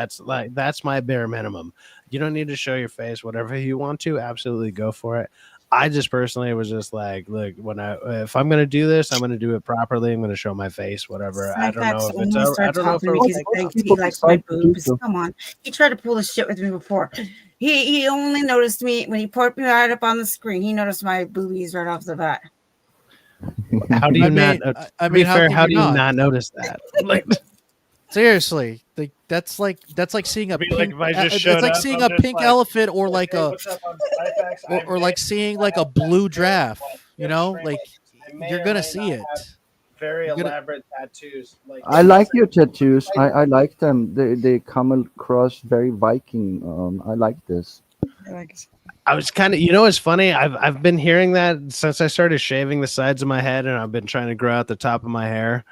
A: That's my bare minimum. You don't need to show your face. Whatever you want to, absolutely go for it. I just personally was just like, look, if I'm gonna do this, I'm gonna do it properly. I'm gonna show my face, whatever. I don't know if it's. I don't know if
D: he likes my boobs. Come on, he tried to pull this shit with me before. He only noticed me when he put me right up on the screen. He noticed my boobies right off the bat.
A: How do you not? To be fair, how do you not notice that? Like,
G: seriously, like that's like seeing a pink, it's like seeing a pink elephant or like or like seeing like a blue giraffe. You know, like you're gonna see it.
A: Very elaborate tattoos. Like
O: I like your tattoos. I like them. They come across very Viking. I like this.
A: I was kind of, it's funny. I've been hearing that since I started shaving the sides of my head, and I've been trying to grow out the top of my hair.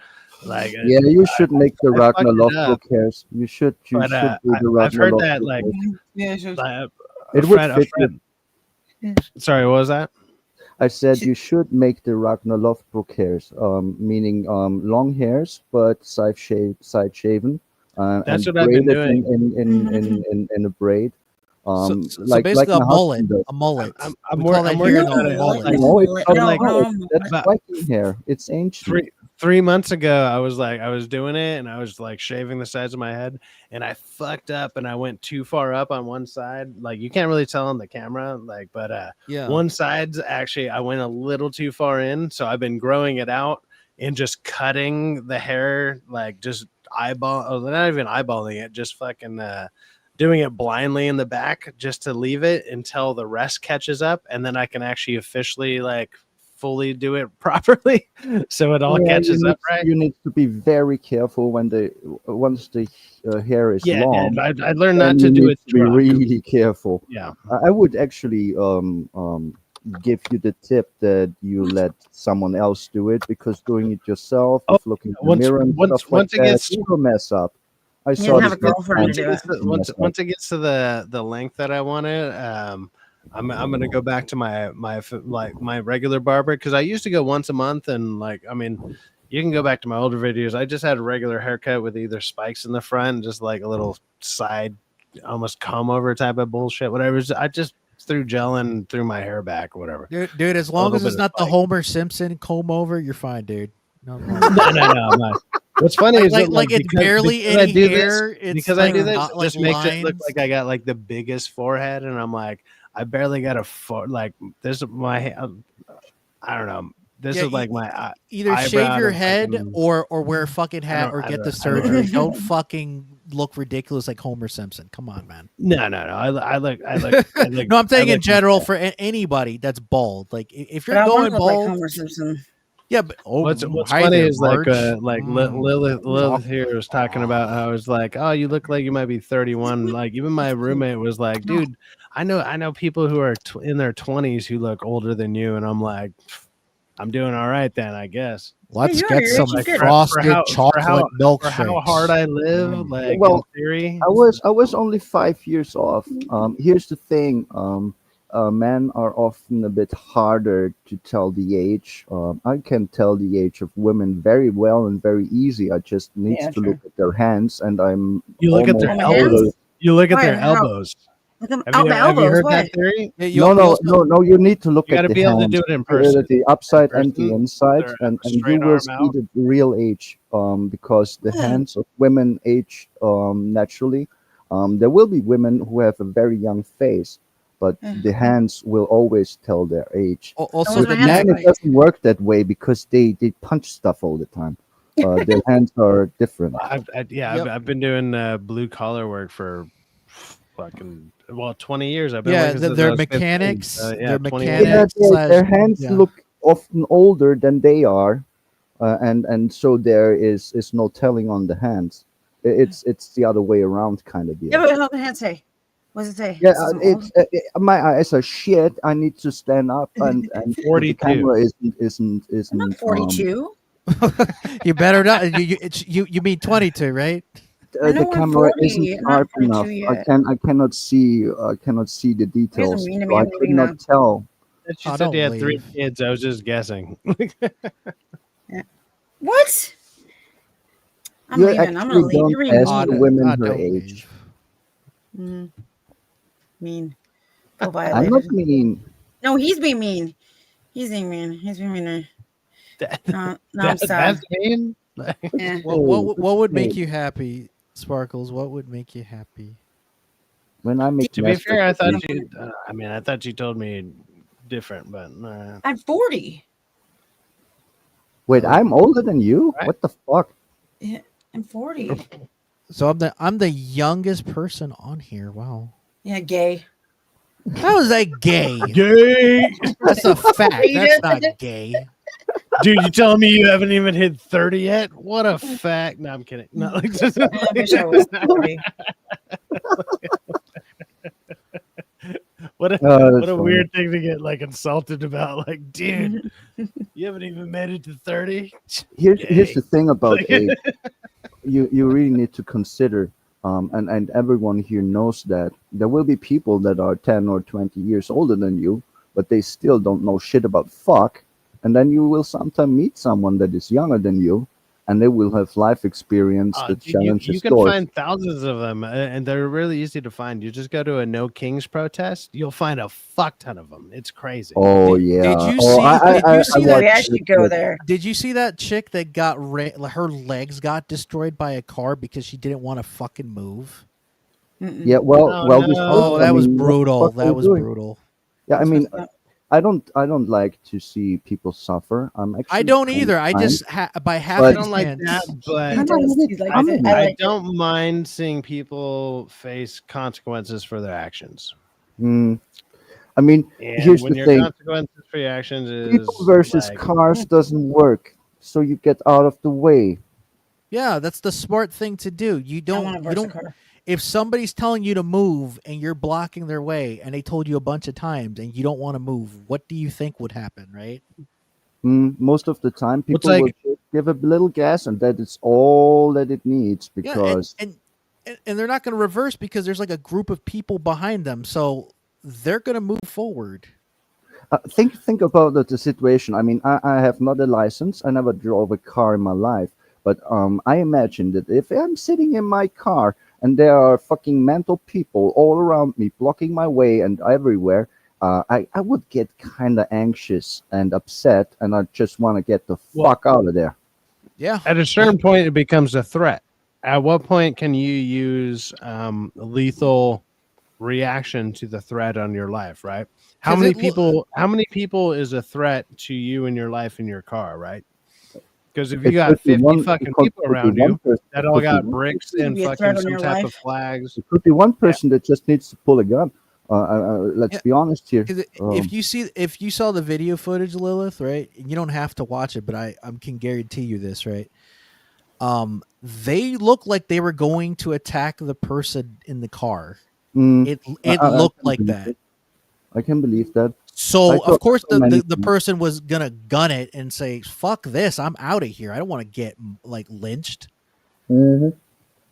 A: Like,
O: yeah, you should make the Ragnar Lothbrok hairs. You should do the Ragnar
A: I've heard that, it would fit. Sorry, what was that?
O: I said you should make the Ragnar Lothbrok hairs, meaning long hairs but side shaven.
A: That's
O: and
A: what I've been
O: braided
A: doing
O: in a braid.
G: So basically a mullet. A mullet.
A: I'm working on it.
O: That's Viking hair. It's ancient.
A: 3 months ago, I was doing it, and I was like shaving the sides of my head, and I fucked up, and I went too far up on one side. Like you can't really tell on the camera, but one side's actually I went a little too far in, so I've been growing it out and just cutting the hair, like just not even eyeballing it, just fucking doing it blindly in the back just to leave it until the rest catches up, and then I can actually officially fully do it properly, so it all catches up right.
O: You need to be very careful once the hair is long.
A: I learned not to do it.
O: Be really careful.
A: Yeah,
O: I would actually give you the tip that you let someone else do it, because doing it yourself, looking in the mirror and stuff like that, you will mess up. I saw
D: have a girlfriend to do it.
A: Once it gets to the length that I want it, I'm gonna go back to my regular barber, because I used to go once a month, and you can go back to my older videos. I just had a regular haircut with either spikes in the front, just like a little side, almost comb over type of bullshit, whatever. I just threw gel and threw my hair back, or whatever.
G: Dude, as long as it's not the Homer Simpson comb over, you're fine, dude. No.
A: What's funny is
G: it's barely any hair.
A: Because I do this, it just makes it look like I got like the biggest forehead, and I'm like, I barely got this is my, I don't know. This is like my
G: either shave your head or wear a fucking hat or get the surgery. Don't fucking look ridiculous like Homer Simpson. Come on, man.
A: No. I look.
G: No, I'm saying in general for anybody that's bald. Like if you're going bald,
D: like Homer Simpson.
G: Yeah, but
A: what's
G: hi
A: funny
G: there,
A: is
G: Marge.
A: Lilith here was talking about how it's like, oh, you look like you might be 31. Like even my roommate was like, dude, I know people who are in their 20s who look older than you, and I'm like, I'm doing all right then, I guess.
G: Let's
D: you're
G: get some
D: good.
G: frosted chocolate milkshakes.
A: For how hard I live, like
O: Well,
A: in theory.
O: I was only 5 years off. Here's the thing. Men are often a bit harder to tell the age. I can tell the age of women very well and very easy. I just need to look at their hands, and I'm.
A: You look at their elbows. You look at their elbows. Have you heard that theory?
O: No. You need to look
A: You
O: at
A: gotta
O: the
A: be able to
O: hands,
A: do it in person.
O: the upside and the inside,
A: Their
O: and you
A: straight
O: will
A: arm
O: see
A: out.
O: the real age. Because the hands of women age naturally. There will be women who have a very young face, but the hands will always tell their age.
G: Also,
O: with men, it doesn't work that way because they punch stuff all the time. Their hands are different.
A: I've been doing blue collar work for fucking 20 years. I've been
G: Yeah,
A: working since I
G: they're
A: was 15.
G: mechanics. They're
A: 20
G: mechanics.
O: Their hands look often older than they are, and so there is no telling on the hands. It's the other way around kind of deal.
D: Yeah, but how the hand say? What does it say?
O: Yeah, my eyes are shit. I need to stand up, and
A: 42.
O: The camera isn't.
D: I'm not 42.
G: You better not. You mean 22, right?
O: The camera isn't sharp enough. I cannot see the details.
D: mean to
O: So
D: me,
O: I
D: I'm
O: could
D: leaving
O: not
D: now.
O: tell.
A: She said they had 3 kids. I was just guessing.
D: What? I'm
O: You
D: leaving. I'm gonna
O: actually
D: leave. You're
O: don't ask
D: mean.
O: the women her age.
D: Mean. Go
O: I'm
D: violated.
O: not mean.
D: No, he's being mean. He's being mean. He's being mean. No, I'm sorry.
A: That's mean.
D: Yeah.
G: What would make you happy, Sparkles? What would make you happy?
O: When I make.
A: To be fair, I thought you. I thought you told me different, but
D: I'm 40.
O: Wait, I'm older than you?
A: Right.
O: What the fuck?
D: Yeah, I'm 40.
G: So I'm the youngest person on here. Wow.
D: Yeah, gay.
G: How is that gay?
A: Gay.
G: That's a fact. That's not gay.
A: Dude, you telling me you haven't even hit 30 yet? What a fact. No, I'm kidding. No,
D: I wish I was 40.
A: What a weird thing to get like insulted about. Like, dude, you haven't even made it to 30.
O: Here's the thing about age. You really need to consider, and everyone here knows that there will be people that are 10 or 20 years older than you, but they still don't know shit about fuck. And then you will sometime meet someone that is younger than you, and they will have life experience that challenges
A: you can
O: yours.
A: find thousands of them, and they're really easy to find. You just go to a No Kings protest, you'll find a fuck ton of them. It's crazy.
O: Oh yeah.
G: Did you see that?
D: We actually go there.
G: Did you see that chick that got her legs got destroyed by a car because she didn't want to fucking move?
O: Yeah. Well.
G: That was brutal. That was brutal.
O: Yeah. I mean, I don't like to see people suffer.
G: I don't either. I just by half.
A: I don't like that, but I don't mind seeing people face consequences for their actions.
O: I mean,
A: And
O: here's
A: when
O: the
A: your
O: thing:
A: consequences for your actions is
O: people versus cars doesn't work. So you get out of the way.
G: Yeah, that's the smart thing to do. You don't. If somebody's telling you to move and you're blocking their way, and they told you a bunch of times, and you don't want to move, what do you think would happen, right?
O: Most of the time, people will just give a little gas, and that is all that it needs. Because
G: and they're not going to reverse because there's like a group of people behind them, so they're going to move forward.
O: Think about the situation. I mean, I have not a license. I never drove a car in my life, but I imagine that if I'm sitting in my car and there are fucking mental people all around me blocking my way and everywhere, I would get kind of anxious and upset, and I just want to get the fuck out of there.
G: Yeah.
A: At a certain point, it becomes a threat. At what point can you use lethal reaction to the threat on your life, right? How many people is a threat to you in your life in your car, right? Because if you got 50 fucking people around you that all got bricks and fucking some type of flags.
O: It could be one person that just needs to pull a gun. Let's be honest here.
G: If you saw the video footage, Lilith, right? You don't have to watch it, but I can guarantee you this, right? They look like they were going to attack the person in the car. It looked like that.
O: I can believe that.
G: So of course the person was gonna gun it and say, "Fuck this! I'm out of here. I don't want to get like lynched.
O: Mm-hmm.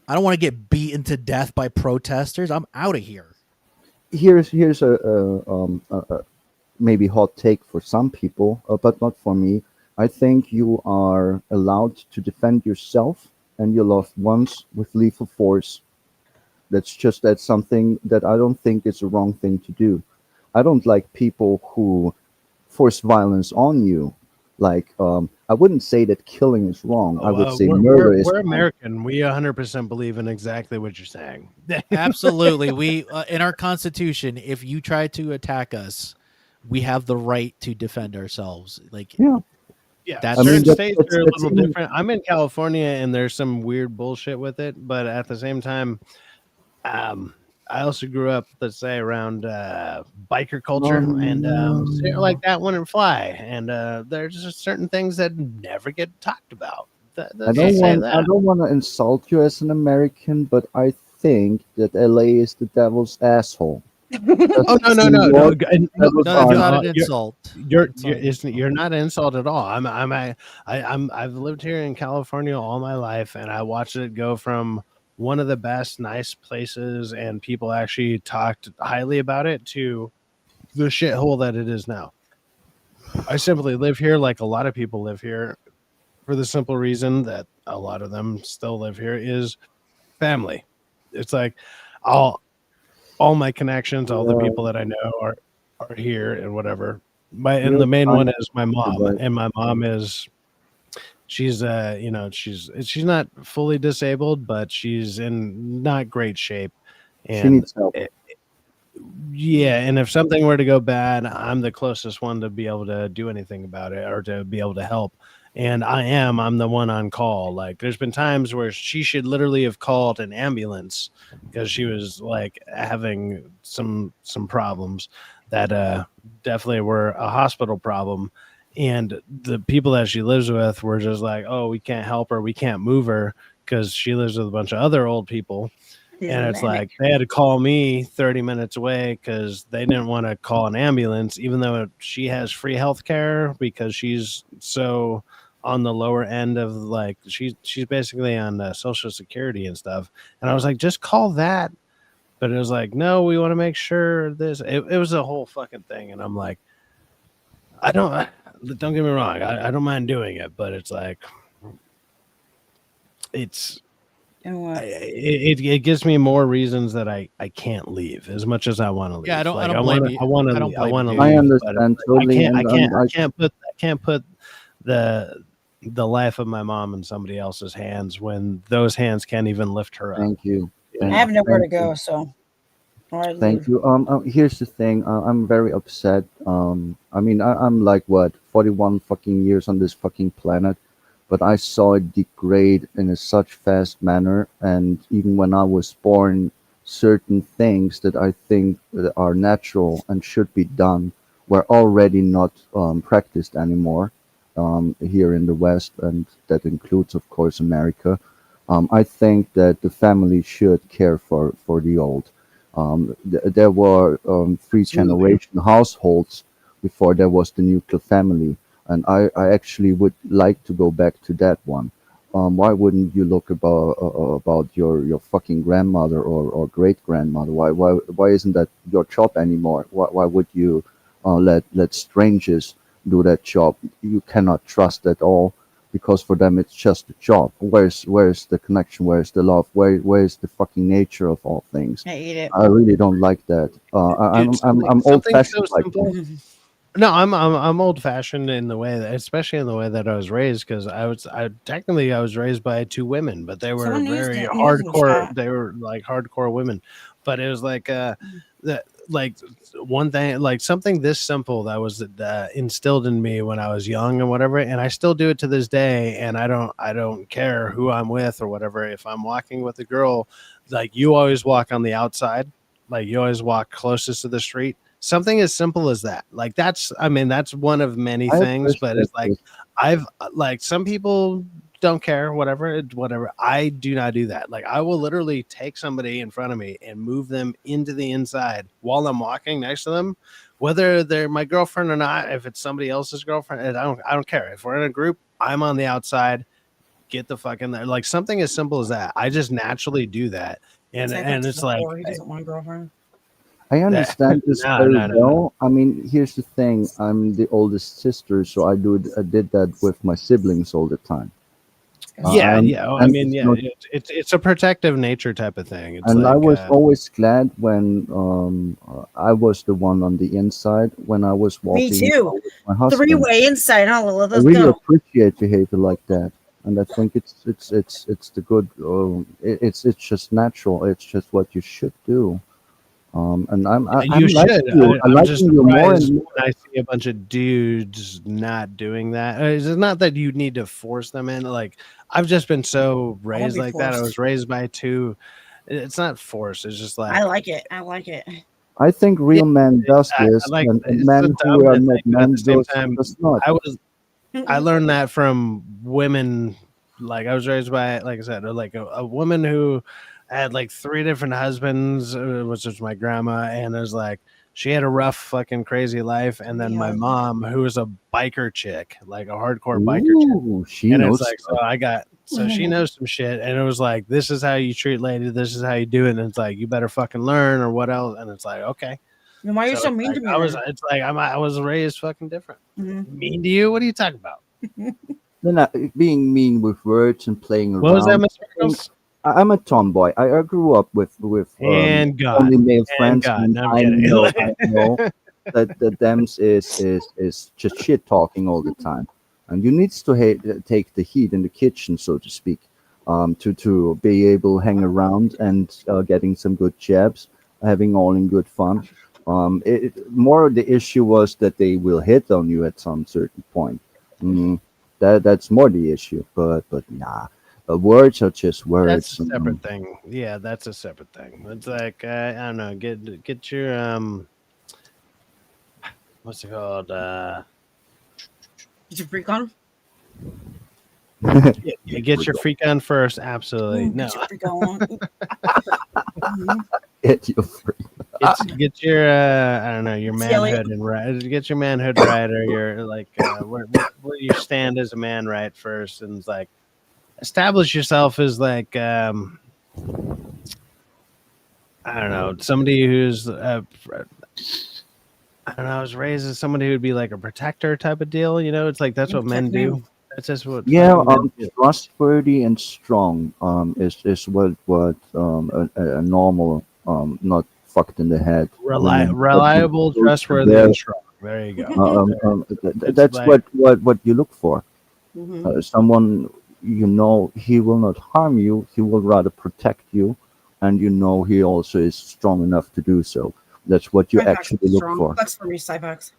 G: I don't want to get beaten to death by protesters. I'm out of here."
O: Here's a maybe hot take for some people, but not for me. I think you are allowed to defend yourself and your loved ones with lethal force. That's something that I don't think is a wrong thing to do. I don't like people who force violence on you. Like, I wouldn't say that killing is wrong. I would say murder is
A: we're
O: wrong.
A: American. We 100% believe in exactly what you're saying.
G: Absolutely. We in our Constitution, if you try to attack us, we have the right to defend ourselves. Like,
A: yeah,
G: that's
A: certain states are a little different. I'm in California, and there's some weird bullshit with it, but at the same time, I also grew up, let's say, around biker culture, and shit like that wouldn't fly. And there's just certain things that never get talked about.
O: I don't want to insult you as an American, but I think that LA is the devil's asshole.
A: Oh no!
G: That's not an insult.
A: You're not an insult at all. I've lived here in California all my life, and I watched it go from one of the best, nice places, and people actually talked highly about it to the shithole that it is now. I simply live here like a lot of people live here, for the simple reason that a lot of them still live here is family. It's like all my connections, all the people that I know are here and whatever. And the main one is my mom, and my mom is she's she's not fully disabled, but she's in not great shape, and
O: she needs help.
A: And if something were to go bad, I'm the closest one to be able to do anything about it or to be able to help. And I'm the one on call. Like, there's been times where she should literally have called an ambulance because she was like having some problems that definitely were a hospital problem. And the people that she lives with were just like, "Oh, we can't help her. We can't move her because she lives with a bunch of other old people." And it's like they had to call me 30 minutes away because they didn't want to call an ambulance, even though she has free health care because she's so on the lower end of, like, she's basically on Social Security and stuff. And I was like, just call that. But it was like, no, we want to make sure this. It was a whole fucking thing. And I'm like, don't get me wrong. I don't mind doing it, but it's like, it gives me more reasons that I can't leave as much as I want to leave.
G: Yeah, I
A: want
G: to.
A: I want to leave.
O: I understand totally.
A: I can't put the life of my mom in somebody else's hands when those hands can't even lift her up.
O: Thank you.
D: I have nowhere to go, so.
O: Thank you. Here's the thing. I'm very upset. I mean, I'm like, what, 41 fucking years on this fucking planet, but I saw it degrade in a such fast manner. And even when I was born, certain things that I think that are natural and should be done were already not practiced anymore here in the West, and that includes, of course, America. I think that the family should care for the old. There were 3-generation households before there was the nuclear family, and I actually would like to go back to that one. Why wouldn't you look about your fucking grandmother or great grandmother? Why isn't that your job anymore? Why would you let strangers do that job? You cannot trust at all, because for them it's just a job. Where's the connection? Where's the love? Where's the fucking nature of all things?
D: I hate it.
O: I really don't like that. I'm old fashioned like that.
A: No, I'm old fashioned in the way that, especially in the way that I was raised, because I was raised by 2 women, but they were very hardcore. They were like hardcore women, but it was like like one thing, like something this simple that was instilled in me when I was young and whatever, and I still do it to this day. And I don't care who I'm with or whatever. If I'm walking with a girl, like, you always walk on the outside, like you always walk closest to the street. Something as simple as that. Like that's one of many
O: I
A: things, but
O: appreciate
A: it's like
O: this.
A: I've like some people don't care, whatever. I do not do that. Like I will literally take somebody in front of me and move them into the inside while I'm walking next to them, whether they're my girlfriend or not. If it's somebody else's girlfriend, I don't care. If we're in a group, I'm on the outside. Get the fuck in there. Like something as simple as that. I just naturally do that. And it's like
D: he doesn't want a girlfriend.
O: I understand this very
A: no.
O: well. I mean, here's the thing. I'm the oldest sister, so I did that with my siblings all the time.
A: Yeah. I
O: and
A: mean,
O: it's
A: yeah,
O: not-
A: it's a protective nature type of thing. It's
O: and I
A: like
O: was always glad when I was the one on the inside when I was
D: Me
O: walking
D: too.
O: with my husband.
D: Three-way inside. Oh,
O: I
D: let's
O: really
D: go.
O: appreciate behavior like that, and I think it's the good. It's just natural. It's just what you should do. And I'm
A: you should.
O: liking you. I'm
A: I'm just
O: liking you more
A: surprised
O: and
A: when I see a bunch of dudes not doing that. It's not that you need to force them in. Like I've just been so raised
D: be
A: like that. I
D: forced.
A: was raised by two. It's not forced. It's just like
D: I like it. I like it.
O: I think real men does
A: I
O: this,
A: like
O: and
A: it's
O: men
A: the
O: who are
A: dominant
O: not
A: thing, but at
O: men
A: the same
O: does
A: time,
O: not.
A: I learned that from women. Like I was raised by, like I said, like a woman who had like 3 different husbands, which was my grandma, and it was like she had a rough, fucking crazy life. And then my mom, who was a biker chick, like a hardcore biker chick,
O: Ooh, she
A: and it's
O: knows
A: like
O: stuff.
A: so she knows some shit, and it was like this is how you treat ladies, this is how you do it, and it's like you better fucking learn or what else, and it's like okay.
D: Then why are you so
A: it's
D: mean
A: like,
D: to me?
A: It's like I was raised fucking different.
D: Mm-hmm.
A: Mean to you? What are you talking about?
O: They're not being mean with words and playing around.
A: What was that, Mr. Pickles?
O: I'm a tomboy. I grew up with
A: And God.
O: only male
A: And
O: friends.
A: God.
O: And
A: No, I'm
O: I
A: kidding.
O: know that Dems is just shit talking all the time, and you need to take the heat in the kitchen, so to speak, to be able to hang around and getting some good jabs, having all in good fun. More of the issue was that they will hit on you at some certain point. That's more the issue, but nah. Words are just words.
A: That's a separate thing. Yeah, that's a separate thing. It's like I don't know. Get your what's it called?
D: Did you freak on?
A: Yeah, get your freak on first. Absolutely no.
D: Get your freak on.
O: Get your freak.
A: Get your I don't know, your manhood and right. Get your manhood right, or your like where you stand as a man right first, and it's like establish yourself as like I don't know, somebody who's I don't know, I was raised as somebody who'd be like a protector type of deal, you know. It's like that's what men do. That's just what men do.
O: Trustworthy and strong is what a normal not fucked in the head
A: Reliable, trustworthy, and strong. There you go.
O: That's
A: like,
O: what you look for. Someone he will not harm you. He will rather protect you, and he also is strong enough to do so. That's what you actually look for.
D: That's for me, Syfaxx.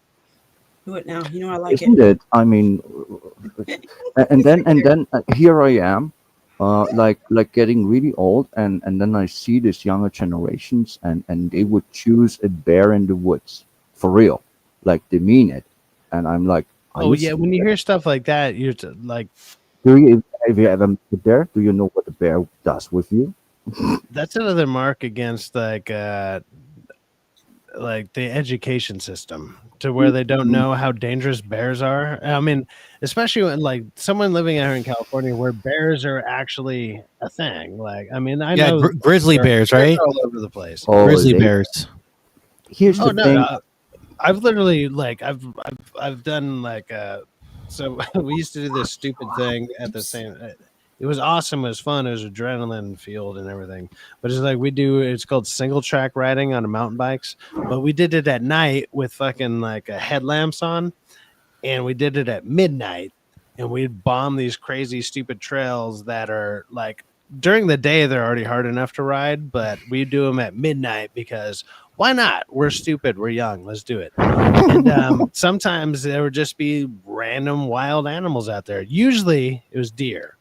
D: Do it now. You know I like
O: Isn't it? I mean, and then here I am, like getting really old, and then I see these younger generations, and they would choose a bear in the woods for real, like they mean it, and I'm like,
A: oh yeah, when you hear stuff like that, you're like,
O: have you ever met a bear? Do you know what a bear does with you?
A: That's another mark against like the education system, to where they don't know how dangerous bears are. I mean, especially when like someone living out here in California where bears are actually a thing. Like, I mean, I know
F: grizzly bears, right?
A: all over the place.
F: Grizzly bears.
O: Here's the thing.
A: No, I've literally like I've done like so we used to do this stupid thing at the same. It was awesome. It was fun. It was adrenaline fueled and everything. But it's like it's called single track riding on a mountain bikes. But we did it at night with fucking like headlamps on, and we did it at midnight, and we'd bomb these crazy stupid trails that are like during the day they're already hard enough to ride, but we do them at midnight because why not? We're stupid. We're young. Let's do it. And sometimes there would just be random wild animals out there. Usually it was deer.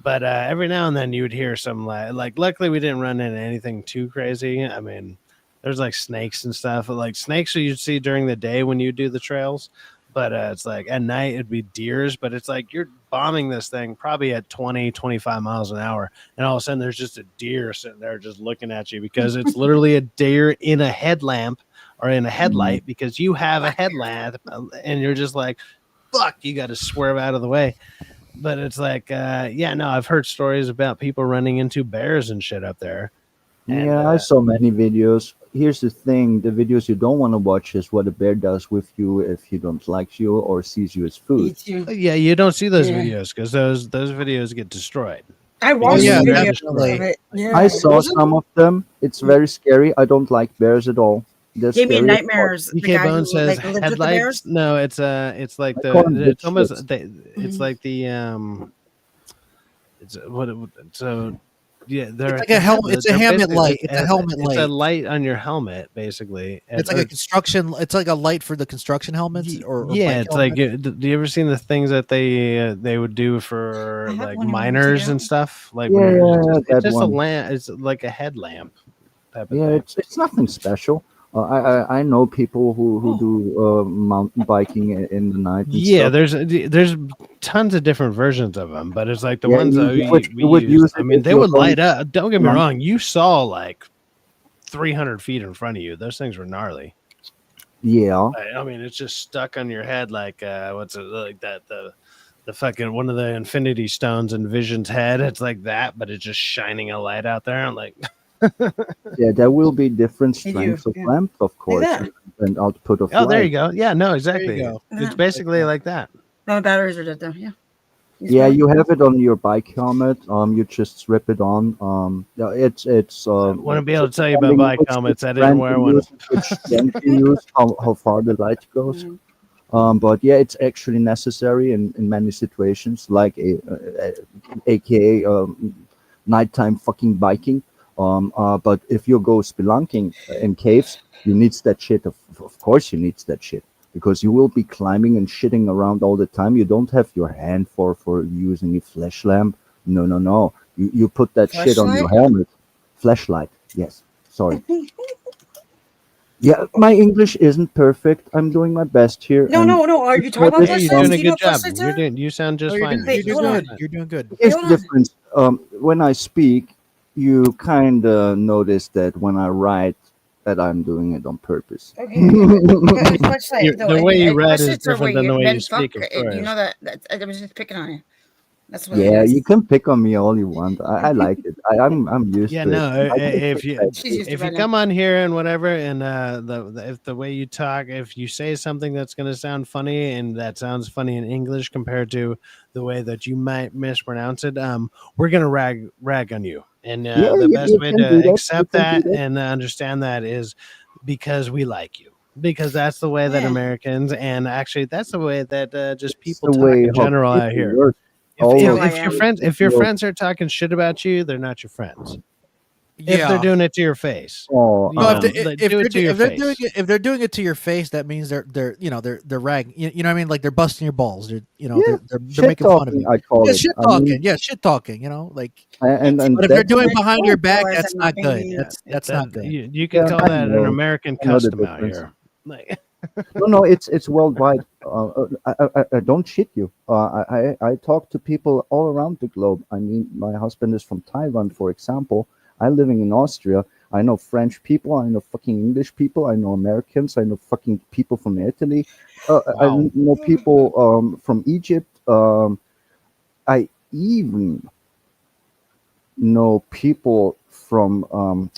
A: But every now and then you would hear some like luckily we didn't run into anything too crazy. I mean, there's like snakes and stuff. Like snakes you'd see during the day when you do the trails, but it's like at night it'd be deers. But it's like you're bombing this thing probably at 20, 25 miles an hour, and all of a sudden there's just a deer sitting there just looking at you because it's literally a deer in a headlamp or in a headlight because you have a headlamp, and you're just like, fuck, you got to swerve out of the way. But it's like, I've heard stories about people running into bears and shit up there. And,
O: I saw many videos. Here's the thing: the videos you don't want to watch is what a bear does with you if he don't like you or sees you as food.
A: Yeah, you don't see those videos because those videos get destroyed.
D: I watched
O: Yeah,
D: the video
O: definitely.
D: of it. Yeah.
O: I saw some of them. It's very scary. I don't like bears at all. They're
D: Gave me
O: scary as fuck.
D: nightmares. The
A: DK
D: guy
A: Bone
D: who
A: says
D: like lived with the
A: headlights.
D: bears.
A: No, it's like
O: I call them
A: it's
O: bitch
A: almost
O: shits.
A: it's like the it's what it, so yeah, they're
G: It's like a helmet. It's a
A: they're
G: helmet
A: basically
G: light. It's a helmet
A: It's a
G: light.
A: light on your helmet, basically.
G: It's like a construction. It's like a light for the construction helmets. Or
A: yeah,
G: bike
A: it's like
G: helmets.
A: do you ever seen the things that they would do for like
D: one of them
A: miners
D: too.
A: and stuff? Like
O: Yeah,
A: when you're
O: yeah,
A: it's
O: that
A: just a
O: one.
A: lamp. It's like a headlamp type of
O: Yeah,
A: thing.
O: it's nothing special. I know people who do mountain biking in the night. And
A: Yeah,
O: stuff.
A: there's tons of different versions of them, but it's like the
O: Yeah,
A: ones that
O: you
A: we
O: would
A: use.
O: use
A: I
O: it
A: mean,
O: if
A: they
O: you're
A: would
O: going
A: light up. Don't get me
O: long-
A: wrong. You saw like 300 feet in front of you. Those things were gnarly.
O: Yeah.
A: I mean, it's just stuck on your head like what's it like that the fucking one of the Infinity Stones in Vision's head. It's like that, but it's just shining a light out there. I'm like,
O: Yeah, there will be different
D: They do,
O: strengths of
D: yeah.
O: lamp, of course,
D: that.
O: and output of
A: oh, there
O: light.
A: you go. Yeah, no, exactly.
G: go.
A: It's basically like that.
D: No, batteries are dead though. Yeah.
O: Yeah, you have it on your bike helmet. You just strip it on. Yeah, it's.
A: Wouldn't be able to tell you about bike helmets. I didn't wear one.
O: Which lens you use, how far the light goes. But yeah, it's actually necessary in many situations, like aka nighttime fucking biking. But if you go spelunking in caves, you need that shit. Of course, you need that shit because you will be climbing and shitting around all the time. You don't have your hand for using a flash lamp. No. You put that shit on your
D: Flashlight?
O: helmet. Flashlight. Yes. Sorry. Yeah, my English isn't perfect. I'm doing my best here.
D: No. Are you talking about
A: Hey,
D: flashlights?
A: you're doing
D: Do
A: a
D: you know
A: good job.
D: flashlights are?
A: You sound just
G: You're
A: fine.
G: doing, you're
D: hold
G: doing
D: on.
G: good. You're doing good.
O: Here's
D: hold
O: the
D: on.
O: difference. When I speak, you kind of notice that when I write, that I'm doing it on purpose.
D: Okay. But flashlight,
A: The way you read is
D: flashlights are
A: different
D: where
A: than the way
D: men
A: you speak,
D: fuck,
A: of
D: You
A: course.
D: know that I was just picking on you. That's what
O: Yeah,
D: it is.
O: you can pick on me all you want. I like it. I'm used
A: Yeah,
O: to
A: no.
O: it. I can
A: If
O: take
A: you
O: that
D: She's
O: shit.
D: used to
A: if you
D: right
A: come on here and whatever, and if the way you talk, if you say something that's going to sound funny and that sounds funny in English compared to the way that you might mispronounce it, we're gonna rag on you. And
O: Yeah,
A: the best
O: you
A: way
O: can do
A: to
O: that. You
A: accept
O: can do
A: that
O: that.
A: and understand that is because we like you. Because that's the way that
D: Yeah.
A: Americans, and actually that's the way that just
O: It's
A: people
O: the
A: talk
O: way
A: in
O: how
A: general out
O: people
A: here.
O: work.
A: If,
O: All
A: if,
O: of
D: I
A: if your
D: am.
A: friends if your
O: your
A: friends are talking shit about you, they're not your friends. If they're
G: Yeah.
A: doing it to your face.
O: oh,
G: No,
A: Like, do it to your face.
G: if they're doing it to your face, that means they're ragging. You know what I mean? Like they're busting your balls. They're
O: yeah,
G: they're
O: shit
G: making fun of
O: talking.
G: you.
O: I call
G: Yeah,
O: it.
G: shit
O: I
G: talking.
O: mean,
G: Yeah, shit talking. You know, like.
O: and
G: But if they're
O: that's
G: doing
D: Like,
G: behind your back,
D: boys
G: that's
D: are
G: not good.
D: being-
G: That's not good.
A: You can
O: Yeah,
A: call
O: I
A: that an
O: know.
A: American
O: I know the
A: custom out
O: difference.
A: here. Like,
O: No, it's worldwide. I don't shit you. I talk to people all around the globe. I mean, my husband is from Taiwan, for example. I'm living in Austria. I know French people. I know fucking English people. I know Americans. I know fucking people from Italy. I know people from Egypt. I even know people from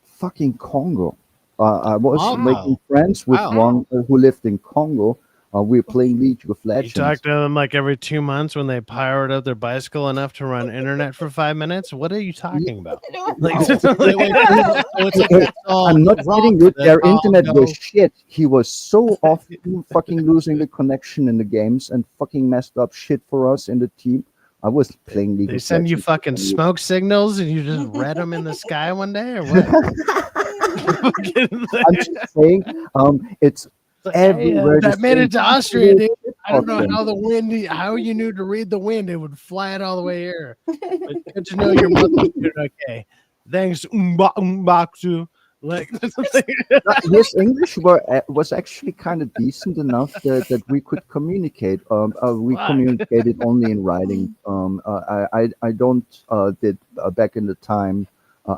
O: fucking Congo. I was
A: Wow.
O: making friends with
A: Wow.
O: one who lived in Congo. We're playing League of
A: you
O: Legends.
A: talk to them like every 2 months when they powered up their bicycle enough to run internet for 5 minutes. What are you talking about? Like,
G: So it's like that's all
O: I'm not
G: wrong.
O: kidding. With
G: That's
O: their
G: all
O: internet
G: no.
O: was shit. He was so often fucking losing the connection in the games and fucking messed up shit for us in the team. I was playing League
A: they
O: of
A: send you
O: Legends.
A: fucking smoke signals and you just read them in the sky one day or what?
O: I'm just saying, it's everywhere.
A: That made it to Austria, dude. I don't know
O: talking.
A: how the wind, how you knew to read the wind. It would fly it all the way here. But good to know your mother's doing okay. Thanks, Umbaksu. Like
O: his English was actually kind of decent enough that we could communicate. We
A: Fuck.
O: communicated only in writing. I don't did back in the time.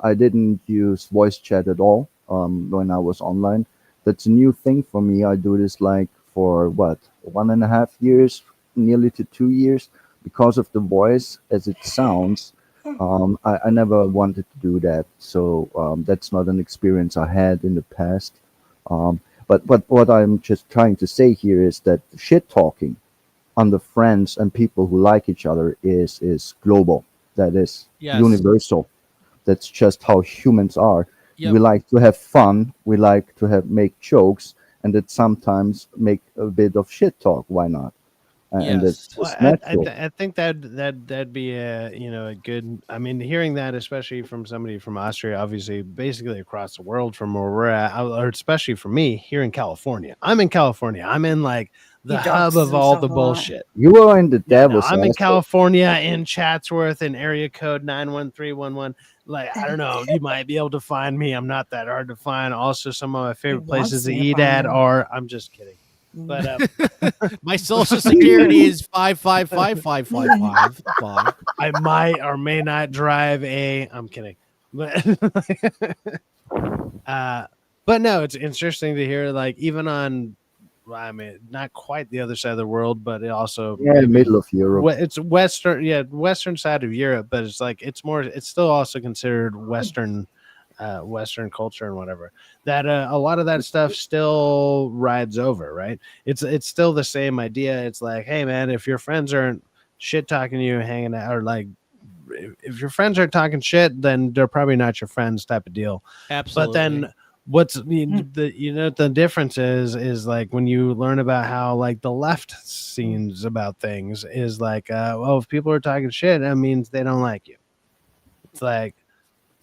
O: I didn't use voice chat at all when I was online. That's a new thing for me. I do this like for what 1.5 years, nearly to 2 years, because of the voice as it sounds. I never wanted to do that, so that's not an experience I had in the past. But what I'm just trying to say here is that shit talking under friends and people who like each other is global. That is
F: Yes.
O: universal. That's just how humans are.
F: Yep.
O: We like to have fun. We like to make jokes, and that sometimes make a bit of shit talk. Why not? And it's
A: Well,
O: just natural.
A: I think that'd be a good. I mean, hearing that, especially from somebody from Austria, obviously, basically across the world from where we're at, or especially for me here in California. I'm in California. I'm in like the hub of all the bullshit.
O: You are in the
A: Yeah, no,
O: devil's
A: I'm in
O: asshole.
A: California, in Chatsworth, in area code 91311. Like, I don't know, you might be able to find me. I'm not that hard to find. Also, some of my favorite places to eat at are. I'm just kidding. But
F: my social security is 5555555.
A: I might or may not drive a. I'm kidding, but but no, it's interesting to hear. Like even on, I mean, not quite the other side of the world, but it also
O: Middle of Europe.
A: It's western side of Europe, but it's like it's more. It's still also considered Western culture and whatever. That a lot of that stuff still rides over, right? It's still the same idea. It's like, hey man, if your friends aren't shit talking you, hanging out, or like if your friends are talking shit, then they're probably not your friends, type of deal.
F: Absolutely.
A: But then what's the difference is like when you learn about how like the left scenes about things is like well, if people are talking shit, that means they don't like you. It's like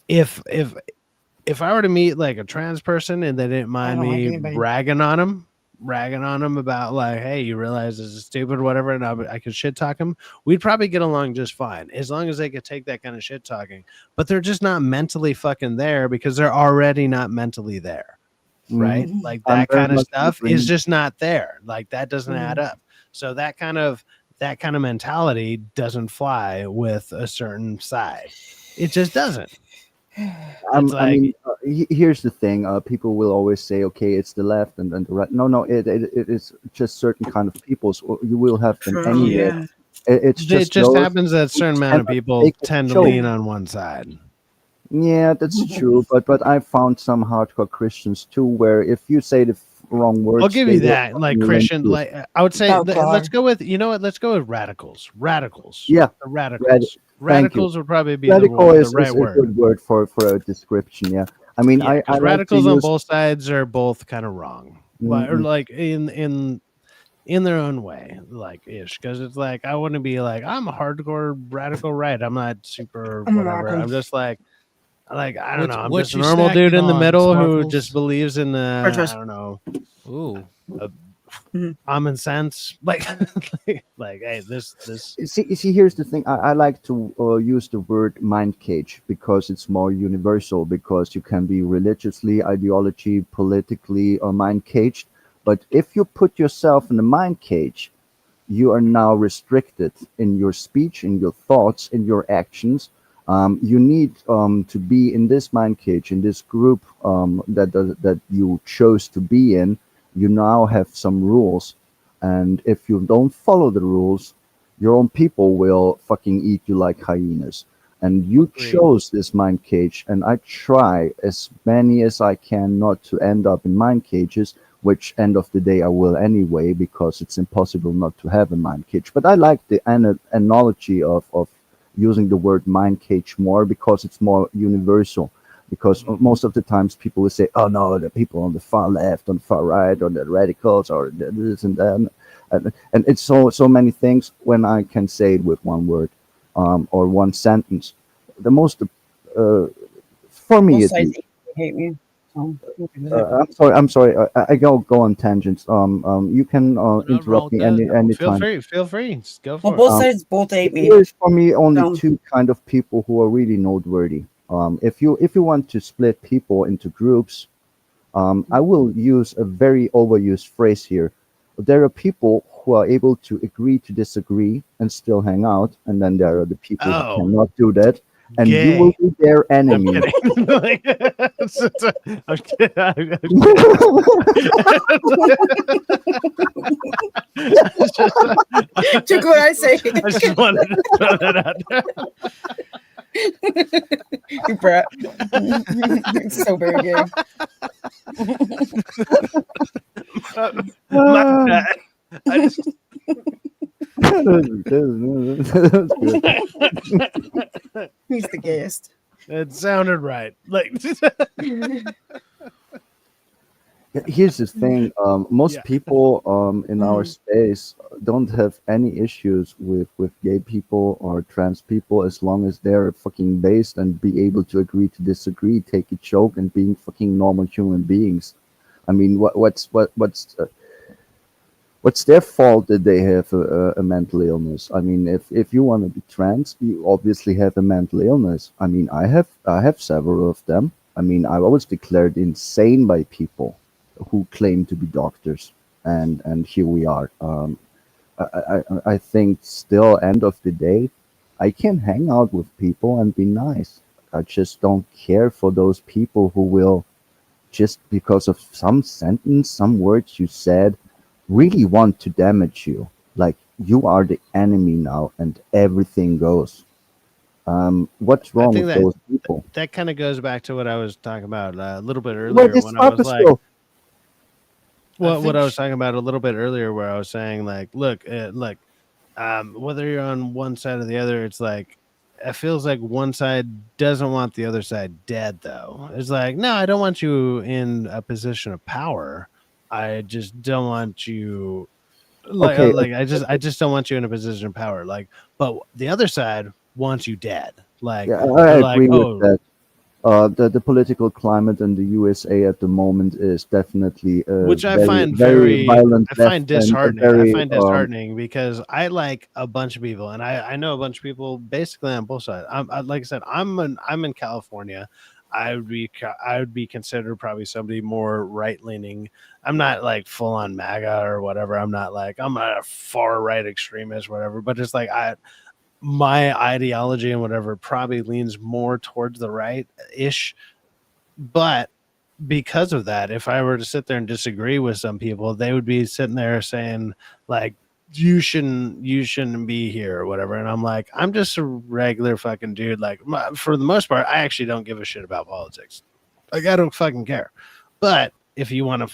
A: if I were to meet like a trans person and they didn't mind
D: don't like
A: me
D: anybody.
A: ragging on them about like, hey, you realize this is stupid or whatever, and I could shit talk them, we'd probably get along just fine as long as they could take that kind of shit talking. But they're just not mentally fucking there because they're already not mentally there, right? Like that kind of stuff is just not there. Like that doesn't add up. So that kind of mentality doesn't fly with a certain side. It just doesn't.
O: Here's the thing. People will always say, okay, it's the left and the right. No, it is just certain kind of people. So you will have them anywhere.
A: Yeah.
O: It
A: just happens that a certain amount of people tend to lean on one side.
O: Yeah, that's true. But I found some hardcore Christians too, where if you say the wrong words,
A: I'll give you that. Like Christian, like I would say, let's go with let's go with radicals. Radicals.
O: Yeah,
A: the radicals. Radicals would probably be
O: radical
A: the
O: is
A: right
O: a
A: word.
O: good word for a description. Yeah, I mean, I
A: radicals
O: like
A: on
O: use,
A: both sides are both kind of wrong, or like in their own way, like ish. Because it's like I wouldn't be like I'm a hardcore radical right. I'm not super whatever. I'm just like I don't know. I'm
F: what
A: just a
F: you
A: normal dude
F: snacking
A: in the
F: on,
A: middle who
F: Sparkles?
A: just believes in the I don't know.
F: Ooh.
A: Common sense, like hey, this.
O: See, here's the thing. I like to use the word mind cage because it's more universal. Because you can be religiously, ideology, politically, or mind caged. But if you put yourself in a mind cage, you are now restricted in your speech, in your thoughts, in your actions. You need to be in this mind cage, in this group that you chose to be in. You now have some rules, and if you don't follow the rules, your own people will fucking eat you like hyenas. And you chose this mind cage, and I try as many as I can not to end up in mind cages, which end of the day I will anyway, because it's impossible not to have a mind cage. But I like the analogy of using the word mind cage more because it's more universal. Because most of the times people will say, oh no, the people on the far left, on the far right, or the radicals, or this and that. And it's so many things when I can say it with one word or one sentence. The most, for me,
D: hate me.
O: I'm sorry. I go on tangents. You can interrupt me anytime.
A: Feel free. Just go for
D: both sides both hate me.
O: There's for me only two kind of people who are really noteworthy. If you want to split people into groups, I will use a very overused phrase here. There are people who are able to agree to disagree and still hang out, and then there are the people who
A: Oh,
O: cannot do that, and you
A: gay.
O: will be their
A: I'm
O: enemy.
A: kidding. Like, I'm kidding. I'm
D: Took what I say.
A: I just wanted to throw that out there.
D: You brat. It's so very gay.
A: My bad. I just.
D: He's the gayest.
A: It sounded right. Like
O: Here's the thing: most people in our space don't have any issues with gay people or trans people as long as they're fucking based and be able to agree to disagree, take a joke, and being fucking normal human beings. I mean, what's their fault that they have a mental illness? I mean, if you want to be trans, you obviously have a mental illness. I mean, I have several of them. I mean, I was declared insane by people who claim to be doctors, and here we are. I think still, end of the day, I can hang out with people and be nice. I just don't care for those people who will, just because of some sentence, some words you said, really want to damage you. Like you are the enemy now, and everything goes. What's
A: I
O: wrong
A: think
O: with
A: that
O: those people?
A: that kind of goes back to what I was talking about a little bit
O: Well,
A: earlier
O: this
A: when I was like,
O: episode.
A: what I was talking about a little bit earlier, where I was saying like, look, whether you're on one side or the other, it's like it feels like one side doesn't want the other side dead. Though it's like, no, I don't want you in a position of power. I just don't want you
O: Okay,
A: I just don't want you in a position of power. Like, but the other side wants you dead. Like
O: yeah, I
A: they're like,
O: agree with
A: oh,
O: that. The political climate in the USA at the moment is definitely a
A: which I
O: very
A: find
O: very
A: very,
O: violent
A: I
O: left
A: find
O: and a
A: disheartening. I
O: very
A: find disheartening because I like a bunch of people, and I know a bunch of people basically on both sides. Like I said, I'm in California. I would be considered probably somebody more right leaning. I'm not like full on MAGA or whatever. I'm not like I'm not a far right extremist, whatever. But it's like my ideology and whatever probably leans more towards the right ish, but because of that, if I were to sit there and disagree with some people, they would be sitting there saying like, you shouldn't be here or whatever. And I'm like, I'm just a regular fucking dude. Like for the most part, I actually don't give a shit about politics. Like I don't fucking care. But if you want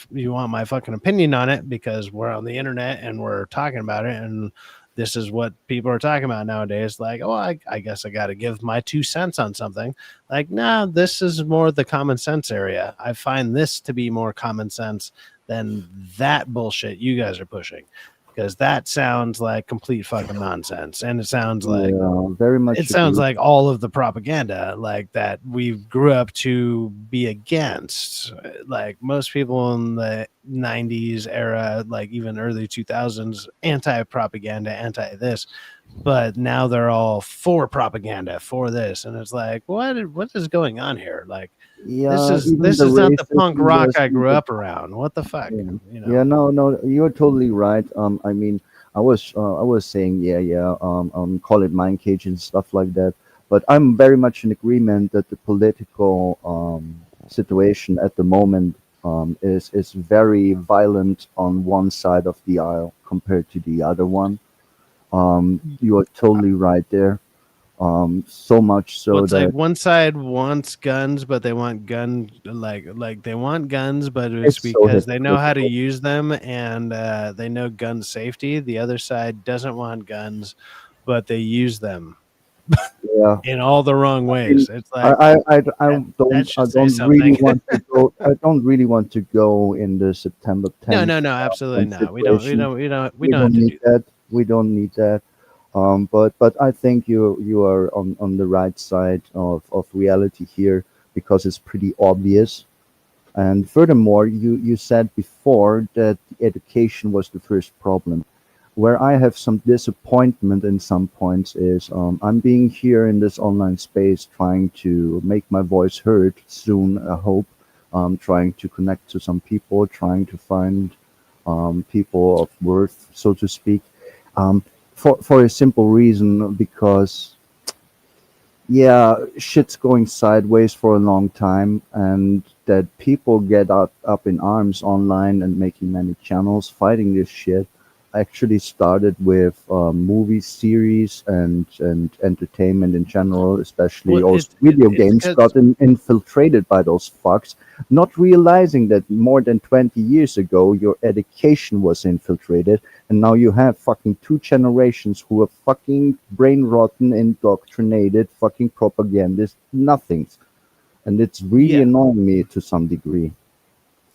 A: my fucking opinion on it because we're on the internet and we're talking about it and this is what people are talking about nowadays, like, oh, I guess I got to give my 2 cents on something. Like, nah, this is more the common sense area. I find this to be more common sense than that bullshit you guys are pushing, because that sounds like complete fucking nonsense, and it sounds like
O: very much
A: it sounds
O: agree.
A: like all of the propaganda like that we grew up to be against. Like most people in the 90s era, like even early 2000s, anti-propaganda, anti this, but now they're all for propaganda, for this, and it's like, what is going on here? Like
O: Yeah, even
A: this
O: the
A: is not the punk
O: racism
A: rock
O: was
A: I grew
O: the
A: up around. What the fuck?
O: yeah.
A: You
O: Yeah,
A: know?
O: no, you're totally right. I mean, I was saying, yeah, call it mind cage and stuff like that. But I'm very much in agreement that the political situation at the moment is very violent on one side of the aisle compared to the other one. You are totally right there. So much
A: Well,
O: so
A: it's like
O: that
A: one side wants guns, but they want they want guns, but it's
O: it's so
A: because they know how to
O: hypocritical.
A: use them and they know gun safety. The other side doesn't want guns, but they use them
O: Yeah.
A: in all the wrong
O: I mean,
A: ways. It's like that
O: I
A: should say
O: don't really
A: something.
O: want to go. I don't really want to go in the September
A: No,
O: 10th
A: no, no, absolutely not.
O: situation.
A: We
O: We
A: don't have
O: don't
A: to
O: need
A: do
O: that. We don't need that. But I think you are on the right side of reality here because it's pretty obvious. And furthermore, you said before that education was the first problem. where I have some disappointment in some points is I'm being here in this online space trying to make my voice heard soon, I hope. Trying to connect to some people, trying to find people of worth, so to speak, for a simple reason, because yeah, shit's going sideways for a long time, and that people get up in arms online and making many channels fighting this shit actually started with movie series and entertainment in general, especially
A: Well,
O: also
A: it's
O: video
A: it's
O: games
A: because
O: got infiltrated by those fucks, not realizing that more than 20 years ago your education was infiltrated, and now you have fucking two generations who are fucking brain rotten, indoctrinated, fucking propagandist nothings. And it's really
A: yeah,
O: annoying me to some degree.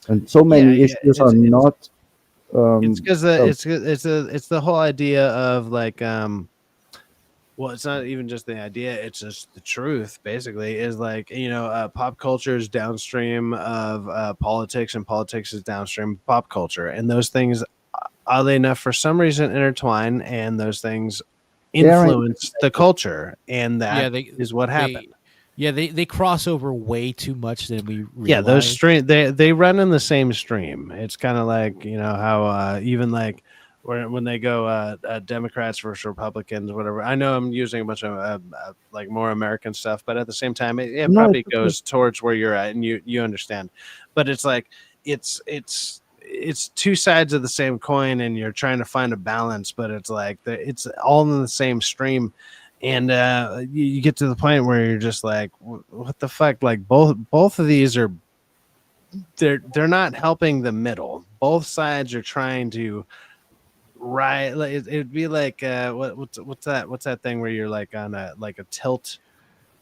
O: And so
A: yeah,
O: many
A: yeah.
O: issues are not
A: It's because
O: oh,
A: it's the whole idea of like well, it's not even just the idea, it's just the truth. Basically, is like, pop culture is downstream of politics, and politics is downstream of pop culture, and those things, oddly enough, for some reason intertwine, and those things
O: they're
A: influence the culture, and
F: Yeah,
A: that is what happened.
F: they cross over way too much than we
A: Yeah, those
F: realize.
A: stream they run in the same stream. It's kind of like, how even like when they go Democrats versus Republicans, whatever. I know I'm using a bunch of like more American stuff, but at the same time, it
O: no, it's
A: probably
O: okay.
A: goes towards where you're at, and you understand. But it's like it's two sides of the same coin, and you're trying to find a balance, but it's like it's all in the same stream. And you get to the point where you're just like, what the fuck? Like both of these are they're not helping the middle. Both sides are trying to like it'd be like what's that thing where you're like on a tilt,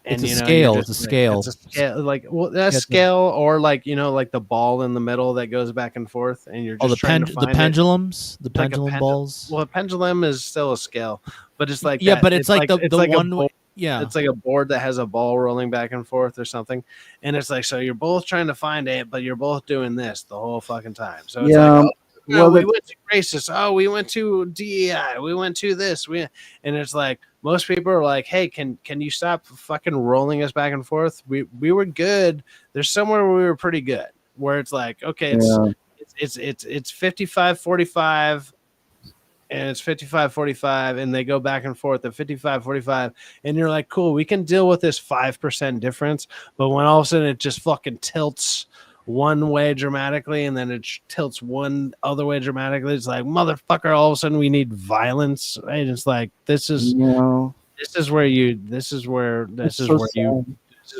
F: It's
A: and
F: a
A: you're
F: scale. It's a
A: just like,
F: scale.
A: it's a scale, like, well, a
F: Yeah,
A: scale, or like, like the ball in the middle that goes back and forth, and you're
F: oh,
A: just trying to
F: the
A: find it.
F: pendulums, the
A: Like a
F: pendulum
A: pendulum.
F: balls.
A: Well, a pendulum is still a scale, but it's like
F: Yeah,
A: that.
F: but it's like
A: It's
F: the
A: like a
F: one.
A: board.
F: Yeah,
A: It's like a board that has a ball rolling back and forth or something, and it's like, so you're both trying to find it, but you're both doing this the whole fucking time. So it's like,
O: Yeah,
A: oh, no,
O: well,
A: we
O: that,
A: went to racist. Oh, we went to DEI. We went to this. And it's like most people are like, hey, can you stop fucking rolling us back and forth? We were good. There's somewhere where we were pretty good. Where it's like, okay,
O: yeah,
A: it's 55-45, and it's 55-45, and they go back and forth at 55-45, and you're like, cool, we can deal with this 5% difference. But when all of a sudden it just fucking tilts one way dramatically, and then it tilts one other way dramatically, it's like, motherfucker, all of a sudden we need violence, right? It's like, this is
O: yeah.
A: where
O: It's so sad.
A: this is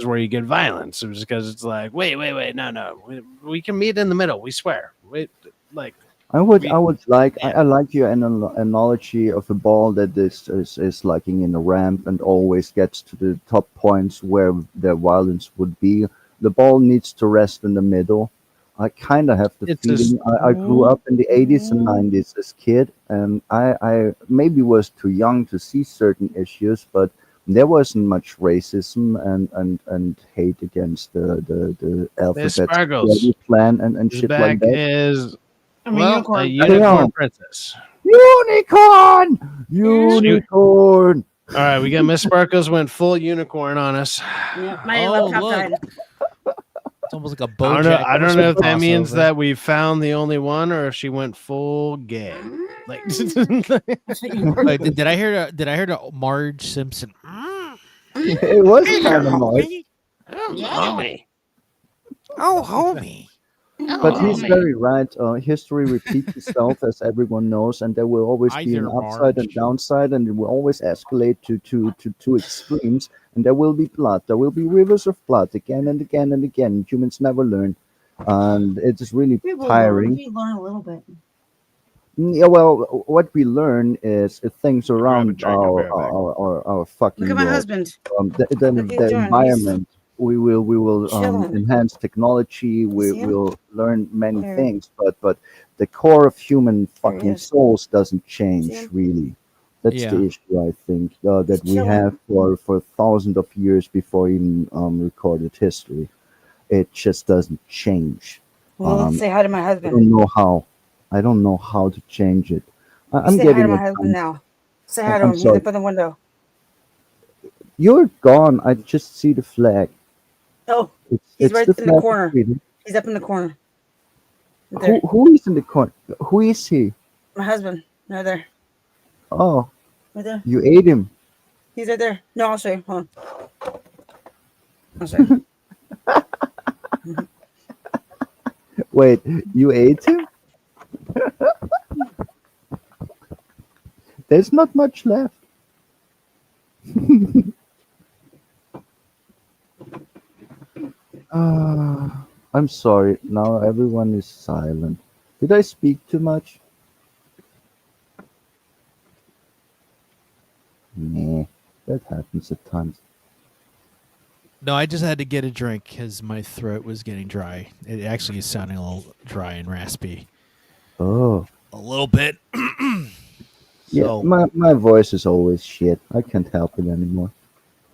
A: where you get violence. It's because it's like, wait, no, we can meet in the middle, we swear. Wait, like,
O: I would like I like your analogy of a ball that is like in a ramp and always gets to the top points where the violence would be. The ball needs to rest in the middle. I kind of have the
A: it's just
O: feeling I grew up in the 80s and 90s as kid, and I maybe was too young to see certain issues, but there wasn't much racism and hate against the
A: Miss
O: alphabet
A: Sparkles
O: plan and
A: is
O: shit like
A: back
O: that.
A: is
D: I'm a
A: well,
D: unicorn.
A: a unicorn princess.
O: Unicorn! Unicorn!
A: All right, we got Miss Sparkles went full unicorn on us.
D: Yeah, my
F: Oh,
D: laptop
F: look.
D: died.
F: It's almost like a
A: I don't know.
F: BoJack.
A: I don't know if that
F: Horseman
A: means
F: crossover.
A: that we found the only one, or if she went full gay. Like,
F: Wait, did I hear the Marge Simpson?
O: It was kind of nice.
A: homie.
F: Oh, homie.
O: But he's very right. History repeats itself, as everyone knows, and there will always
F: Hi
O: be an
F: there,
O: upside and
F: Marge.
O: downside, and it will always escalate to extremes, and there will be blood. There will be rivers of blood again and again and again. Humans never learn, and it is really
D: We will
O: tiring.
D: learn a little bit.
O: Yeah, well, what we learn is things
A: Grab a
O: around
A: drink, I'll be right back.
O: our fucking
D: Look at my
O: world.
D: husband.
O: The
D: Look what he's doing.
O: environment. We will
D: chilling.
O: enhance technology. We
D: see him?
O: will learn many
D: There.
O: things, but the core of human
D: There he
O: fucking
D: is.
O: souls doesn't change
D: him?
O: really. That's
F: Yeah.
O: the issue, I think, that we
D: chilling.
O: have for thousands of years before even recorded history. It just doesn't change.
D: Well, let's say hi to my
O: I
D: husband.
O: don't know how. I don't know how to change it. I'm
D: Say hi to
O: getting
D: my
O: it.
D: husband now. Say hi to
O: I'm
D: him. He's
O: sorry.
D: up in the window.
O: You're gone. I just see the flag.
D: Oh,
O: It's
D: he's
O: it's
D: right
O: the
D: in the
O: flag of
D: corner.
O: Sweden.
D: He's up in the corner. Right there.
O: Who is in the corner? Who is he?
D: My husband. Right there.
O: Oh,
D: Right there.
O: you ate him.
D: He's right there. No, I'll show you. Hold on. I'll show you.
O: Wait, you ate him? There's not much left. I'm sorry. Now everyone is silent. Did I speak too much? Nah, that happens at times.
F: No, I just had to get a drink because my throat was getting dry. It actually is sounding a little dry and raspy.
O: Oh.
F: A little bit.
O: Yeah,
F: So-
O: my voice is always shit. I can't help it anymore.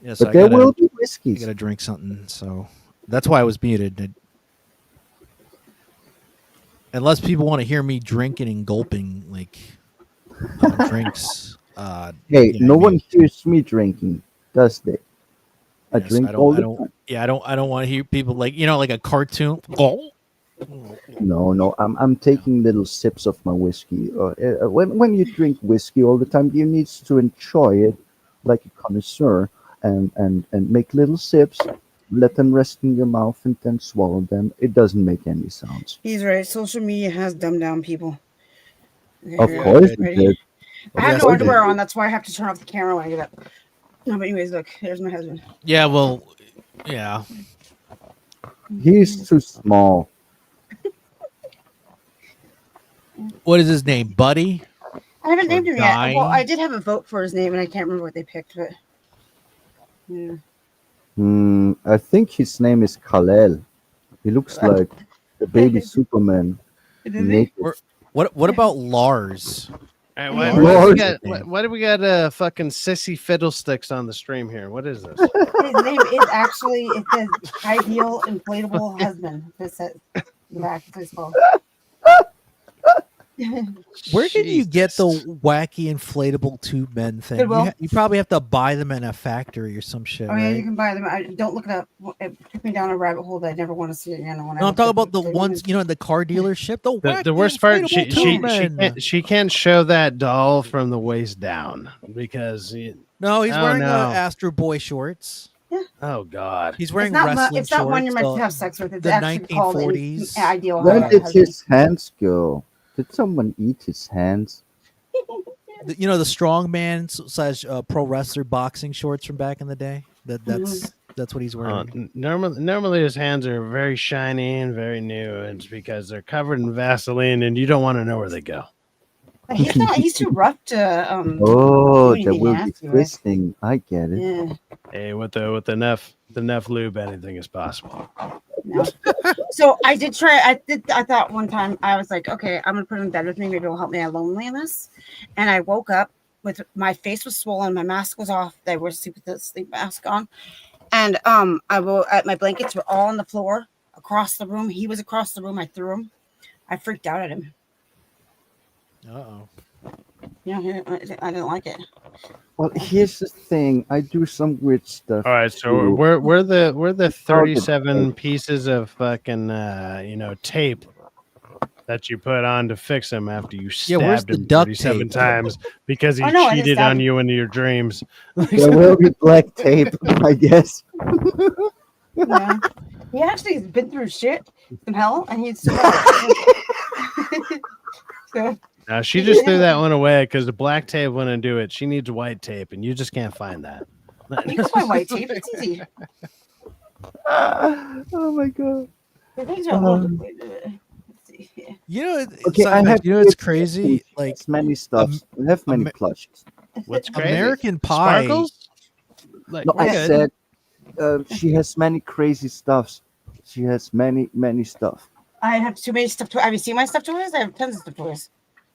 F: Yeah, so
O: But
F: I
O: there
F: gotta-
O: will be
F: I
O: whiskeys.
F: gotta drink something, so that's why I was muted. Unless people want to hear me drinking and gulping like drinks.
O: Hey,
F: yeah,
O: no
F: I mean-
O: one hears me drinking, does they? I
F: Yes,
O: drink
F: I
O: all
F: don't.
O: the
F: I don't.
O: time.
F: Yeah, I don't want to hear people like like a cartoon.
O: No, I'm taking little sips of my whiskey. When you drink whiskey all the time, you need to enjoy it like a connoisseur and make little sips, let them rest in your mouth, and then swallow them. It doesn't make any sounds.
D: He's right. Social media has dumbed down people.
O: Of
D: Here,
O: course
D: right
O: it
D: here.
O: did.
D: I have
O: Of
D: no
O: course it
D: underwear
O: did.
D: on. That's why I have to turn off the camera when I get up. No, but anyways, look. There's my husband.
F: Yeah, well, yeah.
O: He's too small.
F: What is his name, Buddy?
D: I haven't named him yet.
F: dying?
D: Well, I did have a vote for his name, and I can't remember what they picked. But yeah.
O: I think his name is Kal-El. He looks like the baby Superman. Naked.
F: Or what about Lars?
A: Hey,
F: Lars
A: why do we got fucking sissy fiddlesticks on the stream here? What is this?
D: His name is actually, it says ideal inflatable husband. It says in the back. That's what it's called.
F: Where did you get the wacky inflatable tube men thing?
D: Goodwill.
F: You probably have to buy them in a factory or some shit,
D: Oh yeah, you
F: right?
D: can buy them. Don't look it up. It took me down a rabbit hole that I never want to see again. When I
F: No, I'm
D: looked
F: talking
D: up
F: about the
D: things.
F: ones in the car dealership.
A: The worst part,
F: inflatable
A: she can't show that doll from the waist down because
F: No, he's
A: Oh,
F: wearing
A: no.
F: Astro Boy shorts.
A: Oh God,
F: He's wearing
D: It's not,
F: wrestling
D: it's not one you're
F: shorts,
D: meant to have sex with. It's
F: the
D: actually called an
F: 1940s.
D: ideal
O: Where did
D: husband.
O: his hands go? Did someone eat his hands?
F: The strongman slash pro wrestler boxing shorts from back in the day. That's what he's wearing.
A: normally his hands are very shiny and very new. It's because they're covered in Vaseline, and you don't want to know where they go.
D: He's not. He's too rough to.
O: Oh,
D: do
O: there
D: anything
O: will be
D: nasty with.
O: twisting. I get it.
D: Yeah.
A: Hey, with enough lube, anything is possible.
D: No. So I did try. I thought one time I was like, okay, I'm gonna put it in bed with me. Maybe it'll help me out loneliness. And I woke up with my face was swollen, my mask was off. I was asleep with the sleep mask on, and my blankets were all on the floor across the room. He was across the room. I threw him. I freaked out at him.
F: Uh-oh.
D: Yeah, I didn't like it.
O: Well, here's the thing. I do some weird stuff.
A: All right, so
O: too.
A: we're the
O: How did
A: 37 pieces of fucking tape that you put on to fix him after you
F: where's
A: stabbed
F: the
A: him
F: duct
A: 37
F: tape?
A: times because he
D: Oh, no, I didn't
A: cheated
D: stab
A: on
D: him.
A: you into your dreams.
O: There will be black tape, I guess.
D: Yeah. He actually has been through shit, some hell, and he's so.
A: Now she just threw that one away because the black tape wouldn't do it. She needs white tape, and you just can't find that.
D: You can find white tape. It's easy.
O: Oh my god.
D: The things are let's see. Yeah.
F: You know,
O: Okay, I have.
F: it's crazy. Like
O: many stuffs. I have many plushies.
A: What's crazy?
F: American Pie.
A: Sparkles? Like,
O: No,
A: we're
O: I
A: good.
O: said she has many crazy stuffs. She has many stuff.
D: I have too many stuff to. Have you seen my stuff toys? I have tons of stuff toys.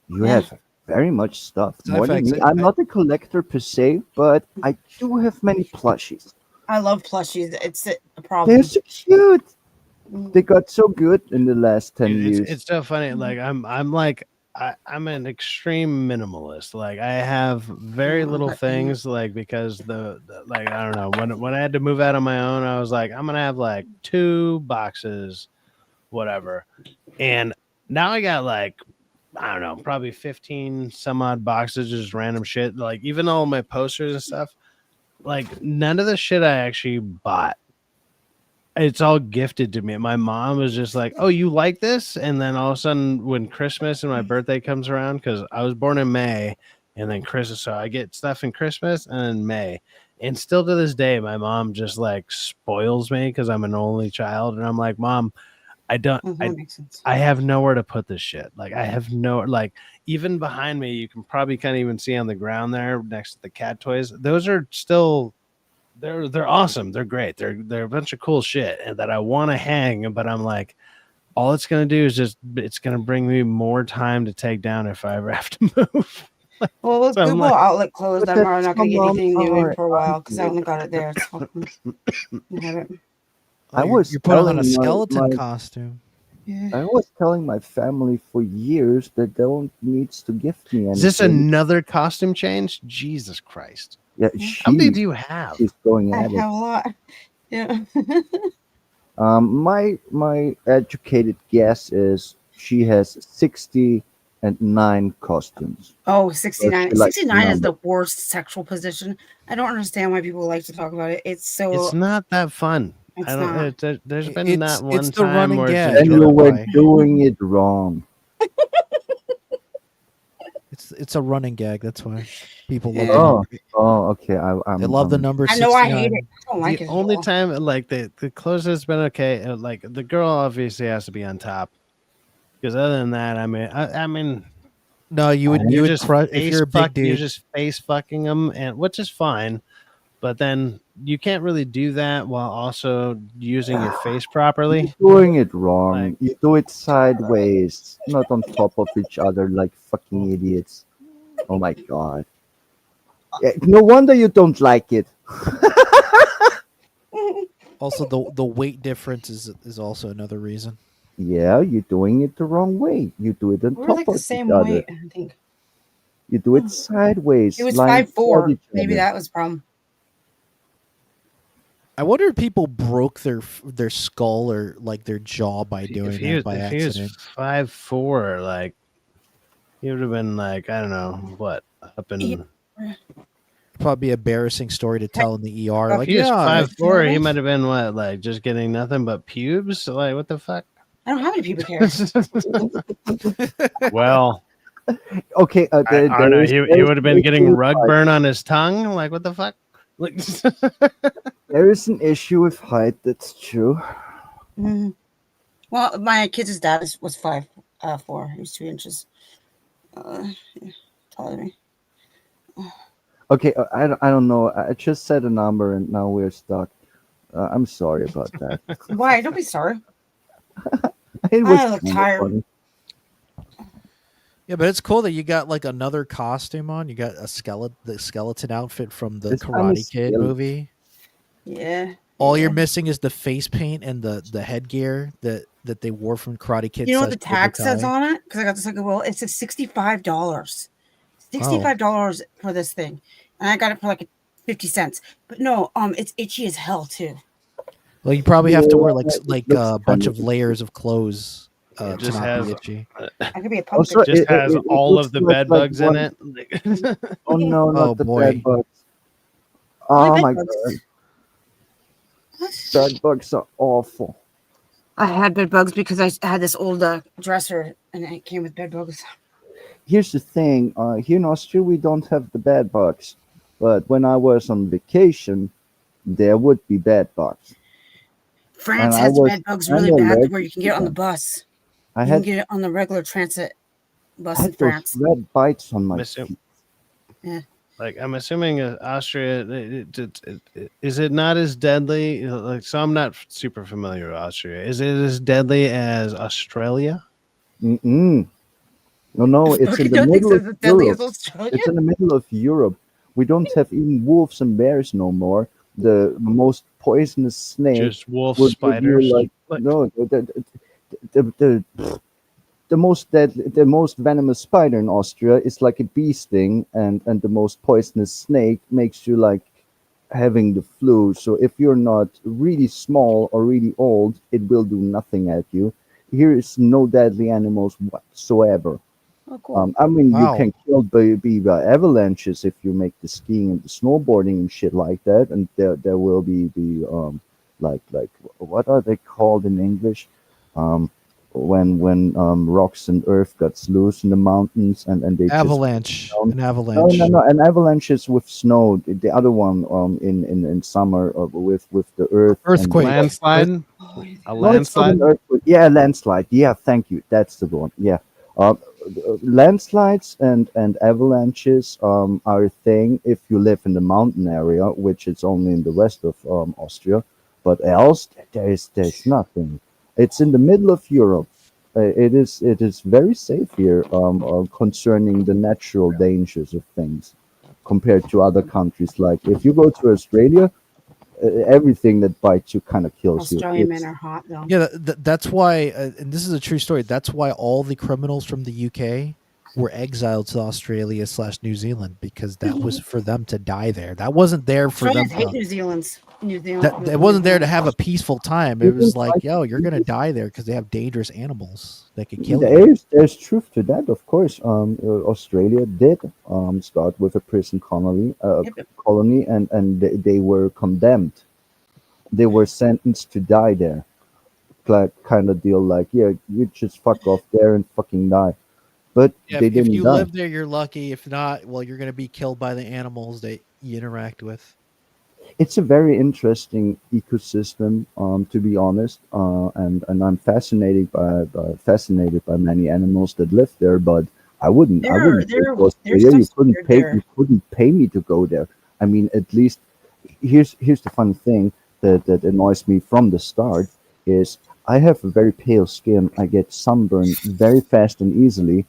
O: You have very much stuff. More than
F: Syfaxx,
O: me. I'm not a collector per se, but I do have many plushies.
D: I love plushies. It's a problem.
O: They're so cute. They got so good in the last 10
A: Dude,
O: years.
A: it's so funny. Like I'm like I'm an extreme minimalist. Like I have very little things, like because like I don't know, when I had to move out on my own, I was like, I'm gonna have like 2 boxes, whatever. And now I got like, I don't know, probably 15 some odd boxes, just random shit. Like even all my posters and stuff, like none of the shit I actually bought. It's all gifted to me. My mom was just like, "Oh, you like this?" And then all of a sudden, when Christmas and my birthday comes around, because I was born in May, and then Christmas, so I get stuff in Christmas and in May. And still to this day, my mom just like spoils me because I'm an only child, and I'm like, "Mom, I don't,
D: That makes sense.
A: I have nowhere to put this shit. Like, I have no, like, even behind me, you can probably can't even see on the ground there next to the cat toys. Those are still." They're awesome. They're great. They're a bunch of cool shit and that I want to hang, but I'm like, all it's gonna do is it's gonna bring me more time to take down if I ever have to move.
D: Well, with
A: So I'm
D: Google
A: like,
D: Outlet closed, I'm probably not going to get anything new in
O: Alright,
D: for a while because I only got it there. It's fucking. I have it.
O: I
G: you're,
O: was
G: you're putting on
O: telling
G: a skeleton
O: my
G: costume.
O: I was telling my family for years that they don't needs to gift me anything.
A: is this another costume change? Jesus Christ!
O: Yeah,
A: How many do you have?
O: She's going
D: I
O: at it.
D: have a lot. Yeah.
O: My educated guess is she has 69 costumes.
D: Oh,
O: So
D: 69.
O: she likes
D: 69 is
O: numbers.
D: the worst sexual position. I don't understand why people like to talk about it. It's so.
A: It's not that fun.
D: It's
A: I don't.
D: not.
A: There's been
G: It's
A: not one
G: it's the
A: time
G: running
A: where it's
G: gag.
O: And you
A: enjoyable.
O: were doing it wrong.
G: It's a running gag. That's why people love the
O: Oh,
G: number.
O: okay.
G: They love the number
D: I know I hate
G: 69.
D: it. I don't like
A: The
D: it. at
A: only
D: all.
A: time, like the closest has been okay. Like the girl obviously has to be on top, because other than that, I mean,
G: No, you would
A: you're
G: just crush if you're a big
A: you're
G: dude.
A: just face fucking them, and which is fine, but then you can't really do that while also using your face properly.
O: You're doing it wrong. You do it sideways, not on top of each other like fucking idiots. Oh my god. Yeah, no wonder you don't like it.
G: Also, the weight difference is also another reason.
O: Yeah, you're doing it the wrong way. You do it on
D: We're
O: top
D: like
O: of
D: the
O: each
D: same
O: other.
D: weight, I think.
O: You do it sideways.
D: It was
O: lying
D: 5'4".
O: beside each
D: Maybe
O: other.
D: that was the problem.
G: I wonder if people broke their skull or like their jaw by doing that by
A: If he was
G: accident.
A: 5'4", like he would have been like, I don't know what up in.
G: Probably an embarrassing story to tell in the ER.
A: If
G: Like,
A: he was
G: yeah,
A: 5'4", he might have been what, like just getting nothing but pubes. Like what the fuck?
D: I don't have any pubic hair.
A: Well,
O: Okay,
A: I don't know. He would have been getting
O: issue
A: rug
O: with
A: burn on his tongue. Like what the fuck? Like,
O: there is an issue with height. That's true.
D: Mhm. Well, my kid's dad was 5'4". He was 2 inches taller than me.
O: Okay, I don't know. I just said a number and now we're stuck. I'm sorry about that.
D: Why? Don't be sorry.
O: It was
D: I look
O: kinda
D: tired.
O: funny.
G: yeah, but it's cool that you got like another costume on. You got the skeleton outfit from the
O: This kinda
G: Karate Kid
O: scary.
G: movie.
D: Yeah.
G: All you're missing is the face paint and the headgear that they wore from Karate Kid.
D: You know what the
G: / Cobra
D: tag says
G: Kai.
D: on it? Because I got this like, well, it says $65.
G: Oh.
D: $65 for this thing, and I got it for like 50 cents. But no, it's itchy as hell too.
G: Well, you probably have to wear
O: Yeah,
G: like
O: it
G: a
O: looks
G: bunch
O: kind
G: of layers of clothes
A: it
G: to
A: just
G: not
A: has
G: be itchy.
D: I could be a pumpkin.
O: Also,
A: it just has
O: it
A: all
O: looks
A: of the
O: like
A: bed bugs in
O: one-
A: it.
O: Oh no, not
G: Oh,
O: the
G: boy.
O: bed bugs.
D: Why
O: Oh
D: bed
O: my
D: bugs?
O: god, bed bugs are awful.
D: I had bed bugs because I had this old dresser and it came with bed bugs.
O: Here's the thing. Here in Austria, we don't have the bed bugs, but when I was on vacation, there would be bed bugs.
D: France
O: I
D: has
O: was
D: bed bugs really
O: kinda
D: bad
O: allergic
D: where you can
O: to
D: get it on the
O: them.
D: bus.
O: I
D: You can
O: had
D: get it on the regular transit bus in
O: had those
D: France.
O: red bites on my
A: Miss him.
O: feet.
D: Yeah.
A: Like I'm assuming Austria, is it not as deadly? Like, so I'm not super familiar with Austria. Is it as deadly as Australia?
O: Mm-mm. No, it's in the
D: Don't think
O: middle
D: so.
O: of
D: As deadly as
O: Europe.
D: Australia.
O: It's in the middle of Europe. We don't have even wolves and bears no more. The most poisonous snake
A: Just wolf
O: would give you
A: spiders?
O: like
A: Like-
O: no the the most venomous spider in Austria is like a bee sting, and the most poisonous snake makes you like having the flu. So if you're not really small or really old, it will do nothing at you. Here is no deadly animals whatsoever.
D: Oh, cool.
O: I mean, you
G: Wow.
O: can kill by avalanches if you make the skiing and the snowboarding and shit like that, and there will be like what are they called in English? Um, when rocks and earth gets loose in the mountains and they just
G: Avalanche.
O: down.
G: An
O: No,
G: avalanche.
O: no, no. An avalanche is with snow. The other one in summer with the earth and
G: Earthquake.
A: Landslide. A
O: no, it's not
A: landslide.
O: an earthquake. Yeah, a landslide. Yeah, thank you. That's the one. Yeah. Uh, Landslides and avalanches are a thing if you live in the mountain area, which is only in the west of Austria. But else, there's nothing. It's in the middle of Europe. It is very safe here concerning the natural dangers of things compared to other countries. Like if you go to Australia, everything that bites you kind of kills you.
D: Australian men are hot though.
G: Yeah, that's why, and this is a true story. That's why all the criminals from the UK were exiled to Australia / New Zealand, because that was for them to die there. That wasn't there for them.
D: Australians hate New Zealand's. New Zealand.
G: That wasn't there to have a peaceful time. It
O: You
G: was
O: can
G: like,
O: fight-
G: yo, you're gonna die there because they have dangerous animals that could kill you.
O: There's truth to that, of course. Australia did start with a prison colony, and they were condemned. They were sentenced to die there, like kind of deal. Like, yeah, you just fuck off there and fucking die. But
G: Yeah,
O: they
G: if
O: didn't
G: you
O: die.
G: live there, you're lucky. If not, well, you're gonna be killed by the animals that you interact with.
O: It's a very interesting ecosystem, to be honest, and I'm fascinated by many animals that live there. But I wouldn't go to Australia. You couldn't pay me to go there. I mean, at least here's the funny thing that annoys me from the start is I have a very pale skin. I get sunburned very fast and easily.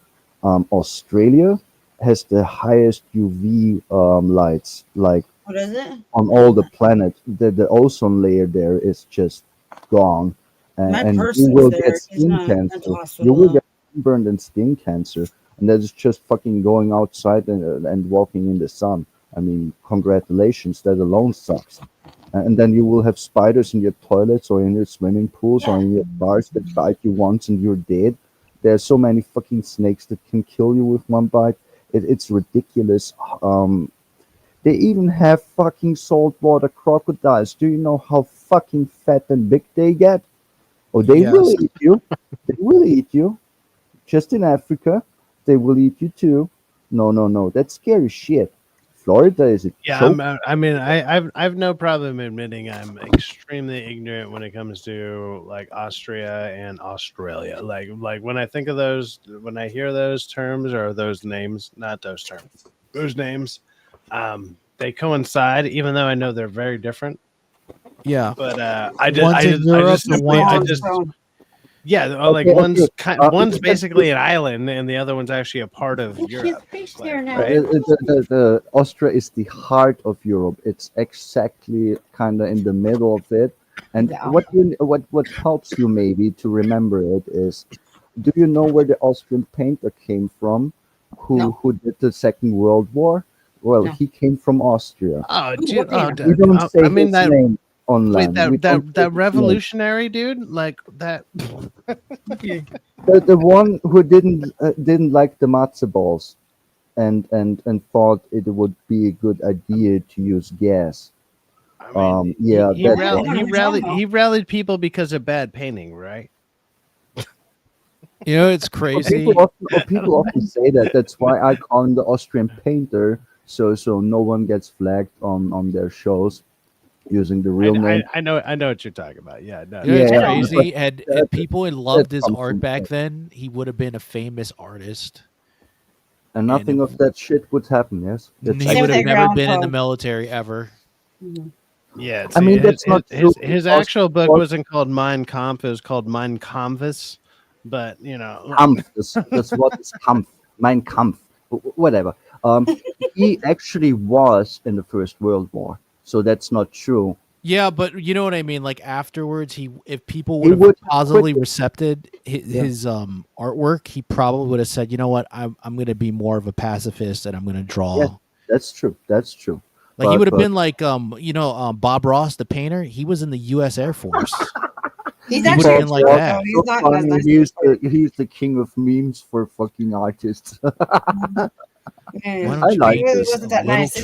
O: Australia has the highest UV lights, like
D: What is it?
O: on all the planet. The ozone layer there is just gone,
D: My
O: and you
D: person's
O: will
D: there.
O: get
D: He's
O: skin
D: not
O: cancer.
D: mental
O: You
D: hospital.
O: will get burned and skin cancer, and that is just fucking going outside and walking in the sun. I mean, congratulations, that alone sucks. And then you will have spiders in your toilets or in your swimming pools or in your bars that bite you once and you're dead. There's so many fucking snakes that can kill you with one bite. It's ridiculous. They even have fucking saltwater crocodiles. Do you know how fucking fat and big they get? Oh, they will
G: Yes.
O: eat you. They will eat you. Just in Africa, they will eat you too. No, no, no. That's scary shit. Florida is a
A: Yeah,
O: joke.
A: I've no problem admitting I'm extremely ignorant when it comes to like Austria and Australia. Like when I think of those, when I hear those terms or those names, not those terms, those names, they coincide, even though I know they're very different.
G: Yeah,
A: But
G: one's in Europe and one's
A: yeah, like one's basically an island and the other one's actually a part of Europe. Right?
O: The Austria is the heart of Europe. It's exactly kind of in the middle of it. And what helps you maybe to remember it is, do you know where the Austrian painter came from? Who did the Second World War? Well, he came from Austria.
A: Oh, dude,
O: We don't say
A: I mean
O: his
A: that.
O: name online.
A: Wait,
O: We don't say
A: that
O: his name.
A: revolutionary dude, like that.
O: The one who didn't like the matzo balls, and thought it would be a good idea to use gas. Yeah,
A: he
O: that's
A: rallied people because of bad painting, right?
G: You know, it's
O: Well,
G: crazy.
O: people often say that. That's why I call him the Austrian painter, so no one gets flagged on their shows using the real name.
A: I know what you're talking about. Yeah, no,
G: You know, it's
O: Yeah,
G: crazy.
O: but
G: And
O: that-
G: people had loved
O: that
G: his
O: comes
G: art
O: from
G: back
O: that.
G: then. He would have been a famous artist.
O: And nothing of that shit would happen. Yes,
G: He
O: It's
G: would have
O: actually-
G: never been in the military ever.
A: Yeah,
O: I mean, that's not true
A: his
O: because-
A: actual book wasn't called Mein Kampf; it was called Mein Kampfes. But you know,
O: Kampf. That's what is Kampf. Mein Kampf. Whatever. He actually was in the First World War, so that's not true.
F: Yeah, but you know what I mean. Like afterwards, if people
O: He
F: would have
O: would have
F: positively
O: quit it.
F: recepted his artwork, he probably would have said, "You know what? I'm going to be more of a pacifist, and I'm going to draw."
O: Yes, that's true. That's true.
F: Like he
O: But
F: would have
O: but
F: been like, Bob Ross, the painter. He was in the U.S. Air Force.
D: He's
F: He would
D: actually
F: have been like
D: cute,
F: that.
D: though. He's
O: so
D: not as
O: funny.
D: nice
O: He's the king of memes for fucking artists.
D: Mm.
O: I like
D: He really
O: this.
D: wasn't that
F: Little
D: nice.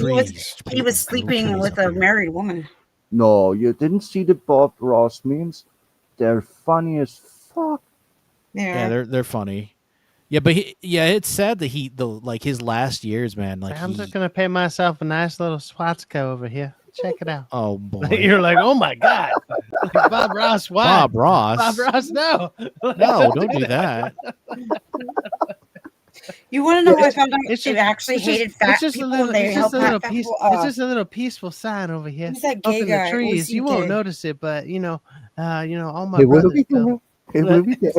D: And he was sleeping with a married woman.
O: No, you didn't see the Bob Ross memes? They're funny as fuck.
F: Yeah, they're funny. Yeah, but it's sad that his last years, man. Like
A: I'm just gonna pay myself a nice little swastika over here. Check it out.
F: Oh boy,
A: you're like, oh my god, like, Bob Ross. Why?
F: Bob Ross.
A: Bob Ross, no,
F: no, don't do that.
D: You want to know how I found out they actually
A: it's
D: hated
A: just-
D: fat
A: it's just
D: people?
A: a little,
D: and they
A: it's just a
D: help
A: little
D: fat
A: piece.
D: people,
A: It's just a little peaceful sign over here.
D: Who's that
A: Up
D: gay
A: in
D: guy?
A: the trees. You won't
D: OCK.
A: notice it, but all my
O: He will
A: brothers
O: be there.
A: fell.
O: He will be there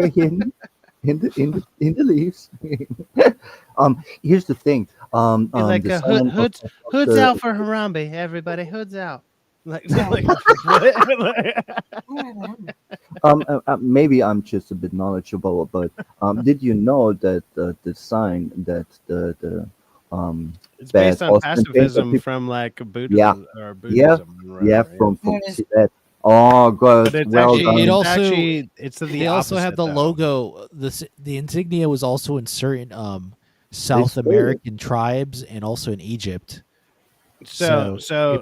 O: in the leaves. Here's the thing.
A: He's like
O: the
A: hood,
O: sign of
A: hood's
O: the-
A: out for Harambe. Everybody, hood's out. Like,
O: maybe I'm just a bit knowledgeable, but did you know that the sign that the
A: it's
O: bad
A: based on
O: Austrian painter
A: pacifism
O: people-
A: from like Buddhism
O: yeah,
A: or
O: yeah,
A: Buddhism.
O: yeah,
A: whatever,
O: from
D: What is-
O: Tibet. Oh god,
A: But it's
O: well
A: actually,
O: done.
F: It also
A: it's the
F: they also have
A: opposite,
F: the
A: though.
F: logo. The insignia was also in certain South
O: It's weird.
F: American tribes and also in Egypt.
A: So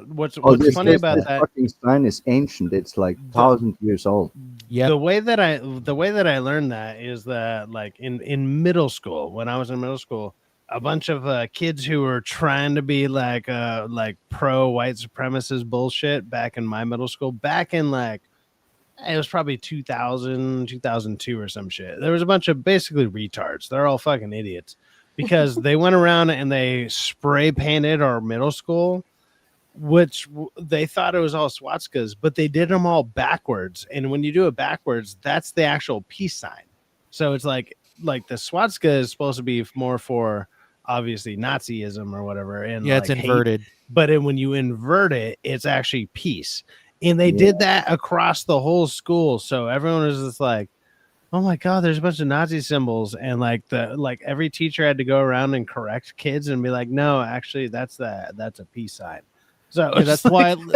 A: what's
O: this
A: funny about
O: this
A: that?
O: fucking sign is ancient. It's like 1,000 years old.
F: Yeah,
A: The way that I learned that is that like in middle school, when I was in middle school, a bunch of kids who were trying to be like pro white supremacist bullshit back in my middle school, back in like it was probably 2000 2002 or some shit. There was a bunch of basically retards. They're all fucking idiots because they went around and they spray painted our middle school, which they thought it was all swastikas, but they did them all backwards. And when you do it backwards, that's the actual peace sign. So it's like the swastika is supposed to be more for obviously Nazism or whatever. And
F: yeah, it's
A: like, hate.
F: inverted.
A: But when you invert it, it's actually peace. And they did that across the whole school. So everyone was just like, oh my god, there's a bunch of Nazi symbols, and like every teacher had to go around and correct kids and be like, no, actually that's a peace sign. So
F: Yeah, that's why
A: it was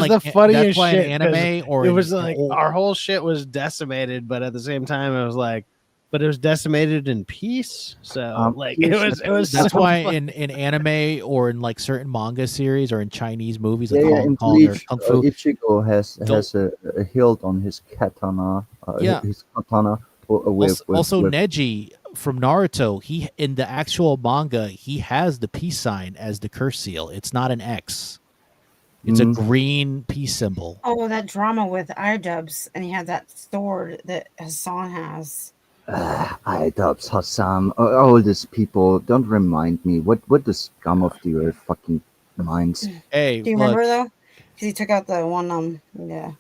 F: like,
A: the funniest
F: that's why
A: shit.
F: in
A: 'cause
F: anime or
A: it
F: in-
A: was
F: in
A: like
F: old-
A: our whole shit was decimated, but at the same time it was like, but it was decimated in peace. So like it was.
F: That's
A: so
F: why
A: fun.
F: in anime or in like certain manga series or in Chinese movies
O: Yeah,
F: like
O: yeah.
F: Hong
O: In
F: Kong or
O: Bleach,
F: Kung Fu.
O: Ichigo has a hilt on his katana.
F: Yeah.
O: His katana.
F: Also Neji from Naruto, he in the actual manga, he has the peace sign as the curse seal. It's not an X. It's a green peace symbol.
D: Oh, that drama with iDubbbz, and he had that sword that Hassan has.
O: iDubbbz, Hassan, all these people. Don't remind me. What the scum of the earth fucking minds.
F: Hey,
D: Do you remember though? Because he took out the one. Yeah.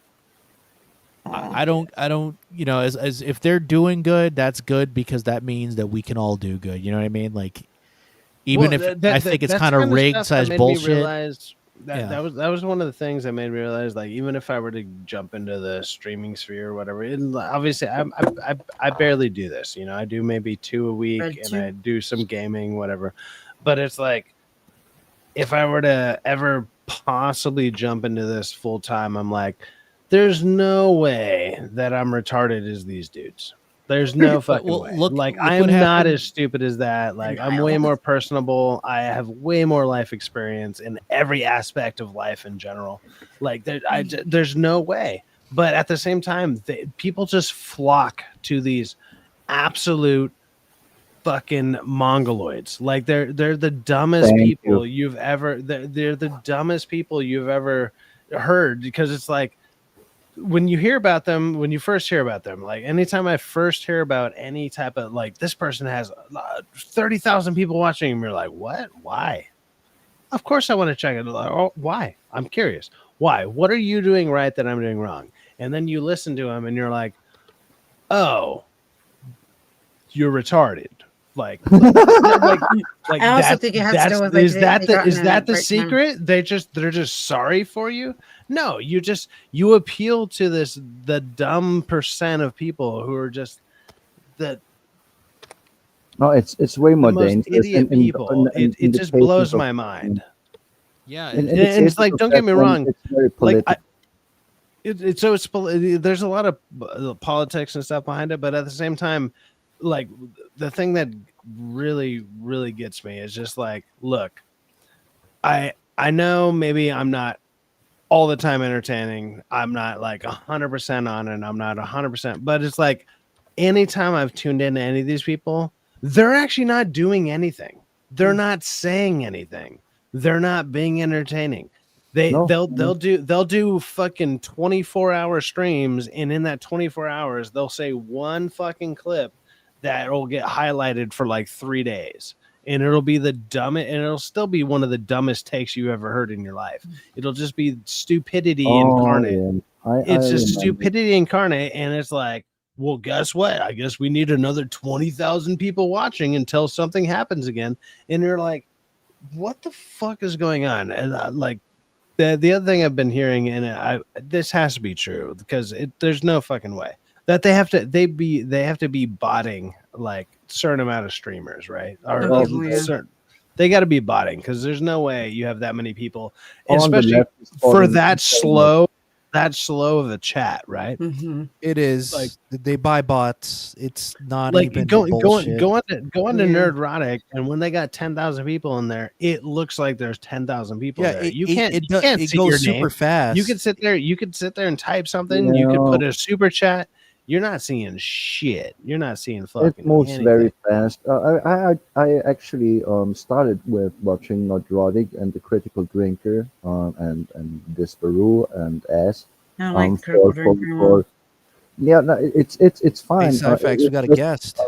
F: I don't as if they're doing good, that's good because that means that we can all do good. You know what I mean? Like even
A: Well,
F: if
A: that-
F: I think it's
A: that's
F: kind of
A: kinda
F: rigged
A: stuff
F: size
A: that made me
F: bullshit.
A: realize that,
F: Yeah.
A: that was one of the things that made me realize, like, even if I were to jump into the streaming sphere or whatever, obviously I barely do this. You know, I do maybe 2 a week,
D: Red
A: and
D: two.
A: I do some gaming, whatever. But it's like, if I were to ever possibly jump into this full time, I'm like, there's no way that I'm retarded as these dudes. There's no fucking
F: Well,
A: way.
F: look
A: Like,
F: what
A: I am not
F: happened-
A: as stupid as that. Like, I'm way more personable. I have way more life experience in every aspect of life in general. Like, there's no way. But at the same time, people just flock to these absolute fucking mongoloids. Like, they're the dumbest
O: Thank
A: people you've ever. They're the dumbest people you've ever heard, because it's like, when you hear about them, when you first hear about them, like anytime I first hear about any type of like, this person has 30,000 people watching him, you're like, what? Why? Of course I want to check it. Oh, why? I'm curious. Why? What are you doing right that I'm doing wrong? And then you listen to him and you're like, oh, you're retarded. Like,
D: I also think it has to do with, like,
A: is that
D: they
A: the
D: got
A: is
D: in
A: that
D: the
A: the
D: right time.
A: secret? They're just sorry for you. No, you appeal to the dumb percent of people who are just the
O: No, it's way more
A: most
O: dangerous.
A: idiot people. It
O: The
A: just
O: cases
A: blows
O: of
A: my mind.
F: Yeah,
O: in
A: And
O: the
A: it's
O: cases
A: like,
O: of
A: don't
O: that
A: get me
O: one,
A: wrong,
O: it's very
A: like
O: political.
A: there's a lot of politics and stuff behind it, but at the same time, like the thing that really gets me is just like, look, I know maybe I'm not all the time entertaining. I'm not like 100% on, and I'm not 100%, but it's like anytime I've tuned into any of these people, they're actually not doing anything. They're not saying anything. They're not being entertaining. They'll do fucking 24-hour streams, and in that 24 hours they'll say one fucking clip that'll get highlighted for like 3 days. And it'll be the dumbest, and it'll still be one of the dumbest takes you ever heard in your life. It'll just be stupidity incarnate. It's just stupidity incarnate, and it's like, well, guess what? I guess we need another 20,000 people watching until something happens again. And you're like, what the fuck is going on? And like the other thing I've been hearing, and this has to be true because there's no fucking way that they have to be botting like certain amount of streamers, right? Or certain, they got to be botting because there's no way you have that many people, especially for that slow of a chat, right?
G: It is
A: like
G: they buy bots. It's not
A: like
G: even
A: go on
G: bullshit.
A: to Nerdrotic, and when they got 10,000 people in there, it looks like there's 10,000 people there. You can't see
G: goes
A: your
G: super
A: name.
G: fast.
A: You could sit there and type something. You could put a super chat. You're not seeing shit. You're not seeing fucking
O: It moves
A: anything.
O: very fast. I actually started with watching Nerdrotic and the Critical Drinker and Disparu and S.
D: I like Critical Drinker.
O: Yeah, no, it's fine.
G: Hey, Syfaxx, we got a guest.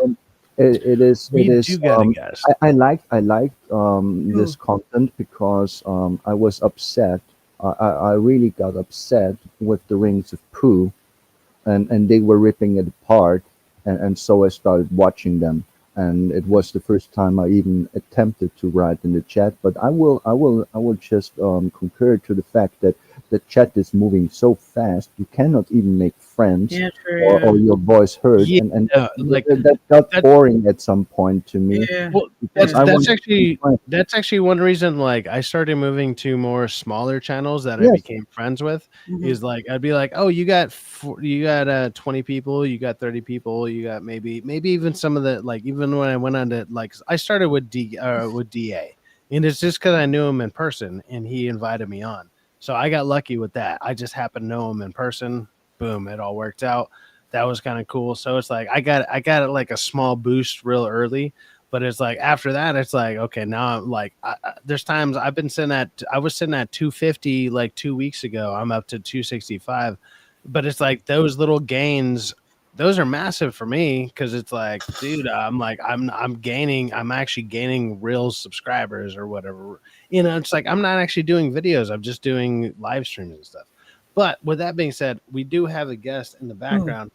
O: It is.
A: We do got a guest.
O: I liked this content because I was upset. I really got upset with the Rings of Pooh, and they were ripping it apart, and so I started watching them. And it was the first time I even attempted to write in the chat. But I will just concur to the fact that the chat is moving so fast you cannot even make friends or your voice heard, and
A: like
O: that got boring at some point to me.
A: Well, that's actually one reason like I started moving to more smaller channels that I became friends with. Is like I'd be like, oh, you got 20 people, you got 30 people, you got maybe even some of the, like, even when I went on to, like, I started with DA, and it's just because I knew him in person and he invited me on. So I got lucky with that. I just happened to know him in person. Boom, it all worked out. That was kind of cool. So it's like I got like a small boost real early, but it's like after that, it's like, okay, now I'm like, there's times I was sitting at 250 like 2 weeks ago. I'm up to 265, but it's like those little gains, those are massive for me because it's like, dude, I'm actually gaining real subscribers or whatever. You know, it's like I'm not actually doing videos. I'm just doing live streams and stuff. But with that being said, we do have a guest in the background.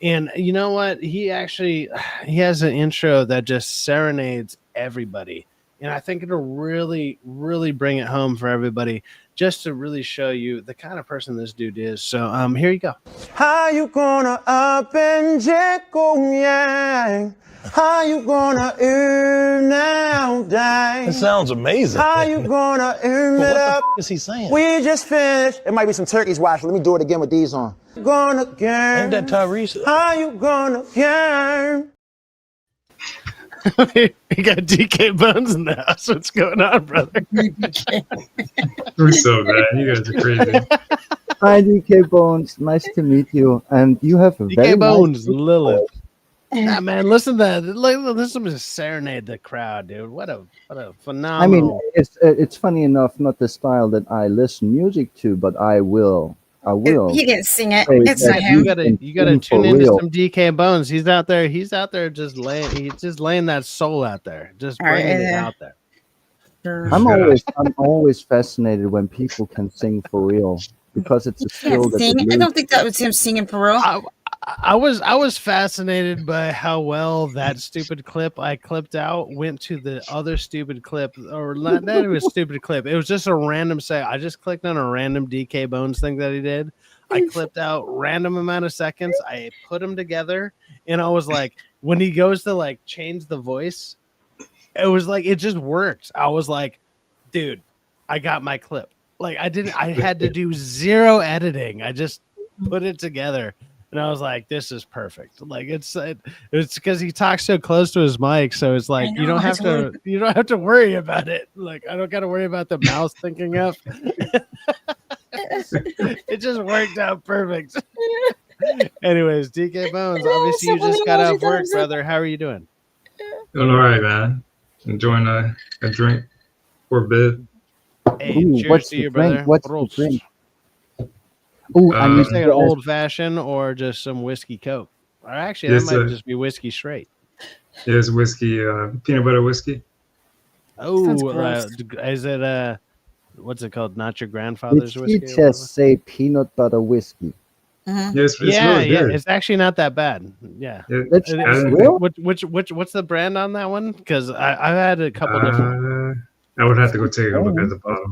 A: And you know what? He has an intro that just serenades everybody. And I think it'll really, really bring it home for everybody just to really show you the kind of person this dude is. So here you go.
P: How you gonna up and check on yang? How you gonna earn now, dang?
Q: It sounds amazing.
P: How you gonna earn
Q: But
P: it
Q: what the
P: up?
Q: f- is he saying?
P: We just finished. It might be some turkeys watching. Let me do it again with these on. Gonna
Q: Ain't
P: get.
Q: that Tyrese?
P: How you gonna get?
A: You got DK Bones in the house. What's going on, brother?
R: We're so bad. You guys are crazy.
O: Hi, DK Bones. Nice to meet you. And you have a very
A: DK Bones,
O: nice
A: Lilith. Nah, man, listen to that. Listen to serenade the crowd, dude. What a phenomenal.
O: I mean, it's funny enough, not the style that I listen music to, but I will.
D: He didn't sing it.
O: say
D: It's
O: that
D: not him.
A: You gotta
O: sing
A: tune
O: for
A: into
O: real.
A: some DK Bones. He's out there just laying that soul out there, just
D: All right,
A: bringing it
D: yeah.
A: out there.
O: I'm always fascinated when people can sing for real because it's a skill
D: Can't
O: that
D: sing.
O: they
D: I
O: learn.
D: don't think that was him singing for real.
A: I was fascinated by how well that stupid clip I clipped out went to the other stupid clip, or not that it was a stupid clip. It was just a random I just clicked on a random DK Bones thing that he did. I clipped out random amount of seconds. I put them together, and I was like, when he goes to like change the voice, it was like it just works. I was like, dude, I got my clip. Like I had to do zero editing. I just put it together. And I was like, "This is perfect." Like it's because he talks so close to his mic, so it's like you don't have to worry about it. Like I don't got to worry about the mouse thinking up. It just worked out perfect. Anyways, DK Bones, obviously you just got off work, brother. How are you doing?
R: Doing all right, man. Enjoying a drink for a bit.
A: Hey, cheers to you, brother.
O: What's the drink? Oh, I
A: need an old fashioned or just some whiskey Coke. Or actually, that might just be whiskey straight.
R: It's whiskey, peanut butter whiskey.
A: Oh, is it what's it called? Not your grandfather's whiskey?
O: Did he just say peanut butter whiskey?
R: Yes, it's really good.
A: It's actually not that bad. Yeah.
O: What's
A: the brand on that one? Because I've had a couple different.
R: I would have to go take a look at the bottle.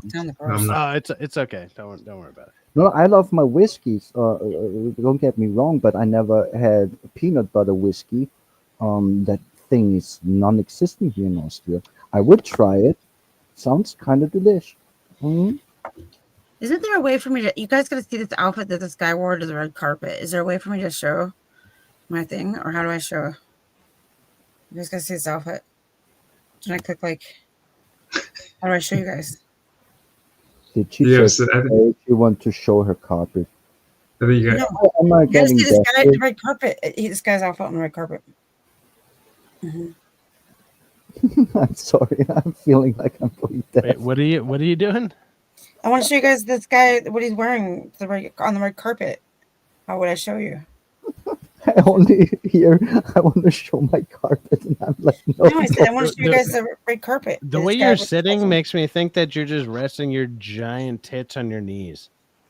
A: It's okay. Don't worry about it.
O: No, I love my whiskeys. Don't get me wrong, but I never had peanut butter whiskey. That thing is non-existent here in Austria. I would try it. Sounds kind of delish. Mm-hmm.
D: Isn't there a way for me to? You guys got to see this outfit that this guy wore to the red carpet. Is there a way for me to show my thing, or how do I show? You guys got to see this outfit. Can I click like? How do I show you guys?
O: Did she say she want to show her carpet?
R: I think you got.
O: I'm not getting
D: see this guy on the red carpet. This guy's outfit on the red carpet. Mm-hmm.
O: I'm sorry. I'm feeling like I'm going deaf.
A: Wait, what are you doing?
D: I want to show you guys this guy, what he's wearing on the red carpet. How would I show you?
O: I want to show my carpet, and I'm like, no.
D: I said I want to show you guys the red carpet.
A: The way you're sitting makes me think that you're just resting your giant tits on your knees.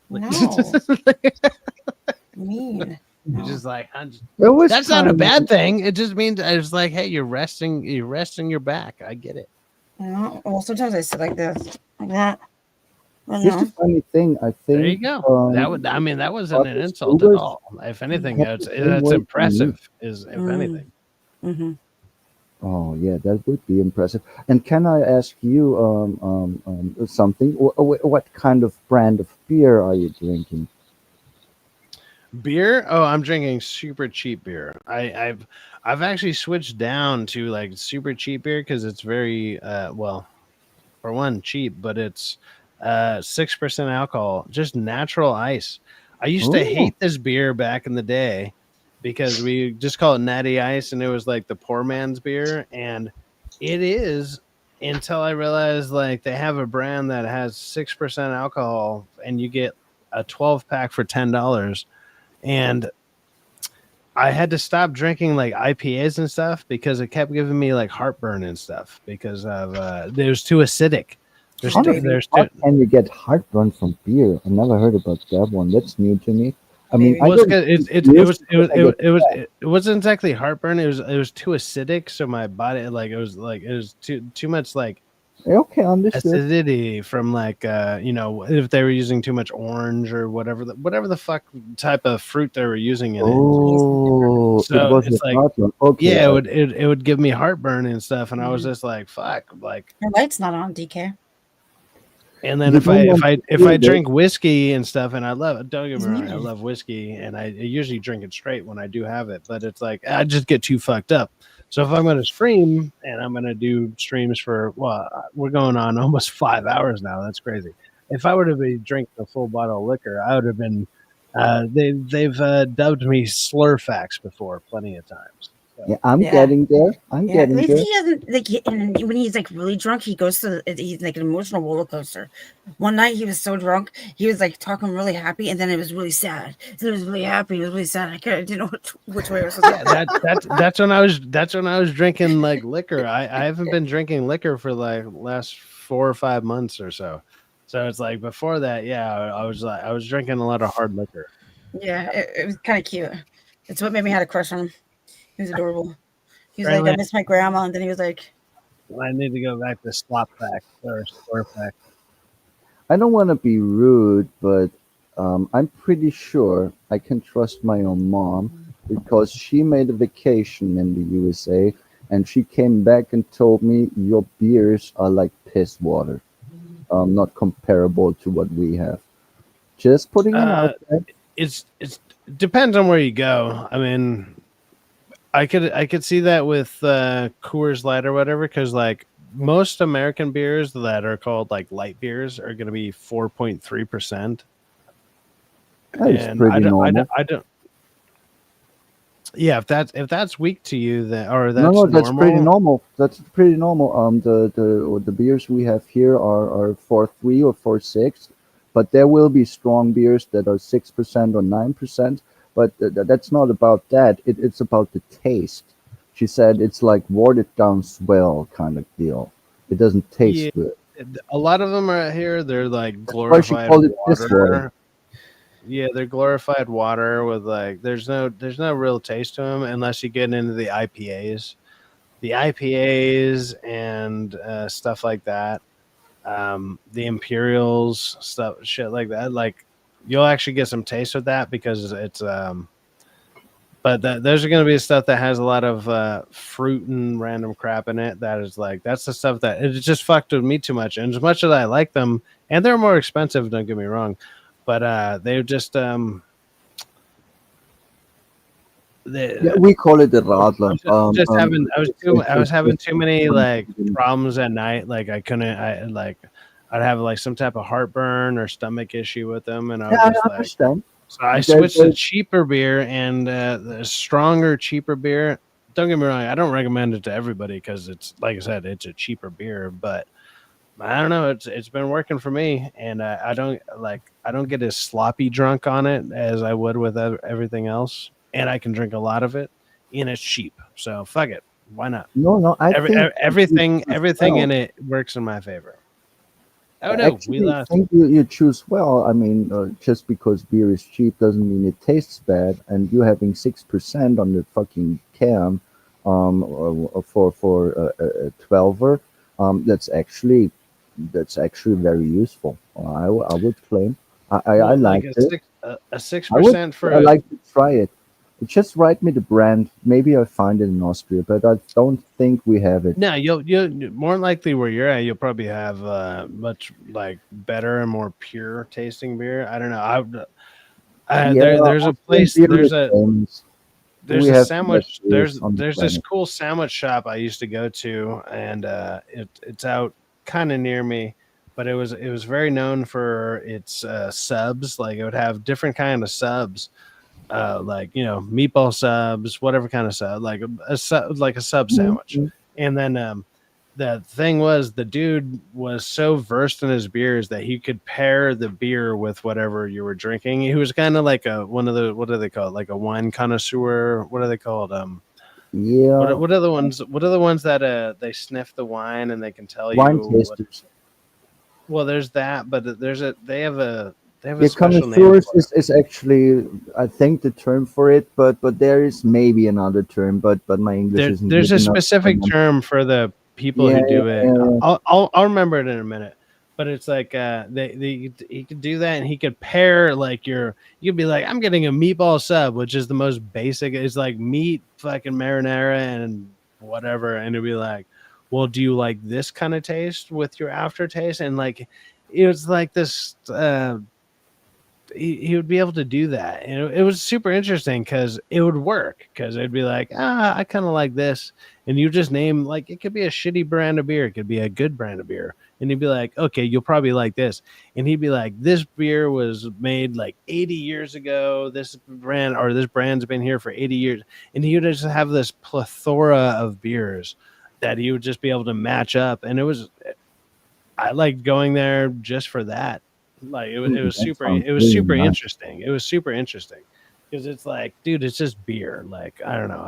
D: No. Mean.
A: You're just like, that's not a bad thing. It just means it's like, hey, you're resting your back. I get it.
D: No. Well, sometimes I sit like this, like that.
O: Here's the funny thing. I think
A: there you go. That wasn't an insult at all. If anything, that's impressive. If anything.
D: Mm-hmm.
O: Oh yeah, that would be impressive. And can I ask you something? What kind of brand of beer are you drinking?
A: Beer? Oh, I'm drinking super cheap beer. I've actually switched down to like super cheap beer because it's very for one, cheap, but it's 6% alcohol, just natural ice. I used to hate this beer back in the day because we just call it natty ice, and it was like the poor man's beer, and it is until I realized like they have a brand that has 6% alcohol, and you get a 12-pack for $10, and I had to stop drinking like IPAs and stuff because it kept giving me like heartburn and stuff because of it was too acidic.
O: How can you get heartburn from beer? I never heard about that one. That's new to me. I mean,
A: it wasn't exactly heartburn. It was too acidic, so my body it was too much like
O: okay, understood.
A: Acidity from like if they were using too much orange or whatever the fuck type of fruit they were using in it.
O: Oh,
A: so it's like
O: heartburn. Okay,
A: yeah, it would give me heartburn and stuff, and I was just like fuck, like
D: your light's not on, DK.
A: And then if I drink whiskey and stuff, and don't get me wrong, I love whiskey, and I usually drink it straight when I do have it, but it's like I just get too fucked up. So if I'm going to stream, and I'm going to do streams for we're going on almost 5 hours now. That's crazy. If I were to be drinking a full bottle of liquor, I would have been. They've dubbed me Syfaxx before plenty of times.
O: Yeah, I'm getting there.
D: At least he doesn't like. And when he's like really drunk, he's like an emotional roller coaster. One night he was so drunk, he was like talking really happy, and then it was really sad. Then it was really happy. It was really sad. I didn't know which way it was.
A: That's when I was drinking like liquor. I haven't been drinking liquor for like last 4 or 5 months or so. So it's like before that, I was drinking a lot of hard liquor.
D: Yeah, it was kind of cute. It's what made me had a crush on him. He was adorable. He was like,
A: Apparently-
D: I miss my grandma, and then he was like,
A: I need to go back to slop pack or square pack.
O: I don't want to be rude, but I'm pretty sure I can trust my own mom because she made a vacation in the USA and she came back and told me your beers are like piss water, not comparable to what we have. Just putting it out there.
A: It's depends on where you go. I mean, I could see that with Coors Light or whatever, because like most American beers that are called like light beers are going to be 4.3%.
O: That is pretty normal.
A: I don't. Yeah, if that's weak to you, then or that's
O: No, that's pretty
A: normal.
O: normal. That's pretty normal. The beers we have here are 4.3 or 4.6, but there will be strong beers that are 6% or 9%. But that's not about that. It's about the taste. She said it's like watered down swell kind of deal. It doesn't taste good.
A: A lot of them are here. They're like
O: Why she
A: glorified
O: called it piss water.
A: water. Yeah, they're glorified water with like there's no real taste to them unless you get into the IPAs, and stuff like that. The Imperials stuff, shit like that. Like you'll actually get some taste with that because it's but those are going to be stuff that has a lot of fruit and random crap in it. That is like that's the stuff that it just fucked with me too much. And as much as I like them, and they're more expensive, don't get me wrong, but they're just
O: Yeah, we call it the Radler.
A: I was having too many like problems at night. Like I couldn't. I'd have like some type of heartburn or stomach issue with them, and I was
O: Yeah,
A: just
O: I
A: like,
O: understand.
A: so I switched to cheaper beer and the stronger, cheaper beer. Don't get me wrong, I don't recommend it to everybody because it's like I said, it's a cheaper beer, but I don't know, it's been working for me, and I don't get as sloppy drunk on it as I would with everything else, and I can drink a lot of it, and it's cheap, so fuck it, why not?
O: No, I think
A: everything
O: well.
A: in it works in my favor. Oh no, we
O: Actually, I
A: lost.
O: think you choose well. I mean, just because beer is cheap doesn't mean it tastes bad. And you having 6% on the fucking can, for a 12er, that's actually very useful. I would claim. I like it.
A: A 6% for
O: I like to try it. Just write me the brand. Maybe I find it in Austria, but I don't think we have it.
A: No, you'll more likely where you're at. You'll probably have much like better and more pure tasting beer. I don't know. There's a place. There's a sandwich. There's this cool sandwich shop I used to go to, and it's out kind of near me. But it was very known for its subs. Like it would have different kind of subs. Like meatball subs, whatever kind of sub, like a sub sandwich. And then the thing was, the dude was so versed in his beers that he could pair the beer with whatever you were drinking. He was kind of like one of the, what do they call it, like a wine connoisseur. What are they called?
O: Yeah.
A: What are the ones? What are the ones that they sniff the wine and they can tell
O: wine
A: you?
O: tasters.
A: Well, there's that, but they have a
O: The
A: special name.
O: connoisseurs is actually, I think, the term for it, but there is maybe another term, but my English isn't.
A: There's a
O: good enough
A: specific
O: for them.
A: term for the people who do it. I'll remember it in a minute. But it's like he could do that, and he could pair like you could be like, I'm getting a meatball sub, which is the most basic. It's like meat, fucking marinara, and whatever, and it'd be like, well, do you like this kind of taste with your aftertaste? And like, it was like this. He would be able to do that, and it was super interesting because it would work, because it'd be like, I kind of like this, and you just name, like, it could be a shitty brand of beer, it could be a good brand of beer, and he'd be like, okay, you'll probably like this, and he'd be like, this beer was made like 80 years ago, this brand's been here for 80 years, and he would just have this plethora of beers that he would just be able to match up, and I liked going there just for that. Like it was super interesting. It was super interesting because it's like, dude, it's just beer. Like, I don't know.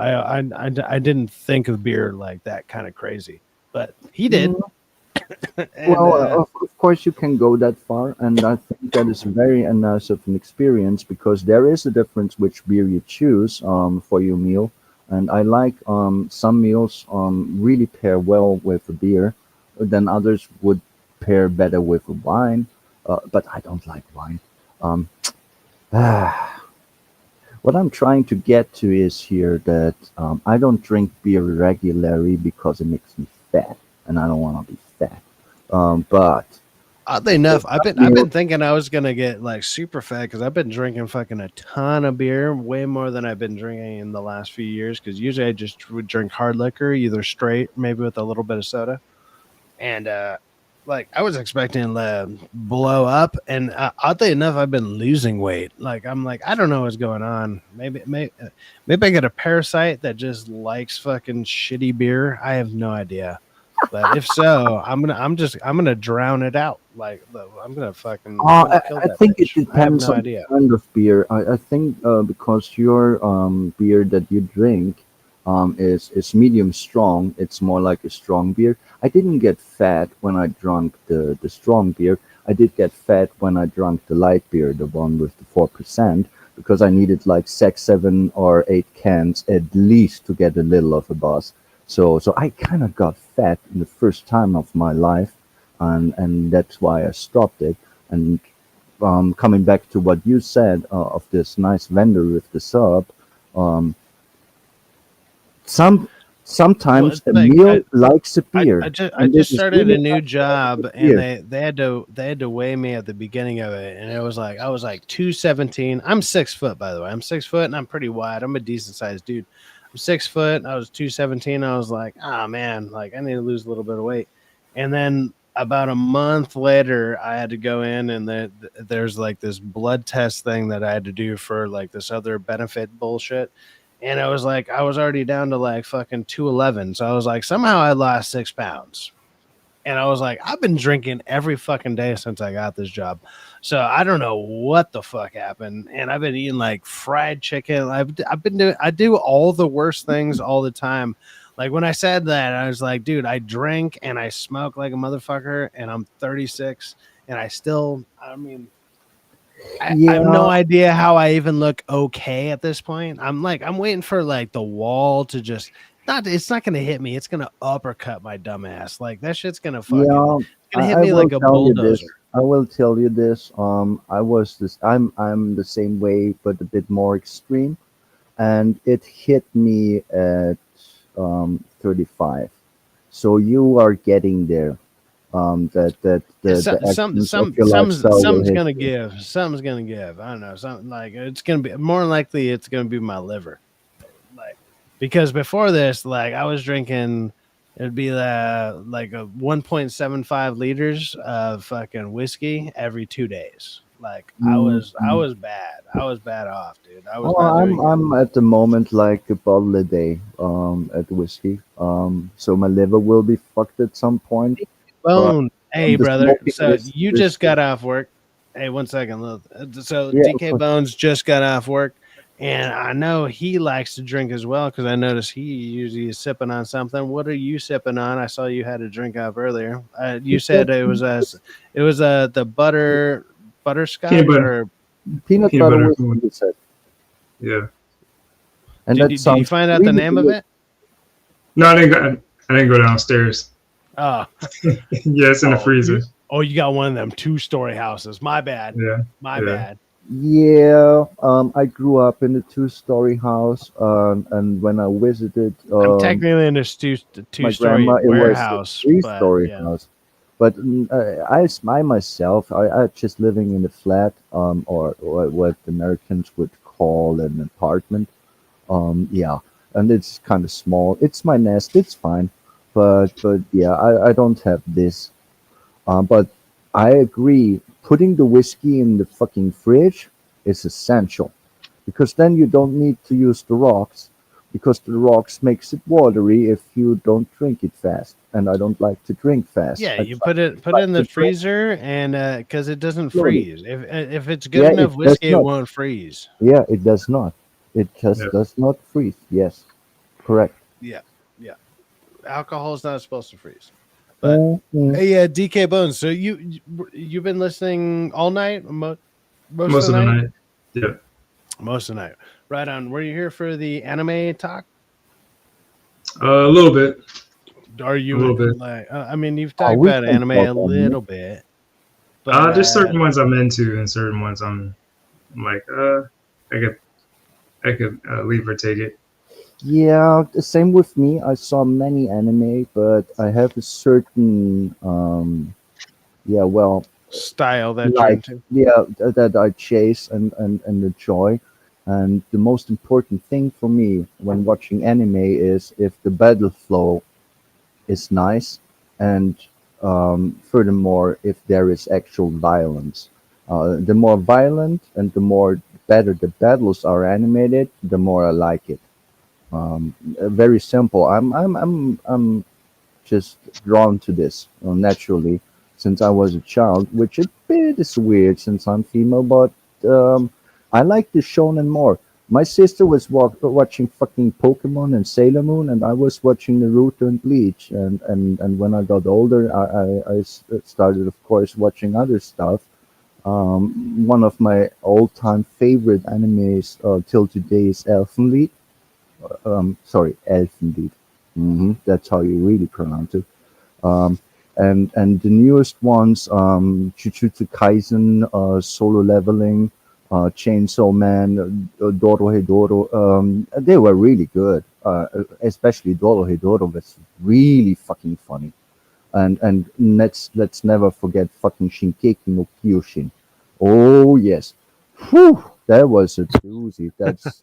A: I didn't think of beer like that kind of crazy, but he did.
O: Well, of course, you can go that far, and I think that is very nice of an experience because there is a difference which beer you choose for your meal. And I like some meals really pair well with a beer, then others would pair better with a wine. But I don't like wine. Um, what I'm trying to get to is here that I don't drink beer regularly because it makes me fat, and I don't want to be fat. But
A: Oddly enough, I've been thinking I was gonna get like super fat because I've been drinking fucking a ton of beer, way more than I've been drinking in the last few years. Because usually I just would drink hard liquor, either straight, maybe with a little bit of soda, and like I was expecting to blow up, and oddly enough, I've been losing weight. Like I'm like I don't know what's going on. Maybe I get a parasite that just likes fucking shitty beer. I have no idea. But if so, I'm gonna drown it out. Like I'm gonna fucking kill
O: I
A: that
O: think it
A: bitch. I have
O: depends
A: no
O: on the
A: idea.
O: kind of beer. I think because your beer that you drink is medium strong, it's more like a strong beer. I didn't get fat when I drank the strong beer. I did get fat when I drank the light beer, the one with the 4%, because I needed like 6, 7, or 8 cans at least to get a little of a buzz. So I kind of got fat in the first time of my life, and that's why I stopped it. And coming back to what you said of this nice vendor with the sub, um, some sometimes a
A: Like
O: meal likes a beer,
A: I
O: and this
A: just
O: is
A: started
O: really
A: a new
O: nice
A: job, and
O: beer.
A: they had to weigh me at the beginning of it, and it was like I was like 217. I'm 6 foot, by the way. I'm 6 foot, and I'm pretty wide. I'm a decent sized dude. I'm 6 foot. And I was 217. I was like, oh man, like I need to lose a little bit of weight. And then about a month later, I had to go in, and there's like this blood test thing that I had to do for like this other benefit bullshit. And I was like, I was already down to like fucking 211. So I was like, somehow I lost 6 pounds. And I was like, I've been drinking every fucking day since I got this job. So I don't know what the fuck happened. And I've been eating like fried chicken. I do all the worst things all the time. Like when I said that, I was like, dude, I drink and I smoke like a motherfucker, and I'm 36, and I mean, I have no
O: Yeah,
A: idea how I even look okay at this point. I'm waiting for like the wall to just it's not gonna hit me. It's gonna uppercut my dumb ass. Like that shit's gonna
O: yeah.
A: it's gonna hit
O: I
A: me
O: will
A: like a
O: tell you this.
A: bulldozer.
O: I will tell you this. I'm the same way, but a bit more extreme, and it hit me at 35. So you are getting there. That the actions of your lifestyle will
A: Something's
O: hit
A: gonna
O: you.
A: give. Something's gonna give. I don't know. Something like it's gonna be more likely it's gonna be my liver. Like because before this, like I was drinking, it'd be like a 1.75 liters of fucking whiskey every 2 days. Like I
O: Mhm.
A: was bad. I was bad off, dude. I was
O: Well,
A: not
O: I'm
A: doing good.
O: I'm at the moment like a bottle a day at whiskey. So my liver will be fucked at some point, but
A: Bone. Hey,
O: the
A: brother.
O: smoking
A: So
O: is
A: you
O: is
A: just got off work. Hey, one second. Look. So
O: yeah, of
A: DK
O: course.
A: Bones just got off work, and I know he likes to drink as well because I noticed he usually is sipping on something. What are you sipping on? I saw you had a drink up earlier. You said it was the
R: Peanut
A: butterscotch
R: butter.
A: or
O: Peanut
R: Peanut
O: butter
R: butter.
O: whiskey, you said,
R: Yeah.
O: and that
A: did you
O: sounds
A: find out the
O: really
A: name of
O: good.
A: it?
R: No, I didn't go downstairs.
A: Oh,
R: Yeah, it's in the freezer.
A: you got one of them 2-story houses. My bad.
R: Yeah.
A: My
R: Yeah.
A: bad.
O: Yeah, I grew up in a two-story house, and when I visited
A: I'm technically in a
O: my
A: two-story
O: grandma, it was a
A: warehouse, but
O: three-story
A: yeah.
O: house. But I myself, I just living in a flat, or what the Americans would call an apartment. Yeah, and it's kind of small. It's my nest. It's fine, but yeah, I don't have this. But I agree. Putting the whiskey in the fucking fridge is essential because then you don't need to use the rocks because the rocks makes it watery if you don't drink it fast. And I don't like to drink fast.
A: Yeah,
O: I
A: you put it
O: like
A: in
O: to
A: the
O: drink
A: freezer, and because it doesn't
O: slowly.
A: freeze. If it's good
O: Yeah, it
A: enough
O: does
A: whiskey, it
O: not.
A: won't freeze.
O: Yeah, it does not. It
R: Yeah.
O: just does not freeze. Yes, correct.
A: Yeah, yeah. Alcohol is not supposed to freeze. But
O: Mhm.
A: hey, DK Bones. So you've been listening all night, most
R: Most
A: of
R: of
A: the
R: the
A: night,
R: night. Yeah.
A: most of the night. Right on. Were you here for the anime talk?
R: A little bit.
A: Are
R: A
A: you
R: little bit.
A: like? I mean, you've
O: Oh,
A: talked
O: we
A: about
O: can
A: anime
O: talk
A: a
O: anime.
A: little bit, but
R: There's certain ones I'm into, and certain ones I'm like, I could leave or take it.
O: Yeah, the same with me. I saw many anime, but I have a certain yeah, well,
A: style that you're
O: like
A: into.
O: yeah, that I chase and enjoy. And the most important thing for me when watching anime is if the battle flow is nice, and furthermore, if there is actual violence. The more violent and the more better the battles are animated, the more I like it. Very simple. I'm just drawn to this naturally since I was a child, which a bit is weird since I'm female, but I like the shonen more. My sister was watching fucking Pokemon and Sailor Moon, and I was watching Naruto and Bleach. And when I got older, I started, of course, watching other stuff. One of my all-time favorite animes till today is Elfenlied. Sorry, Elfenlied. That's how you really pronounce it. Um, and the newest ones, Jujutsu Kaisen, Solo Leveling, Chainsaw Man, Dorohedoro, they were really good. Especially Dorohedoro was really fucking funny. And let's never forget fucking Shinkeki no Kyoshin. Oh yes, whew, that was a doozy. That's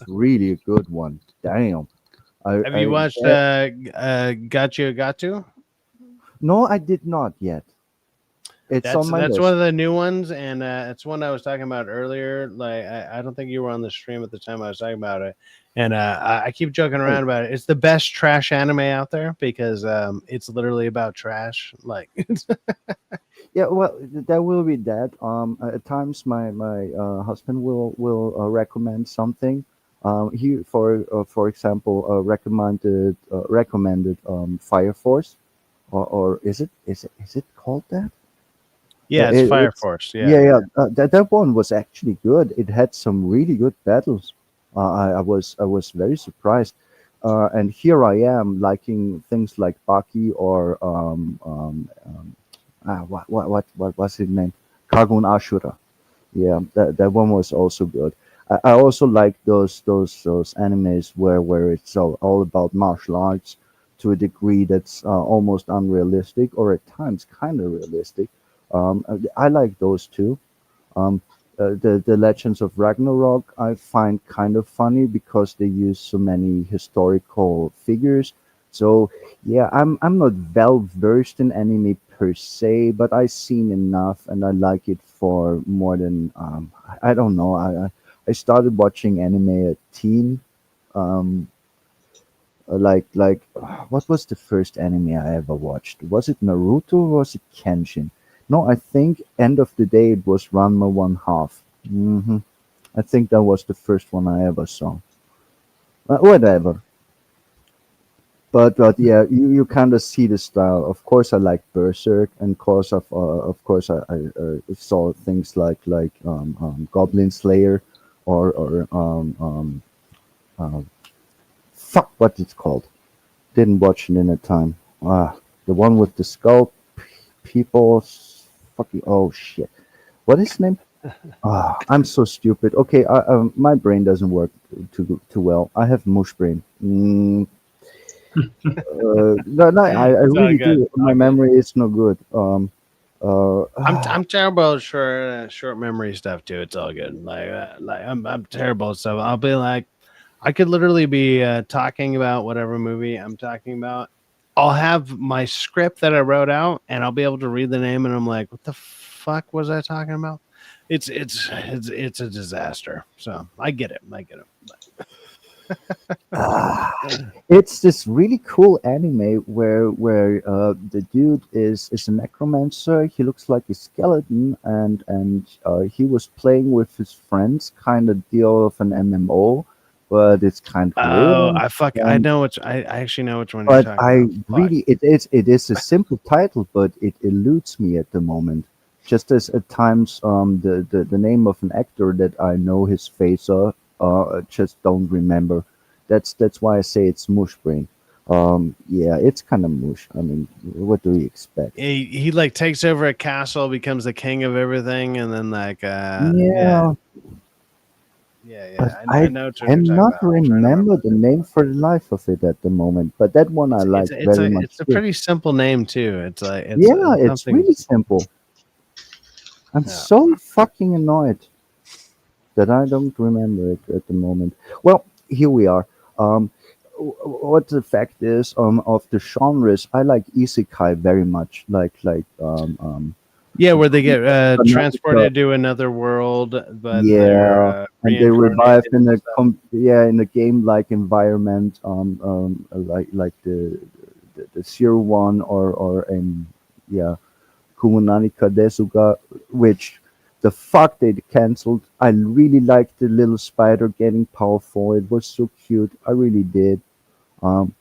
O: really a good one. Damn.
A: Have you watched
O: That,
A: Gatu?
O: no, I did not yet. It's on my
A: That's one
O: list.
A: of the new ones, and it's one I was talking about earlier. Like I don't think you were on the stream at the time I was talking about it, and I keep joking
O: Oh,
A: around about it. It's the best trash anime out there because it's literally about trash. Like
O: yeah, well, there will be that. At times, my husband will recommend something. He, for example, recommended Fire Force, or is it called that?
A: yeah, it's Fire
O: It's
A: Force.
O: yeah,
A: Yeah,
O: yeah. That one was actually good. It had some really good battles. I was very surprised. And here I am liking things like Baki or what was his name? Kagun Ashura. Yeah, that one was also good. I also like those animes where it's all about martial arts to a degree that's almost unrealistic or at times kind of realistic. I like those too. Um, the Legends of Ragnarok I find kind of funny because they use so many historical figures. So yeah, I'm not well versed in anime per se, but I've seen enough and I like it for more than I don't know. I started watching anime at teen. Um, what was the first anime I ever watched? Was it Naruto or was it Kenshin? No, I think end of the day it was Ranma one half. I think that was the first one I ever saw. Whatever. But yeah, you kind of see the style. Of course, I like Berserk, and of course I saw things like Goblin Slayer or fuck what it's called. Didn't watch it in a time. The one with the skull people. Fucking oh shit. What is his name? I'm so stupid. Okay, my brain doesn't work too well. I have mush brain. No, no, I
A: it's all
O: really
A: good.
O: do. My memory is no good.
A: I'm terrible at short memory stuff too. It's all good. Like I'm terrible at stuff. I'll be like, I could literally be talking about whatever movie I'm talking about. I'll have my script that I wrote out, and I'll be able to read the name, and I'm like, what the fuck was I talking about? It's a disaster. So I get it. I get it.
O: it's this really cool anime where the dude is a necromancer. He looks like a skeleton, and he was playing with his friends, kind of deal of an MMO, but it's kind of
A: Oh,
O: weird.
A: I know I actually know which one you're
O: But
A: talking
O: I
A: about.
O: really, it is a simple title, but it eludes me at the moment. Just as at times, the name of an actor that I know his face of, just don't remember. That's why I say it's mush brain. Yeah, it's kind of mush. I mean, what do you expect?
A: He like takes over a castle, becomes the king of everything, and then like
O: Yeah, but
A: I
O: I
A: know what you're talking
O: cannot
A: about. I'm trying to
O: remember the name for the life of it at the moment. But that one I like very much
A: it's a
O: too.
A: pretty simple name too. It's like
O: Yeah,
A: it's
O: it's
A: something.
O: really simple. I'm
A: Yeah.
O: so fucking annoyed that I don't remember it at the moment. Well, here we are. What the fact is, of the genres, I like isekai very much.
A: Yeah, where they get
O: Subnautica.
A: transported to another world, but they're
O: Yeah, and they revive
A: reincarnated
O: in
A: and
O: a
A: stuff.
O: in a game-like environment, like the Zero One or yeah, Kumonanika Desuga, which the fuck they canceled. I really liked the little spider getting powerful. It was so cute. I really did. Um,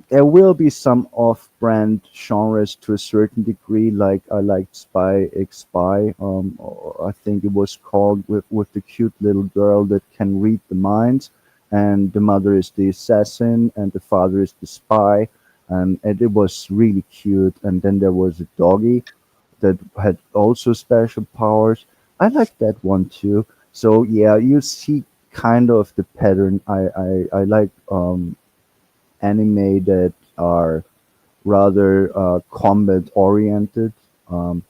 O: there will be some off-brand genres to a certain degree. Like I liked Spy X Spy. Or I think it was called, with the cute little girl that can read the minds, and the mother is the assassin, and the father is the spy, and it was really cute. And then there was a doggy that had also special powers. I like that one too. So yeah, you see kind of the pattern. I like anime that are rather combat oriented. Um,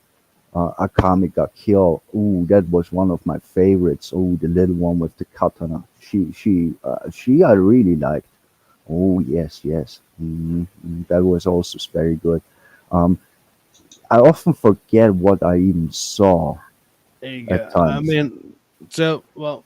O: Akame ga Kill. Ooh, that was one of my favorites. Oh, the little one with the katana. She I really liked. Oh yes, yes. That was also very good. Um, I often forget what I even saw
A: There you
O: at
A: go. I
O: times.
A: mean, so well,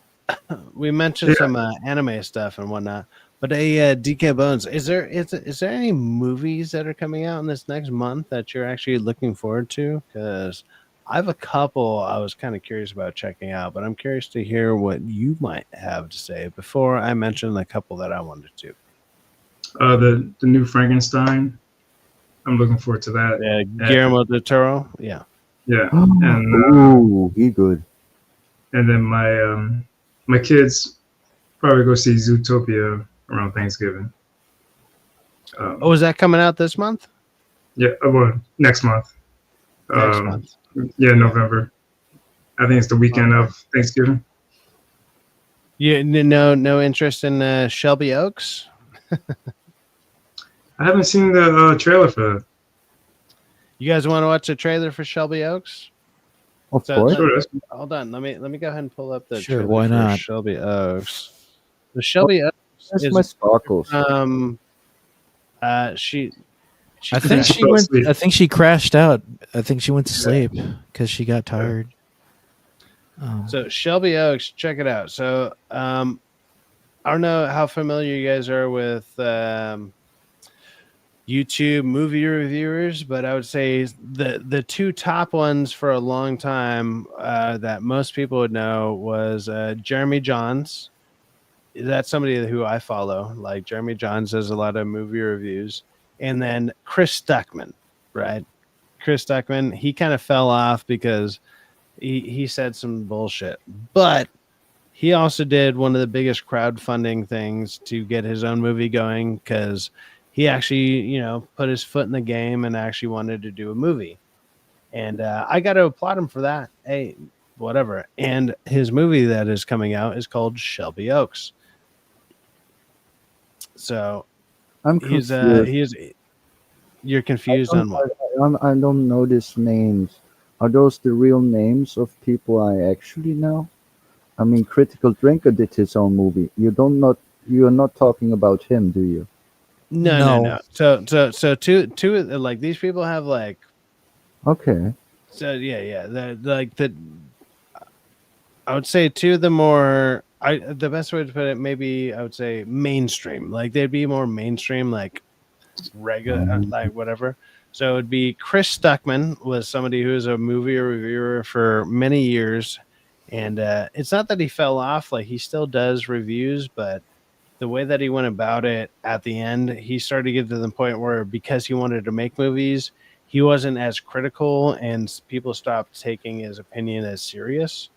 A: we mentioned some anime stuff and whatnot, but DK Bones, is there any movies that are coming out in this next month that you're actually looking forward to? Because I have a couple I was kind of curious about checking out, but I'm curious to hear what you might have to say before I mention the couple that I wanted to.
R: The new Frankenstein. I'm looking forward to that.
A: Yeah,
R: And,
A: Guillermo del Toro. Yeah.
R: yeah, and
O: Ooh, he good.
R: and then my kids probably go see Zootopia around Thanksgiving.
A: Oh, is that coming out this month?
R: Yeah, well, next month.
A: Next month.
R: Yeah, November. I think it's the weekend
A: Okay.
R: of Thanksgiving.
A: You no interest in Shelby Oaks?
R: I haven't seen the trailer for that.
A: You guys want to watch the trailer for Shelby Oaks?
O: Of course.
A: Hold on. Let me go ahead and pull up the
G: Sure,
A: trailer
G: why
A: for
G: not?
A: Shelby Oaks. The Shelby Oaks
O: That's
A: is
O: my sparkles.
A: she
G: I think she
R: fell
G: went.
R: asleep.
G: I think she crashed out. I think she went to sleep because she got tired.
A: So Shelby Oaks, check it out. So I don't know how familiar you guys are with YouTube movie reviewers, but I would say the two top ones for a long time that most people would know was Jeremy Johns. That's somebody who I follow. Like Jeremy Johns does a lot of movie reviews, and then Chris Stuckman, right? Chris Stuckman, he kind of fell off because he said some bullshit, but he also did one of the biggest crowdfunding things to get his own movie going because he actually, put his foot in the game and actually wanted to do a movie. And I got to applaud him for that. Hey, whatever. And his movie that is coming out is called Shelby Oaks.
O: I'm
A: So
O: confused.
A: you're confused on what?
O: I don't know these names. Are those the real names of people I actually know? I mean, Critical Drinker did his own movie. You're not talking about him, do you?
A: No. So two like these people have like
O: Okay.
A: so yeah. I would say two of the more the best way to put it, maybe I would say mainstream. Like they'd be more mainstream, like regular, like whatever. So it'd be Chris Stuckman was somebody who was a movie reviewer for many years, And it's not that he fell off, like he still does reviews, but the way that he went about it at the end, he started to get to the point where because he wanted to make movies, he wasn't as critical and people stopped taking his opinion as serious.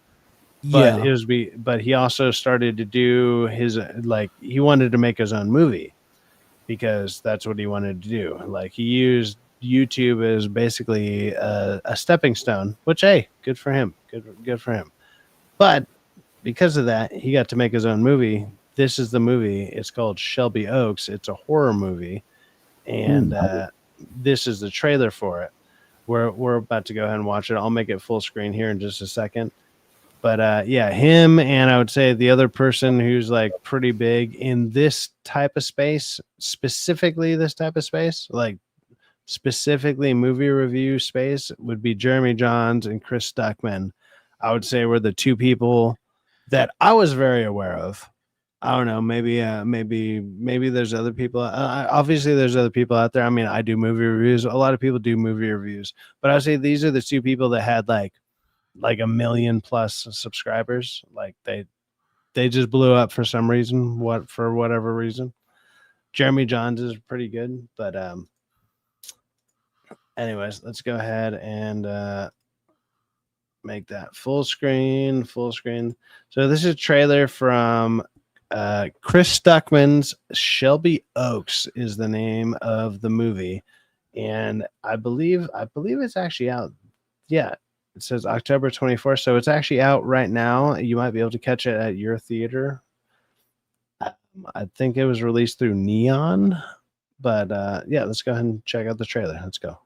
A: But
G: Yeah.
A: but he also started to do his like he wanted to make his own movie because that's what he wanted to do. Like he used YouTube as basically a stepping stone, which hey, good for him. Good for him. But because of that, he got to make his own movie. This is the movie. It's called Shelby Oaks. It's a horror movie, and this is the trailer for it. We're about to go ahead and watch it. I'll make it full screen here in just a second. But yeah, him and I would say the other person who's like pretty big in this type of space, specifically this type of space, like specifically movie review space, would be Jeremy Johns and Chris Stuckman. I would say were the two people that I was very aware of. I don't know. Maybe there's other people. Obviously, there's other people out there. I mean, I do movie reviews. A lot of people do movie reviews, but I would say these are the two people that had like 1 million plus subscribers. Like they just blew up for some reason. For whatever reason. Jeremy Johns is pretty good, but anyways, let's go ahead and make that full screen. So this is a trailer from Chris Stuckman's Shelby Oaks is the name of the movie, and I believe it's actually out. Yeah, it says October 24th, so it's actually out right now. You might be able to catch it at your theater. I think it was released through Neon, but yeah, let's go ahead and check out the trailer. Let's go.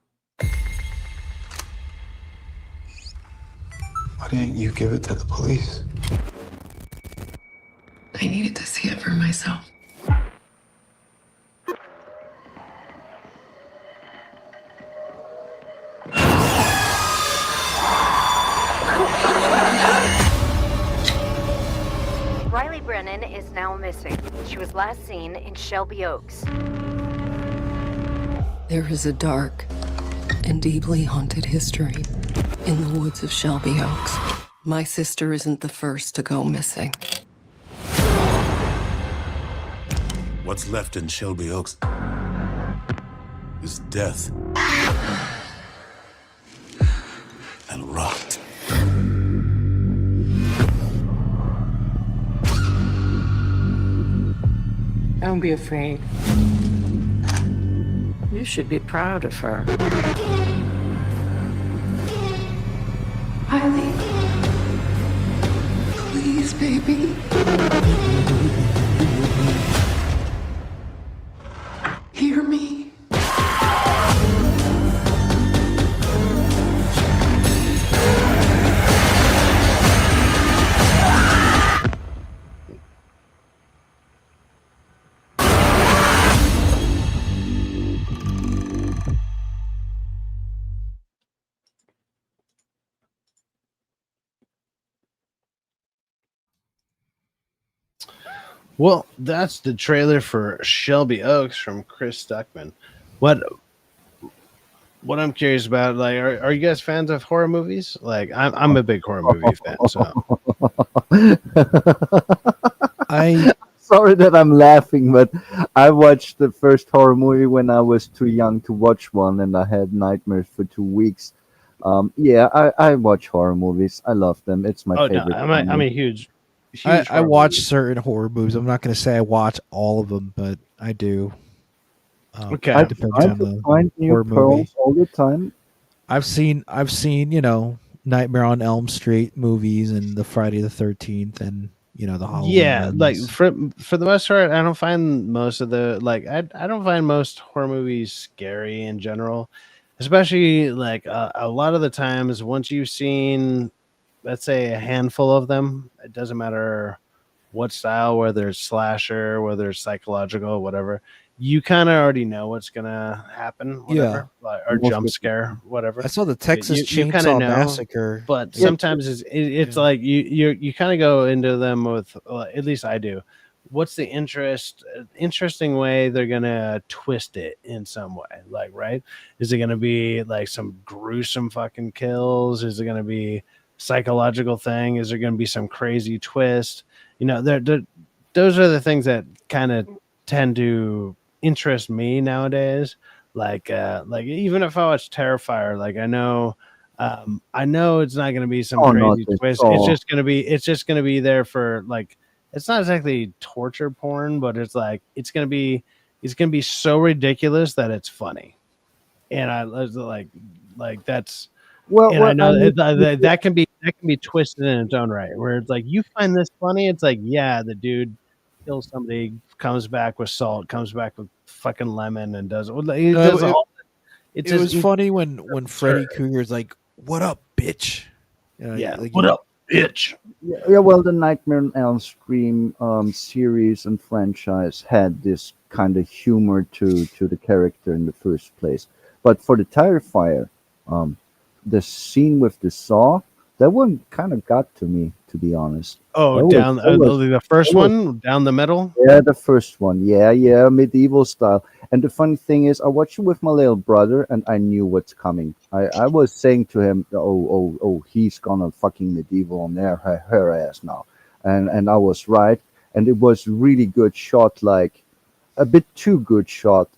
Q: Why didn't you give it to the police?
S: I needed to see it for myself.
T: Riley Brennan is now missing. She was last seen in Shelby Oaks.
S: There is a dark and deeply haunted history in the woods of Shelby Oaks. My sister isn't the first to go missing.
U: What's left in Shelby Oaks is death and rot.
S: Don't be afraid. You should be proud of her. Riley. Please, baby. Hear me.
A: Well, that's the trailer for Shelby Oaks from Chris Stuckman. What I'm curious about, like, are you guys fans of horror movies? Like, I'm a big horror movie fan. So,
O: sorry that I'm laughing, but I watched the first horror movie when I was too young to watch one, and I had nightmares for 2 weeks. Yeah, I watch horror movies. I love them. It's my favorite.
A: No, I'm a huge
G: I watch certain horror movies. I'm not going to say I watch all of them, but I do.
A: Okay,
O: I
G: depends
O: try
G: on
O: to
G: the
O: find new
G: horror
O: pearls
G: movie.
O: all the time.
G: I've seen, Nightmare on Elm Street movies and the Friday the 13th and the Halloween.
A: yeah,
G: ones.
A: like for the most part, I don't find most of the I don't find most horror movies scary in general, especially like a lot of the times once you've seen, let's say, a handful of them, it doesn't matter what style, whether it's slasher, whether it's psychological, whatever, you kind of already know what's gonna happen, whatever, or jump scare, whatever.
G: I saw the Texas
A: kinda
G: Chainsaw
A: know,
G: Massacre,
A: but sometimes it's like you kind of go into them with, at least I do. What's the interesting way they're gonna twist it in some way? Like, right? Is it gonna be like some gruesome fucking kills? Is it gonna be psychological thing? Is there going to be some crazy twist? You know, those are the things that kind of tend to interest me nowadays. Like even if I watch Terrifier, like I know it's not going to be some crazy twist. It's just going to be there for like, it's not exactly torture porn, but it's like it's going to be so ridiculous that it's funny. And I like that's I know that can be twisted in its own right, where it's like you find this funny. It's like, yeah, the dude kills somebody, comes back with salt, comes back with fucking lemon, and does all.
G: It was funny when Freddy Krueger's like, "What up, bitch?"
A: What up, bitch?
O: Yeah, well, the Nightmare on Elm Street series and franchise had this kind of humor to the character in the first place. But for the Terrifier, the scene with the saw, that one kind of got to me, to be honest.
A: Oh, the first one down the middle.
O: Yeah, the first one. Yeah, medieval style. And the funny thing is, I watched it with my little brother, and I knew what's coming. I was saying to him, "Oh, he's gonna fucking medieval on her ass now," and I was right. And it was really good shot, like a bit too good shot.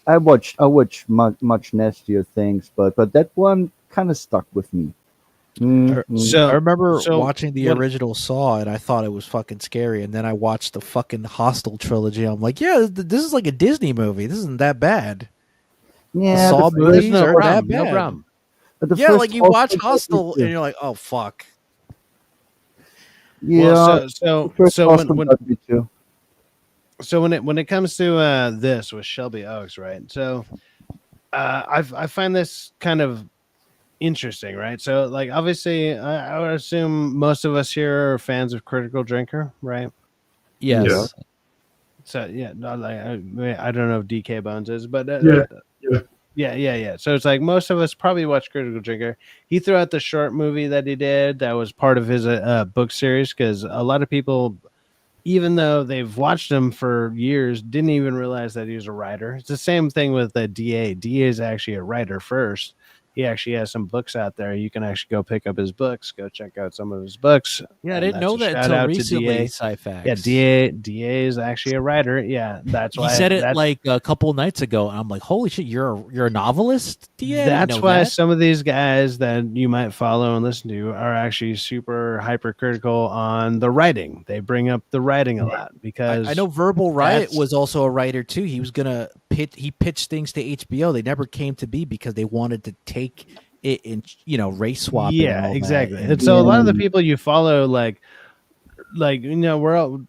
O: I watched much nastier things, but that one kind of stuck with me.
G: So I remember watching the original Saw, and I thought it was fucking scary. And then I watched the fucking Hostel trilogy. I'm like, yeah, this is like a Disney movie. This isn't that bad.
O: Yeah,
G: the Saw movies
A: no
G: are
A: problem,
G: that bad.
A: no problem.
G: Yeah, like you watch Hostel, and you're like, oh fuck.
O: Yeah.
A: So when it comes to this with Shelby Oaks, right? So I find this kind of interesting, right? So like obviously I would assume most of us here are fans of Critical Drinker, right?
F: Yes. Yeah.
A: So yeah, not like I don't know if DK Bones is, but yeah. So it's like most of us probably watch Critical Drinker. He threw out the short movie that he did that was part of his book series, because a lot of people, even though they've watched him for years, didn't even realize that he was a writer. It's the same thing with the DA. DA is actually a writer first. He actually has some books out there. You can actually go pick up his books, go check out some of his books.
F: Yeah, I didn't know that until recently, Syfaxx.
A: Yeah, DA is actually a writer. Yeah, that's why
F: he said it like a couple nights ago. I'm like, holy shit, you're a novelist, DA?
A: That's why some of these guys that you might follow and listen to are actually super hypercritical on the writing. They bring up the writing a lot because
F: I know Verbal Riot was also a writer too. He was gonna pitched things to HBO. They never came to be because they wanted to take it in, race swap.
A: Yeah, exactly. And so a lot of the people you follow, like we're all.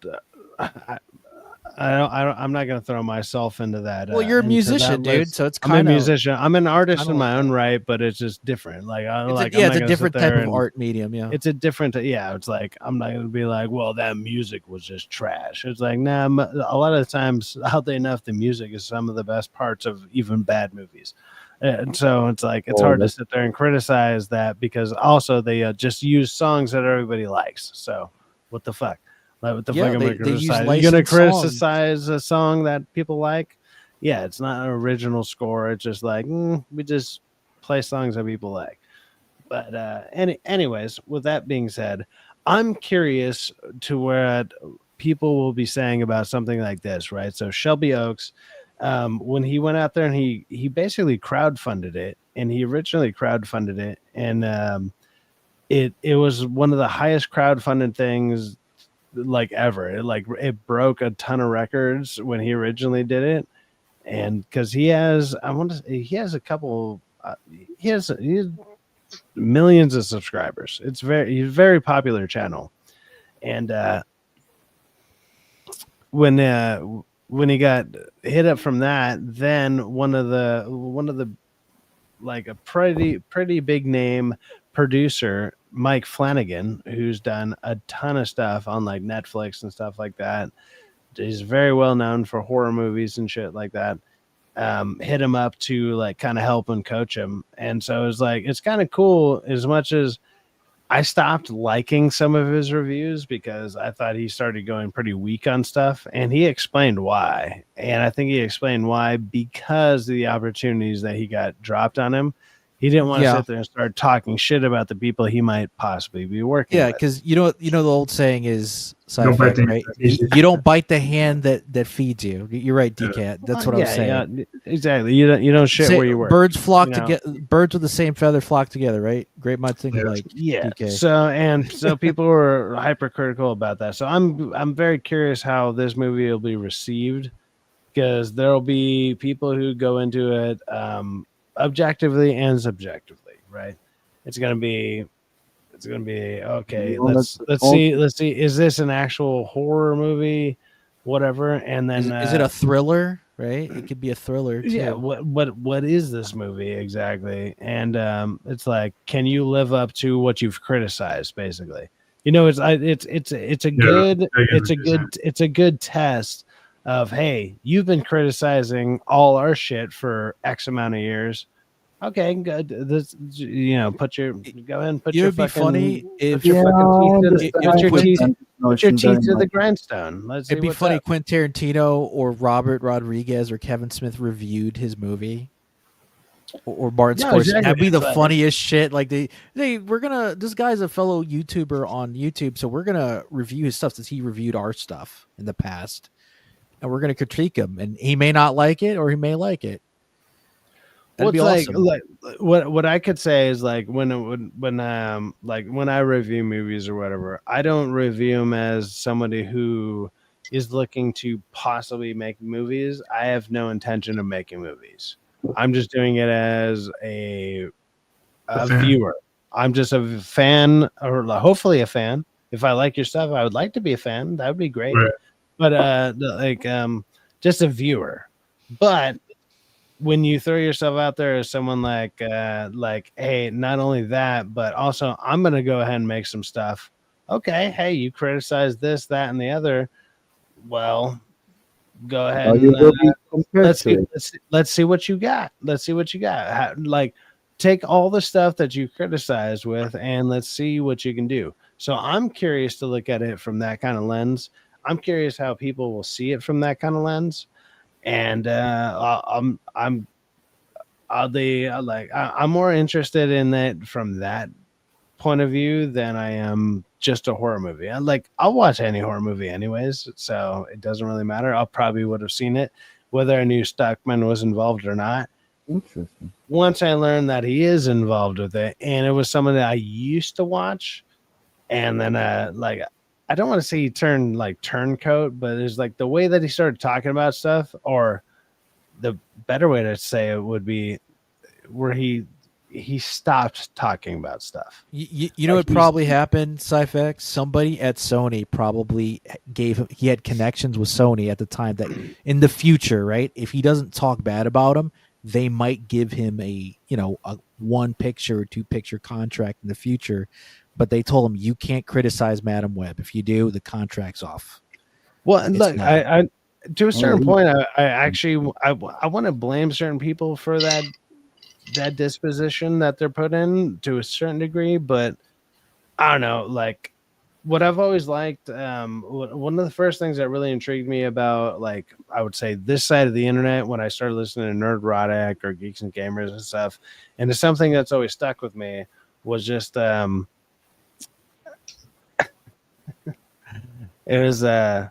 A: I'm not going to throw myself into that.
F: Well, you're a musician, dude. So it's kind of.
A: I'm a musician. I'm an artist in my own right, but it's just different. Like,
F: it's a different type of art medium. Yeah,
A: it's a different. Yeah, it's like I'm not going to be like, well, that music was just trash. It's like, nah. A lot of the times, oddly enough, the music is some of the best parts of even bad movies. And so it's like it's hard to sit there and criticize that, because also they just use songs that everybody likes. So what the fuck? Like, what the fuck am I criticize? You're gonna criticize a song that people like? Yeah, it's not an original score. It's just like we just play songs that people like. But anyways, with that being said, I'm curious to what people will be saying about something like this, right? So Shelby Oaks. When he went out there and he basically crowdfunded it, and he originally crowdfunded it, and it was one of the highest crowdfunded things like ever. It broke a ton of records when he originally did it, and because he has a couple, he has millions of subscribers. He's a very popular channel, and when he got hit up from that, then one of the like a pretty big name producer, Mike Flanagan, who's done a ton of stuff on like Netflix and stuff like that. He's very well known for horror movies and shit like that. Hit him up to like kind of help and coach him. And so it's kind of cool, as much as I stopped liking some of his reviews because I thought he started going pretty weak on stuff, and he explained why. And I think he explained why because of the opportunities that he got dropped on him. He didn't want to
G: Yeah.
A: sit there and start talking shit about the people he might possibly be working
G: Yeah,
A: with.
G: because you know the old saying is
R: Don't bite
G: Syfaxx,
R: the
G: right?
R: hand that feeds you.
G: You don't bite the hand that feeds you. You're right, DCAT. That's what I'm saying.
A: Yeah, exactly. You don't shit where you work.
G: Birds flock
A: you know?
G: together. Birds with the same feather flock together, right? Great minds think alike.
A: Yeah.
G: DK.
A: So people were hypercritical about that. So I'm very curious how this movie will be received, because there'll be people who go into it objectively and subjectively, right? It's gonna be okay.
O: Well,
A: Let's
O: that's
A: see. Is this an actual horror movie? Whatever. And then
G: Is it a thriller? Right? It could be a thriller too.
A: yeah, what is this movie exactly? And it's like, can you live up to what you've criticized? Basically, it's a good test of, hey, you've been criticizing all our shit for X amount of years. Okay, good. This, go ahead and put your
G: It'd be
A: fucking,
G: funny if
A: put your teeth to the
O: like,
A: grindstone. Let's see
G: it'd be
A: what's
G: funny
A: up.
G: Quentin Tarantino or Robert Rodriguez or Kevin Smith reviewed his movie. Or Martin
A: No,
G: Scorsese.
A: exactly.
G: That'd be the
A: It's like-
G: funniest shit. Like this guy's a fellow YouTuber on YouTube, so we're gonna review his stuff since he reviewed our stuff in the past. And we're gonna critique him. And he may not like it or he may like it. That'd be awesome.
A: Like what I could say is, like, when I review movies or whatever, I don't review them as somebody who is looking to possibly make movies. I have no intention of making movies. I'm just doing it as a viewer. I'm just a fan, or hopefully a fan. If I like your stuff, I would like to be a fan. That would be great.
R: Right.
A: But just a viewer. But when you throw yourself out there as someone like, hey, not only that, but also I'm going to go ahead and make some stuff. Okay. Hey, you criticize this, that, and the other. Well, go ahead. Let's see what you got. Let's see what you got. Take all the stuff that you criticized with, and let's see what you can do. So I'm curious to look at it from that kind of lens. I'm curious how people will see it from that kind of lens. And I'm more interested in that from that point of view than I am just a horror movie. I'll watch any horror movie anyways, so it doesn't really matter. I'll probably would have seen it whether I knew Stockman was involved or not.
O: Interesting.
A: Once I learned that he is involved with it, and it was someone that I used to watch, and then I don't want to say he turned turncoat, but it's like the way that he started talking about stuff, or the better way to say it would be where he stopped talking about stuff.
G: You know what probably happened, Syfaxx? Somebody at Sony probably he had connections with Sony at the time that in the future, right? If he doesn't talk bad about him, they might give him a 1 picture or 2 picture contract in the future. But they told him, you can't criticize Madam Web. If you do, the contract's off.
A: Well, look, I to a certain point, I want to blame certain people for that disposition that they're put in to a certain degree, but I don't know. Like, what I've always liked, one of the first things that really intrigued me about, I would say, this side of the internet when I started listening to Nerdrotic or Geeks and Gamers and stuff, and it's something that's always stuck with me, was just it was I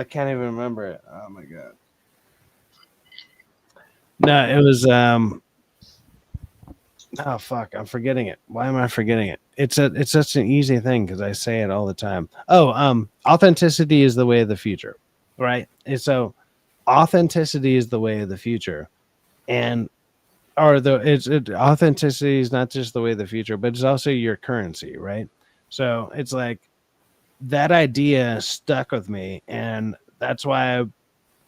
A: can't even remember it. Oh my god. No, it was oh fuck, I'm forgetting it. Why am I forgetting it? It's such an easy thing because I say it all the time. Authenticity is the way of the future, right? And so authenticity is the way of the future. And authenticity is not just the way of the future, but it's also your currency, right? So it's like that idea stuck with me, and that's why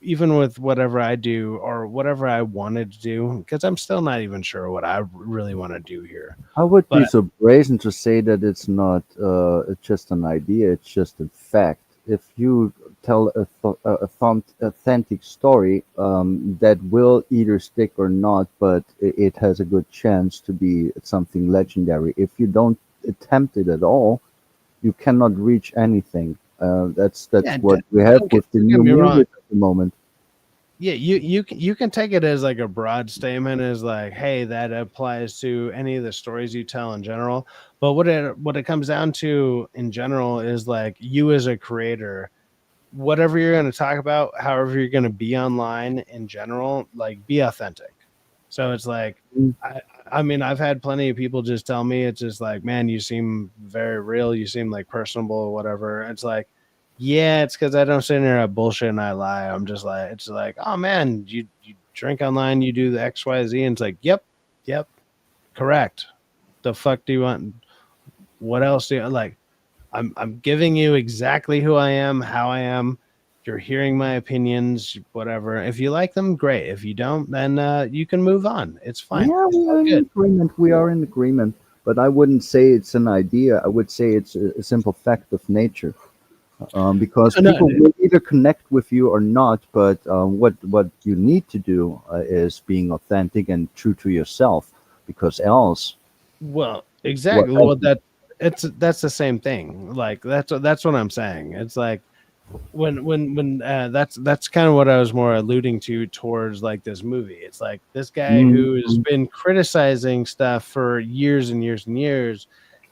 A: even with whatever I do or whatever I wanted to do, because I'm still not even sure what I really want to do here.
O: I would be so brazen to say that it's not it's just an idea, it's just a fact. If you tell a authentic story, that will either stick or not, but it has a good chance to be something legendary. If you don't attempt it at all, you cannot reach anything. That's what we have with the new music at the moment.
A: Yeah, you can take it as like a broad statement, as like, hey, that applies to any of the stories you tell in general. But what it comes down to in general is like you as a creator, whatever you're going to talk about, however you're going to be online in general, like be authentic. So it's like, I mean, I've had plenty of people just tell me, it's just like, man, you seem very real. You seem like personable or whatever. It's like, yeah, it's because I don't sit in there and bullshit and I lie. I'm just like, it's like, oh man, you drink online, you do the XYZ, and it's like, yep, correct. The fuck do you want? What else do you like? I'm giving you exactly who I am, how I am. You're hearing my opinions, whatever. If you like them, great. If you don't, then you can move on. It's fine.
O: Yeah,
A: It's
O: we
A: all
O: are in
A: good.
O: agreement. We are in agreement. But I wouldn't say it's an idea. I would say it's a simple fact of nature. Because
A: No,
O: people will either connect with you or not. But what you need to do is being authentic and true to yourself. Because else,
A: Well,
O: what
A: exactly.
O: else?
A: Well, that's the same thing. Like that's what I'm saying. It's like when that's kind of what I was more alluding to towards like this movie. It's like this guy who has
O: Mhm.
A: been criticizing stuff for years and years and years.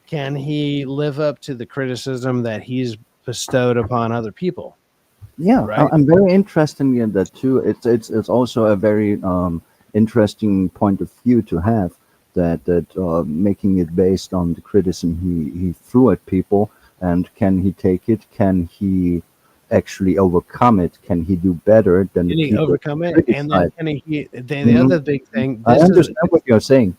A: Can he live up to the criticism that he's bestowed upon other people?
O: Yeah,
A: Right.
O: I'm very interested in that too. It's also a very interesting point of view to have that making it based on the criticism he threw at people, and can he take it? Can he actually overcome it? Can he do better than the
A: Can he
O: people
A: overcome it? And then
O: criticize?
A: can the
O: Mhm.
A: other big thing,
O: I
A: this is
O: understand what you're saying.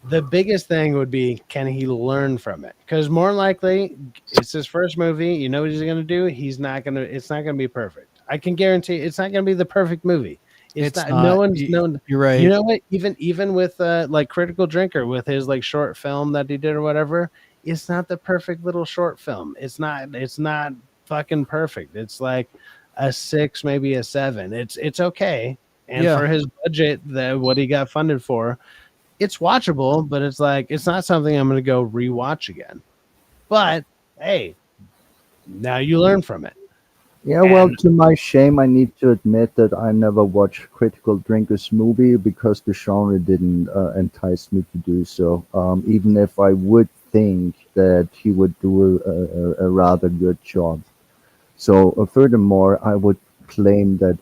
A: the biggest thing would be, can he learn from it? Because more likely, it's his first movie. You know what he's going to do? It's not going to be perfect. I can guarantee it's not going to be the perfect movie. It's not. No one's known.
G: You're right.
A: You know what? Even with like Critical Drinker, with his like short film that he did or whatever, it's not the perfect little short film. It's not. It's not fucking perfect. It's like a 6, maybe a 7. It's okay. And
G: Yeah.
A: for his budget, that what he got funded for, it's watchable, but it's like it's not something I'm going to go rewatch again. But hey, now you learn from it.
O: Yeah, well,
A: And
O: to my shame, I need to admit that I never watched Critical Drinkers movie because the genre didn't entice me to do so. Even if I would think that he would do a rather good job. So, furthermore, I would claim that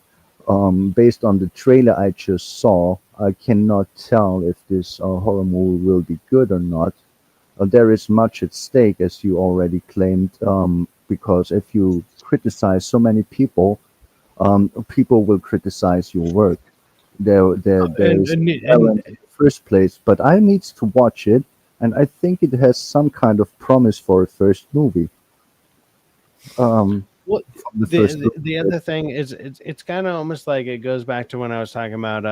O: based on the trailer I just saw, I cannot tell if this horror movie will be good or not. There is much at stake, as you already claimed, because if you criticize so many people, people will criticize your work. There
A: and
O: is
A: and,
O: balance
A: and
O: in the first place, but I needs to watch it, and I think it has some kind of promise for a first movie.
A: what
O: From the first
A: the
O: look.
A: other thing is, it's kind of almost like it goes back to when I was talking about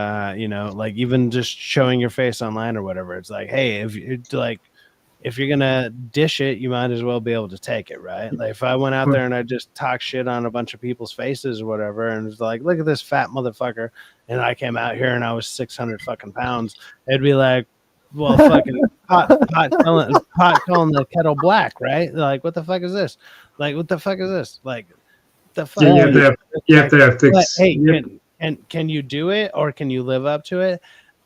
A: like even just showing your face online or whatever. It's like, hey, if you're gonna dish it, you might as well be able to take it, right? Like if I went out there and I just talk shit on a bunch of people's faces or whatever, and it's like, look at this fat motherfucker, and I came out here and I was 600 fucking pounds, it'd be like, well, fucking pot calling the kettle black, right? Like, what the fuck is this? Like, what the fuck is this? Like, the fuck?
R: Yeah,
A: Like,
R: you have to have
A: but
R: fix.
A: hey,
R: Yep.
A: can you do it, or can you live up to it?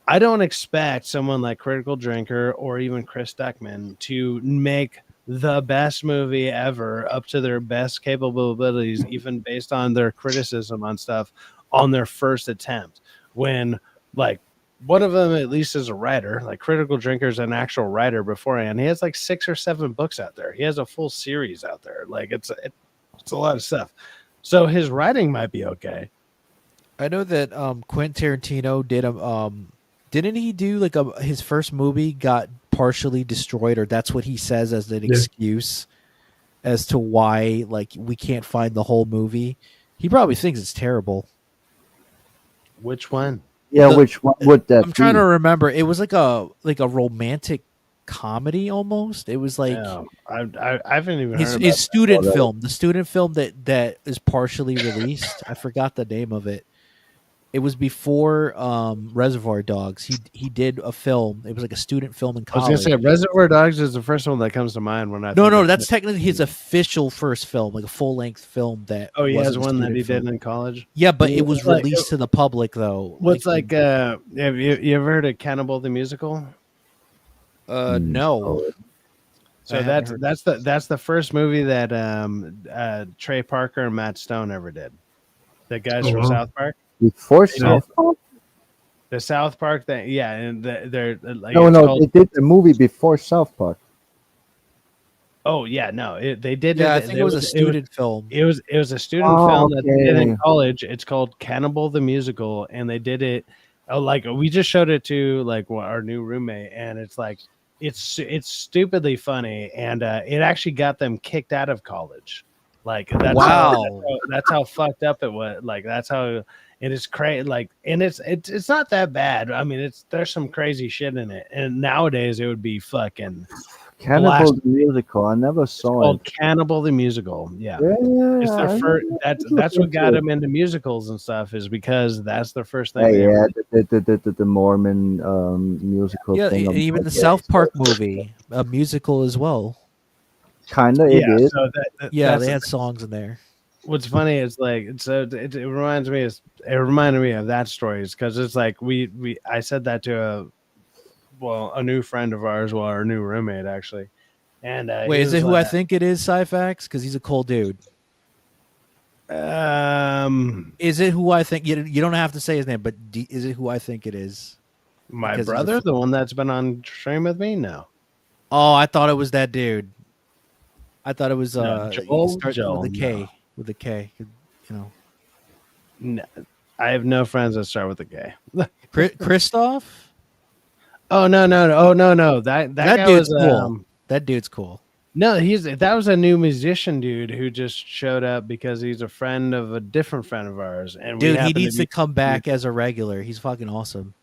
A: I don't expect someone like Critical Drinker or even Chris Duckman to make the best movie ever up to their best capable abilities, even based on their criticism on stuff on their first attempt. When like one of them at least is a writer, like Critical Drinker is an actual writer beforehand. He has like 6 or 7 books out there. He has a full series out there. Like it's a lot of stuff. So his writing might be okay.
G: I know that Quentin Tarantino did didn't he do like his first movie got partially destroyed, or that's what he says as an excuse as to why like we can't find the whole movie. He probably thinks it's terrible.
A: Which one?
O: Yeah, which one would that
G: I'm trying
O: be?
G: to remember. It was like a romantic comedy almost. It was like
A: I haven't even heard about
G: his
A: that.
G: student
O: Well,
G: film, the student film that is partially released. I forgot the name of it. It was before Reservoir Dogs. He did a film. It was like a student film in
A: I was
G: college.
A: gonna say Reservoir Dogs is the first one that comes to mind when I.
G: No, that's technically his official first film, like a full length film that.
A: Oh, he has
G: wasn't a
A: one that
G: student
A: he
G: film.
A: did in college.
G: Yeah, but it
A: Yeah,
G: was
A: like,
G: released to the public though.
A: What's like have you ever heard of Cannibal the Musical?
G: No.
A: So that's the first movie that Trey Parker and Matt Stone ever did. The guys from South Park.
O: Before South Park?
A: The South Park thing, yeah, and they're like
O: No, they did a movie before South Park.
A: Oh yeah, no, they did.
G: Yeah, I think it was a student film.
A: It was a student film that they did in college. It's called Cannibal the Musical, and they did it. Like we just showed it to like our new roommate, and it's like it's stupidly funny, and it actually got them kicked out of college. Like that's how fucked up it was. Like that's how it is crazy. Like, and it's not that bad. I mean, there's some crazy shit in it, and nowadays it would be fucking.
O: Cannibal the Musical. I never saw
A: called
O: it.
A: Cannibal the Musical. Yeah,
O: Yeah,
A: it's their first. That's what got them into musicals and stuff. Is because that's their first thing.
O: The Mormon musical.
G: Yeah,
O: thing.
G: even the South Park movie, a musical as well.
O: Kinda, it is.
A: So
G: They had songs in there.
A: What's funny is like it reminds me. It reminded me of that story because it's like I said that to a new friend of ours, our new roommate actually. And
G: wait, is it who I think it is, Syfaxx? Because he's a cool dude. Is it who I think? You don't have to say his name, but is it who I think it is?
A: My brother, the one that's been on stream with me? No.
G: Oh, I thought it was that dude. I thought it was
A: Joel
G: with a K. No. With a K, you know.
A: No, I have no friends that start with a K.
G: Christoph?
A: Oh no! That guy
G: dude's
A: was
G: cool. That dude's cool.
A: No, that was a new musician dude who just showed up because he's a friend of a different friend of ours. And
G: dude, he needs to come back as a regular. He's fucking awesome.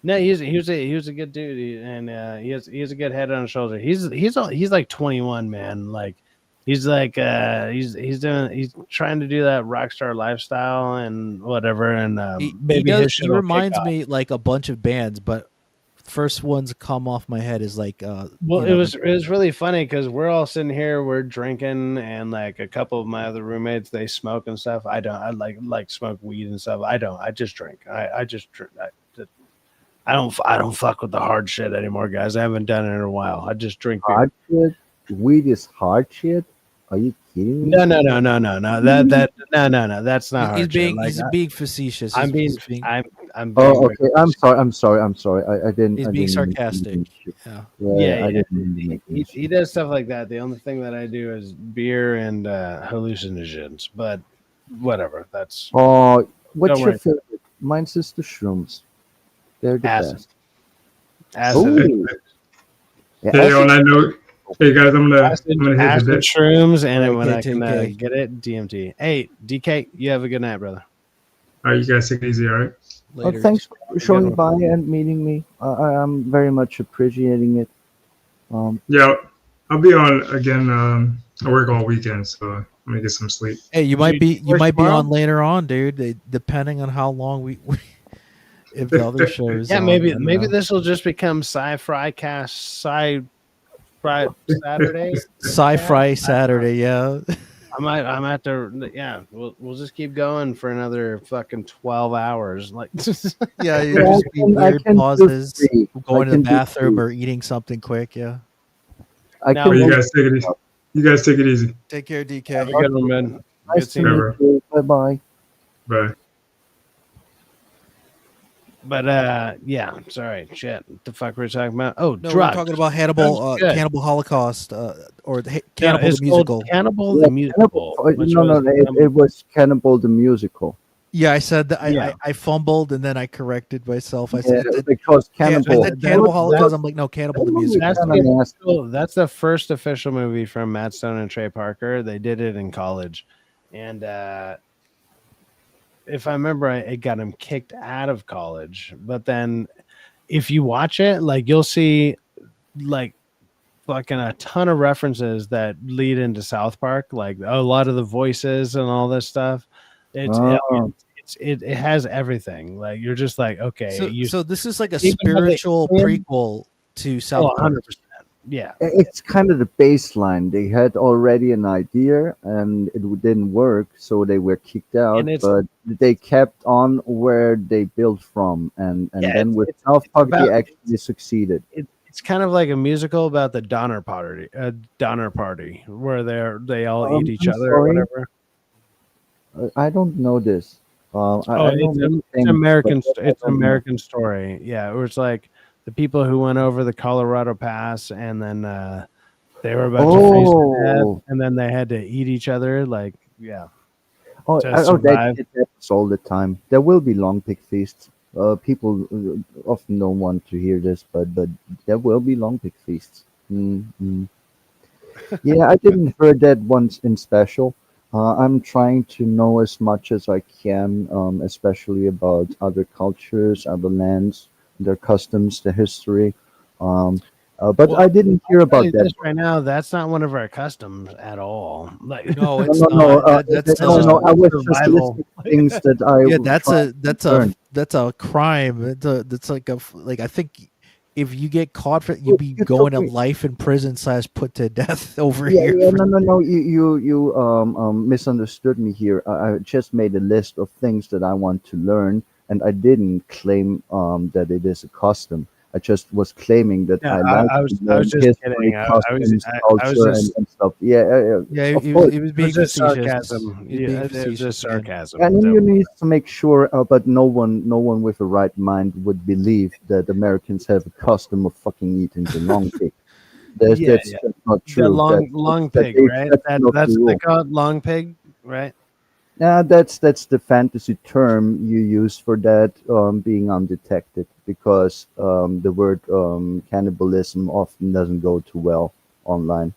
A: No, he was a good dude, and he has a good head on his shoulder. He's like 21, man. Like he's trying to do that rock star lifestyle and whatever. And
G: he reminds me like a bunch of bands, but first ones come off my head is like
A: it was really funny because we're all sitting here, we're drinking, and like a couple of my other roommates, they smoke and stuff. I don't. I like smoke weed and stuff. I don't. I just drink. I just drink. I don't fuck with the hard shit anymore, guys. I haven't done it in a while. I just drink beer.
O: Hard shit? Weed is hard shit? Are you kidding me?
A: No. No. That's not hard shit.
G: He's being facetious.
A: I'm being.
O: Okay. I'm sorry. I didn't.
G: He's being sarcastic.
A: Yeah. He does stuff like that. The only thing that I do is beer and hallucinogens. But whatever. That's.
O: Oh, what's your favorite? Mine's just the shrooms. They're the best.
R: Acid. Hey, on that note, hey guys, I'm gonna hit the
A: shrooms, and when I can get it, DMT. Hey, DK, you have a good night, brother.
R: All right, you guys take it easy. All right.
O: Well, thanks for showing by and meeting me. I'm very much appreciating it.
R: Yeah, I'll be on again. I work all weekend, so I'm gonna get some sleep.
G: Hey, you might be on later on, dude. Depending on how long we if the other shows.
A: Yeah, maybe this will just become Sy-Fri cast Sy-Fri Saturday.
G: Sy-Fri Saturday, yeah.
A: I'm at the we'll just keep going for another fucking 12 hours. Like
G: yeah, you just be weird pauses, going to the bathroom or eating something quick, yeah.
R: You guys take it easy. You guys take it easy.
G: Take care, DK.
A: Have a good one, man.
O: Nice to meet you. Bye-bye.
R: Bye.
A: But sorry, shit. What the fuck were we talking about? Oh,
G: no,
A: drugs.
G: we're talking about Cannibal Holocaust, or Cannibal the Musical.
A: Cannibal the Musical.
O: It was Cannibal the Musical.
G: Yeah, I said that. I fumbled and then I corrected myself. I said
O: because Cannibal.
G: I said Cannibal Holocaust. I'm like, no, Cannibal the Musical.
A: That's the first official movie from Matt Stone and Trey Parker. They did it in college, and if I remember right, it got him kicked out of college. But then if you watch it, like you'll see like fucking a ton of references that lead into South Park, like a lot of the voices and all this stuff. It's it has everything. Like you're just like, okay,
G: So this is like a
A: even though they
G: spiritual
A: claim-
G: prequel to South Park.
A: 100%. Yeah.
O: It's kind of the baseline. They had already an idea and it didn't work, so they were kicked out.
A: And it's-
O: But they kept on where they built from, and
A: Yeah,
O: then
A: it's-
O: with
A: it's-
O: South
A: it's
O: Park,
A: about-
O: they actually succeeded.
A: It's kind of like a musical about the Donner Party, where they all eat each
O: I'm
A: other or
O: sorry?
A: whatever.
O: I don't know this. I
A: Oh,
O: don't
A: it's
O: know
A: an
O: things,
A: American.
O: but I
A: It's an
O: don't know.
A: American story. Yeah, it was like the people who went over the Colorado Pass, and then they were about to freeze to death,
O: Oh.
A: and then they had to eat each other. Like, yeah.
O: Oh,
A: to
O: they
A: survive.
O: did that all the time. There will be long pig feasts. People often don't want to hear this, but there will be long pig feasts. Mm. Yeah, I didn't hear that once in special. I'm trying to know as much as I can, especially about other cultures, other lands, their customs, their history. But
A: Well,
O: I didn't hear
A: I'll tell
O: about
A: you
O: that.
A: this right now, that's not one of our customs at all. Like,
G: No, it's
O: No,
G: not.
O: that's
G: That's
O: no. I was just
A: survival.
O: listing things that I
G: yeah,
O: would try to learn.
G: that's a crime. That's like I think if you get caught for it, you'd be going to life in prison / put to death over
O: Yeah,
G: here.
O: yeah, no. You misunderstood me here. I just made a list of things that I want to learn, and I didn't claim that it is a custom. I just was claiming that
A: Yeah,
O: I like
A: I was
O: to learn
A: just
O: history,
A: kidding. I
O: customs,
A: was
O: culture,
A: just
O: and stuff. Yeah.
G: Yeah,
O: Of
G: he
O: course.
G: was
A: it
G: being
A: was just
G: facetious.
A: sarcasm.
G: He was
A: Yeah,
G: being
A: it was
G: facetious
A: just
G: again.
A: sarcasm.
O: And
A: That
O: you
A: was-
O: need to make sure, but no one with a right mind would believe that Americans have a custom of fucking eating the long pig. That's
A: Yeah,
O: that's
A: yeah.
O: just not
A: The
O: true.
A: long
O: That
A: pig,
O: they-
A: right?
O: that's not
A: That's
O: the
A: what they
O: rule.
A: call it, long pig, right?
O: Yeah, that's the fantasy term you use for that, being undetected, because the word cannibalism often doesn't go too well online.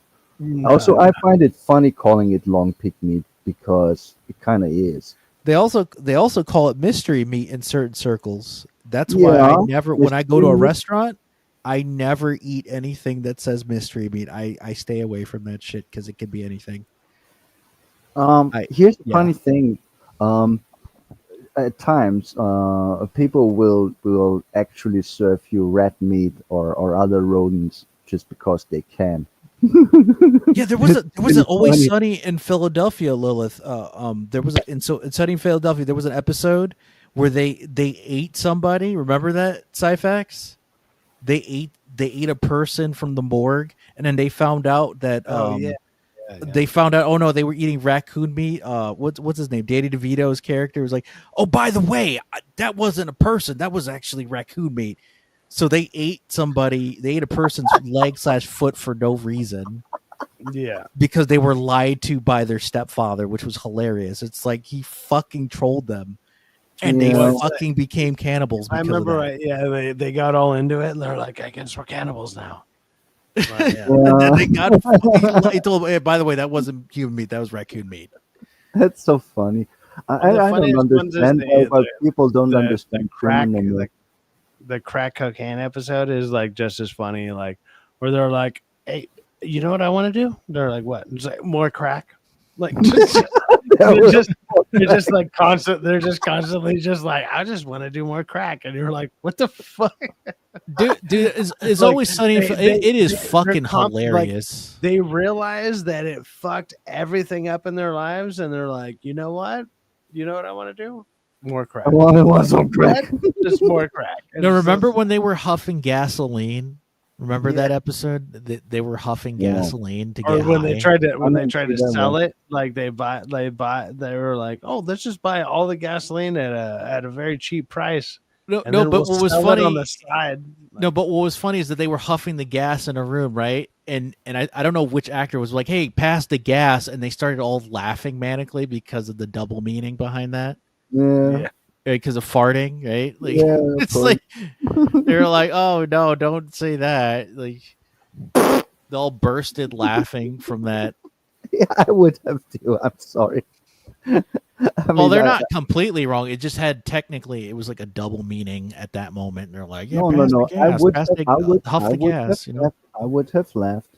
O: Also, I find it funny calling it long pig meat because it kind of is.
G: They also call it mystery meat in certain circles. That's why I
O: Yeah,
G: never, when I go to a
O: mystery meat.
G: restaurant, I never eat anything that says mystery meat. I stay away from that shit because it could be anything.
O: Here's the
G: yeah.
O: funny thing. At times, people will actually serve you rat meat or other rodents just because they can.
G: Yeah, there was an
O: really
G: Always
O: funny.
G: Sunny in Philadelphia, Lilith. There was in Sunny in Philadelphia. There was an episode where they ate somebody. Remember that, Syfaxx? They ate a person from the morgue, and then they found out that they found out. Oh no, they were eating raccoon meat. What's his name? Danny DeVito's character was like, oh, by the way, that wasn't a person. That was actually raccoon meat. So they ate somebody. They ate a person's leg / foot for no reason.
A: Yeah.
G: Because they were lied to by their stepfather, which was hilarious. It's like he fucking trolled them, and they
O: Yeah.
G: fucking became cannibals.
A: I
G: Because
A: remember,
G: of that.
A: right? Yeah, they got all into it, and they're like, "I guess we're cannibals now." Right, yeah.
G: And then they got. He told them, hey, by the way, that wasn't human meat. That was raccoon meat.
O: That's so funny.
A: The
O: I don't
A: funniest ones is
O: understand why people don't
A: the
O: understand
A: crack.
O: criminal.
A: The crack cocaine episode is like just as funny, like where they're like, "Hey, you know what I want to do?" They're like, "What?" It's like more crack. Like they're just like constant. They're just constantly just like, "I just want to do more crack," and you're like, "What the fuck?"
G: Dude, it's
A: Like,
G: Always Sunny. It is
A: they're
G: fucking
A: like,
G: hilarious.
A: they realize that it fucked everything up in their lives, and they're like, "You know what? You know what I want to do? More crack.
O: I want some crack."
A: What? Just more crack." And
G: No,
A: it's
G: remember
A: just-
G: when they were huffing gasoline? Remember that
A: Yeah.
G: episode? They were huffing
O: Yeah.
G: gasoline to
A: or
G: get
A: when
G: high.
A: they tried to
O: that
A: sell
O: one.
A: it, like they were like, "Oh, let's just buy all the gasoline at a very cheap price."
G: No,
A: and
G: no,
A: then
G: but
A: we'll
G: what was
A: sell it
G: funny
A: on the side.
G: No, but what was funny is that they were huffing the gas in a room, right? And I don't know which actor was like, "Hey, pass the gas," and they started all laughing manically because of the double meaning behind that,
O: Yeah.
G: because of farting, right? Like,
O: Yeah, of
G: it's
O: course.
G: like they were like, "Oh no, don't say that!" Like they all bursted laughing from that.
O: Yeah, I would have to. I'm sorry. I
G: Well,
O: mean,
G: they're
O: I-
G: not completely wrong. It just had technically, it was like a double meaning at that moment. And they're like, "Yeah,
O: No,
G: pass
O: no.
G: the gas, pass the, huff
O: I
G: the
O: would
G: gas,"
O: have
G: you know.
O: laughed. I would have laughed.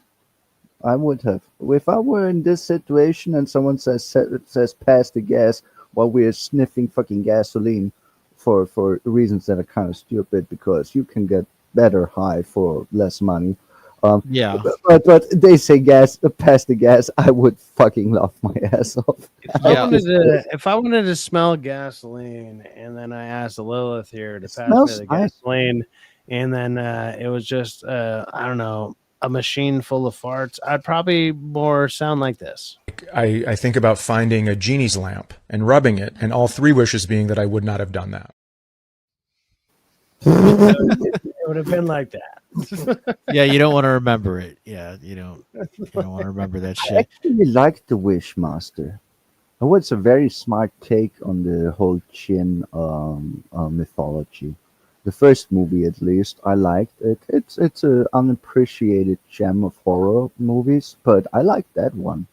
O: I would have. If I were in this situation and someone says pass the gas, while we're sniffing fucking gasoline for reasons that are kind of stupid because you can get better high for less money.
F: Yeah.
O: But they say gas, pass the gas. I would fucking laugh my ass off.
A: If I wanted to smell gasoline, and then I asked Lilith here to pass me
O: smells
A: the
O: nice.
A: gasoline, and then it was just I don't know, a machine full of farts, I'd probably more sound like this.
C: I think about finding a genie's lamp and rubbing it, and all 3 wishes being that I would not have done that.
A: It would have been like that.
F: Yeah, you don't want to remember it. Yeah, you don't want to remember that
O: I
F: shit.
O: actually liked the Wishmaster. It was a very smart take on the whole Chin mythology. The first movie, at least, I liked it. It's an unappreciated gem of horror movies, but I liked that one.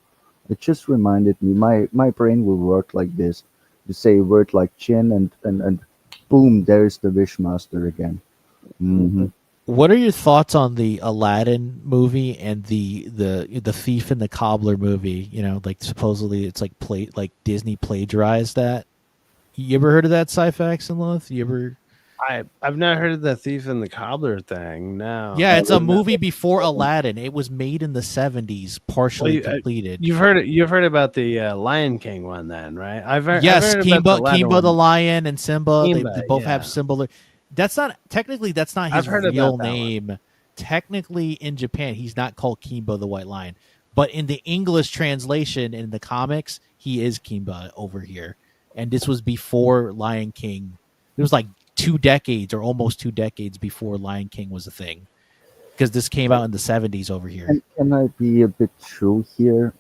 O: It just reminded me my brain will work like this. You say a word like Chin, and boom, there's the Wishmaster again. Hmm.
F: What are your thoughts on the Aladdin movie and the Thief and the Cobbler movie? You know, like supposedly it's like Disney plagiarized that. You ever heard of that, Syfaxx and Lilith? You ever?
A: I've not heard of the Thief and the Cobbler thing. No.
F: Yeah, it's a movie before Aladdin. It was made in the 70s, partially completed.
A: You've heard about the Lion King one, then, right? I've heard
F: Kimba the lion and Simba. They both
A: yeah.
F: have similar. That's not his real name. Technically, in Japan, he's not called Kimba the White Lion, but in the English translation in the comics, he is Kimba over here. And this was before Lion King. It was like 2 decades or almost 2 decades before Lion King was a thing, because this came out in the 70s over here.
O: And can I be a bit true here?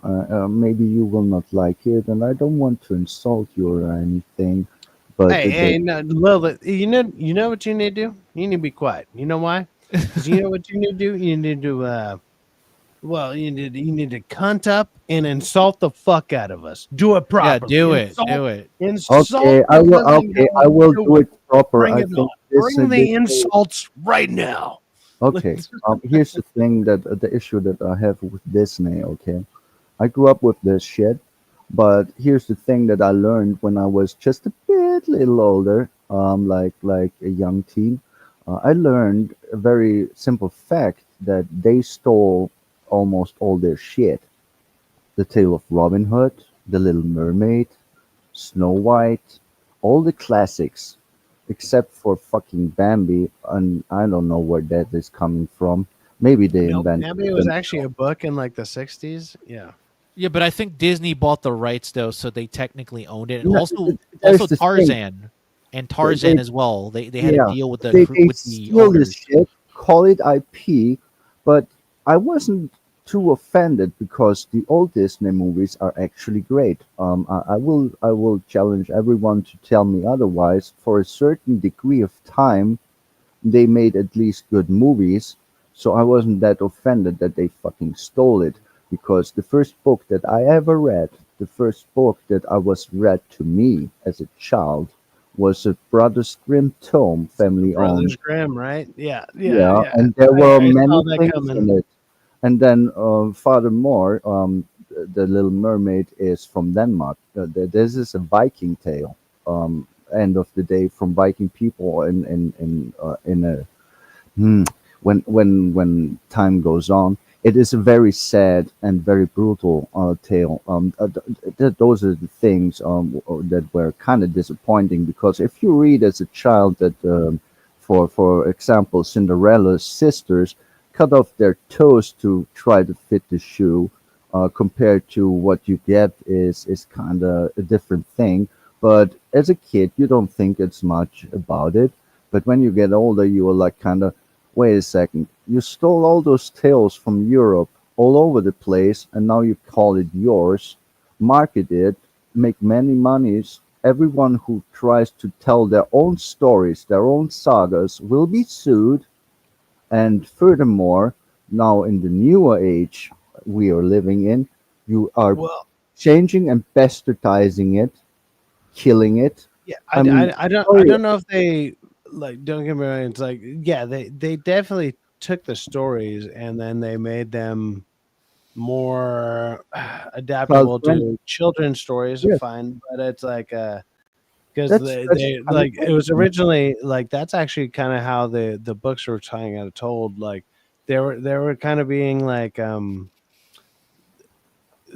O: Maybe you will not like it, and I don't want to insult you or anything. But
A: hey, no, Lilith, you know what you need to do? You need to be quiet. You know why? Because you know what you need to do? You need to you need to cunt up and insult the fuck out of us. Do it properly.
F: Yeah, do it.
A: Insult
O: okay, I will. Okay, I will do it proper.
A: Bring
O: I
A: it
O: think
A: on. Bring the insults right now.
O: Okay. Here's the thing the issue that I have with Disney. Okay, I grew up with this shit, but here's the thing that I learned when I was just a little older, like a young teen. I learned a very simple fact that they stole almost all their shit. The Tale of Robin Hood, The Little Mermaid, Snow White, all the classics, except for fucking Bambi, and I don't know where that is coming from. Maybe they invented
A: Bambi was actually a book in like the 60s. Yeah.
F: Yeah, but I think Disney bought the rights though, so they technically owned it. And
O: No,
F: also
O: there's the
F: Tarzan and Tarzan as well. They had a deal with
O: they
F: the
O: steal
F: owners.
O: this shit, call it IP, but I wasn't too offended because the old Disney movies are actually great. I will challenge everyone to tell me otherwise. For a certain degree of time, they made at least good movies, so I wasn't that offended that they fucking stole it. Because the first book that I ever read, the first book that I was read to me as a child, was a Brothers Grimm tome, family owned.
A: Brothers Grimm, right? Yeah.
O: And there were
A: I
O: many
A: saw that
O: things
A: coming.
O: in it. And then, furthermore, the Little Mermaid is from Denmark. This is a Viking tale. End of the day, from Viking people when time goes on. It is a very sad and very brutal tale. Those are the things that were kind of disappointing, because if you read as a child that, for example, Cinderella's sisters cut off their toes to try to fit the shoe, compared to what you get is kind of a different thing. But as a kid, you don't think it's much about it. But when you get older, you are like kind of, wait a second, you stole all those tales from Europe all over the place, and now you call it yours, market it, make many monies. Everyone who tries to tell their own stories, their own sagas, will be sued. And furthermore, now in the newer age we are living in, you are changing and bastardizing it, killing it.
A: Yeah,
O: I mean,
A: I don't know if they, like, don't get me wrong, it's like, yeah, they definitely took the stories and then they made them more adaptable
O: Child-friendly.
A: to children's stories are
O: Yeah.
A: fine, but it's like because
O: That's
A: they
O: kind of
A: like it was originally like that's actually kind of how the books were kind of told. Like they were kind of being like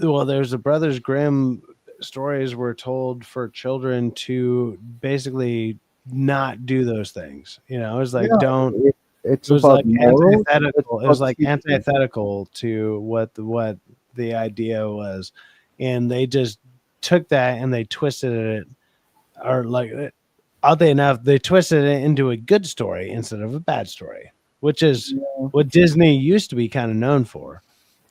A: well, there's the Brothers Grimm stories were told for children to basically not do those things. You know, it was like
O: yeah.
A: don't.
O: It's
A: It was
O: about
A: like
O: morals. It's
A: antithetical. It was
O: about
A: like
O: teaching.
A: antithetical to what the idea was, and they just took that and they twisted it, or like oddly enough, they twisted it into a good story instead of a bad story, which is what Disney used to be kind of known for.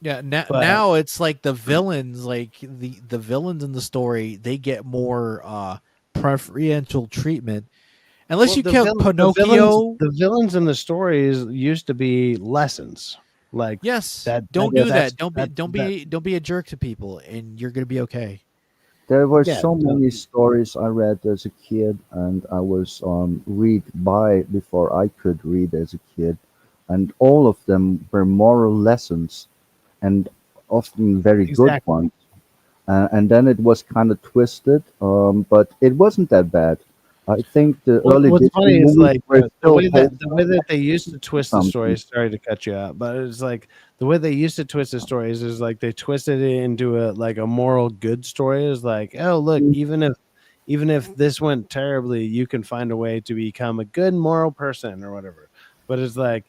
F: Yeah,
A: But
F: now it's like the villains, like the villains in the story, they get more preferential treatment. Unless
A: well,
F: you count
A: the
F: Pinocchio.
A: villains in the stories used to be lessons, like
F: Yes,
A: that.
F: don't do
A: That's
F: that. Don't be a jerk to people, and you're gonna be okay.
O: There were
A: yeah.
O: so many stories I read as a kid, and I was read by before I could read as a kid, and all of them were moral lessons, and often very good
A: Exactly.
O: ones. And then it was kind of twisted, but it wasn't that bad. I think the
A: Well,
O: early
A: what's
O: Disney
A: funny is
O: movies
A: like
O: were
A: the
O: still
A: way that
O: wholesome
A: they used to twist the
O: something.
A: stories. Sorry to cut you out, but it's like the way they used to twist the stories is like they twisted it into a like a moral good story. Is like, oh look, even if this went terribly, you can find a way to become a good moral person or whatever. But it's like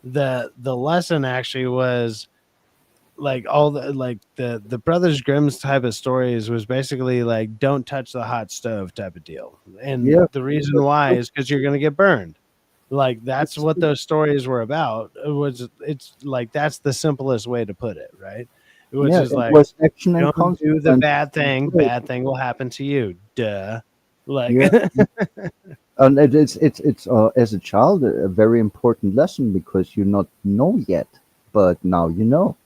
A: the lesson actually was like all the like the Brothers Grimm's type of stories was basically like don't touch the hot stove type of deal. And
O: Yeah,
A: the reason why is because you're gonna get burned. Like that's what those stories were about. It's like that's the simplest way to put it, right? Which
O: yeah,
A: is
O: it
A: like
O: was action and
A: don't do the
O: consequence.
A: bad thing will happen to you. Duh. Like
O: Yeah, and it's as a child a very important lesson because you not know yet, but now you know.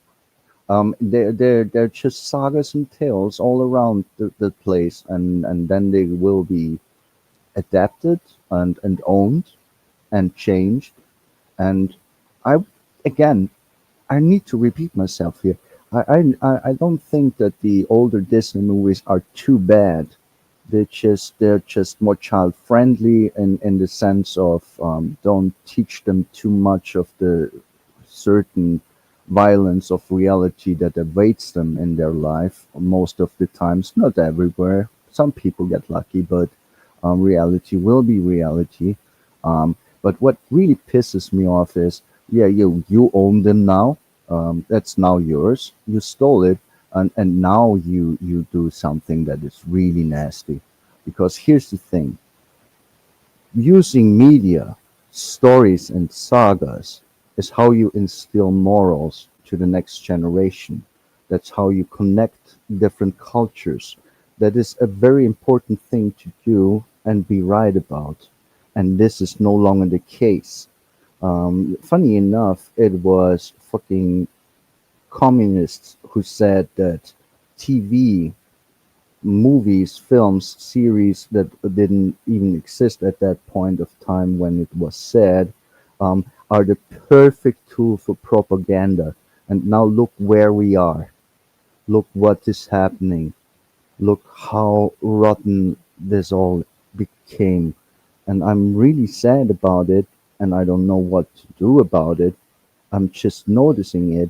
O: They're just sagas and tales all around the place, and then they will be adapted and owned and changed. And I again, I need to repeat myself here. I don't think that the older Disney movies are too bad. They're just more child friendly in the sense of don't teach them too much of the certain violence of reality that awaits them in their life most of the times, not everywhere. Some people get lucky, but reality will be reality. But what really pisses me off is, yeah, you own them now. That's now yours. You stole it, and now you do something that is really nasty. Because here's the thing: using media, stories, and sagas is how you instill morals to the next generation. That's how you connect different cultures. That is a very important thing to do and be right about. And this is no longer the case. Funny enough, it was fucking communists who said that TV, movies, films, series that didn't even exist at that point of time when it was said, are the perfect tool for propaganda. And now look where we are. Look what is happening. Look how rotten this all became. And I'm really sad about it, and I don't know what to do about it. I'm just noticing it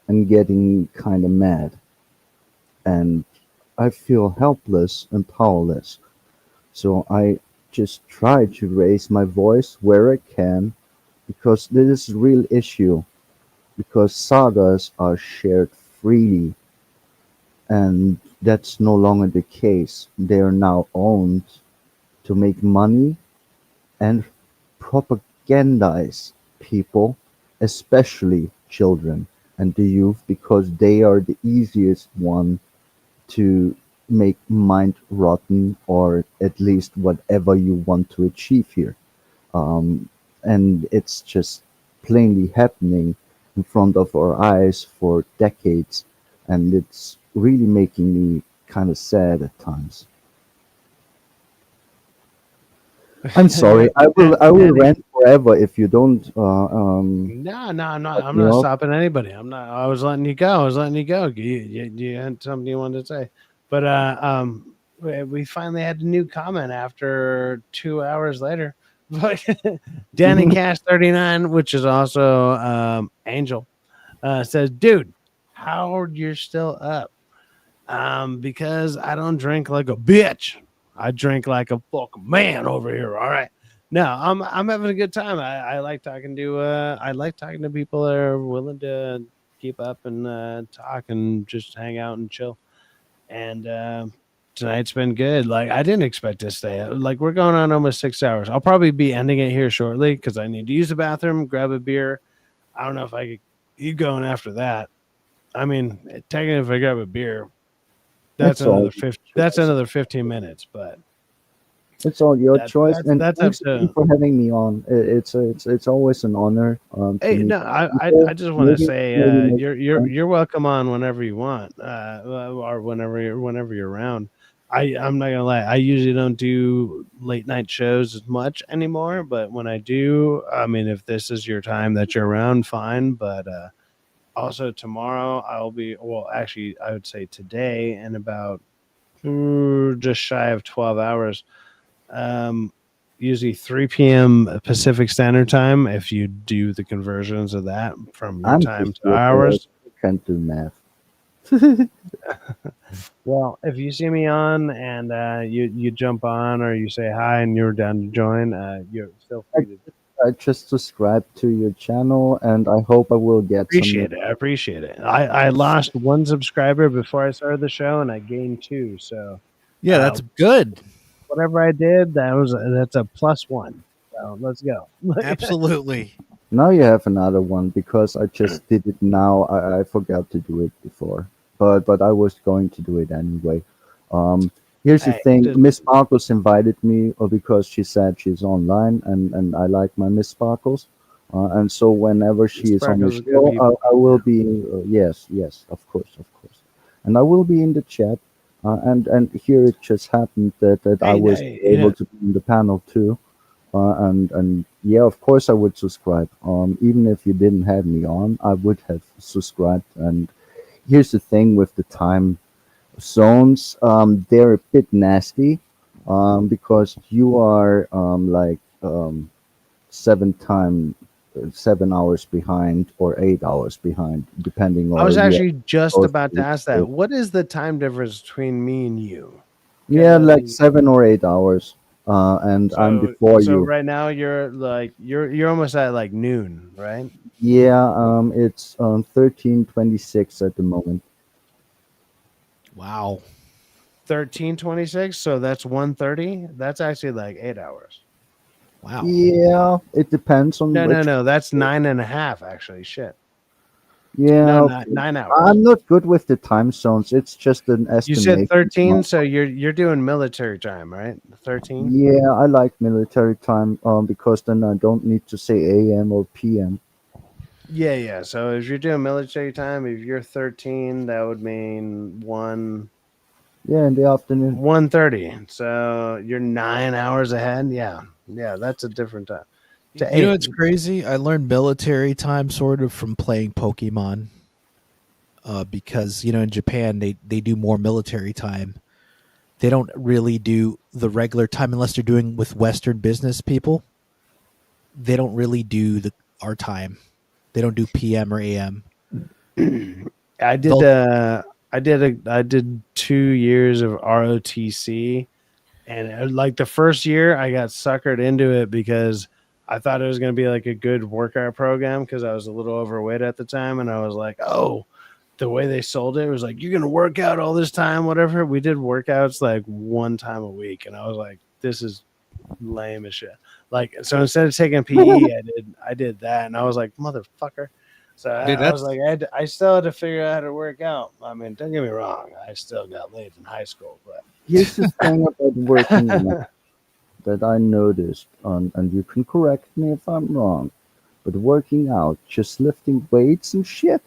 O: and getting kind of mad. And I feel helpless and powerless. So I just try to raise my voice where I can because this is a real issue. Because sagas are shared freely, and that's no longer the case. They are now owned to make money and propagandize people, especially children and the youth, because they are the easiest one to make mind rotten, or at least whatever you want to achieve here. Um, and it's just plainly happening in front of our eyes for decades. And it's really making me kind of sad at times. I'm sorry. I will
A: Danny.
O: rant forever if you don't.
A: No, I'm not. I'm
O: me
A: not
O: off.
A: stopping anybody. I'm not. I was letting you go. I was letting you go. You had something you wanted to say, but we finally had a new comment after 2 hours later. But Danny Cash 39, which is also Angel, says, "Dude, how you're still up? Because I don't drink like a bitch. I drink like a fucking man over here. All right." No, I'm having a good time. I like talking to people that are willing to keep up and talk and just hang out and chill. And tonight's been good. Like I didn't expect to stay. Like we're going on almost 6 hours. I'll probably be ending it here shortly because I need to use the bathroom, grab a beer. I don't know if I could keep going after that. I mean, technically, if I grab a beer, that's
O: It's all
A: another 50. That's another 15 minutes, but
O: It's all your choice, and
A: that's up
O: thanks again
A: to.
O: for having me on. It's always an honor to
A: Hey,
O: meet
A: no, I
O: people.
A: just want to
O: Maybe
A: say
O: make friends.
A: you're welcome on whenever you want, or whenever you're around. I'm not gonna lie, I usually don't do late night shows as much anymore, but when I do, I mean, if this is your time that you're around, fine. But also tomorrow I'll be, well, actually, I would say today in about just shy of 12 hours. Um, Usually 3 p.m. Pacific Standard Time. If you do the conversions of that from your
O: I'm
A: time
O: just
A: to
O: your bird.
A: ours.
O: I can't do math.
A: Well, if you see me on and you jump on or you say hi and you're down to join, you feel free to
O: I just subscribed to your channel, and I hope I will get some.
A: appreciate it. I appreciate it. I lost one subscriber before I started the show and I gained two. So
G: Yeah, that's good.
A: whatever I did, that's a +1. So let's go.
G: Absolutely.
O: Now you have another one because I just did it now. I forgot to do it before, but I was going to do it anyway. Here's the
A: Hey,
O: thing:
A: just-
O: Miss Sparkles invited me because she said she's online, and I like my Miss Sparkles. And so whenever she is on the
A: Sparkles are good
O: show,
A: people.
O: I will be yes, of course, and I will be in the chat. And here it just happened that I
A: Hey,
O: was
A: hey,
O: able to be in the panel too. And yeah, of course I would subscribe. Even if you didn't have me on, I would have subscribed. And here's the thing with the time zones, they're a bit nasty, because you are like 7 hours behind or 8 hours behind, depending
A: I was
O: on
A: actually just
O: both
A: about to ask that.
O: states.
A: What is the time difference between me and you?
O: Yeah, like 7 or 8 hours. And I'm before
A: So
O: you.
A: right now you're almost at like noon, right?
O: Yeah, it's 13:26 at the moment.
G: Wow.
A: 13:26. So that's 1:30. That's actually like 8 hours.
G: Wow.
O: Yeah, it depends on which.
A: No. That's 9.5 actually. Shit.
O: Yeah,
A: No,
O: okay.
A: 9 hours.
O: I'm not good with the time zones. It's just an
A: You
O: estimation.
A: said 13, so you're doing military time, right? 13.
O: Yeah, I like military time because then I don't need to say AM or PM.
A: Yeah. So if you're doing military time, if you're 13, that would mean
O: Yeah, in the afternoon.
A: 1:30. So you're 9 hours ahead. Yeah, that's a different time. To
G: You know
A: 8.
G: what's crazy? I learned military time sort of from playing Pokemon. Because in Japan they do more military time. They don't really do the regular time unless they're doing with Western business people. They don't really do our time. They don't do PM or AM.
A: I did 2 years of ROTC, and like the first year I got suckered into it because I thought it was going to be like a good workout program because I was a little overweight at the time, and I was like, oh, the way they sold it was like, you're going to work out all this time, whatever. We did workouts like one time a week, and I was like, this is lame as shit. Like, so instead of taking PE, I did that, and I was like, motherfucker. So I was like, I still had to figure out how to work out. I mean, don't get me wrong, I still got laid in high school, but
O: Here's the thing about working out that I noticed, and you can correct me if I'm wrong, but working out, just lifting weights and shit,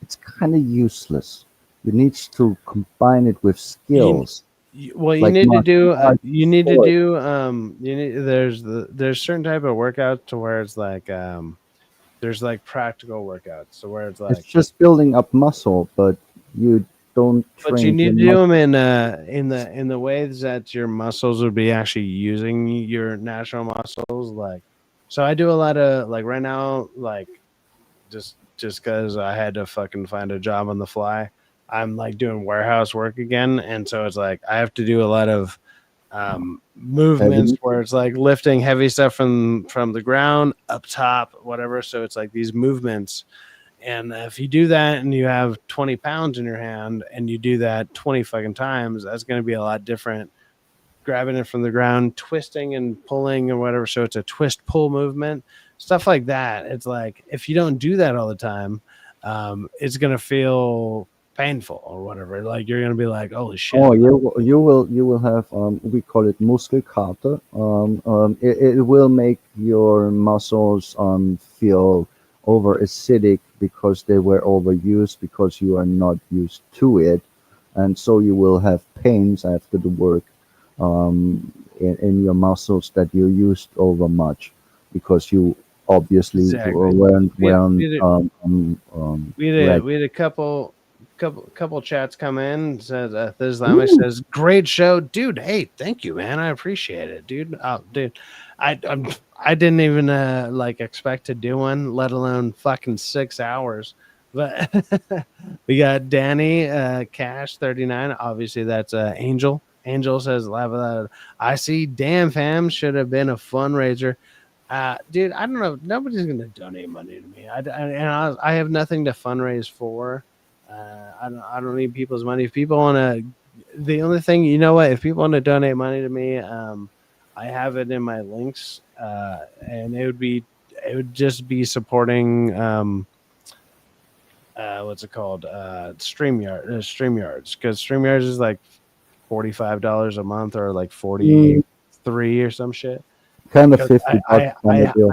O: it's kind of useless. You need to combine it with skills.
A: Well, you
O: Like
A: need to
O: martial
A: do
O: arts
A: you need to
O: sport.
A: do you need there's certain type of workouts to where it's like there's like practical workouts, so where it's
O: It's
A: like,
O: just building up muscle, but you don't
A: but you
O: train your
A: need to do
O: muscle.
A: them in the ways that your muscles would be actually using your natural muscles. Like, so I do a lot of like right now, like just because I had to fucking find a job on the fly. I'm like doing warehouse work again, and so it's like I have to do a lot of movements
O: Heavy.
A: where it's like lifting heavy stuff from the ground up top, whatever. So it's like these movements, and if you do that and you have 20 pounds in your hand and you do that 20 fucking times, that's going to be a lot different. Grabbing it from the ground, twisting and pulling or whatever. So it's a twist pull movement, stuff like that. It's like if you don't do that all the time, it's gonna feel painful or whatever. Like you're gonna be like, holy shit.
O: Oh, you will have we call it Muskelkater. It will make your muscles feel over acidic because they were overused because you are not used to it, and so you will have pains after the work in your muscles that you used over much because you obviously
A: Exactly.
O: weren't
A: We had, we had,
O: ready.
A: we had a couple chats come in. Says the Islamic says, "Great show, dude. Hey, thank you, man. I appreciate it, dude. Dude, I didn't even like expect to do one, let alone fucking 6 hours." But we got Danny Cash 39. Obviously, that's Angel. Angel says, "Laugh out. I see. Damn, fam, should have been a fundraiser." Dude, I don't know. Nobody's gonna donate money to me. I have nothing to fundraise for. I don't need people's money. If people want to, the only thing, you know what? If people want to donate money to me, I have it in my links, and it would just be supporting what's it called? StreamYards, because StreamYards is like $45 a month or like 43 or some shit.
O: Kind of
A: Because
O: 50 bucks kind of deal.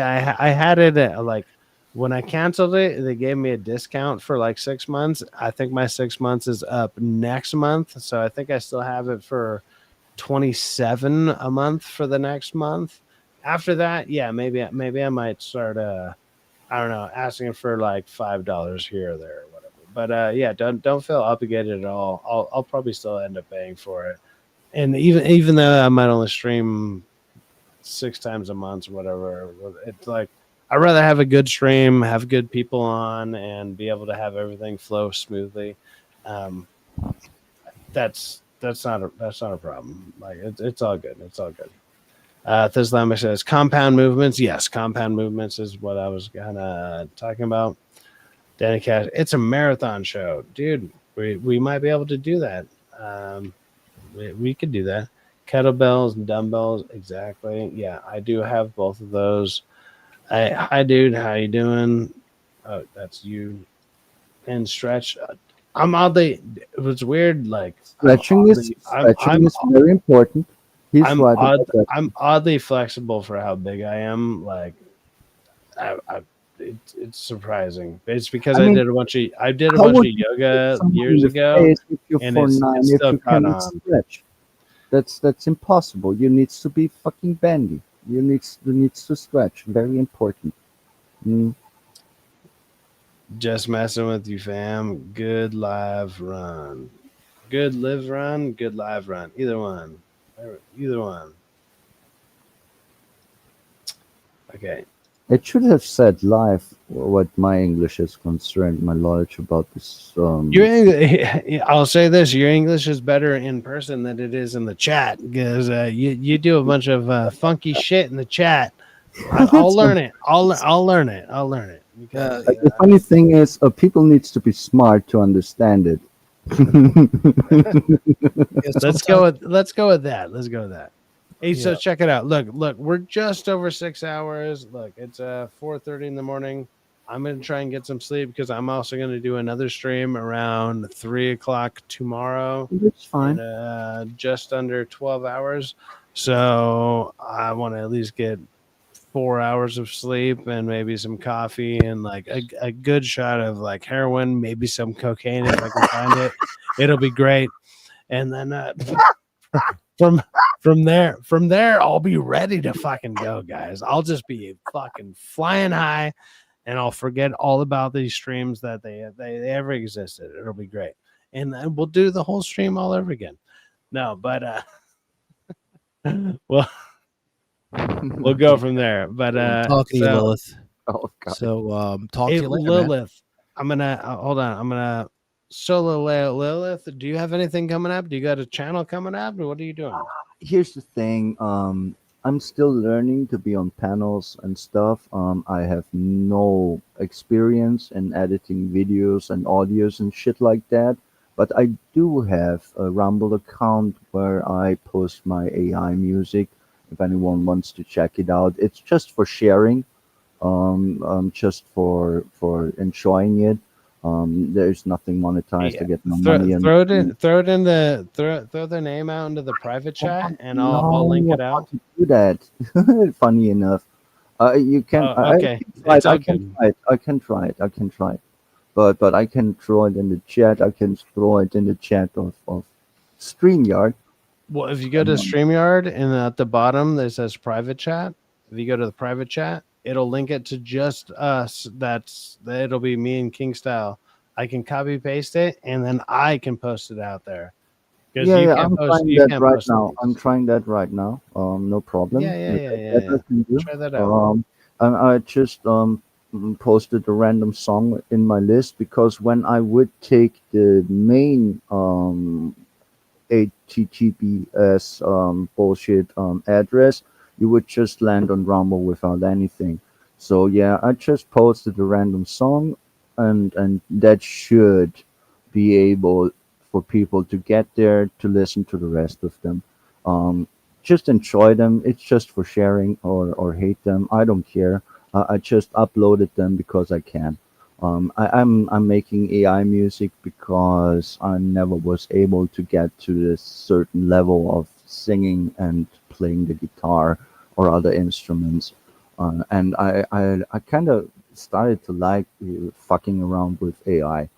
A: I had it at, like when I canceled it, they gave me a discount for like 6 months. I think my 6 months is up next month, so I think I still have it for 27 a month for the next month. After that, yeah, maybe I might start I don't know, asking for like $5 here or there or whatever. But yeah, don't feel obligated at all. I'll probably still end up paying for it. And even though I might only stream 6 times a month or whatever, it's like I'd rather have a good stream, have good people on, and be able to have everything flow smoothly. That's not a problem. Like it's all good. It's all good. Thislamic says compound movements. Yes, compound movements is what I was kind of talking about. Danny Cash, it's a marathon show, dude. We might be able to do that. We could do that. Kettlebells and dumbbells, exactly. Yeah, I do have both of those. Hi, dude. How you doing? Oh, that's you. And stretch. I'm oddly. It was weird. Like
O: Stretching is very important. He's right about that.
A: I'm oddly flexible for how big I am. Like, it's surprising. It's because I did a bunch of yoga years ago, and it's still caught on.
O: Stretch. That's impossible. You need to be fucking bendy. You need to stretch. Very important.
A: Just messing with you, fam. Good live run. Good live run. Good live run. Either one. Okay.
O: It should have said live what my English is concerned, my knowledge about this.
A: I'll say this: your English is better in person than it is in the chat because you do a bunch of funky shit in the chat. I'll learn it. I'll learn it. I'll learn it. Because,
O: the funny thing is, people needs to be smart to understand it.
A: Let's go with that. Hey, so check it out. Look, we're just over 6 hours. Look, it's 4:30 in the morning. I'm gonna try and get some sleep because I'm also gonna do another stream around 3 o'clock tomorrow.
O: That's fine.
A: Just under 12 hours. So I want to at least get 4 hours of sleep and maybe some coffee and like a good shot of like heroin, maybe some cocaine if I can find it. It'll be great. and then from there, I'll be ready to fucking go, guys. I'll just be fucking flying high, and I'll forget all about these streams that they ever existed. It'll be great, and then we'll do the whole stream all over again. No, but well, we'll go from there. But
G: talk to you, Lilith.
O: Oh God.
G: So talk
A: hey,
G: to you later, man.
A: Lilith. I'm gonna hold on. I'm gonna solo Lilith. Do you have anything coming up? Do you got a channel coming up? Or what are you doing?
O: Here's the thing. I'm still learning to be on panels and stuff. I have no experience in editing videos and audios and shit like that. But I do have a Rumble account where I post my AI music. If anyone wants to check it out, it's just for sharing, just for enjoying it. There's nothing monetized to get no money.
A: Throw their name out into the private chat, and I'll link it out.
O: Do that. Funny enough, you can.
A: Okay.
O: I can try it. But I can throw it in the chat. I can throw it in the chat of StreamYard.
A: Well, if you go to StreamYard and at the bottom there says private chat, if you go to the private chat, it'll link it to just us. It'll be me and King Style. I can copy paste it, and then I can post it out there.
O: Yeah, I'm trying that right now. I'm trying that right now. No problem.
A: Yeah. Try that out.
O: And I just posted a random song in my list because when I would take the main HTTPS bullshit address, you would just land on Rumble without anything. So yeah, I just posted a random song, and that should be able for people to get there to listen to the rest of them. Just enjoy them. It's just for sharing or hate them. I don't care. I just uploaded them because I can. I'm making AI music because I never was able to get to this certain level of singing and playing the guitar or other instruments. And I kind of started to like fucking around with AI.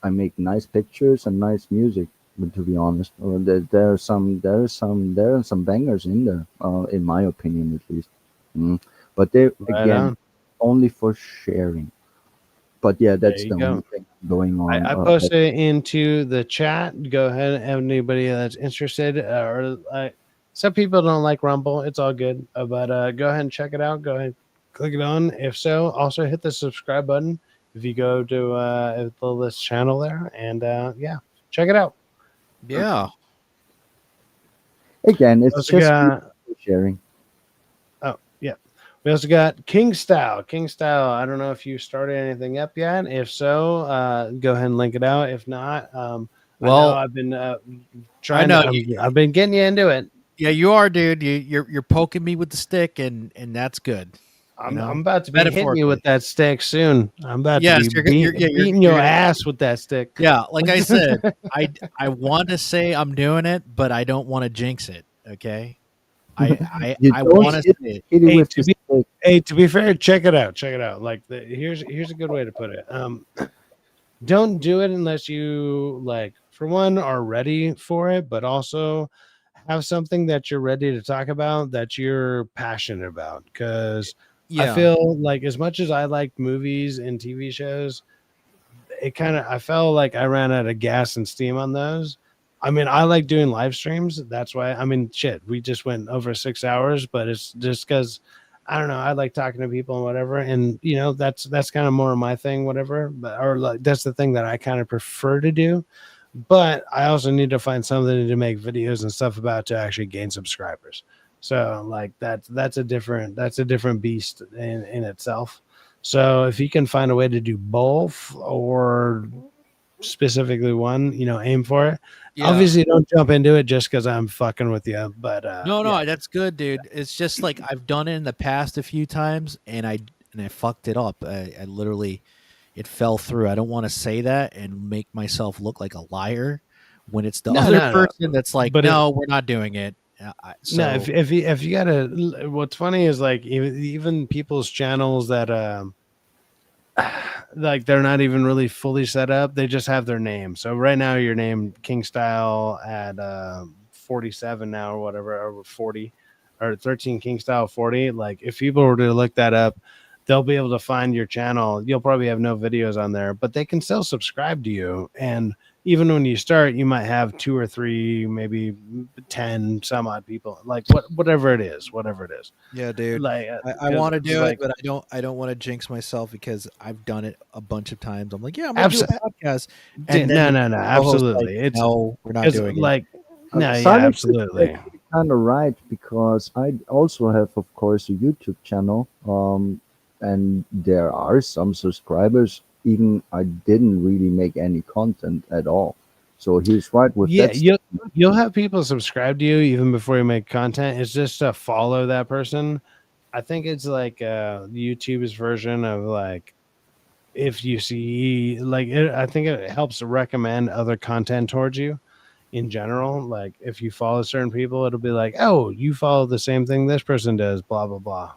O: I make nice pictures and nice music, but to be honest, there are some bangers in there, in my opinion at least. But they again only for sharing. But yeah, that's the only thing going on.
A: I posted it into the chat. Go ahead, anybody that's interested, or some people don't like Rumble. It's all good, but go ahead and check it out. Go ahead, click it on. If so, also hit the subscribe button if you go to this channel there, and yeah, check it out.
G: Yeah.
O: Again, it's just sharing.
A: Oh yeah. We also got King Style. King Style. I don't know if you started anything up yet. If so, go ahead and link it out. If not, well, I've been trying. I've been getting you into it.
G: Yeah, you are, dude. You're poking me with the stick, and that's good.
A: I'm about to be hitting you with that stick soon. I'm about to be beating your ass with that stick.
G: Yeah, like I said, I want to say I'm doing it, but I don't want to jinx it. Okay. I want to say
A: it. To be fair, check it out. Check it out. Like here's a good way to put it. Don't do it unless you for one are ready for it, but also have something that you're ready to talk about that you're passionate about. Because I feel like as much as I like movies and TV shows, I felt like I ran out of gas and steam on those. I mean, I like doing live streams. That's why. I mean, shit, we just went over 6 hours, but it's just because I don't know. I like talking to people and whatever, and that's kind of more my thing, whatever. But that's the thing that I kind of prefer to do. But I also need to find something to make videos and stuff about to actually gain subscribers. So that's a different beast in itself. So if you can find a way to do both or specifically one, aim for it. Yeah. Obviously don't jump into it just because I'm fucking with you, but
G: no, that's good, dude. It's just like I've done it in the past a few times and I fucked it up. I literally, it fell through. I don't want to say that and make myself look like a liar when it's the other person that's like, but we're not doing it.
A: No, if you gotta, what's funny is like even people's channels that like they're not even really fully set up. They just have their name. So right now you're named King Style at 47 now or whatever, or 40 or 13 King Style 40. Like if people were to look that up, they'll be able to find your channel. You'll probably have no videos on there, but they can still subscribe to you. And even when you start, you might have 2 or 3, maybe 10 some odd people, like whatever it is.
G: Yeah, dude.
A: Like
G: I want to do it, but I don't want to jinx myself because I've done it a bunch of times. I'm like, yeah, I'm gonna do a podcast. And
A: no,
G: then
A: no,
G: the co-host's
A: absolutely.
G: like,
A: It's
G: no, we're not doing
A: like,
G: it.
A: no, yeah,
O: Simon
A: absolutely.
O: Kind of right, because I also have, of course, a YouTube channel, and there are some subscribers. Even I didn't really make any content at all, so he's right with
A: Yeah,
O: that.
A: you'll have people subscribe to you even before you make content. It's just to follow that person. I think it's like YouTube's version of like, if you see like I think it helps recommend other content towards you in general. Like if you follow certain people, it'll be like, oh, you follow the same thing this person does, blah blah blah.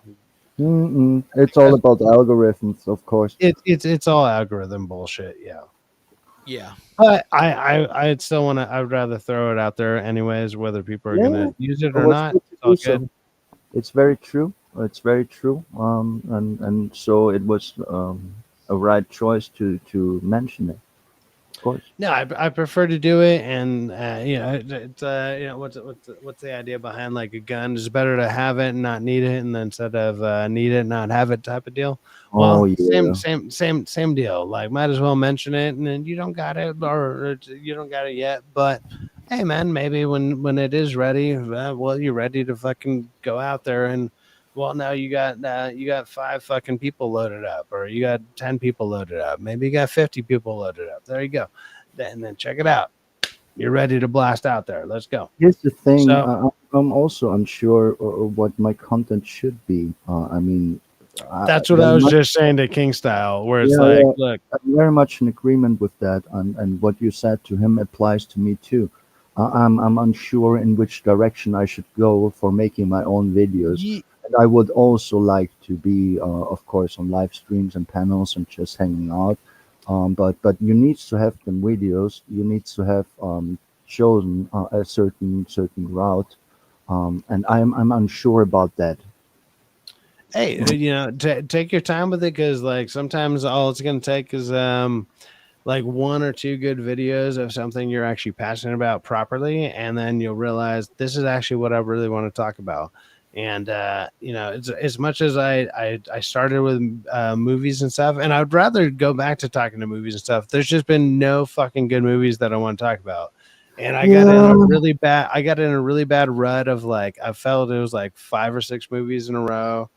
O: It's all about algorithms, of course.
A: It's all algorithm bullshit. Yeah.
G: Yeah.
A: But I'd still want to. I'd rather throw it out there anyways, whether people are gonna use it or not. It's all good.
O: It's very true. It's very true. And so it was a right choice to mention it. Of course.
A: No, I prefer to do it, and it's what's the idea behind like a gun? It's better to have it and not need it, and instead of need it not have it type of deal. Well, same deal. Like, might as well mention it, and then you don't got it, or you don't got it yet. But hey, man, maybe when it is ready, well, you're ready to fucking go out there and. Well, now you got 5 fucking people loaded up, or you got 10 people loaded up. Maybe you got 50 people loaded up. There you go. And then check it out. You're ready to blast out there. Let's go.
O: Here's the thing.
A: So,
O: I'm also unsure what my content should be.
A: That's what I was just saying to King Style, where it's look.
O: I'm very much in agreement with that, and what you said to him applies to me too. I'm unsure in which direction I should go for making my own videos. And I would also like to be, of course, on live streams and panels and just hanging out. But you need to have them videos. You need to have chosen a certain route, and I'm unsure about that.
A: Hey, take your time with it, because like sometimes all it's going to take is like 1 or 2 good videos of something you're actually passionate about properly, and then you'll realize this is actually what I really want to talk about. And it's as much as I started with movies and stuff, and I'd rather go back to talking to movies and stuff. There's just been no fucking good movies that I want to talk about, and I got in a really bad rut of like, I felt it was like 5 or 6 movies in a row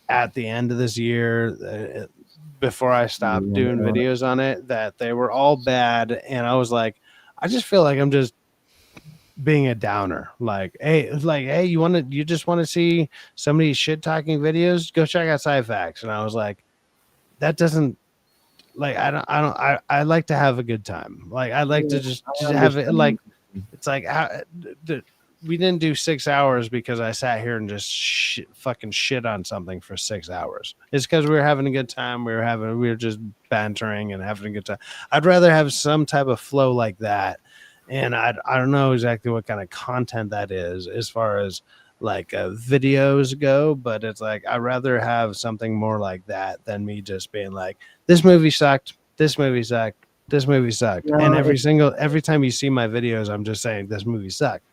A: at the end of this year before I stopped doing videos on it, that they were all bad, and I was like, I just feel like I'm just being a downer. Like, hey, you just want to see somebody shit talking videos, go check out Syfaxx. And I was like, that doesn't, like, I like to have a good time. Like, I like to just have it. Like, it's like, we didn't do 6 hours because I sat here and just fucking shit on something for 6 hours. It's because we were having a good time. We were just bantering and having a good time. I'd rather have some type of flow like that. And I don't know exactly what kind of content that is as far as like videos go, but it's like, I'd rather have something more like that than me just being like, this movie sucked, this movie sucked, this movie sucked. Yeah, and every time you see my videos, I'm just saying this movie sucked,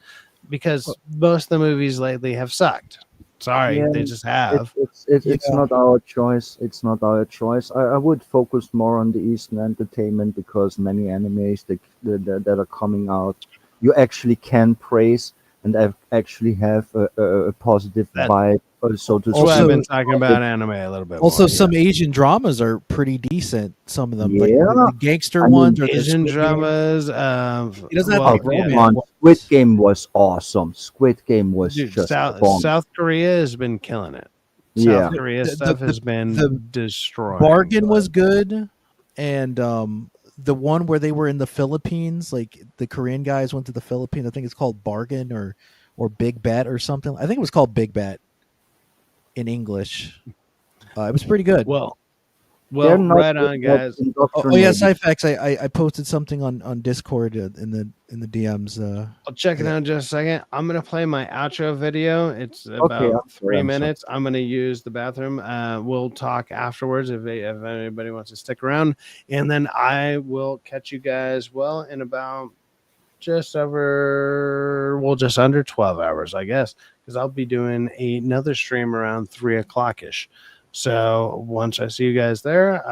A: because most of the movies lately have sucked. Sorry, they just have.
O: It's not our choice. It's not our choice. I would focus more on the Eastern entertainment, because many animes that are coming out, you actually can praise and actually have a positive vibe. So to
A: also, I've been talking about anime a little bit.
G: Also, some Asian dramas are pretty decent. Some of them, like
O: Yeah.
G: the gangster ones, or the
A: Asian
G: Squid Game.
A: dramas.
G: It doesn't have
A: well,
G: to be
A: yeah.
G: romance.
O: Squid Game was awesome. Squid Game was
A: Dude,
O: just
A: South Korea has been killing it.
O: Yeah.
A: South Korea stuff has been destroyed.
G: Bargain was good, and the one where they were in the Philippines, like the Korean guys went to the Philippines. I think it's called Bargain or Big Bet or something. I think it was called Big Bet in English. It was pretty good.
A: Well, Well,
O: They're not
A: right on, guys.
G: Oh yeah, Syfaxx. I posted something on Discord in the DMs.
A: I'll check it out in just a second. I'm gonna play my outro video. It's about 3 minutes. I'm gonna use the bathroom. We'll talk afterwards if anybody wants to stick around, and then I will catch you guys in about just under 12 hours, I guess, because I'll be doing another stream around 3:00 ish. So once I see you guys there,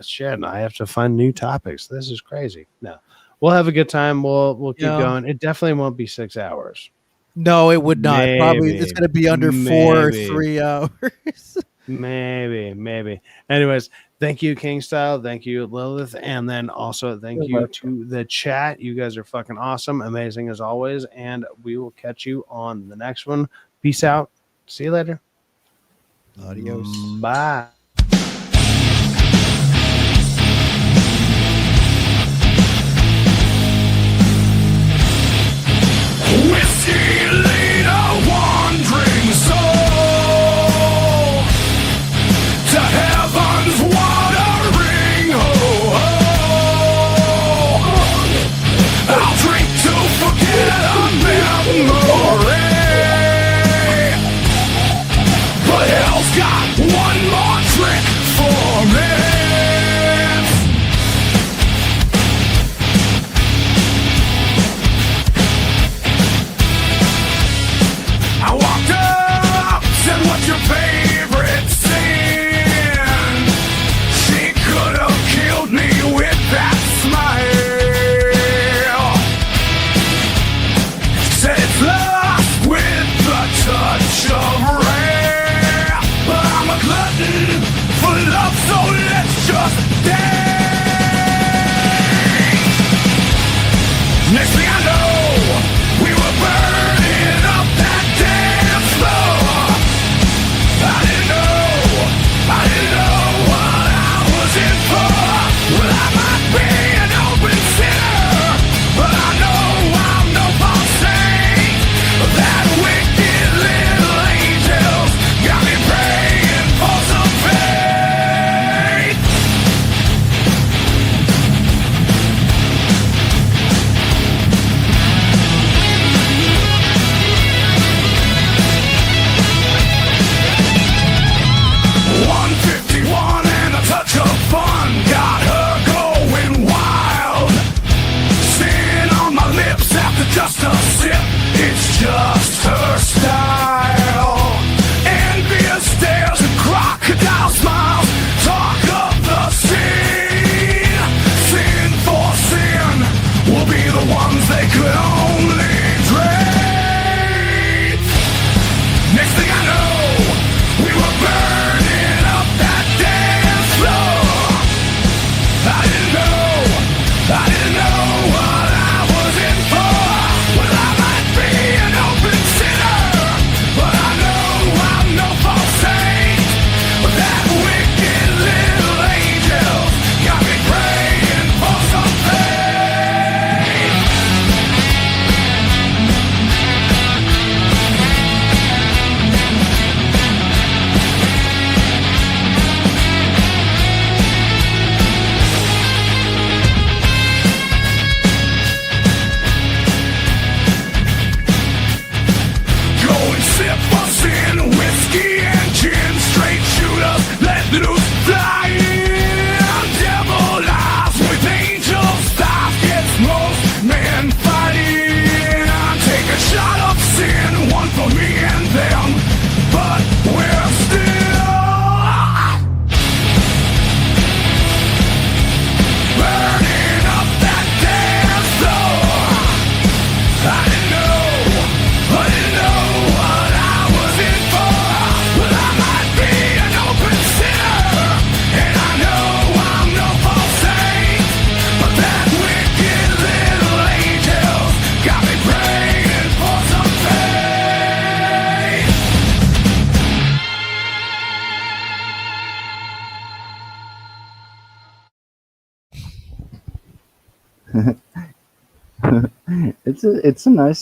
A: shit, I have to find new topics. This is crazy. No, we'll have a good time. We'll keep going. It definitely won't be 6 hours.
G: No, it would not. Probably it's going to be under 4 or 3 hours.
A: Maybe. Anyways, thank you, King Style. Thank you, Lilith. And then also thank you to the chat. You guys are fucking awesome. Amazing as always. And we will catch you on the next one. Peace out. See you later.
G: Adios.
A: Bye.
E: Whiskey leader, wandering soul, to heaven's watering hole. I'll drink to forget a memory, but hell's got one more trick for me. I walked up, said, what's your favorite sin? She could have killed me with that smile. Said it's lost with the touch of rain. But I'm a glutton for love, so let's just dance. Next thing I know, we were burning up that dance floor. I didn't know what I was in for. Well, I might be an open sinner, but I know I'm no false saint. That wicked little angels got me praying for some faith. And a touch of fun got her going wild. Sin on my lips after just a sip, it's just her style. Envious stares and crocodile smiles talk of the scene. Sin for sin will be the ones they could only dream. Next thing I know, we were burning up that dance floor. I didn't know what I was in for. Well, I might be an open sinner, but I know I'm no false saint. That wicked little angel got me praying for some faith. Go and sip us in whiskey and gin, straight shooters, let loose flying. Devil lies with angels, life gets most men fighting. Take a shot of sin, one for me and them, but we're still burning up that dance floor. I didn't know what I was in for. Well, I might be an open sinner, and I know I'm no false saint. But that wicked little angel got me praying for some faith.
O: It's a nice